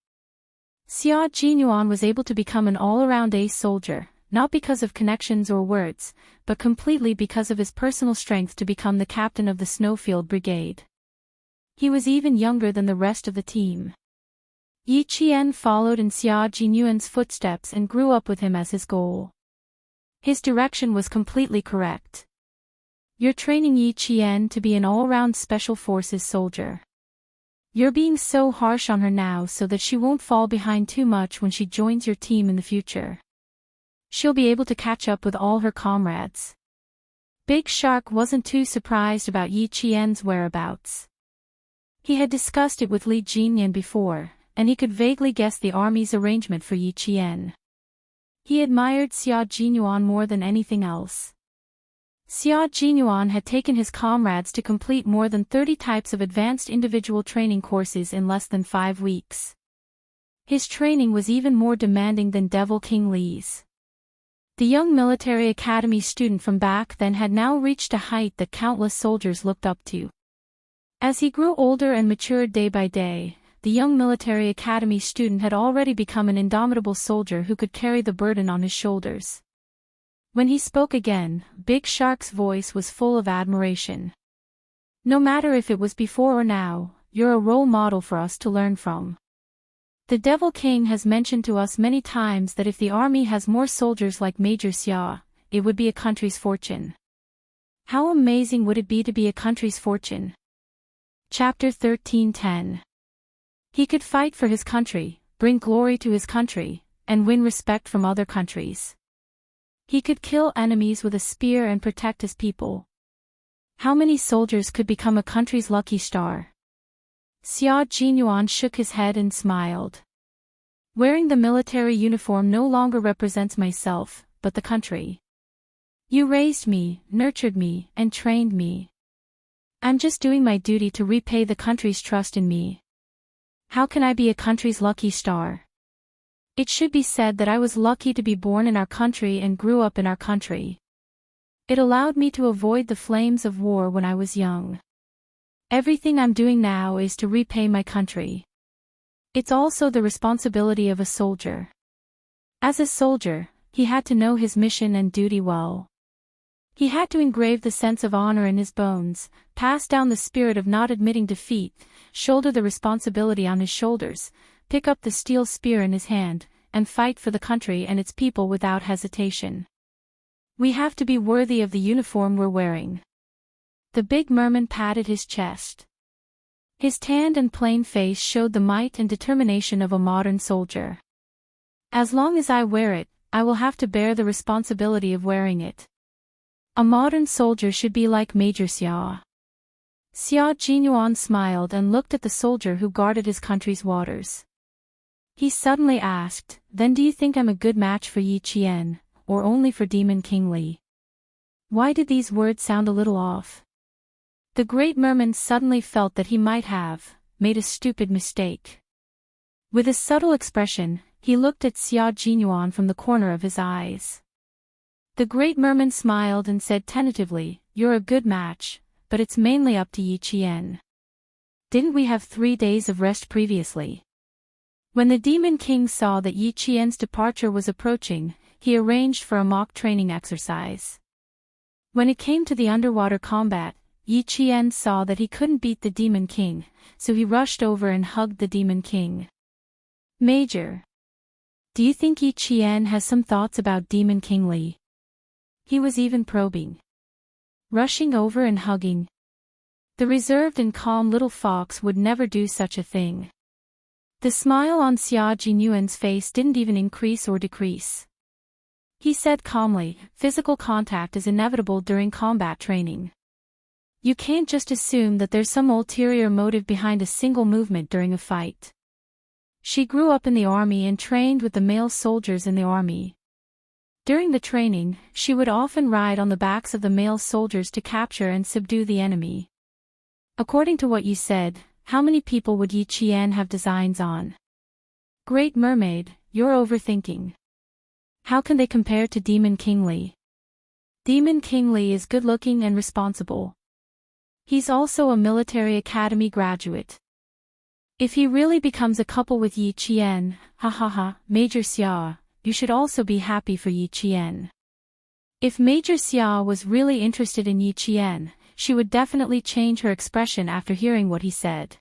[SPEAKER 1] Xia Jinyuan was able to become an all-around ace soldier, not because of connections or words, but completely because of his personal strength to become the captain of the Snowfield Brigade. He was even younger than the rest of the team. Yi Qian followed in Xia Jinyuan's footsteps and grew up with him as his goal. His direction was completely correct. You're training Yi Qian to be an all-round Special Forces soldier. You're being so harsh on her now so that she won't fall behind too much when she joins your team in the future. She'll be able to catch up with all her comrades. Big Shark wasn't too surprised about Yi Qian's whereabouts. He had discussed it with Li Jinyan before, and he could vaguely guess the army's arrangement for Yi Qian. He admired Xia Jinyuan more than anything else. Xia Jinyuan had taken his comrades to complete more than 30 types of advanced individual training courses in less than 5 weeks. His training was even more demanding than Devil King Li's. The young military academy student from back then had now reached a height that countless soldiers looked up to. As he grew older and matured day by day, the young military academy student had already become an indomitable soldier who could carry the burden on his shoulders. When he spoke again, Big Shark's voice was full of admiration. No matter if it was before or now, you're a role model for us to learn from. The Devil King has mentioned to us many times that if the army has more soldiers like Major Xia, it would be a country's fortune. How amazing would it be to be a country's fortune? Chapter 13:10. He could fight for his country, bring glory to his country, and win respect from other countries. He could kill enemies with a spear and protect his people. How many soldiers could become a country's lucky star? Xia Jinyuan shook his head and smiled. Wearing the military uniform no longer represents myself, but the country. You raised me, nurtured me, and trained me. I'm just doing my duty to repay the country's trust in me. How can I be a country's lucky star? It should be said that I was lucky to be born in our country and grew up in our country. It allowed me to avoid the flames of war when I was young. Everything I'm doing now is to repay my country. It's also the responsibility of a soldier. As a soldier, he had to know his mission and duty well. He had to engrave the sense of honor in his bones, pass down the spirit of not admitting defeat, shoulder the responsibility on his shoulders, pick up the steel spear in his hand, and fight for the country and its people without hesitation. We have to be worthy of the uniform we're wearing. The big merman patted his chest. His tanned and plain face showed the might and determination of a modern soldier. As long as I wear it, I will have to bear the responsibility of wearing it. A modern soldier should be like Major Xia. Xia Jinyuan smiled and looked at the soldier who guarded his country's waters. He suddenly asked, "Then do you think I'm a good match for Yi Qian, or only for Demon King Li?" Why did these words sound a little off? The great merman suddenly felt that he might have made a stupid mistake. With a subtle expression, he looked at Xia Jinyuan from the corner of his eyes. The great merman smiled and said tentatively, "You're a good match, but it's mainly up to Yi Qian. Didn't we have 3 days of rest previously?" When the Demon King saw that Yi Qian's departure was approaching, he arranged for a mock training exercise. When it came to the underwater combat, Yi Qian saw that he couldn't beat the Demon King, so he rushed over and hugged the Demon King. "Major, do you think Yi Qian has some thoughts about Demon King Li?" He was even probing. Rushing over and hugging. The reserved and calm little fox would never do such a thing. The smile on Xia Jinyuan's face didn't even increase or decrease. He said calmly, physical contact is inevitable during combat training. You can't just assume that there's some ulterior motive behind a single movement during a fight. She grew up in the army and trained with the male soldiers in the army. During the training, she would often ride on the backs of the male soldiers to capture and subdue the enemy. According to what you said, how many people would Yi Qian have designs on? Great Mermaid, you're overthinking. How can they compare to Demon King Li? Demon King Li is good-looking and responsible. He's also a military academy graduate. If he really becomes a couple with Yi Qian, Major Xia, you should also be happy for Yi Qian. If Major Xia was really interested in Yi Qian, she would definitely change her expression after hearing what he said.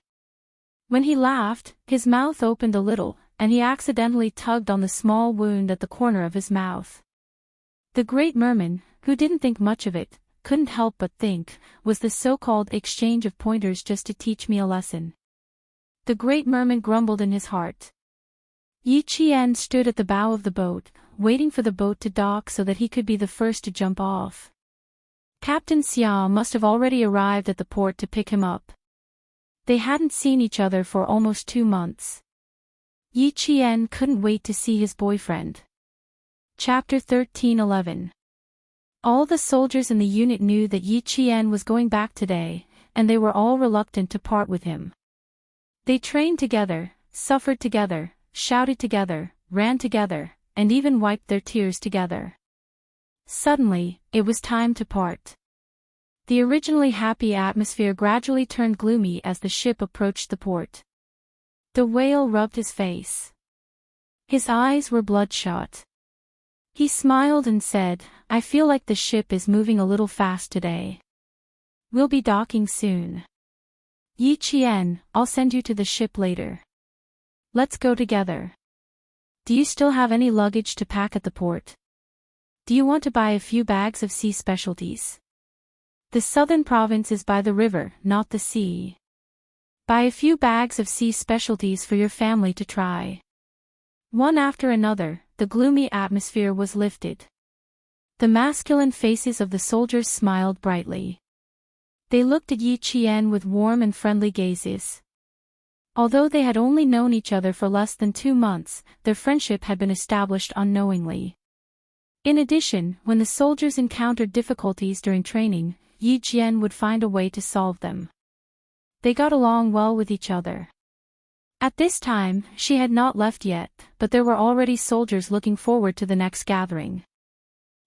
[SPEAKER 1] When he laughed, his mouth opened a little, and he accidentally tugged on the small wound at the corner of his mouth. The Great Merman, who didn't think much of it, couldn't help but think, was the so-called exchange of pointers just to teach me a lesson? The Great Merman grumbled in his heart. Yi Qian stood at the bow of the boat, waiting for the boat to dock so that he could be the first to jump off. Captain Xia must have already arrived at the port to pick him up. They hadn't seen each other for almost 2 months. Yi Qian couldn't wait to see his boyfriend. Chapter 13:11. All the soldiers in the unit knew that Yi Qian was going back today, and they were all reluctant to part with him. They trained together, suffered together, shouted together, ran together, and even wiped their tears together. Suddenly, it was time to part. The originally happy atmosphere gradually turned gloomy as the ship approached the port. The whale rubbed his face. His eyes were bloodshot. He smiled and said, I feel like the ship is moving a little fast today. We'll be docking soon. Yi Qian, I'll send you to the ship later. Let's go together. Do you still have any luggage to pack at the port? Do you want to buy a few bags of sea specialties? The southern province is by the river, not the sea. Buy a few bags of sea specialties for your family to try. One after another, the gloomy atmosphere was lifted. The masculine faces of the soldiers smiled brightly. They looked at Yi Qian with warm and friendly gazes. Although they had only known each other for less than 2 months, their friendship had been established unknowingly. In addition, when the soldiers encountered difficulties during training, Yi Qian would find a way to solve them. They got along well with each other. At this time, she had not left yet, but there were already soldiers looking forward to the next gathering.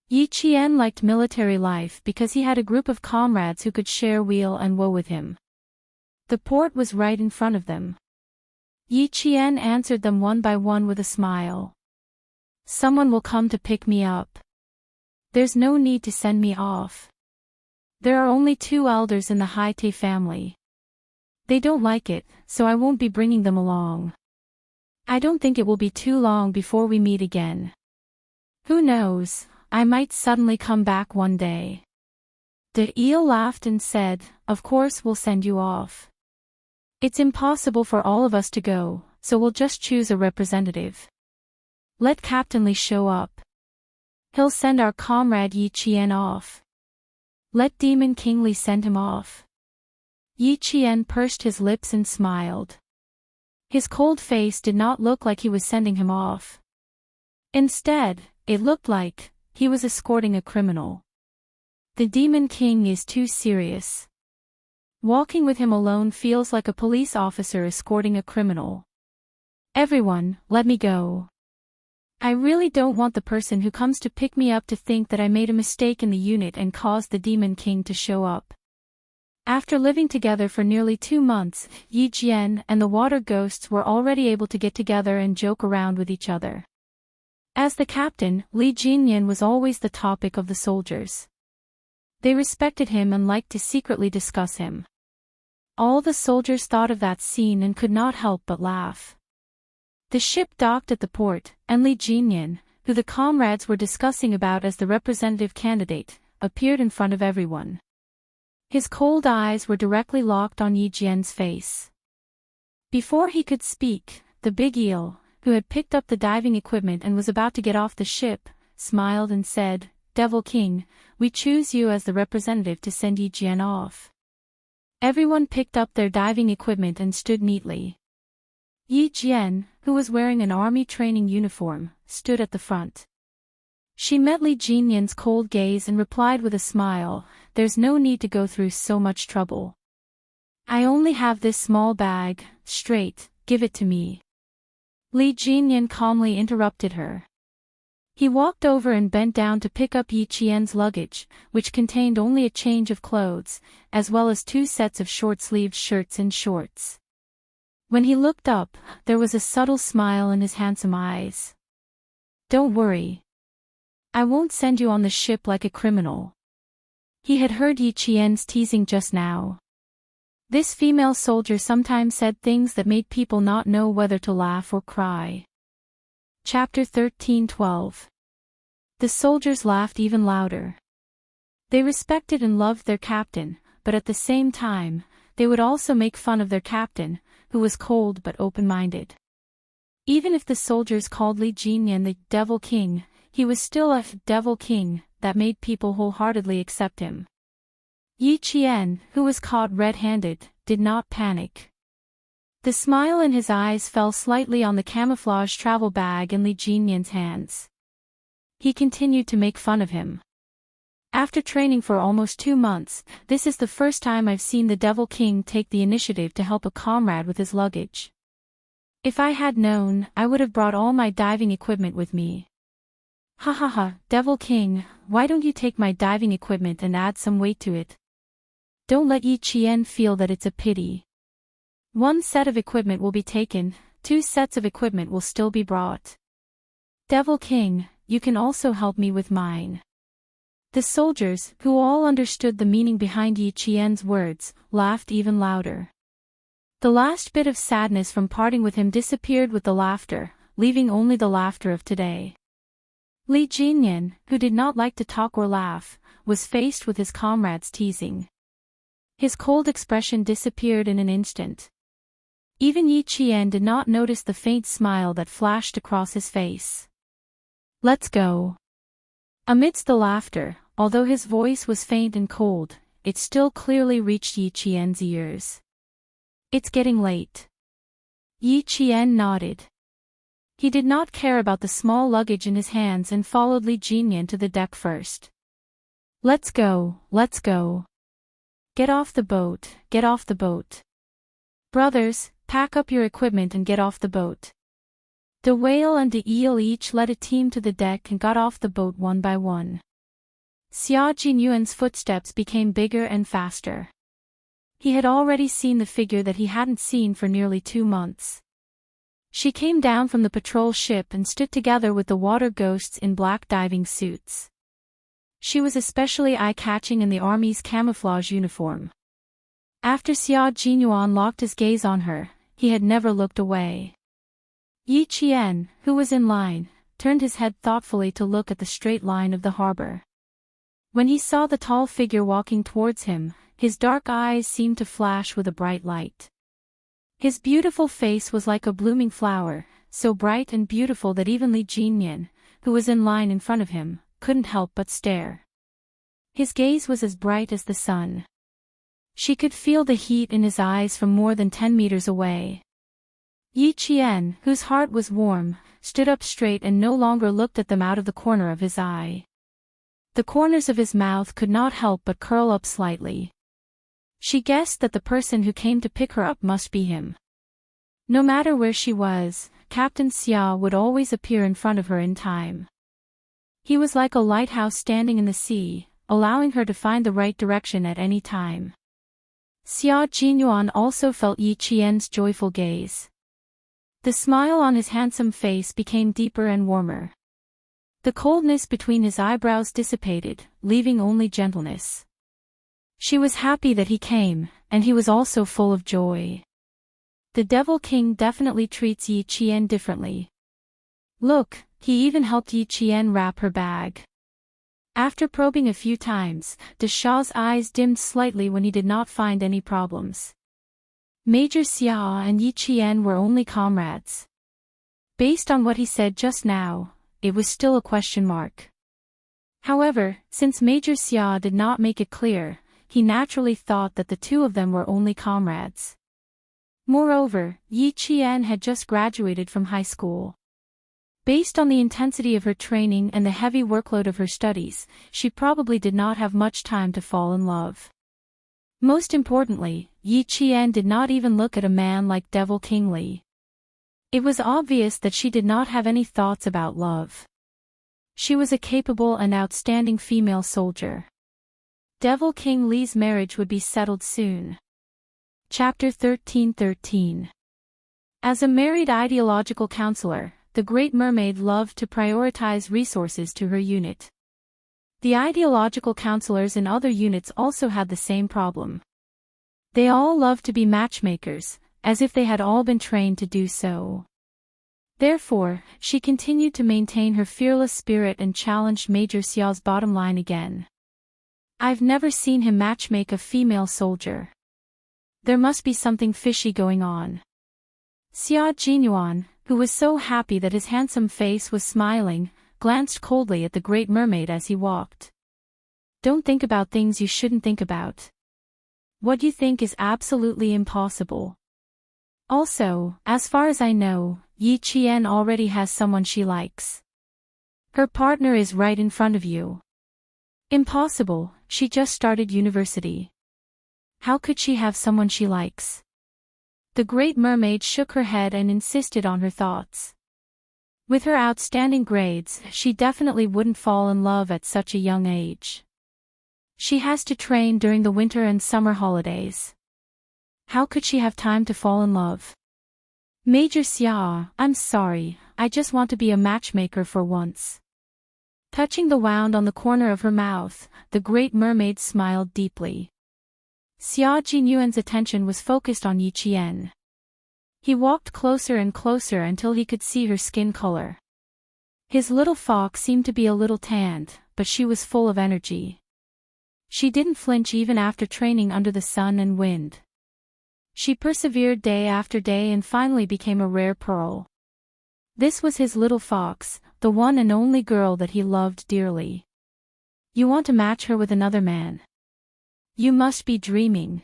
[SPEAKER 1] Yi Qian liked military life because he had a group of comrades who could share weal and woe with him. The port was right in front of them. Yi Qian answered them one by one with a smile. Someone will come to pick me up. There's no need to send me off. There are only 2 elders in the Haite family. They don't like it, so I won't be bringing them along. I don't think it will be too long before we meet again. Who knows, I might suddenly come back one day. The eel laughed and said, Of course we'll send you off. It's impossible for all of us to go, so we'll just choose a representative. Let Captain Li show up. He'll send our comrade Yi Qian off. Let Demon King Li send him off. Yi Qian pursed his lips and smiled. His cold face did not look like he was sending him off. Instead, it looked like he was escorting a criminal. The Demon King is too serious. Walking with him alone feels like a police officer escorting a criminal. Everyone, let me go. I really don't want the person who comes to pick me up to think that I made a mistake in the unit and caused the Demon King to show up. After living together for nearly 2 months, Yi Jian and the water ghosts were already able to get together and joke around with each other. As the captain, Li Jinyan was always the topic of the soldiers. They respected him and liked to secretly discuss him. All the soldiers thought of that scene and could not help but laugh. The ship docked at the port, and Li Jinyan, who the comrades were discussing about as the representative candidate, appeared in front of everyone. His cold eyes were directly locked on Yi Jian's face. Before he could speak, the big eel, who had picked up the diving equipment and was about to get off the ship, smiled and said, "Devil King, we choose you as the representative to send Yi Jian off." Everyone picked up their diving equipment and stood neatly. Yi Jian, who was wearing an army training uniform, stood at the front. She met Li Jinyan's cold gaze and replied with a smile, "There's no need to go through so much trouble. I only have this small bag, straight, give it to me." Li Jinyan calmly interrupted her. He walked over and bent down to pick up Yi Jian's luggage, which contained only a change of clothes, as well as 2 sets of short-sleeved shirts and shorts. When he looked up, there was a subtle smile in his handsome eyes. "Don't worry. I won't send you on the ship like a criminal." He had heard Yi Jian's teasing just now. This female soldier sometimes said things that made people not know whether to laugh or cry. Chapter 13:12. The soldiers laughed even louder. They respected and loved their captain, but at the same time, they would also make fun of their captain, who was cold but open-minded. Even if the soldiers called Li Jinyan the Devil King, he was still a Devil King that made people wholeheartedly accept him. Yi Jian, who was caught red-handed, did not panic. The smile in his eyes fell slightly on the camouflage travel bag in Li Jinyan's hands. He continued to make fun of him. "After training for almost 2 months, this is the first time I've seen the Devil King take the initiative to help a comrade with his luggage. If I had known, I would have brought all my diving equipment with me." "Ha ha ha, Devil King, why don't you take my diving equipment and add some weight to it? Don't let Yi Jian feel that it's a pity. 1 set of equipment will be taken, 2 sets of equipment will still be brought. Devil King, you can also help me with mine." The soldiers, who all understood the meaning behind Yi Jian's words, laughed even louder. The last bit of sadness from parting with him disappeared with the laughter, leaving only the laughter of today. Li Jinyan, who did not like to talk or laugh, was faced with his comrades' teasing. His cold expression disappeared in an instant. Even Yi Jian did not notice the faint smile that flashed across his face. "Let's go." Amidst the laughter, although his voice was faint and cold, it still clearly reached Yi Jian's ears. "It's getting late." Yi Jian nodded. He did not care about the small luggage in his hands and followed Li Jinyan to the deck first. "Let's go, let's go. Get off the boat, get off the boat. Brothers, pack up your equipment and get off the boat." The whale and the eel each led a team to the deck and got off the boat one by one. Xia Jinyuan's footsteps became bigger and faster. He had already seen the figure that he hadn't seen for nearly 2 months. She came down from the patrol ship and stood together with the water ghosts in black diving suits. She was especially eye-catching in the army's camouflage uniform. After Xia Jinyuan locked his gaze on her, he had never looked away. Yi Jian, who was in line, turned his head thoughtfully to look at the straight line of the harbor. When he saw the tall figure walking towards him, his dark eyes seemed to flash with a bright light. His beautiful face was like a blooming flower, so bright and beautiful that even Li Jinyan, who was in line in front of him, couldn't help but stare. His gaze was as bright as the sun. She could feel the heat in his eyes from more than 10 meters away. Yi Jian, whose heart was warm, stood up straight and no longer looked at them out of the corner of his eye. The corners of his mouth could not help but curl up slightly. She guessed that the person who came to pick her up must be him. No matter where she was, Captain Xia would always appear in front of her in time. He was like a lighthouse standing in the sea, allowing her to find the right direction at any time. Xia Jinyuan also felt Yi Jian's joyful gaze. The smile on his handsome face became deeper and warmer. The coldness between his eyebrows dissipated, leaving only gentleness. She was happy that he came, and he was also full of joy. The Devil King definitely treats Yi Jian differently. "Look, he even helped Yi Qian wrap her bag. After probing a few times, De Shaw's eyes dimmed slightly when he did not find any problems. Major Xia and Yi Qian were only comrades. Based on what he said just now, it was still a question mark. However, since Major Xia did not make it clear, he naturally thought that the two of them were only comrades. Moreover, Yi Qian had just graduated from high school. Based on the intensity of her training and the heavy workload of her studies, she probably did not have much time to fall in love. Most importantly, Yi Qian did not even look at a man like Devil King Li. It was obvious that she did not have any thoughts about love. She was a capable and outstanding female soldier. Devil King Li's marriage would be settled soon. Chapter 13:13. As a married ideological counselor, the Great Mermaid loved to prioritize resources to her unit. The ideological counselors in other units also had the same problem. They all loved to be matchmakers, as if they had all been trained to do so. Therefore, she continued to maintain her fearless spirit and challenged Major Xiao's bottom line again. I've never seen him matchmake a female soldier. There must be something fishy going on. Xia Jinyuan, who was so happy that his handsome face was smiling, glanced coldly at the Great Mermaid as he walked. Don't think about things you shouldn't think about. What you think is absolutely impossible. Also, as far as I know, Yi Qian already has someone she likes. Her partner is right in front of you. Impossible, she just started university. How could she have someone she likes? The Great Mermaid shook her head and insisted on her thoughts. With her outstanding grades, she definitely wouldn't fall in love at such a young age. She has to train during the winter and summer holidays. How could she have time to fall in love? Major Xia, I'm sorry, I just want to be a matchmaker for once. Touching the wound on the corner of her mouth, the Great Mermaid smiled deeply. Xia Jinyuan's attention was focused on Yi Qian. He walked closer and closer until he could see her skin color. His little fox seemed to be a little tanned, but she was full of energy. She didn't flinch even after training under the sun and wind. She persevered day after day and finally became a rare pearl. This was his little fox, the one and only girl that he loved dearly. You want to match her with another man? You must be dreaming.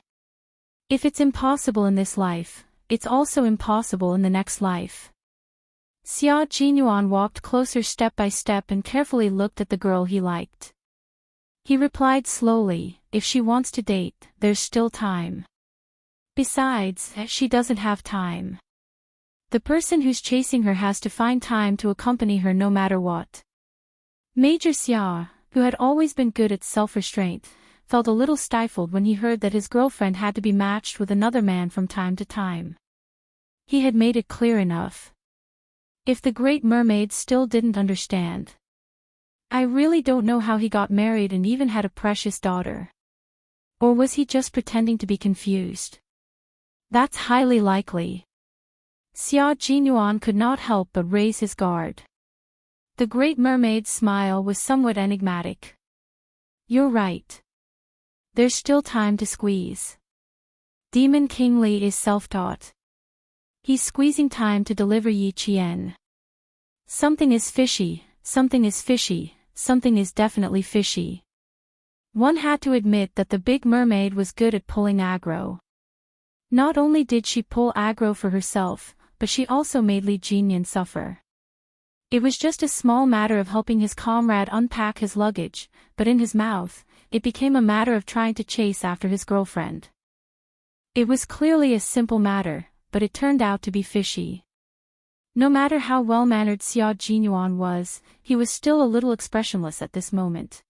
[SPEAKER 1] If it's impossible in this life, it's also impossible in the next life. Xia Jinyuan walked closer step by step and carefully looked at the girl he liked. He replied slowly, if she wants to date, there's still time. Besides, she doesn't have time. The person who's chasing her has to find time to accompany her no matter what. Major Xia, who had always been good at self-restraint, felt a little stifled when he heard that his girlfriend had to be matched with another man from time to time. He had made it clear enough. If the Great Mermaid still didn't understand. I really don't know how he got married and even had a precious daughter. Or was he just pretending to be confused? That's highly likely. Xia Jinyuan could not help but raise his guard. The Great Mermaid's smile was somewhat enigmatic. You're right. There's still time to squeeze. Demon King Li is self-taught. He's squeezing time to deliver Yi Qian. Something is fishy, something is fishy, something is definitely fishy. One had to admit that the Big Mermaid was good at pulling aggro. Not only did she pull aggro for herself, but she also made Li Jinyan suffer. It was just a small matter of helping his comrade unpack his luggage, but in his mouth, it became a matter of trying to chase after his girlfriend. It was clearly a simple matter, but it turned out to be fishy. No matter how well-mannered Xia Jinyuan was, he was still a little expressionless at this moment.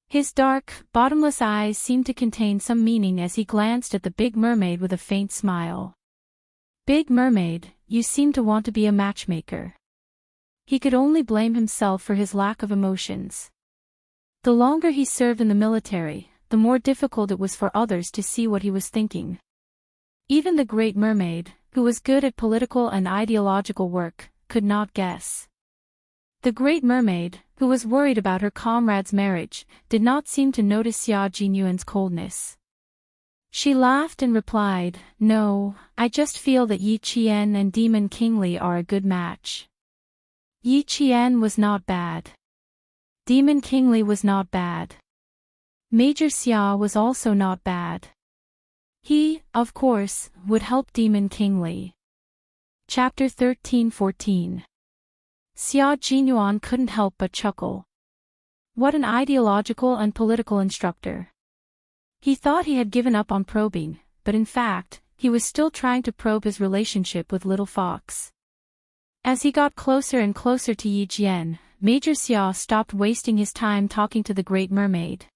[SPEAKER 1] His dark, bottomless eyes seemed to contain some meaning as he glanced at the Big Mermaid with a faint smile. Big Mermaid, you seem to want to be a matchmaker. He could only blame himself for his lack of emotions. The longer he served in the military, the more difficult it was for others to see what he was thinking. Even the Great Mermaid, who was good at political and ideological work, could not guess. The Great Mermaid, who was worried about her comrade's marriage, did not seem to notice Xia Jinyuan's coldness. She laughed and replied, "No, I just feel that Yi Qian and Demon Kingly are a good match." Yi Qian was not bad. Demon Kingly was not bad. Major Xia was also not bad. He, of course, would help Demon Kingly. Chapter 13-14. Xia Jinyuan couldn't help but chuckle. What an ideological and political instructor. He thought he had given up on probing, but in fact, he was still trying to probe his relationship with Little Fox. As he got closer and closer to Yi Jian, Major Xia stopped wasting his time talking to the Great Mermaid.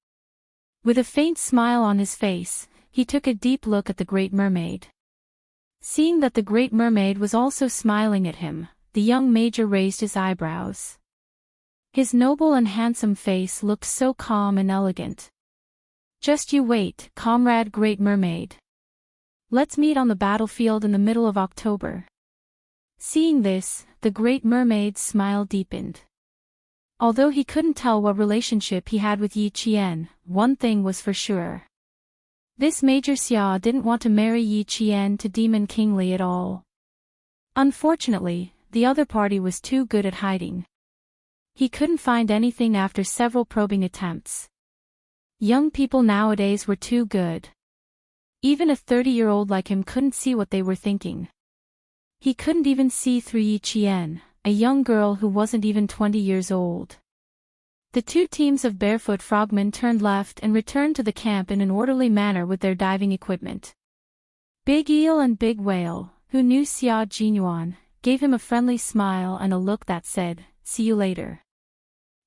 [SPEAKER 1] With a faint smile on his face, he took a deep look at the Great Mermaid. Seeing that the Great Mermaid was also smiling at him, the young major raised his eyebrows. His noble and handsome face looked so calm and elegant. "Just you wait, comrade Great Mermaid. Let's meet on the battlefield in the middle of October." Seeing this, the Great Mermaid's smile deepened. Although he couldn't tell what relationship he had with Yi Qian, one thing was for sure. This Major Xia didn't want to marry Yi Qian to Demon Kingly at all. Unfortunately, the other party was too good at hiding. He couldn't find anything after several probing attempts. Young people nowadays were too good. Even a 30-year-old like him couldn't see what they were thinking. He couldn't even see through Yi Qian, a young girl who wasn't even 20 years old. The two teams of barefoot frogmen turned left and returned to the camp in an orderly manner with their diving equipment. Big Eel and Big Whale, who knew Xia Jinyuan, gave him a friendly smile and a look that said, "See you later."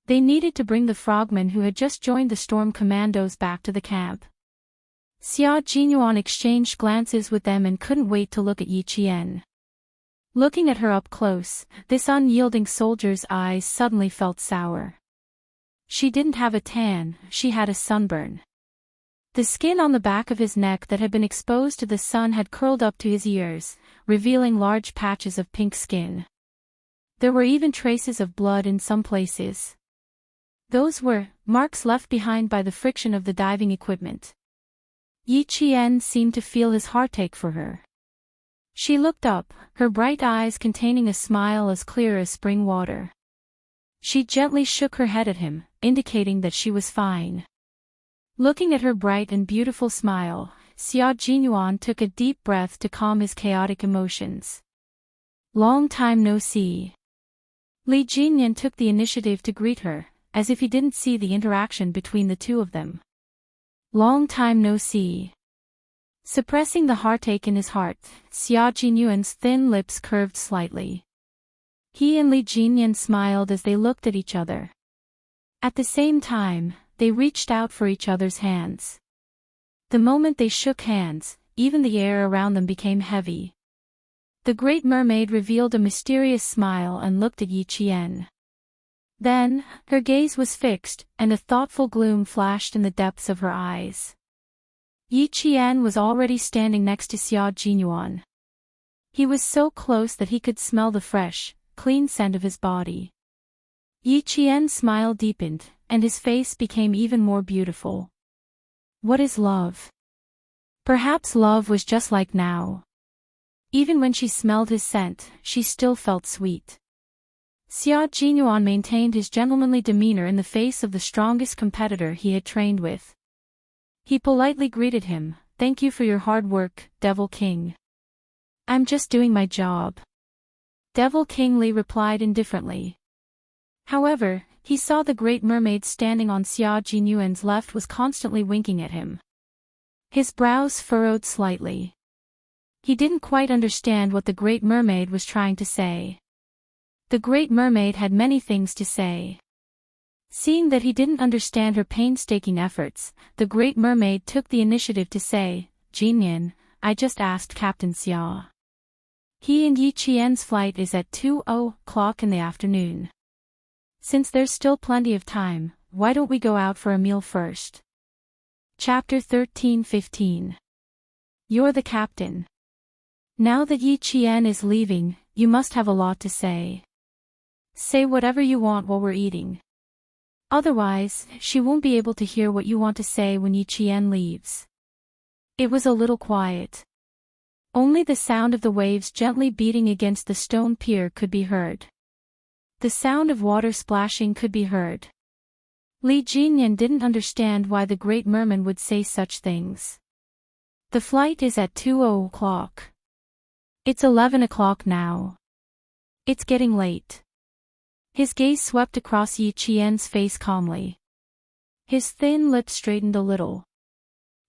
[SPEAKER 1] They needed to bring the frogmen who had just joined the storm commandos back to the camp. Xia Jinyuan exchanged glances with them and couldn't wait to look at Yi Qian. Looking at her up close, this unyielding soldier's eyes suddenly felt sour. She didn't have a tan, she had a sunburn. The skin on the back of his neck that had been exposed to the sun had curled up to his ears, revealing large patches of pink skin. There were even traces of blood in some places. Those were marks left behind by the friction of the diving equipment. Yi Qian seemed to feel his heartache for her. She looked up, her bright eyes containing a smile as clear as spring water. She gently shook her head at him, indicating that she was fine. Looking at her bright and beautiful smile, Xia Jinyuan took a deep breath to calm his chaotic emotions. "Long time no see." Li Jinyan took the initiative to greet her, as if he didn't see the interaction between the two of them. "Long time no see." Suppressing the heartache in his heart, Xia Jinyuan's thin lips curved slightly. He and Li Jinyan smiled as they looked at each other. At the same time, they reached out for each other's hands. The moment they shook hands, even the air around them became heavy. The Great Mermaid revealed a mysterious smile and looked at Yi Qian. Then, her gaze was fixed, and a thoughtful gloom flashed in the depths of her eyes. Yi Qian was already standing next to Xia Jinyuan. He was so close that he could smell the fresh, clean scent of his body. Yi Qian's smile deepened, and his face became even more beautiful. What is love? Perhaps love was just like now. Even when she smelled his scent, she still felt sweet. Xia Jinyuan maintained his gentlemanly demeanor in the face of the strongest competitor he had trained with. He politely greeted him, "Thank you for your hard work, Devil King." "I'm just doing my job." Devil King Li replied indifferently. However, he saw the Great Mermaid standing on Xia Jinyuan's left was constantly winking at him. His brows furrowed slightly. He didn't quite understand what the Great Mermaid was trying to say. The Great Mermaid had many things to say. Seeing that he didn't understand her painstaking efforts, the Great Mermaid took the initiative to say, "Jinyan, I just asked Captain Xia. He and Yi Qian's flight is at 2:00 in the afternoon. Since there's still plenty of time, why don't we go out for a meal first?" Chapter 13-15. You're the captain. Now that Yi Qian is leaving, you must have a lot to say. Say whatever you want while we're eating. Otherwise, she won't be able to hear what you want to say when Yi Qian leaves. It was a little quiet. Only the sound of the waves gently beating against the stone pier could be heard. The sound of water splashing could be heard. Li Jinyan didn't understand why the Great Merman would say such things. The flight is at 2:00. It's 11 o'clock now. It's getting late. His gaze swept across Yi Qian's face calmly. His thin lips straightened a little.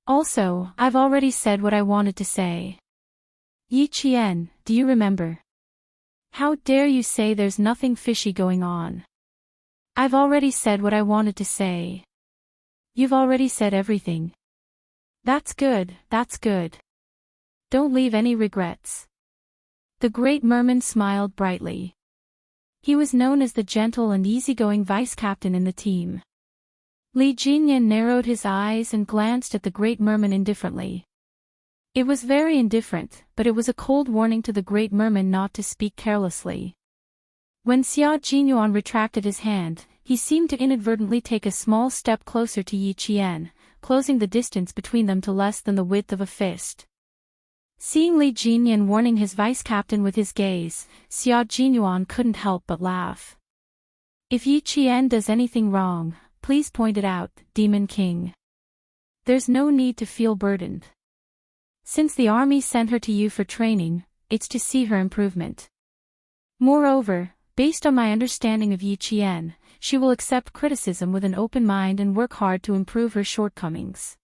[SPEAKER 1] Also, I've already said what I wanted to say. Yi Qian, do you remember? How dare you say there's nothing fishy going on? I've already said what I wanted to say. You've already said everything. That's good, that's good. Don't leave any regrets. The Great Merman smiled brightly. He was known as the gentle and easygoing vice-captain in the team. Li Jinyan narrowed his eyes and glanced at the Great Merman indifferently. It was very indifferent, but it was a cold warning to the Great Merman not to speak carelessly. When Xia Jinyuan retracted his hand, he seemed to inadvertently take a small step closer to Yi Qian, closing the distance between them to less than the width of a fist. Seeing Li Jinyan warning his vice-captain with his gaze, Xia Jinyuan couldn't help but laugh. If Yi Qian does anything wrong, please point it out, Demon King. There's no need to feel burdened. Since the army sent her to you for training, it's to see her improvement. Moreover, based on my understanding of Yi Qian, she will accept criticism with an open mind and work hard to improve her shortcomings.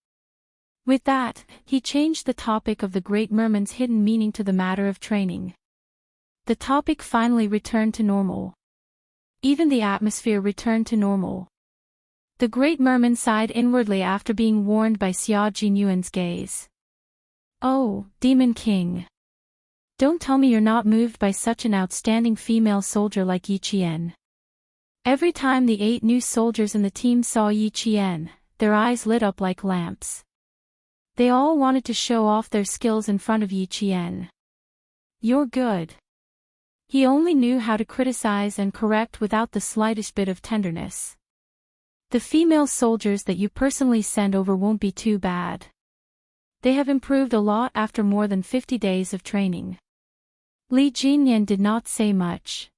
[SPEAKER 1] With that, he changed the topic of the Great Merman's hidden meaning to the matter of training. The topic finally returned to normal. Even the atmosphere returned to normal. The Great Merman sighed inwardly after being warned by Xia Jinyuan's gaze. Oh, Demon King. Don't tell me you're not moved by such an outstanding female soldier like Yi Qian. Every time the 8 new soldiers in the team saw Yi Qian, their eyes lit up like lamps. They all wanted to show off their skills in front of Yi Qian. You're good. He only knew how to criticize and correct without the slightest bit of tenderness. The female soldiers that you personally send over won't be too bad. They have improved a lot after more than 50 days of training. Li Jinyan did not say much.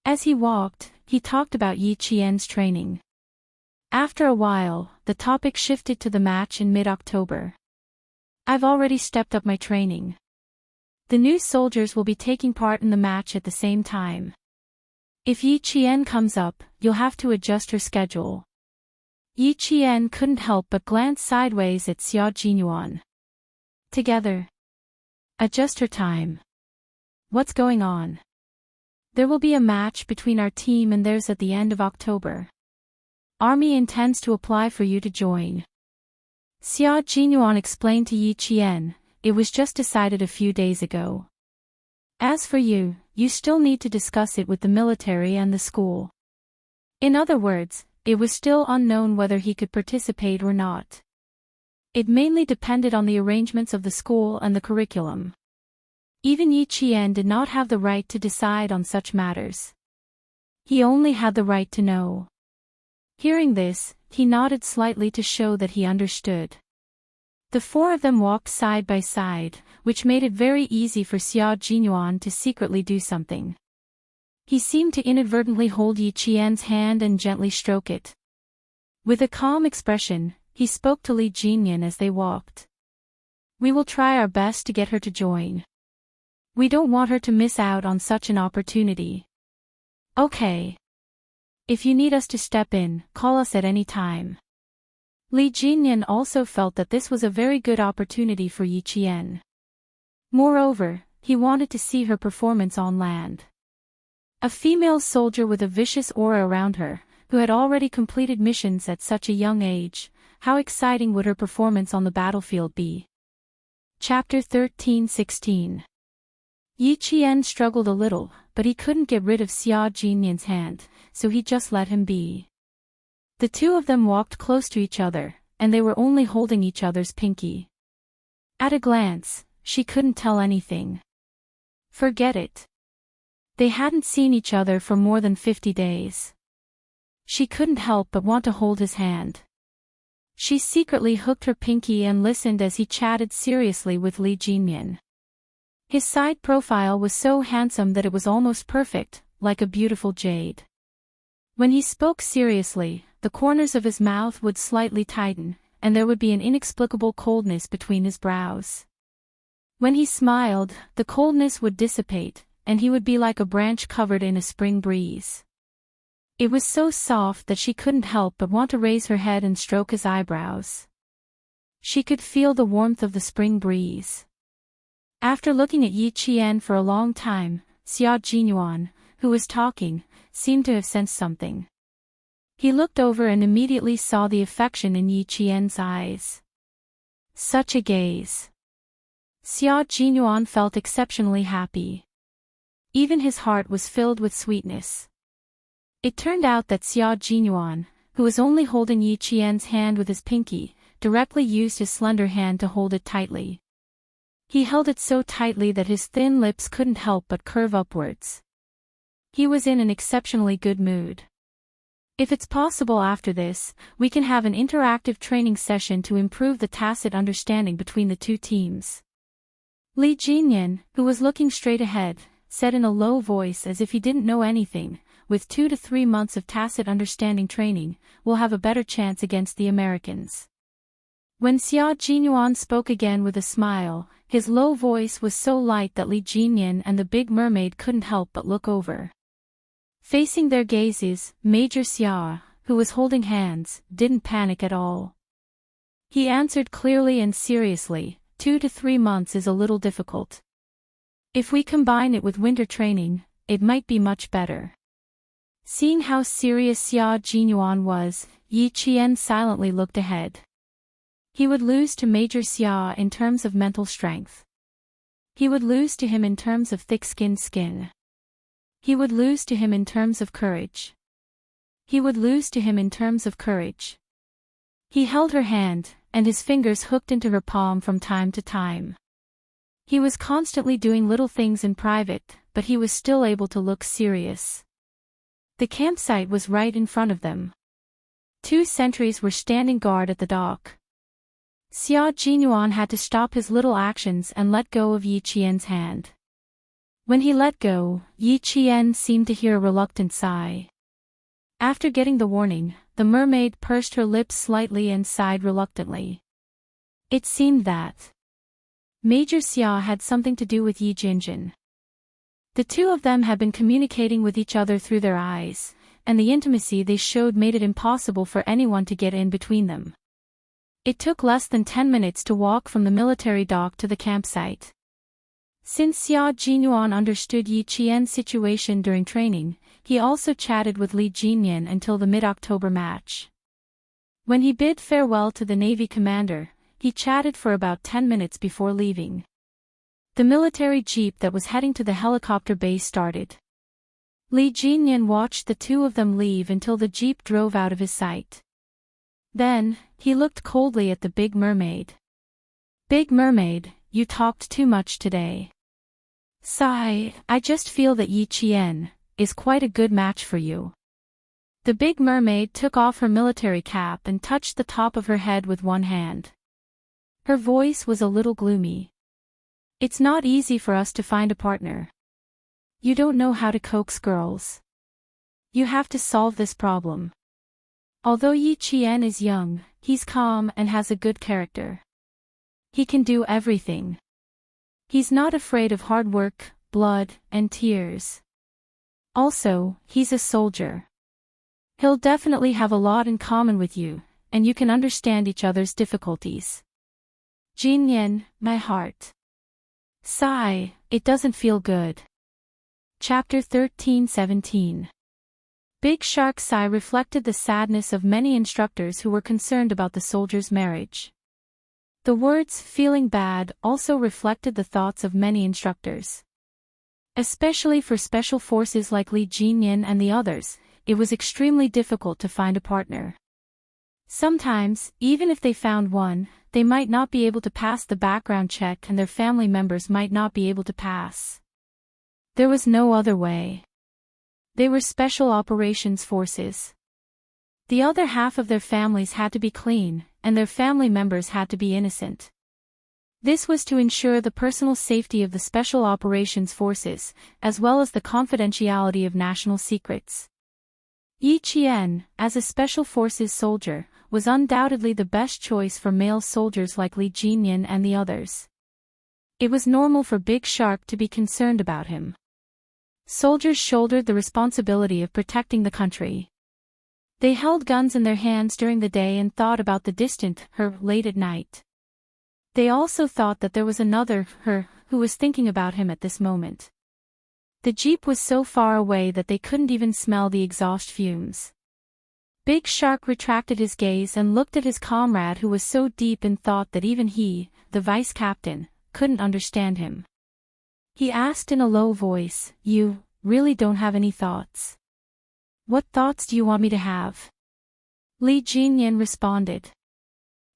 [SPEAKER 1] As he walked, he talked about Yi Qian's training. After a while, the topic shifted to the match in mid-October. I've already stepped up my training. The new soldiers will be taking part in the match at the same time. If Yi Qian comes up, you'll have to adjust her schedule. Yi Qian couldn't help but glance sideways at Xia Jinyuan. Together. Adjust her time. What's going on? There will be a match between our team and theirs at the end of October. Army intends to apply for you to join. Xia Jinyuan explained to Yi Qian, it was just decided a few days ago. As for you, you still need to discuss it with the military and the school. In other words, it was still unknown whether he could participate or not. It mainly depended on the arrangements of the school and the curriculum. Even Yi Qian did not have the right to decide on such matters. He only had the right to know. Hearing this, he nodded slightly to show that he understood. The 4 of them walked side by side, which made it very easy for Xia Jinyuan to secretly do something. He seemed to inadvertently hold Yi Qian's hand and gently stroke it. With a calm expression, he spoke to Li Jinyan as they walked. We will try our best to get her to join. We don't want her to miss out on such an opportunity. Okay. If you need us to step in, call us at any time. Li Jinyan also felt that this was a very good opportunity for Yi Qian. Moreover, he wanted to see her performance on land. A female soldier with a vicious aura around her, who had already completed missions at such a young age, how exciting would her performance on the battlefield be? Chapter 13-16. Yi Qian struggled a little, but he couldn't get rid of Xia Jinyan's hand, so he just let him be. The 2 of them walked close to each other, and they were only holding each other's pinky. At a glance, she couldn't tell anything. Forget it. They hadn't seen each other for more than 50 days. She couldn't help but want to hold his hand. She secretly hooked her pinky and listened as he chatted seriously with Lee Jinyan. His side profile was so handsome that it was almost perfect, like a beautiful jade. When he spoke seriously, the corners of his mouth would slightly tighten, and there would be an inexplicable coldness between his brows. When he smiled, the coldness would dissipate, and he would be like a branch covered in a spring breeze. It was so soft that she couldn't help but want to raise her head and stroke his eyebrows. She could feel the warmth of the spring breeze. After looking at Yi Qian for a long time, Xia Jinyuan, who was talking, seemed to have sensed something. He looked over and immediately saw the affection in Yi Qian's eyes. Such a gaze. Xia Jinyuan felt exceptionally happy. Even his heart was filled with sweetness. It turned out that Xia Jinyuan, who was only holding Yi Qian's hand with his pinky, directly used his slender hand to hold it tightly. He held it so tightly that his thin lips couldn't help but curve upwards. He was in an exceptionally good mood. If it's possible after this, we can have an interactive training session to improve the tacit understanding between the two teams. Li Jinyan, who was looking straight ahead, said in a low voice as if he didn't know anything, with 2 to 3 months of tacit understanding training, we'll have a better chance against the Americans. When Xia Jinyuan spoke again with a smile, his low voice was so light that Li Jinyan and the big mermaid couldn't help but look over. Facing their gazes, Major Xia, who was holding hands, didn't panic at all. He answered clearly and seriously, 2 to 3 months is a little difficult. If we combine it with winter training, it might be much better. Seeing how serious Xia Jinyuan was, Yi Qian silently looked ahead. He would lose to Major Xia in terms of mental strength. He would lose to him in terms of thick-skinned skin. He would lose to him in terms of courage. He would lose to him in terms of courage. He held her hand, and his fingers hooked into her palm from time to time. He was constantly doing little things in private, but he was still able to look serious. The campsite was right in front of them. 2 sentries were standing guard at the dock. Xia Jinyuan had to stop his little actions and let go of Yi Qian's hand. When he let go, Yi Qian seemed to hear a reluctant sigh. After getting the warning, the mermaid pursed her lips slightly and sighed reluctantly. It seemed that Major Xia had something to do with Yi Jinjin. The two of them had been communicating with each other through their eyes, and the intimacy they showed made it impossible for anyone to get in between them. It took less than 10 minutes to walk from the military dock to the campsite. Since Xia Jinyuan understood Yi Qian's situation during training, he also chatted with Li Jinyan until the mid-October match. When he bid farewell to the Navy commander, he chatted for about 10 minutes before leaving. The military jeep that was heading to the helicopter base started. Li Jinyan watched the two of them leave until the jeep drove out of his sight. Then, he looked coldly at the Big Mermaid. Big Mermaid, you talked too much today. Sigh, I just feel that Yi Qian is quite a good match for you. The Big Mermaid took off her military cap and touched the top of her head with one hand. Her voice was a little gloomy. It's not easy for us to find a partner. You don't know how to coax girls. You have to solve this problem. Although Yi Qian is young, he's calm and has a good character. He can do everything. He's not afraid of hard work, blood, and tears. Also, he's a soldier. He'll definitely have a lot in common with you, and you can understand each other's difficulties. Jinyan, my heart. Sigh, it doesn't feel good. Chapter 13-17. Big Shark Sigh reflected the sadness of many instructors who were concerned about the soldier's marriage. The words "feeling bad" also reflected the thoughts of many instructors. Especially for special forces like Li Jinyan and the others, it was extremely difficult to find a partner. Sometimes, even if they found one, they might not be able to pass the background check and their family members might not be able to pass. There was no other way. They were special operations forces. The other half of their families had to be clean, and their family members had to be innocent. This was to ensure the personal safety of the Special Operations Forces, as well as the confidentiality of national secrets. Yi Qian, as a Special Forces soldier, was undoubtedly the best choice for male soldiers like Li Jinyan and the others. It was normal for Big Shark to be concerned about him. Soldiers shouldered the responsibility of protecting the country. They held guns in their hands during the day and thought about the distant her late at night. They also thought that there was another her who was thinking about him at this moment. The jeep was so far away that they couldn't even smell the exhaust fumes. Big Shark retracted his gaze and looked at his comrade, who was so deep in thought that even he, the vice captain, couldn't understand him. He asked in a low voice, "You really don't have any thoughts? What thoughts do you want me to have?" Li Jinyan responded.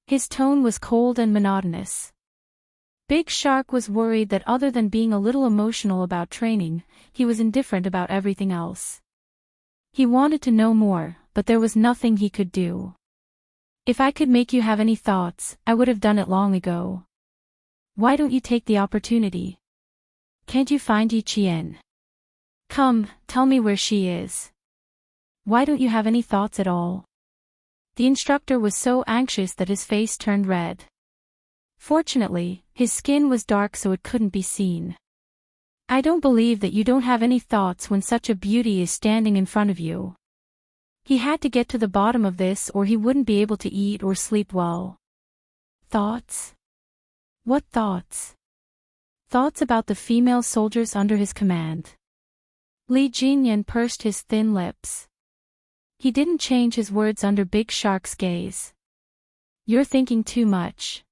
[SPEAKER 1] His tone was cold and monotonous. Big Shark was worried that other than being a little emotional about training, he was indifferent about everything else. He wanted to know more, but there was nothing he could do. "If I could make you have any thoughts, I would have done it long ago. Why don't you take the opportunity? Can't you find Yi Qian? Come, tell me where she is. Why don't you have any thoughts at all?" The instructor was so anxious that his face turned red. Fortunately, his skin was dark so it couldn't be seen. "I don't believe that you don't have any thoughts when such a beauty is standing in front of you." He had to get to the bottom of this or he wouldn't be able to eat or sleep well. Thoughts? What thoughts? Thoughts about the female soldiers under his command. Li Jinyan pursed his thin lips. He didn't change his words under Big Shark's gaze. "You're thinking too much."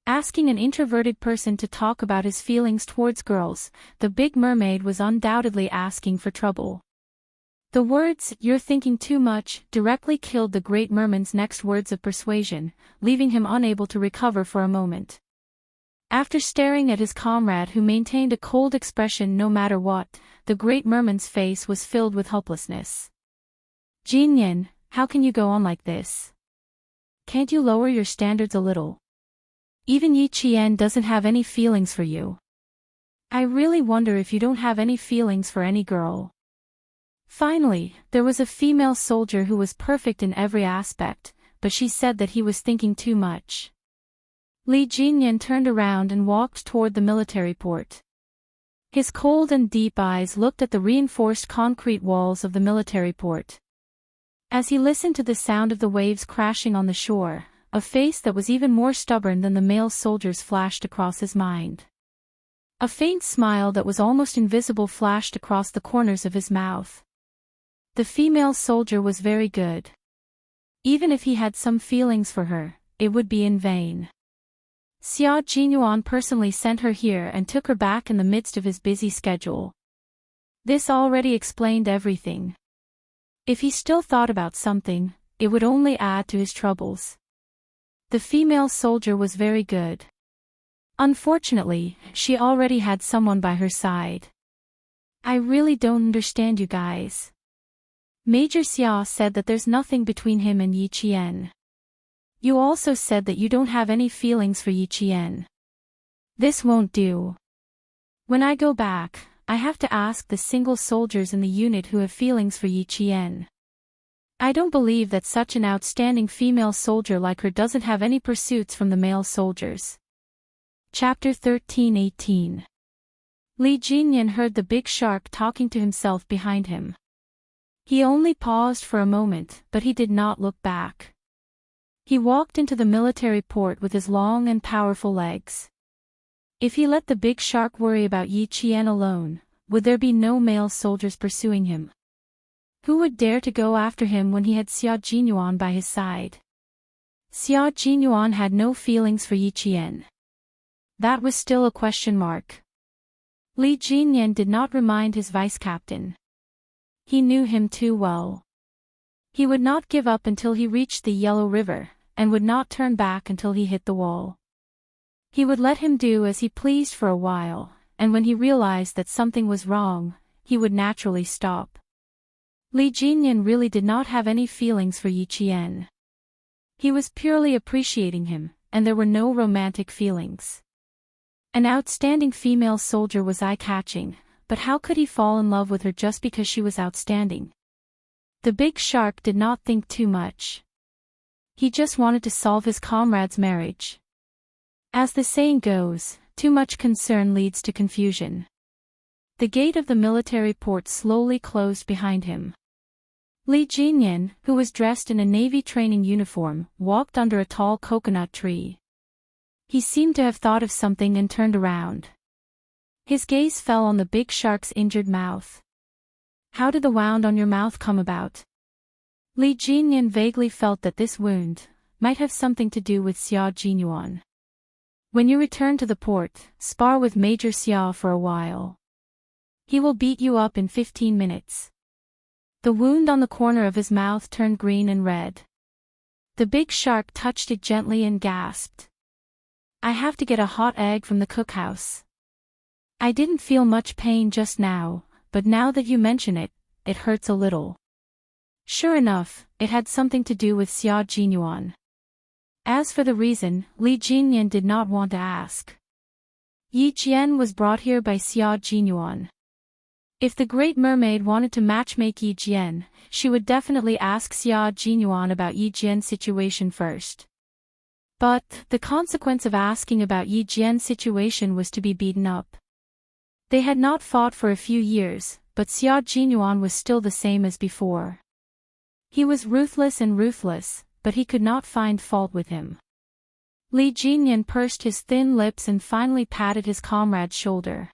[SPEAKER 1] Asking an introverted person to talk about his feelings towards girls, the Big Mermaid was undoubtedly asking for trouble. The words, "you're thinking too much," directly killed the Great Merman's next words of persuasion, leaving him unable to recover for a moment. After staring at his comrade who maintained a cold expression no matter what, the Great Merman's face was filled with hopelessness. "Jinyan, how can you go on like this? Can't you lower your standards a little? Even Yi Qian doesn't have any feelings for you. I really wonder if you don't have any feelings for any girl." Finally, there was a female soldier who was perfect in every aspect, but she said that he was thinking too much. Li Jinyan turned around and walked toward the military port. His cold and deep eyes looked at the reinforced concrete walls of the military port. As he listened to the sound of the waves crashing on the shore, a face that was even more stubborn than the male soldiers flashed across his mind. A faint smile that was almost invisible flashed across the corners of his mouth. The female soldier was very good. Even if he had some feelings for her, it would be in vain. Xia Jinyuan personally sent her here and took her back in the midst of his busy schedule. This already explained everything. If he still thought about something, it would only add to his troubles. The female soldier was very good. Unfortunately, she already had someone by her side. "I really don't understand you guys. Major Xia said that there's nothing between him and Yi Qian. You also said that you don't have any feelings for Yi Qian. This won't do. When I go back, I have to ask the single soldiers in the unit who have feelings for Yi Qian. I don't believe that such an outstanding female soldier like her doesn't have any pursuits from the male soldiers." Chapter 13-18. Li Jinyan heard the Big Shark talking to himself behind him. He only paused for a moment, but he did not look back. He walked into the military port with his long and powerful legs. If he let the Big Shark worry about Yi Qian alone, would there be no male soldiers pursuing him? Who would dare to go after him when he had Xia Jinyuan by his side? Xia Jinyuan had no feelings for Yi Qian. That was still a question mark. Li Jinyan did not remind his vice-captain. He knew him too well. He would not give up until he reached the Yellow River, and would not turn back until he hit the wall. He would let him do as he pleased for a while, and when he realized that something was wrong, he would naturally stop. Li Jinyan really did not have any feelings for Yi Qian. He was purely appreciating him, and there were no romantic feelings. An outstanding female soldier was eye-catching, but how could he fall in love with her just because she was outstanding? The big shark did not think too much. He just wanted to solve his comrade's marriage. As the saying goes, too much concern leads to confusion. The gate of the military port slowly closed behind him. Li Jinyan, who was dressed in a Navy training uniform, walked under a tall coconut tree. He seemed to have thought of something and turned around. His gaze fell on the big shark's injured mouth. How did the wound on your mouth come about? Li Jinyan vaguely felt that this wound might have something to do with Xia Jinyuan. When you return to the port, spar with Major Xia for a while. He will beat you up in 15 minutes. The wound on the corner of his mouth turned green and red. The big shark touched it gently and gasped. I have to get a hot egg from the cookhouse. I didn't feel much pain just now, but now that you mention it, it hurts a little. Sure enough, it had something to do with Xia Jinyuan. As for the reason, Li Jinyan did not want to ask. Yi Qian was brought here by Xia Jinyuan. If the Great Mermaid wanted to matchmake Yi Jian, she would definitely ask Xia Jinyuan about Yi Jian's situation first. But the consequence of asking about Yi Jian's situation was to be beaten up. They had not fought for a few years, but Xia Jinyuan was still the same as before. He was ruthless and ruthless, but he could not find fault with him. Li Jinyan pursed his thin lips and finally patted his comrade's shoulder.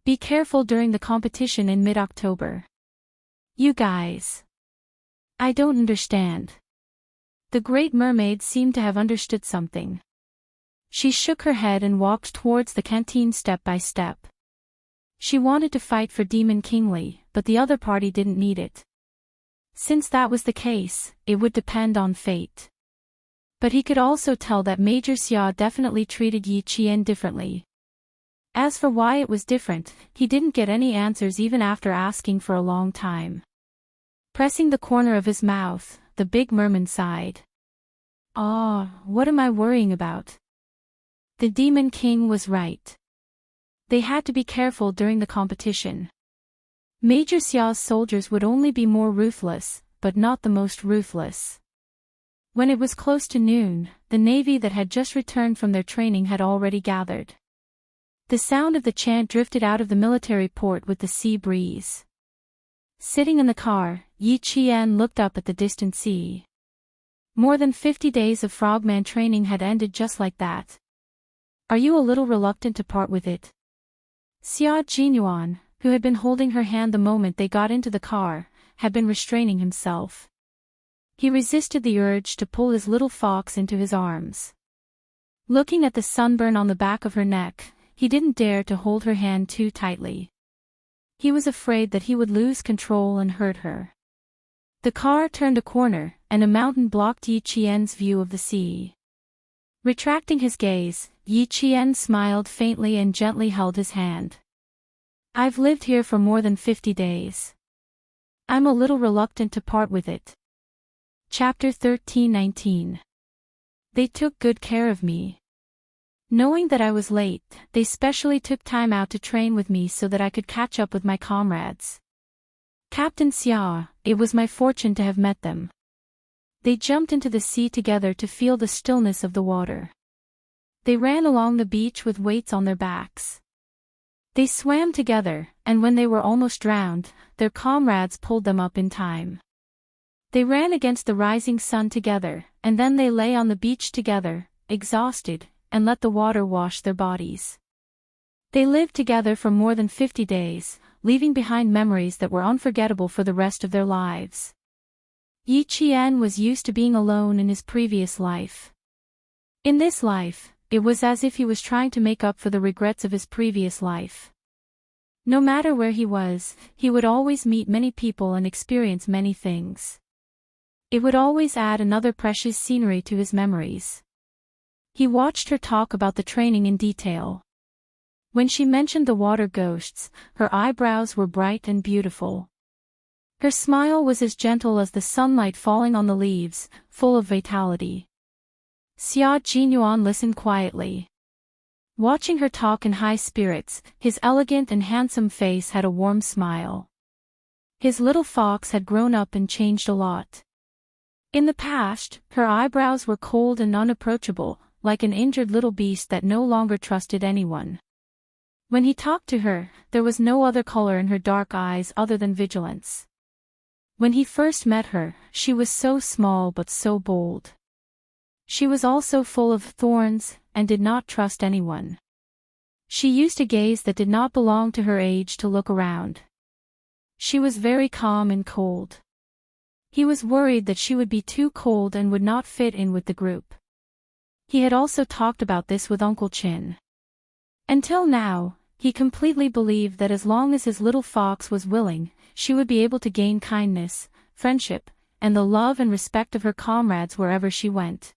[SPEAKER 1] Be careful during the competition in mid-October. You guys. I don't understand. The Great Mermaid seemed to have understood something. She shook her head and walked towards the canteen step by step. She wanted to fight for Demon Kingly, but the other party didn't need it. Since that was the case, it would depend on fate. But he could also tell that Major Xia definitely treated Yi Qian differently. As for why it was different, he didn't get any answers even after asking for a long time. Pressing the corner of his mouth, the big merman sighed. What am I worrying about? The Demon King was right. They had to be careful during the competition. Major Xia's soldiers would only be more ruthless, but not the most ruthless. When it was close to noon, the navy that had just returned from their training had already gathered. The sound of the chant drifted out of the military port with the sea breeze. Sitting in the car, Yi Qian looked up at the distant sea. More than 50 days of frogman training had ended just like that. Are you a little reluctant to part with it? Xia Jinyuan, who had been holding her hand the moment they got into the car, had been restraining himself. He resisted the urge to pull his little fox into his arms. Looking at the sunburn on the back of her neck, he didn't dare to hold her hand too tightly. He was afraid that he would lose control and hurt her. The car turned a corner, and a mountain blocked Yi Qian's view of the sea. Retracting his gaze, Yi Qian smiled faintly and gently held his hand. I've lived here for more than 50 days. I'm a little reluctant to part with it. Chapter 13:19. They took good care of me. Knowing that I was late, they specially took time out to train with me so that I could catch up with my comrades. Captain Xia, it was my fortune to have met them. They jumped into the sea together to feel the stillness of the water. They ran along the beach with weights on their backs. They swam together, and when they were almost drowned, their comrades pulled them up in time. They ran against the rising sun together, and then they lay on the beach together, exhausted, and let the water wash their bodies. They lived together for more than 50 days, leaving behind memories that were unforgettable for the rest of their lives. Yi Qian was used to being alone in his previous life. In this life, it was as if he was trying to make up for the regrets of his previous life. No matter where he was, he would always meet many people and experience many things. It would always add another precious scenery to his memories. He watched her talk about the training in detail. When she mentioned the water ghosts, her eyebrows were bright and beautiful. Her smile was as gentle as the sunlight falling on the leaves, full of vitality. Xia Jinyuan listened quietly. Watching her talk in high spirits, his elegant and handsome face had a warm smile. His little fox had grown up and changed a lot. In the past, her eyebrows were cold and unapproachable, like an injured little beast that no longer trusted anyone. When he talked to her, there was no other color in her dark eyes other than vigilance. When he first met her, she was so small but so bold. She was also full of thorns, and did not trust anyone. She used a gaze that did not belong to her age to look around. She was very calm and cold. He was worried that she would be too cold and would not fit in with the group. He had also talked about this with Uncle Chin. Until now, he completely believed that as long as his little fox was willing, she would be able to gain kindness, friendship, and the love and respect of her comrades wherever she went.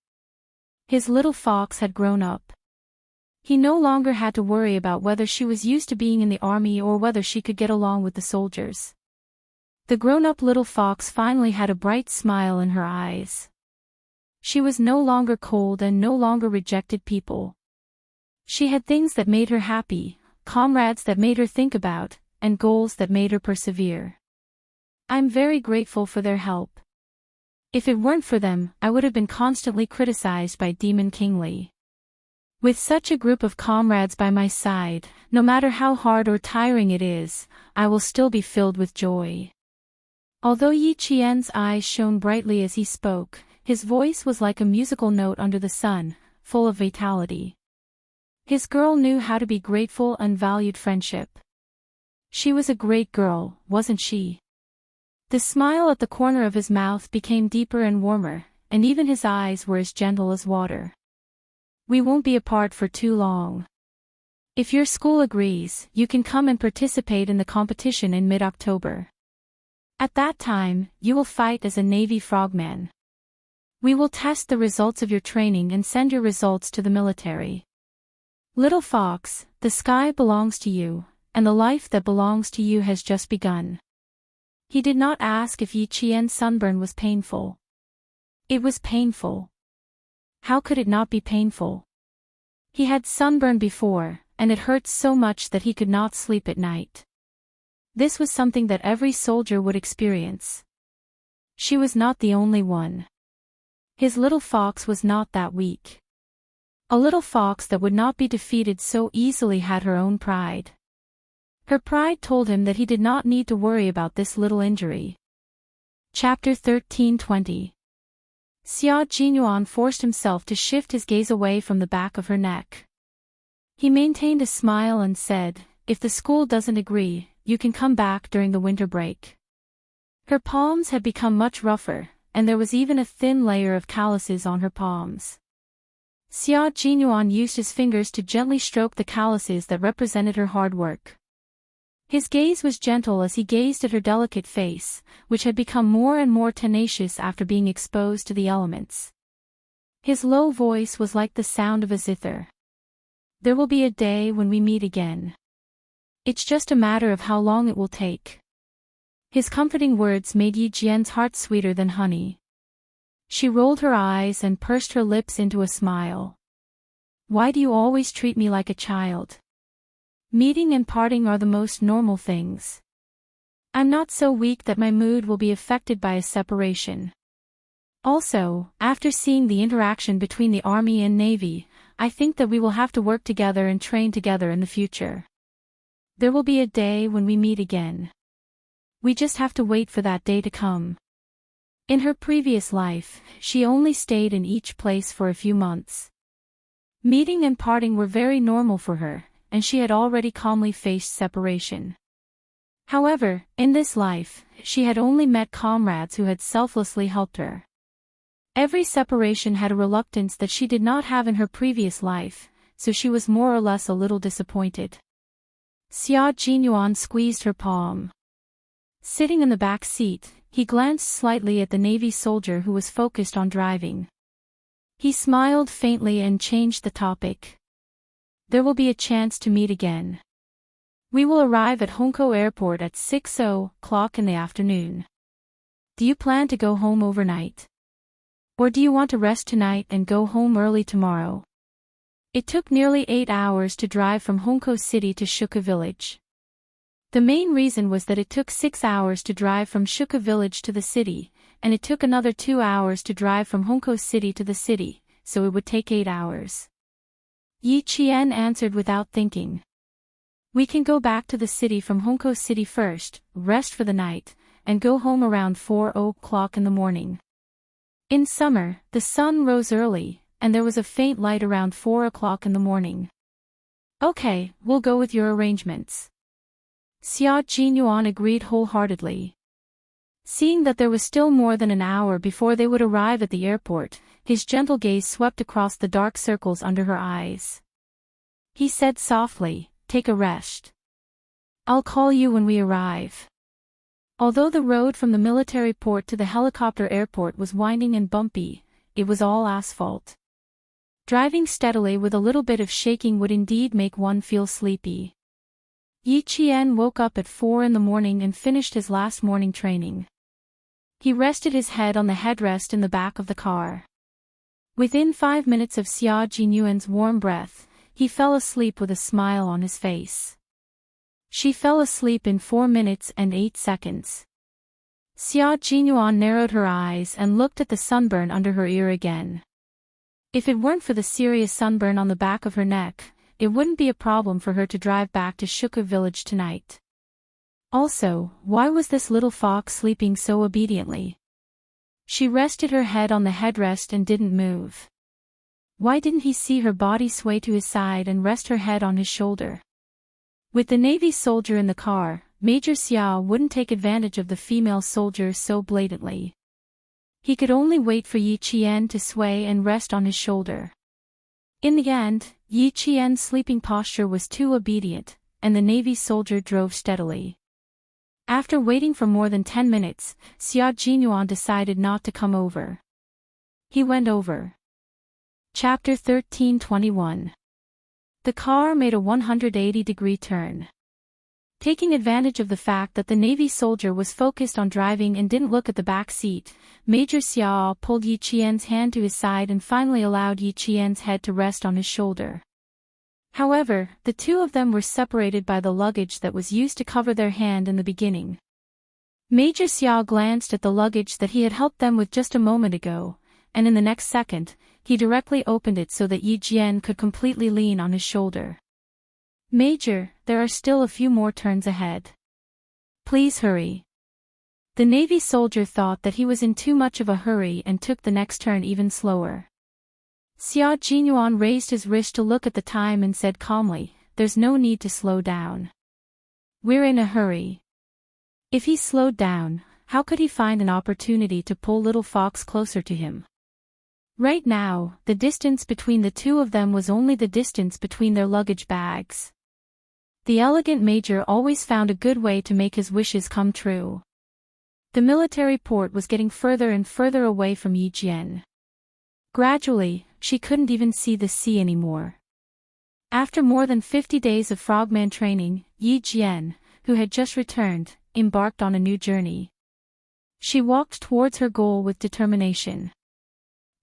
[SPEAKER 1] His little fox had grown up. He no longer had to worry about whether she was used to being in the army or whether she could get along with the soldiers. The grown-up little fox finally had a bright smile in her eyes. She was no longer cold and no longer rejected people. She had things that made her happy, comrades that made her think about, and goals that made her persevere. I'm very grateful for their help. If it weren't for them, I would have been constantly criticized by Demon King Li. With such a group of comrades by my side, no matter how hard or tiring it is, I will still be filled with joy. Although Yi Qian's eyes shone brightly as he spoke, his voice was like a musical note under the sun, full of vitality. His girl knew how to be grateful and valued friendship. She was a great girl, wasn't she? The smile at the corner of his mouth became deeper and warmer, and even his eyes were as gentle as water. We won't be apart for too long. If your school agrees, you can come and participate in the competition in mid-October. At that time, you will fight as a Navy frogman. We will test the results of your training and send your results to the military. Little fox, the sky belongs to you, and the life that belongs to you has just begun. He did not ask if Yi Qian's sunburn was painful. It was painful. How could it not be painful? He had sunburn before, and it hurt so much that he could not sleep at night. This was something that every soldier would experience. She was not the only one. His little fox was not that weak. A little fox that would not be defeated so easily had her own pride. Her pride told him that he did not need to worry about this little injury. Chapter 13:20. Xia Jinyuan forced himself to shift his gaze away from the back of her neck. He maintained a smile and said, "If the school doesn't agree, you can come back during the winter break." Her palms had become much rougher, and there was even a thin layer of calluses on her palms. Xia Jinyuan used his fingers to gently stroke the calluses that represented her hard work. His gaze was gentle as he gazed at her delicate face, which had become more and more tenacious after being exposed to the elements. His low voice was like the sound of a zither. "There will be a day when we meet again. It's just a matter of how long it will take." His comforting words made Yi Jian's heart sweeter than honey. She rolled her eyes and pursed her lips into a smile. "Why do you always treat me like a child? Meeting and parting are the most normal things. I'm not so weak that my mood will be affected by a separation. Also, after seeing the interaction between the Army and Navy, I think that we will have to work together and train together in the future. There will be a day when we meet again. We just have to wait for that day to come." In her previous life, she only stayed in each place for a few months. Meeting and parting were very normal for her, and she had already calmly faced separation. However, in this life, she had only met comrades who had selflessly helped her. Every separation had a reluctance that she did not have in her previous life, so she was more or less a little disappointed. Xia Jinyuan squeezed her palm. Sitting in the back seat, he glanced slightly at the Navy soldier who was focused on driving. He smiled faintly and changed the topic. there will be a chance to meet again. We will arrive at Hongkou Airport at 6:00 in the afternoon. Do you plan to go home overnight? Or do you want to rest tonight and go home early tomorrow? It took nearly 8 hours to drive from Hongkou City to Shuka Village. The main reason was that it took 6 hours to drive from Shuka Village to the city, and it took another 2 hours to drive from Hongkou City to the city, so it would take 8 hours. Yi Qian answered without thinking. We can go back to the city from Hongkou City first, rest for the night, and go home around 4:00 in the morning. In summer, the sun rose early, and there was a faint light around 4:00 in the morning. Okay, we'll go with your arrangements. Xia Jinyuan agreed wholeheartedly. Seeing that there was still more than an hour before they would arrive at the airport, his gentle gaze swept across the dark circles under her eyes. He said softly, "Take a rest. I'll call you when we arrive." Although the road from the military port to the helicopter airport was winding and bumpy, it was all asphalt. Driving steadily with a little bit of shaking would indeed make one feel sleepy. Yi Qian woke up at 4 in the morning and finished his last morning training. He rested his head on the headrest in the back of the car. Within 5 minutes of Xia Jinyuan's warm breath, he fell asleep with a smile on his face. She fell asleep in 4 minutes and 8 seconds. Xia Jinyuan narrowed her eyes and looked at the sunburn under her ear again. If it weren't for the serious sunburn on the back of her neck, it wouldn't be a problem for her to drive back to Shuka Village tonight. Also, why was this little fox sleeping so obediently? She rested her head on the headrest and didn't move. Why didn't he see her body sway to his side and rest her head on his shoulder? With the Navy soldier in the car, Major Xiao wouldn't take advantage of the female soldier so blatantly. He could only wait for Yi Qian to sway and rest on his shoulder. In the end, Yi Qian's sleeping posture was too obedient, and the Navy soldier drove steadily. After waiting for more than 10 minutes, Xia Jinyuan decided not to come over. He went over. Chapter 13:21. The car made a 180-degree turn. Taking advantage of the fact that the Navy soldier was focused on driving and didn't look at the back seat, Major Xiao pulled Yi Qian's hand to his side and finally allowed Yi Qian's head to rest on his shoulder. However, the two of them were separated by the luggage that was used to cover their hand in the beginning. Major Xiao glanced at the luggage that he had helped them with just a moment ago, and in the next second, he directly opened it so that Yi Qian could completely lean on his shoulder. "Major, there are still a few more turns ahead. Please hurry." The Navy soldier thought that he was in too much of a hurry and took the next turn even slower. Xia Jinyuan raised his wrist to look at the time and said calmly, "There's no need to slow down. We're in a hurry." If he slowed down, how could he find an opportunity to pull Little Fox closer to him? Right now, the distance between the two of them was only the distance between their luggage bags. The elegant major always found a good way to make his wishes come true. The military port was getting further and further away from Yi Qian. Gradually, she couldn't even see the sea anymore. After more than 50 days of frogman training, Yi Qian, who had just returned, embarked on a new journey. She walked towards her goal with determination.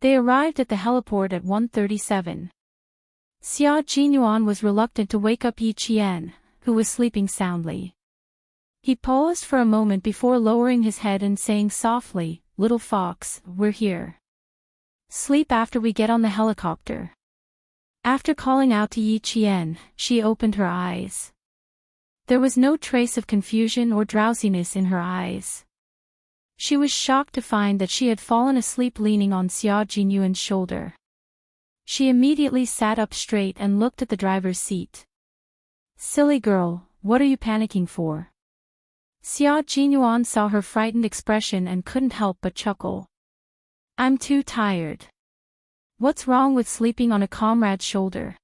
[SPEAKER 1] They arrived at the heliport at 1:37. Xia Jinyuan was reluctant to wake up Yi Qian, who was sleeping soundly. He paused for a moment before lowering his head and saying softly, "Little Fox, we're here. Sleep after we get on the helicopter." After calling out to Yi Qian, she opened her eyes. There was no trace of confusion or drowsiness in her eyes. She was shocked to find that she had fallen asleep leaning on Xia Jinyuan's shoulder. She immediately sat up straight and looked at the driver's seat. "Silly girl, what are you panicking for?" Xia Jinyuan saw her frightened expression and couldn't help but chuckle. "I'm too tired." "What's wrong with sleeping on a comrade's shoulder?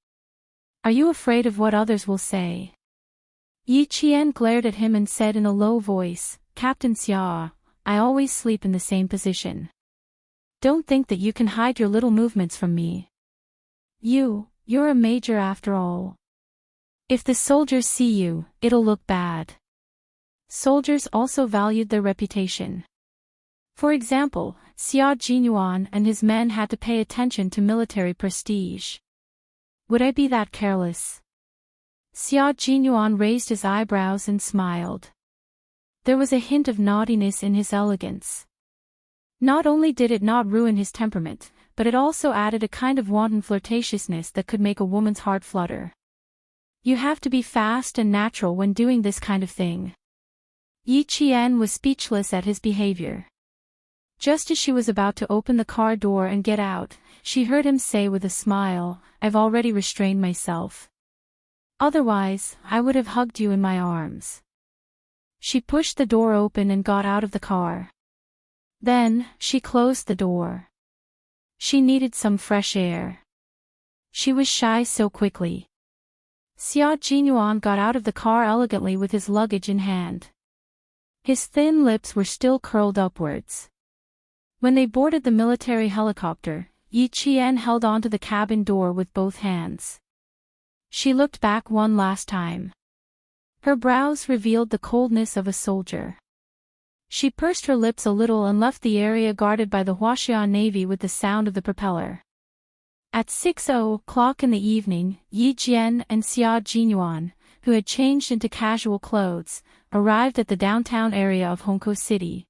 [SPEAKER 1] Are you afraid of what others will say?" Yi Qian glared at him and said in a low voice, "Captain Xia, I always sleep in the same position. Don't think that you can hide your little movements from me." You You're a major after all. If the soldiers see you, it'll look bad. Soldiers also valued their reputation. For example, Xia Jinyuan and his men had to pay attention to military prestige. Would I be that careless? Xia Jinyuan raised his eyebrows and smiled. There was a hint of naughtiness in his elegance. Not only did it not ruin his temperament, but it also added a kind of wanton flirtatiousness that could make a woman's heart flutter. You have to be fast and natural when doing this kind of thing. Yi Qian was speechless at his behavior. Just as she was about to open the car door and get out, she heard him say with a smile, "I've already restrained myself. Otherwise, I would have hugged you in my arms." She pushed the door open and got out of the car. Then, she closed the door. She needed some fresh air. She was shy so quickly. Xia Jinyuan got out of the car elegantly with his luggage in hand. His thin lips were still curled upwards. When they boarded the military helicopter, Yi Qian held onto the cabin door with both hands. She looked back one last time. Her brows revealed the coldness of a soldier. She pursed her lips a little and left the area guarded by the Huaxian Navy with the sound of the propeller. At 6:00 in the evening, Yi Jian and Xia Jinyuan, who had changed into casual clothes, arrived at the downtown area of Hongkou City.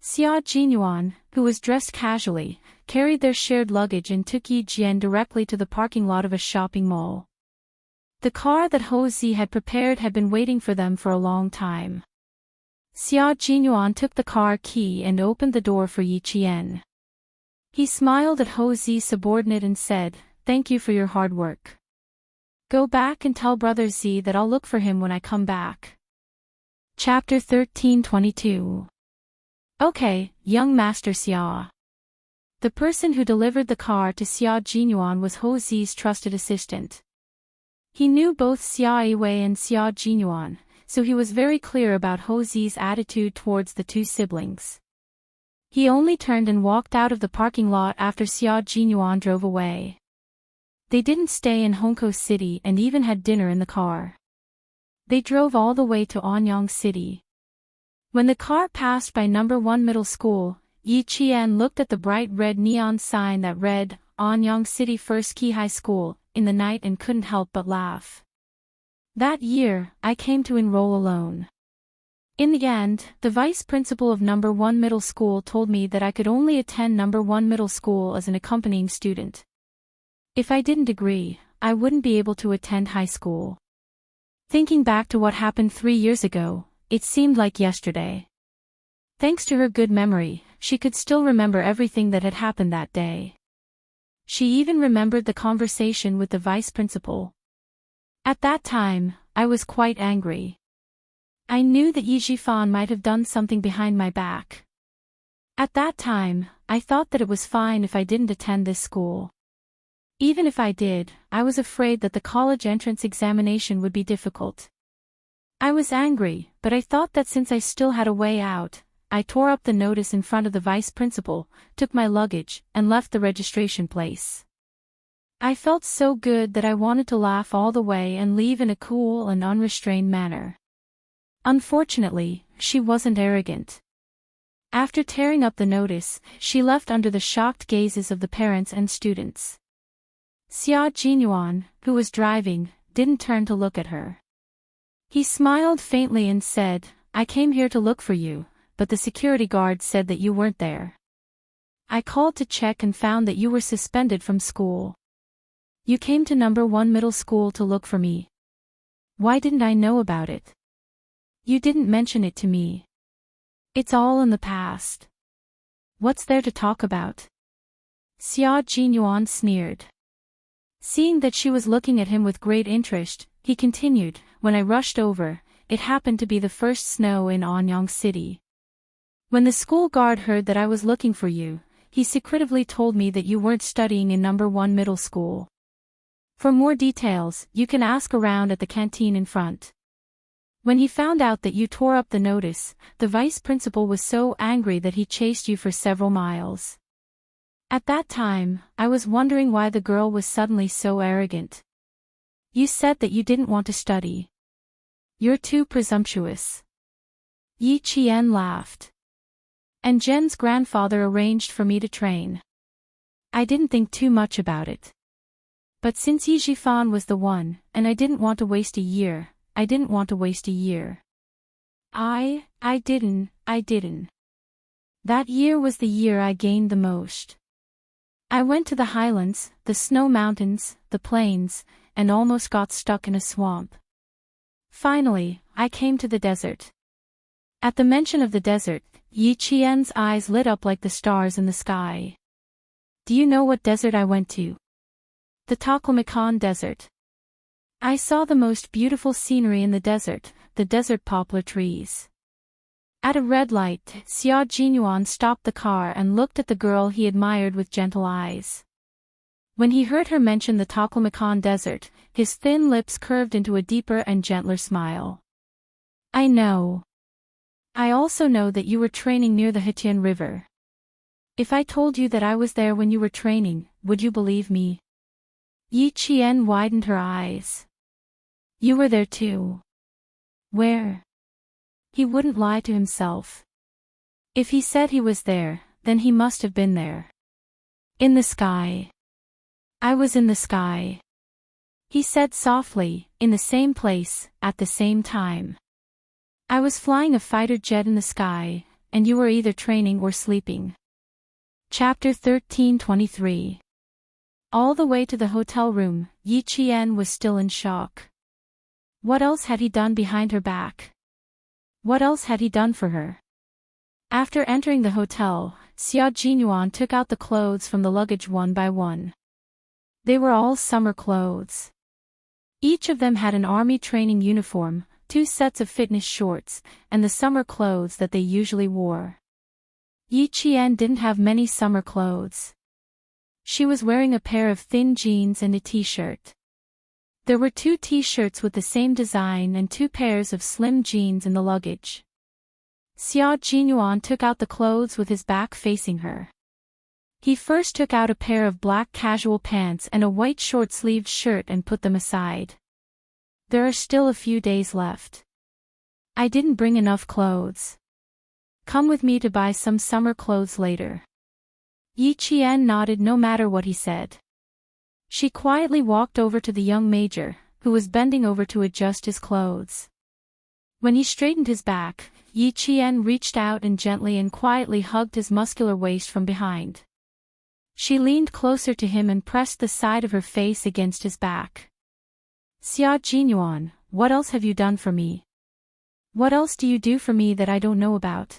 [SPEAKER 1] Xia Jinyuan, who was dressed casually, carried their shared luggage and took Yi Jian directly to the parking lot of a shopping mall. The car that Ho Zi had prepared had been waiting for them for a long time. Xia Jinyuan took the car key and opened the door for Yi Qian. He smiled at Ho Zi's subordinate and said, "Thank you for your hard work. Go back and tell Brother Z that I'll look for him when I come back." Chapter 13:22. Okay, young Master Xia. The person who delivered the car to Xia Jinyuan was Ho Zi's trusted assistant. He knew both Xia Yiwei and Xia Jinyuan, so he was very clear about Ho Zi's attitude towards the two siblings. He only turned and walked out of the parking lot after Xia Jinyuan drove away. They didn't stay in Hongkou City and even had dinner in the car. They drove all the way to Anyang City. When the car passed by No. 1 Middle School, Yi Qian looked at the bright red neon sign that read, Anyang City First Key High School, in the night and couldn't help but laugh. That year, I came to enroll alone. In the end, the vice principal of No. 1 Middle School told me that I could only attend No. 1 Middle School as an accompanying student. If I didn't agree, I wouldn't be able to attend high school. Thinking back to what happened 3 years ago, it seemed like yesterday. Thanks to her good memory, she could still remember everything that had happened that day. She even remembered the conversation with the vice principal. At that time, I was quite angry. I knew that Yi Zhifan might have done something behind my back. At that time, I thought that it was fine if I didn't attend this school. Even if I did, I was afraid that the college entrance examination would be difficult. I was angry, but I thought that since I still had a way out, I tore up the notice in front of the vice principal, took my luggage, and left the registration place. I felt so good that I wanted to laugh all the way and leave in a cool and unrestrained manner. Unfortunately, she wasn't arrogant. After tearing up the notice, she left under the shocked gazes of the parents and students. Xia Jinyuan, who was driving, didn't turn to look at her. He smiled faintly and said, "I came here to look for you, but the security guard said that you weren't there. I called to check and found that you were suspended from school. You came to No. 1 Middle School to look for me. Why didn't I know about it? You didn't mention it to me. It's all in the past. What's there to talk about?" Xia Jinyuan sneered. Seeing that she was looking at him with great interest, he continued, "When I rushed over, it happened to be the first snow in Anyang City. When the school guard heard that I was looking for you, he secretively told me that you weren't studying in No. 1 Middle School. For more details, you can ask around at the canteen in front. When he found out that you tore up the notice, the vice principal was so angry that he chased you for several miles. At that time, I was wondering why the girl was suddenly so arrogant. You said that you didn't want to study. You're too presumptuous. Yi Qian laughed. And Jen's grandfather arranged for me to train. I didn't think too much about it. But since Yi Jifan was the one, and I didn't want to waste a year, I didn't want to waste a year. I didn't. That year was the year I gained the most. I went to the highlands, the snow mountains, the plains, and almost got stuck in a swamp. Finally, I came to the desert. At the mention of the desert, Yi Qian's eyes lit up like the stars in the sky. Do you know what desert I went to? The Taklamakan Desert. I saw the most beautiful scenery in the desert poplar trees. At a red light, Xia Jinyuan stopped the car and looked at the girl he admired with gentle eyes. When he heard her mention the Taklamakan Desert, his thin lips curved into a deeper and gentler smile. I know. I also know that you were training near the Hetian River. If I told you that I was there when you were training, would you believe me? Yi Qian widened her eyes. You were there too. Where? He wouldn't lie to himself. If he said he was there, then he must have been there. In the sky. I was in the sky. He said softly, in the same place, at the same time. I was flying a fighter jet in the sky, and you were either training or sleeping. Chapter 13:23. All the way to the hotel room, Yi Qian was still in shock. What else had he done behind her back? What else had he done for her? After entering the hotel, Xia Jinyuan took out the clothes from the luggage one by one. They were all summer clothes. Each of them had an army training uniform, 2 sets of fitness shorts, and the summer clothes that they usually wore. Yi Qian didn't have many summer clothes. She was wearing a pair of thin jeans and a t-shirt. There were 2 t-shirts with the same design and 2 pairs of slim jeans in the luggage. Xia Jinyuan took out the clothes with his back facing her. He first took out a pair of black casual pants and a white short-sleeved shirt and put them aside. There are still a few days left. I didn't bring enough clothes. Come with me to buy some summer clothes later. Yi Qian nodded no matter what he said. She quietly walked over to the young major, who was bending over to adjust his clothes. When he straightened his back, Yi Qian reached out and gently and quietly hugged his muscular waist from behind. She leaned closer to him and pressed the side of her face against his back. Xia Jinyuan, what else have you done for me? What else do you do for me that I don't know about?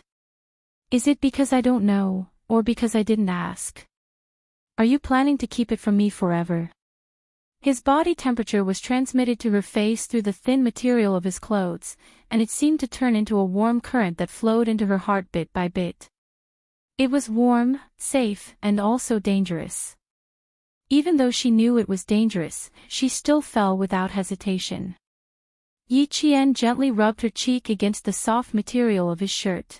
[SPEAKER 1] Is it because I don't know, or because I didn't ask? Are you planning to keep it from me forever? His body temperature was transmitted to her face through the thin material of his clothes, and it seemed to turn into a warm current that flowed into her heart bit by bit. It was warm, safe, and also dangerous. Even though she knew it was dangerous, she still fell without hesitation. Yi Qian gently rubbed her cheek against the soft material of his shirt.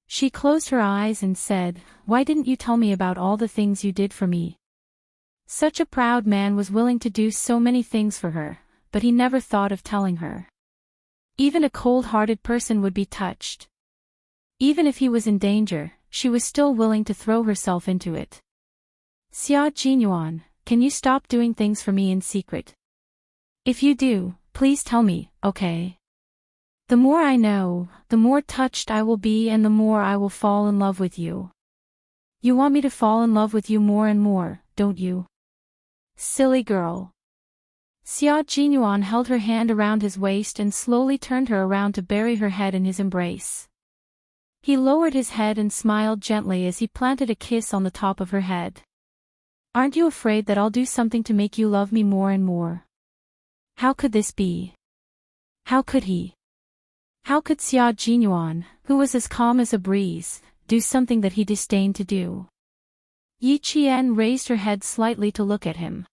[SPEAKER 1] She closed her eyes and said, "Why didn't you tell me about all the things you did for me?" Such a proud man was willing to do so many things for her, but he never thought of telling her. Even a cold-hearted person would be touched. Even if he was in danger, she was still willing to throw herself into it. Xia Jinyuan, can you stop doing things for me in secret? If you do, please tell me, okay? The more I know, the more touched I will be and the more I will fall in love with you. You want me to fall in love with you more and more, don't you? Silly girl. Xia Jinyuan held her hand around his waist and slowly turned her around to bury her head in his embrace. He lowered his head and smiled gently as he planted a kiss on the top of her head. Aren't you afraid that I'll do something to make you love me more and more? How could this be? How could he? How could Xia Jinyuan, who was as calm as a breeze, do something that he disdained to do? Yi Qian raised her head slightly to look at him.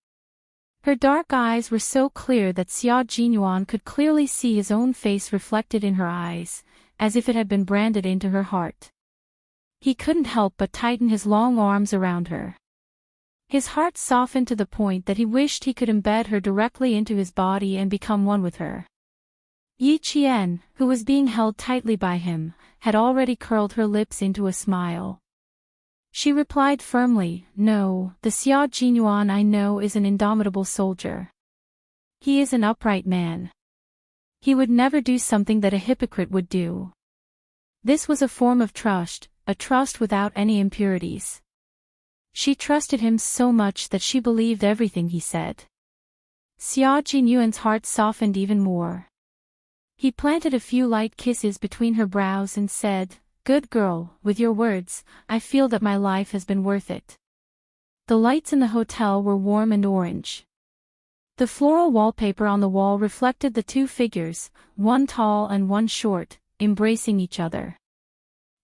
[SPEAKER 1] Her dark eyes were so clear that Xia Jinyuan could clearly see his own face reflected in her eyes, as if it had been branded into her heart. He couldn't help but tighten his long arms around her. His heart softened to the point that he wished he could embed her directly into his body and become one with her. Yi Qian, who was being held tightly by him, had already curled her lips into a smile. She replied firmly, "No, the Xia Jinyuan I know is an indomitable soldier. He is an upright man. He would never do something that a hypocrite would do." This was a form of trust, a trust without any impurities. She trusted him so much that she believed everything he said. Xia Jinyuan's heart softened even more. He planted a few light kisses between her brows and said, "Good girl, with your words, I feel that my life has been worth it." The lights in the hotel were warm and orange. The floral wallpaper on the wall reflected the two figures, one tall and one short, embracing each other.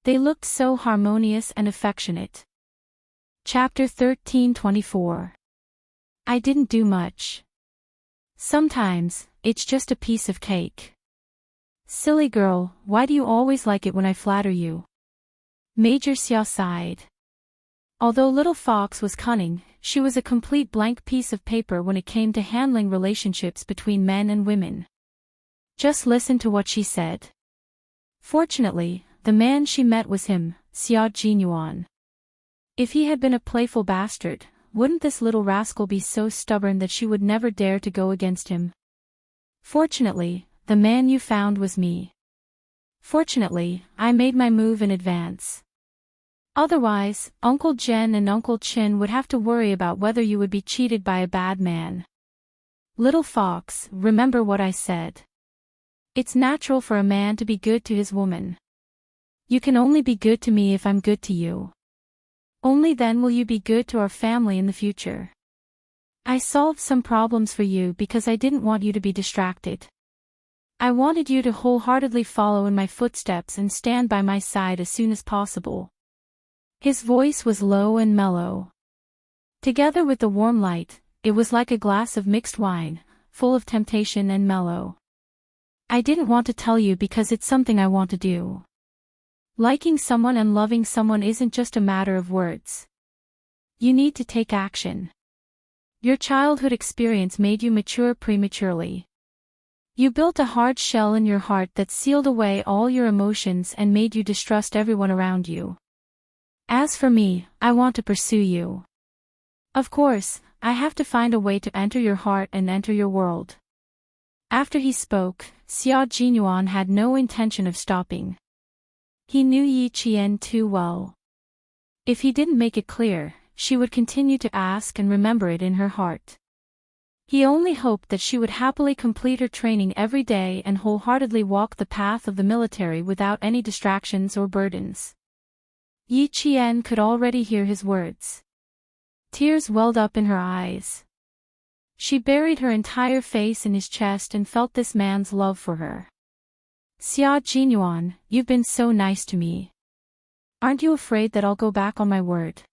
[SPEAKER 1] They looked so harmonious and affectionate. Chapter 13:24. I didn't do much. Sometimes, it's just a piece of cake. Silly girl, why do you always like it when I flatter you? Major Xia sighed. Although Little Fox was cunning, she was a complete blank piece of paper when it came to handling relationships between men and women. Just listen to what she said. Fortunately, the man she met was him, Xia Jinyuan. If he had been a playful bastard, wouldn't this little rascal be so stubborn that she would never dare to go against him? Fortunately, the man you found was me. Fortunately, I made my move in advance. Otherwise, Uncle Jen and Uncle Chin would have to worry about whether you would be cheated by a bad man. Little Fox, remember what I said. It's natural for a man to be good to his woman. You can only be good to me if I'm good to you. Only then will you be good to our family in the future. I solved some problems for you because I didn't want you to be distracted. I wanted you to wholeheartedly follow in my footsteps and stand by my side as soon as possible." His voice was low and mellow. Together with the warm light, it was like a glass of mixed wine, full of temptation and mellow. "I didn't want to tell you because it's something I want to do. Liking someone and loving someone isn't just a matter of words. You need to take action. Your childhood experience made you mature prematurely. You built a hard shell in your heart that sealed away all your emotions and made you distrust everyone around you. As for me, I want to pursue you. Of course, I have to find a way to enter your heart and enter your world." After he spoke, Xia Jinyuan had no intention of stopping. He knew Yi Qian too well. If he didn't make it clear, she would continue to ask and remember it in her heart. He only hoped that she would happily complete her training every day and wholeheartedly walk the path of the military without any distractions or burdens. Yi Qian could already hear his words. Tears welled up in her eyes. She buried her entire face in his chest and felt this man's love for her. "Xia Jinyuan, you've been so nice to me. Aren't you afraid that I'll go back on my word?"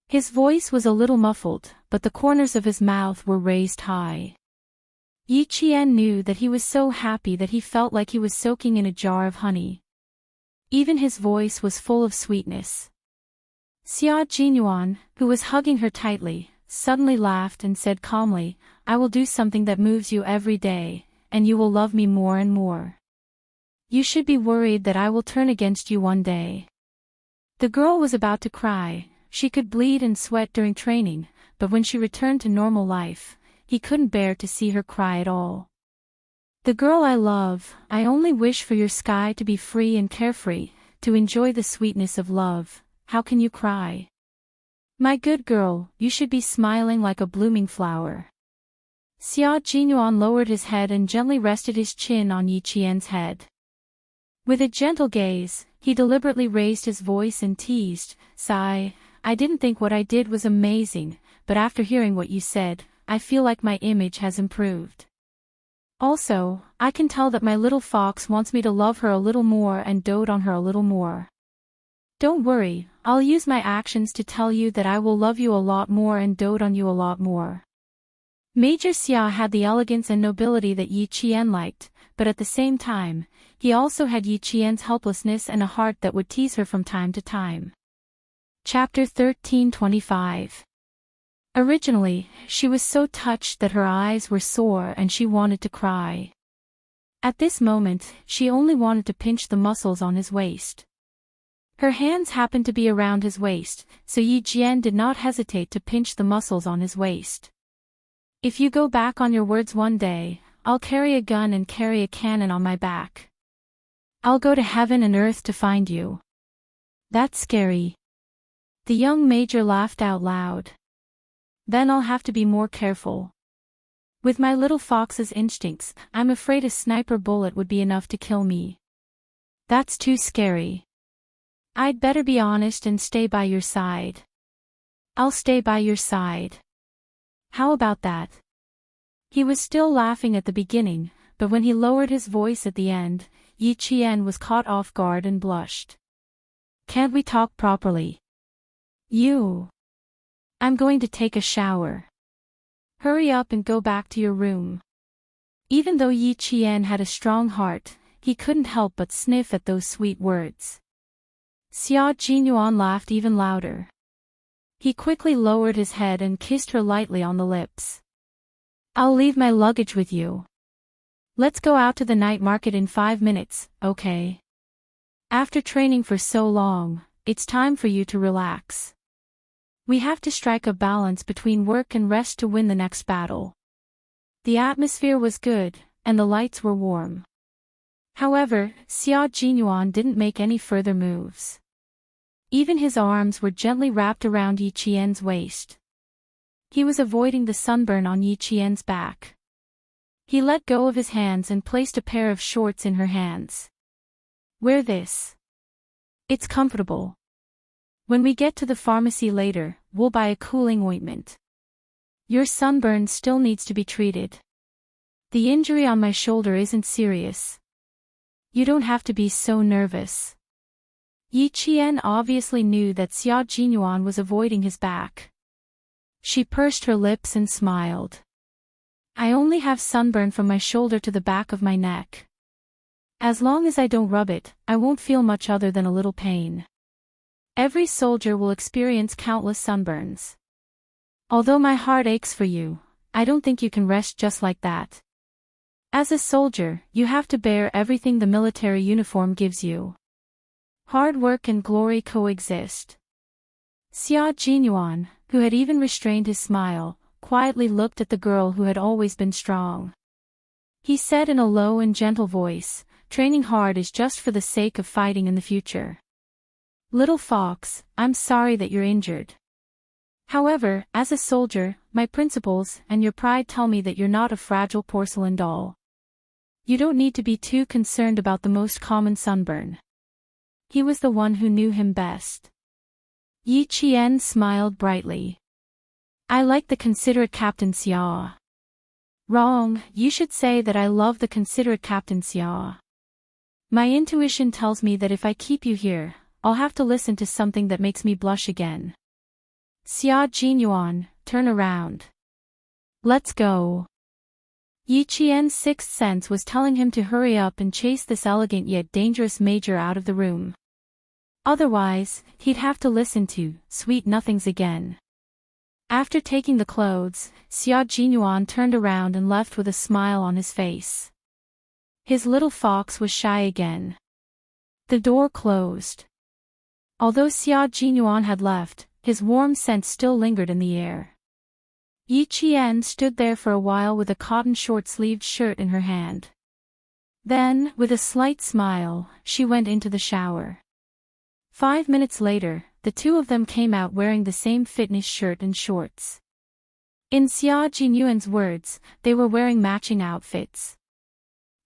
[SPEAKER 1] His voice was a little muffled, but the corners of his mouth were raised high. Yi Qian knew that he was so happy that he felt like he was soaking in a jar of honey. Even his voice was full of sweetness. Xia Jinyuan, who was hugging her tightly, suddenly laughed and said calmly, "I will do something that moves you every day, and you will love me more and more. You should be worried that I will turn against you one day." The girl was about to cry. She could bleed and sweat during training, but when she returned to normal life, he couldn't bear to see her cry at all. "The girl I love, I only wish for your sky to be free and carefree, to enjoy the sweetness of love. How can you cry? My good girl, you should be smiling like a blooming flower." Xia Jinyuan lowered his head and gently rested his chin on Yi Qian's head. With a gentle gaze, he deliberately raised his voice and teased, "Sigh, I didn't think what I did was amazing, but after hearing what you said, I feel like my image has improved. Also, I can tell that my little fox wants me to love her a little more and dote on her a little more. Don't worry, I'll use my actions to tell you that I will love you a lot more and dote on you a lot more." Major Xia had the elegance and nobility that Yi Qian liked, but at the same time, he also had Yi Qian's helplessness and a heart that would tease her from time to time. Chapter 1325. Originally, she was so touched that her eyes were sore and she wanted to cry. At this moment, she only wanted to pinch the muscles on his waist. Her hands happened to be around his waist, so Yi Qian did not hesitate to pinch the muscles on his waist. If you go back on your words one day, I'll carry a gun and carry a cannon on my back. I'll go to heaven and earth to find you. That's scary. The young major laughed out loud. Then I'll have to be more careful. With my little fox's instincts, I'm afraid a sniper bullet would be enough to kill me. That's too scary. I'd better be honest and stay by your side. I'll stay by your side. How about that? He was still laughing at the beginning, but when he lowered his voice at the end, Yi Qian was caught off guard and blushed. Can't we talk properly? I'm going to take a shower. Hurry up and go back to your room. Even though Yi Qian had a strong heart, he couldn't help but sniff at those sweet words. Xia Jinyuan laughed even louder. He quickly lowered his head and kissed her lightly on the lips. I'll leave my luggage with you. Let's go out to the night market in 5 minutes, okay? After training for so long, it's time for you to relax. We have to strike a balance between work and rest to win the next battle. The atmosphere was good, and the lights were warm. However, Xia Jinyuan didn't make any further moves. Even his arms were gently wrapped around Yi Qian's waist. He was avoiding the sunburn on Yi Qian's back. He let go of his hands and placed a pair of shorts in her hands. Wear this. It's comfortable. When we get to the pharmacy later, we'll buy a cooling ointment. Your sunburn still needs to be treated. The injury on my shoulder isn't serious. You don't have to be so nervous. Yi Qian obviously knew that Xia Jinyuan was avoiding his back. She pursed her lips and smiled. I only have sunburn from my shoulder to the back of my neck. As long as I don't rub it, I won't feel much other than a little pain. Every soldier will experience countless sunburns. Although my heart aches for you, I don't think you can rest just like that. As a soldier, you have to bear everything the military uniform gives you. Hard work and glory coexist. Xia Jinyuan, who had even restrained his smile, quietly looked at the girl who had always been strong. He said in a low and gentle voice, training hard is just for the sake of fighting in the future. Little fox, I'm sorry that you're injured. However, as a soldier, my principles and your pride tell me that you're not a fragile porcelain doll. You don't need to be too concerned about the most common sunburn. He was the one who knew him best. Yi Qian smiled brightly. I like the considerate Captain Xia. Wrong, you should say that I love the considerate Captain Xia. My intuition tells me that if I keep you here, I'll have to listen to something that makes me blush again. Xia Jinyuan, turn around. Let's go. Yi Qian's sixth sense was telling him to hurry up and chase this elegant yet dangerous major out of the room. Otherwise, he'd have to listen to sweet nothings again. After taking the clothes, Xia Jinyuan turned around and left with a smile on his face. His little fox was shy again. The door closed. Although Xia Jinyuan had left, his warm scent still lingered in the air. Yi Qian stood there for a while with a cotton short-sleeved shirt in her hand. Then, with a slight smile, she went into the shower. 5 minutes later, the two of them came out wearing the same fitness shirt and shorts. In Xia Jinyuan's words, they were wearing matching outfits.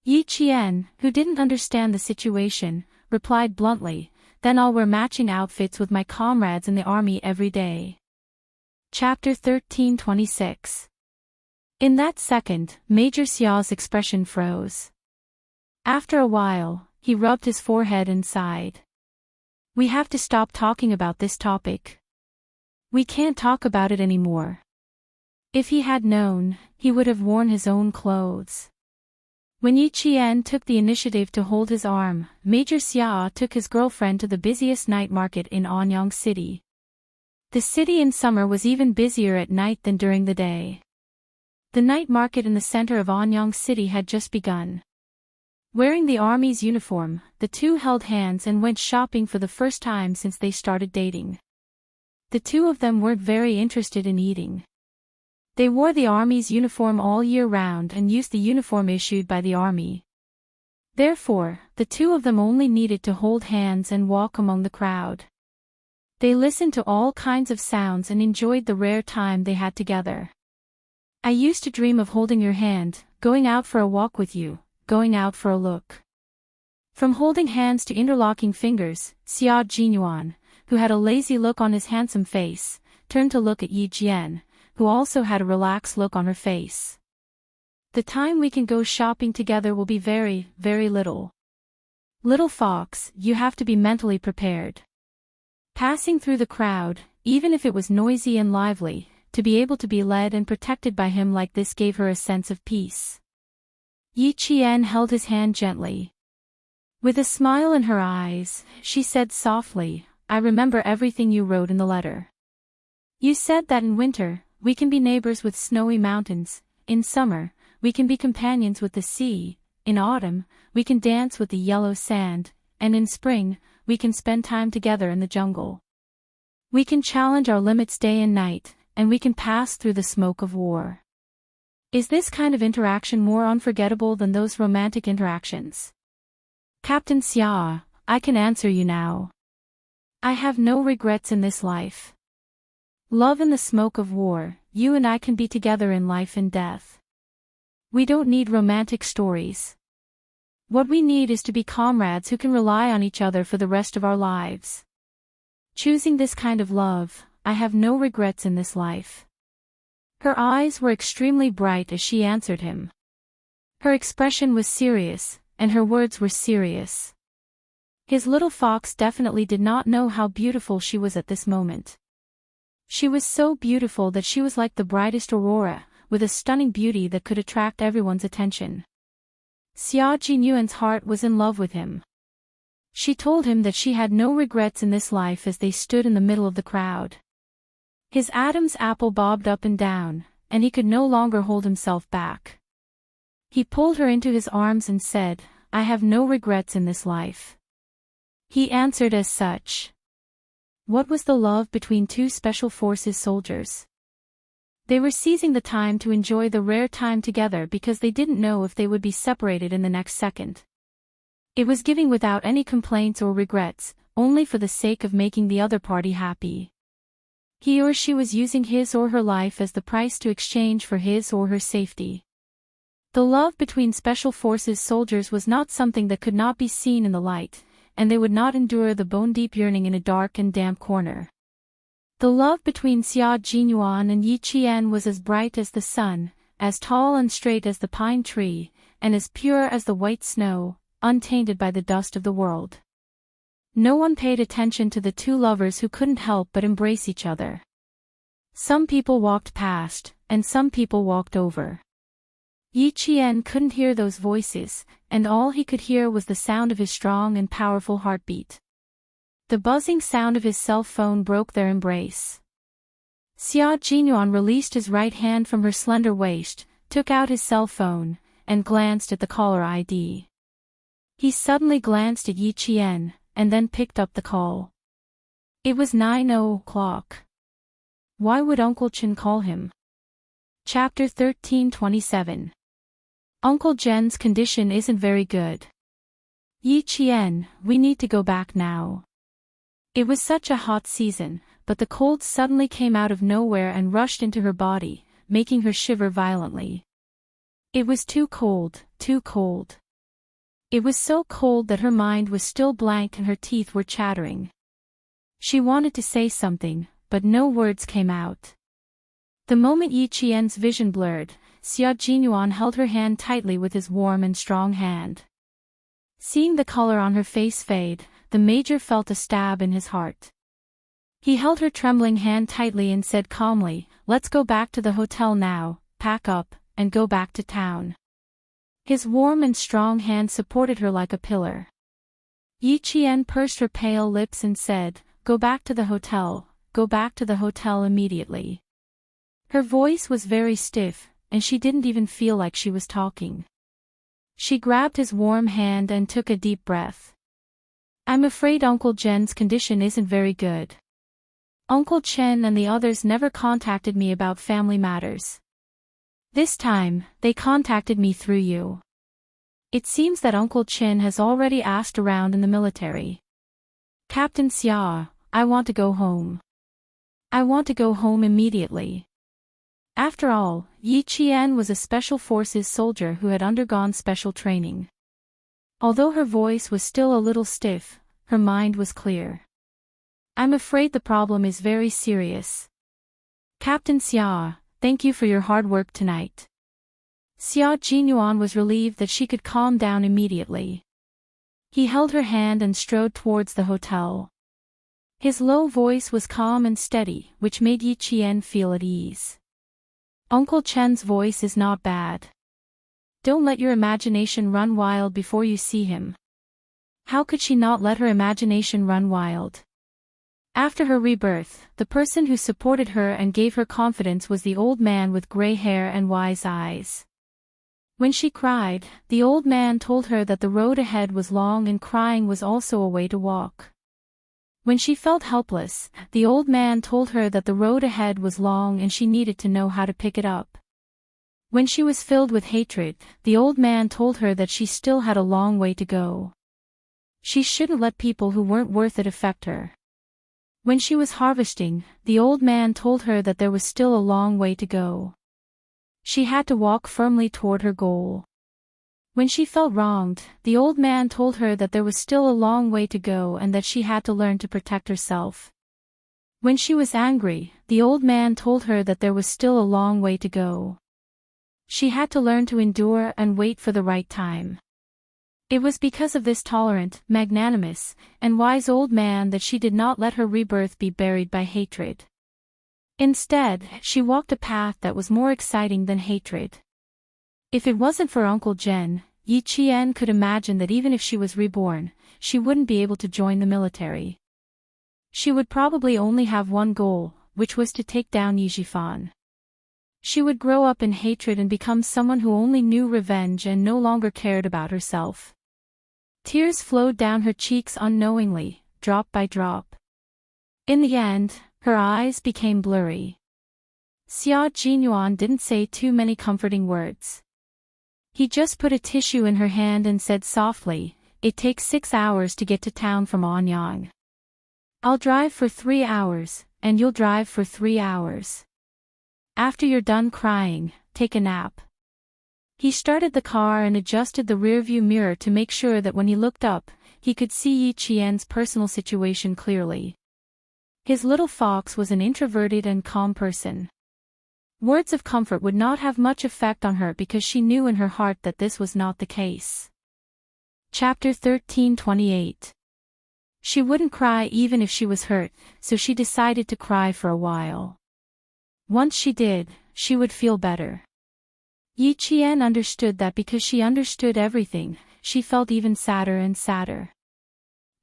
[SPEAKER 1] Yi Qian, who didn't understand the situation, replied bluntly, then I'll wear matching outfits with my comrades in the army every day. Chapter 1326. In that second, Major Xiao's expression froze. After a while, he rubbed his forehead and sighed. We have to stop talking about this topic. We can't talk about it anymore. If he had known, he would have worn his own clothes. When Yi Qian took the initiative to hold his arm, Major Xia took his girlfriend to the busiest night market in Anyang City. The city in summer was even busier at night than during the day. The night market in the center of Anyang City had just begun. Wearing the army's uniform, the two held hands and went shopping for the first time since they started dating. The two of them weren't very interested in eating. They wore the army's uniform all year round and used the uniform issued by the army. Therefore, the two of them only needed to hold hands and walk among the crowd. They listened to all kinds of sounds and enjoyed the rare time they had together. I used to dream of holding your hand, going out for a walk with you, going out for a look. From holding hands to interlocking fingers, Xia Jinyuan, who had a lazy look on his handsome face, turned to look at Yi Jian, who also had a relaxed look on her face. The time we can go shopping together will be very, very little. Little fox, you have to be mentally prepared. Passing through the crowd, even if it was noisy and lively, to be able to be led and protected by him like this gave her a sense of peace. Yi Qian held his hand gently. With a smile in her eyes, she said softly, I remember everything you wrote in the letter. You said that in winter, we can be neighbors with snowy mountains, in summer, we can be companions with the sea, in autumn, we can dance with the yellow sand, and in spring, we can spend time together in the jungle. We can challenge our limits day and night, and we can pass through the smoke of war. Is this kind of interaction more unforgettable than those romantic interactions? Captain Xia, I can answer you now. I have no regrets in this life. Love in the smoke of war, you and I can be together in life and death. We don't need romantic stories. What we need is to be comrades who can rely on each other for the rest of our lives. Choosing this kind of love, I have no regrets in this life. Her eyes were extremely bright as she answered him. Her expression was serious, and her words were serious. His little fox definitely did not know how beautiful she was at this moment. She was so beautiful that she was like the brightest aurora, with a stunning beauty that could attract everyone's attention. Xia Jinyuan's heart was in love with him. She told him that she had no regrets in this life as they stood in the middle of the crowd. His Adam's apple bobbed up and down, and he could no longer hold himself back. He pulled her into his arms and said, I have no regrets in this life. He answered as such. What was the love between two special forces soldiers? They were seizing the time to enjoy the rare time together because they didn't know if they would be separated in the next second. It was giving without any complaints or regrets, only for the sake of making the other party happy. He or she was using his or her life as the price to exchange for his or her safety. The love between special forces soldiers was not something that could not be seen in the light, and they would not endure the bone-deep yearning in a dark and damp corner. The love between Xia Jinyuan and Yi Qian was as bright as the sun, as tall and straight as the pine tree, and as pure as the white snow, untainted by the dust of the world. No one paid attention to the two lovers who couldn't help but embrace each other. Some people walked past, and some people walked over. Yi Qian couldn't hear those voices, and all he could hear was the sound of his strong and powerful heartbeat. The buzzing sound of his cell phone broke their embrace. Xia Jinyuan released his right hand from her slender waist, took out his cell phone, and glanced at the caller ID. He suddenly glanced at Yi Qian, and then picked up the call. It was 9:00. Why would Uncle Chen call him? Chapter 13:27. Uncle Jen's condition isn't very good. Yi Qian, we need to go back now. It was such a hot season, but the cold suddenly came out of nowhere and rushed into her body, making her shiver violently. It was too cold, too cold. It was so cold that her mind was still blank and her teeth were chattering. She wanted to say something, but no words came out. The moment Yi Qian's vision blurred, Xia Jinyuan held her hand tightly with his warm and strong hand. Seeing the color on her face fade, the major felt a stab in his heart. He held her trembling hand tightly and said calmly, "Let's go back to the hotel now, pack up, and go back to town." His warm and strong hand supported her like a pillar. Yi Qian pursed her pale lips and said, "Go back to the hotel, go back to the hotel immediately." Her voice was very stiff, and she didn't even feel like she was talking. She grabbed his warm hand and took a deep breath. "I'm afraid Uncle Jen's condition isn't very good. Uncle Chen and the others never contacted me about family matters. This time, they contacted me through you. It seems that Uncle Chen has already asked around in the military. Captain Xia, I want to go home. I want to go home immediately." After all, Yi Qian was a special forces soldier who had undergone special training. Although her voice was still a little stiff, her mind was clear. "I'm afraid the problem is very serious. Captain Xia, thank you for your hard work tonight." Xia Jinyuan was relieved that she could calm down immediately. He held her hand and strode towards the hotel. His low voice was calm and steady, which made Yi Qian feel at ease. "Uncle Chen's voice is not bad. Don't let your imagination run wild before you see him." How could she not let her imagination run wild? After her rebirth, the person who supported her and gave her confidence was the old man with gray hair and wise eyes. When she cried, the old man told her that the road ahead was long and crying was also a way to walk. When she felt helpless, the old man told her that the road ahead was long and she needed to know how to pick it up. When she was filled with hatred, the old man told her that she still had a long way to go. She shouldn't let people who weren't worth it affect her. When she was harvesting, the old man told her that there was still a long way to go. She had to walk firmly toward her goal. When she felt wronged, the old man told her that there was still a long way to go and that she had to learn to protect herself. When she was angry, the old man told her that there was still a long way to go. She had to learn to endure and wait for the right time. It was because of this tolerant, magnanimous, and wise old man that she did not let her rebirth be buried by hatred. Instead, she walked a path that was more exciting than hatred. If it wasn't for Uncle Jen, Yi Qian could imagine that even if she was reborn, she wouldn't be able to join the military. She would probably only have one goal, which was to take down Yi Jifan. She would grow up in hatred and become someone who only knew revenge and no longer cared about herself. Tears flowed down her cheeks unknowingly, drop by drop. In the end, her eyes became blurry. Xia Jinyuan didn't say too many comforting words. He just put a tissue in her hand and said softly, "It takes 6 hours to get to town from Anyang. I'll drive for 3 hours, and you'll drive for 3 hours. After you're done crying, take a nap." He started the car and adjusted the rearview mirror to make sure that when he looked up, he could see Yi Qian's personal situation clearly. His little fox was an introverted and calm person. Words of comfort would not have much effect on her because she knew in her heart that this was not the case. Chapter 13:28. She wouldn't cry even if she was hurt, so she decided to cry for a while. Once she did, she would feel better. Yi Qian understood that because she understood everything, she felt even sadder and sadder.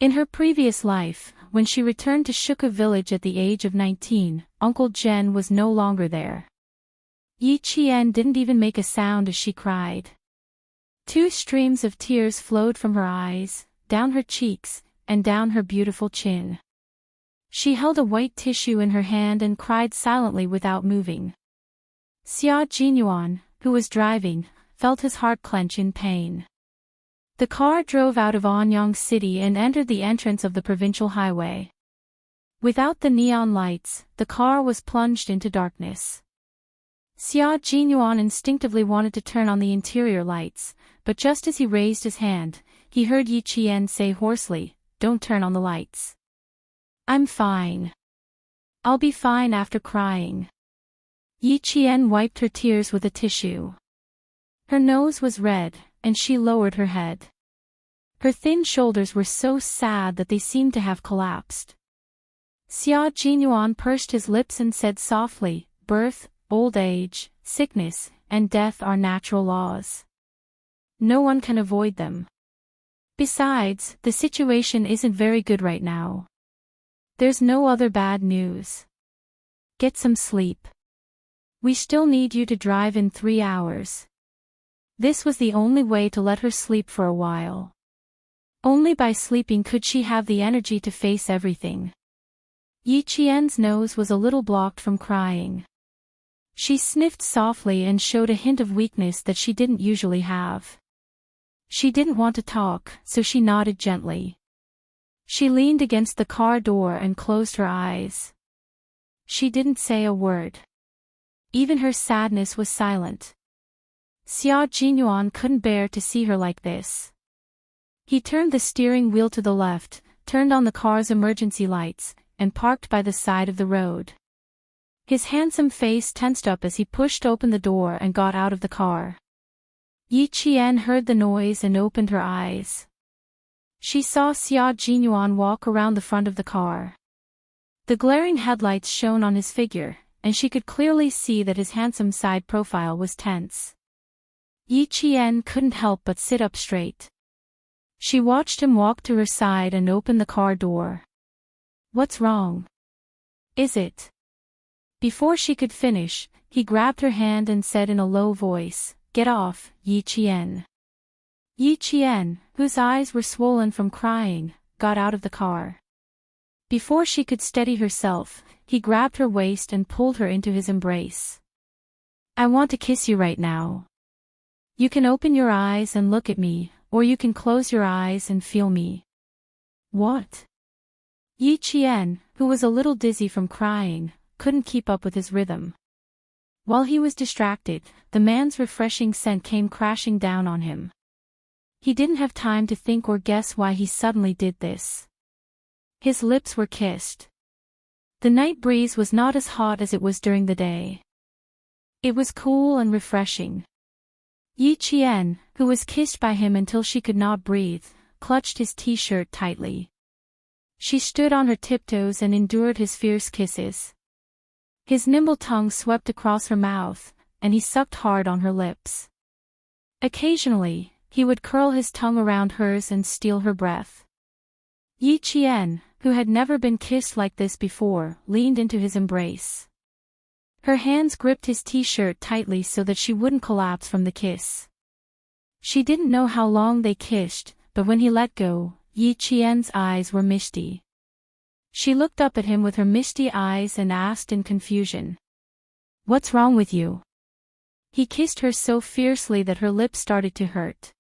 [SPEAKER 1] In her previous life, when she returned to Shuka village at the age of 19, Uncle Jen was no longer there. Yi Qian didn't even make a sound as she cried. 2 streams of tears flowed from her eyes, down her cheeks, and down her beautiful chin. She held a white tissue in her hand and cried silently without moving. Xia Jinyuan, who was driving, felt his heart clench in pain. The car drove out of Anyang City and entered the entrance of the provincial highway. Without the neon lights, the car was plunged into darkness. Xia Jinyuan instinctively wanted to turn on the interior lights, but just as he raised his hand, he heard Yi Qian say hoarsely, "Don't turn on the lights. I'm fine. I'll be fine after crying." Yi Qian wiped her tears with a tissue. Her nose was red, and she lowered her head. Her thin shoulders were so sad that they seemed to have collapsed. Xia Jinyuan pursed his lips and said softly, "Birth, old age, sickness, and death are natural laws. No one can avoid them. Besides, the situation isn't very good right now. There's no other bad news. Get some sleep. We still need you to drive in 3 hours." This was the only way to let her sleep for a while. Only by sleeping could she have the energy to face everything. Yi Qian's nose was a little blocked from crying. She sniffed softly and showed a hint of weakness that she didn't usually have. She didn't want to talk, so she nodded gently. She leaned against the car door and closed her eyes. She didn't say a word. Even her sadness was silent. Xia Jinyuan couldn't bear to see her like this. He turned the steering wheel to the left, turned on the car's emergency lights, and parked by the side of the road. His handsome face tensed up as he pushed open the door and got out of the car. Yi Qian heard the noise and opened her eyes. She saw Xia Jinyuan walk around the front of the car. The glaring headlights shone on his figure, and she could clearly see that his handsome side profile was tense. Yi Qian couldn't help but sit up straight. She watched him walk to her side and open the car door. "What's wrong? Is it?" Before she could finish, he grabbed her hand and said in a low voice, "Get off, Yi Qian." Yi Qian, whose eyes were swollen from crying, got out of the car. Before she could steady herself, he grabbed her waist and pulled her into his embrace. "I want to kiss you right now. You can open your eyes and look at me, or you can close your eyes and feel me." "What?" Yi Qian, who was a little dizzy from crying, couldn't keep up with his rhythm. While he was distracted, the man's refreshing scent came crashing down on him. He didn't have time to think or guess why he suddenly did this. His lips were kissed. The night breeze was not as hot as it was during the day. It was cool and refreshing. Yi Qian, who was kissed by him until she could not breathe, clutched his t-shirt tightly. She stood on her tiptoes and endured his fierce kisses. His nimble tongue swept across her mouth, and he sucked hard on her lips. Occasionally, he would curl his tongue around hers and steal her breath. Yi Qian, who had never been kissed like this before, leaned into his embrace. Her hands gripped his t-shirt tightly so that she wouldn't collapse from the kiss. She didn't know how long they kissed, but when he let go, Yi Qian's eyes were misty. She looked up at him with her misty eyes and asked in confusion, "What's wrong with you?" He kissed her so fiercely that her lips started to hurt.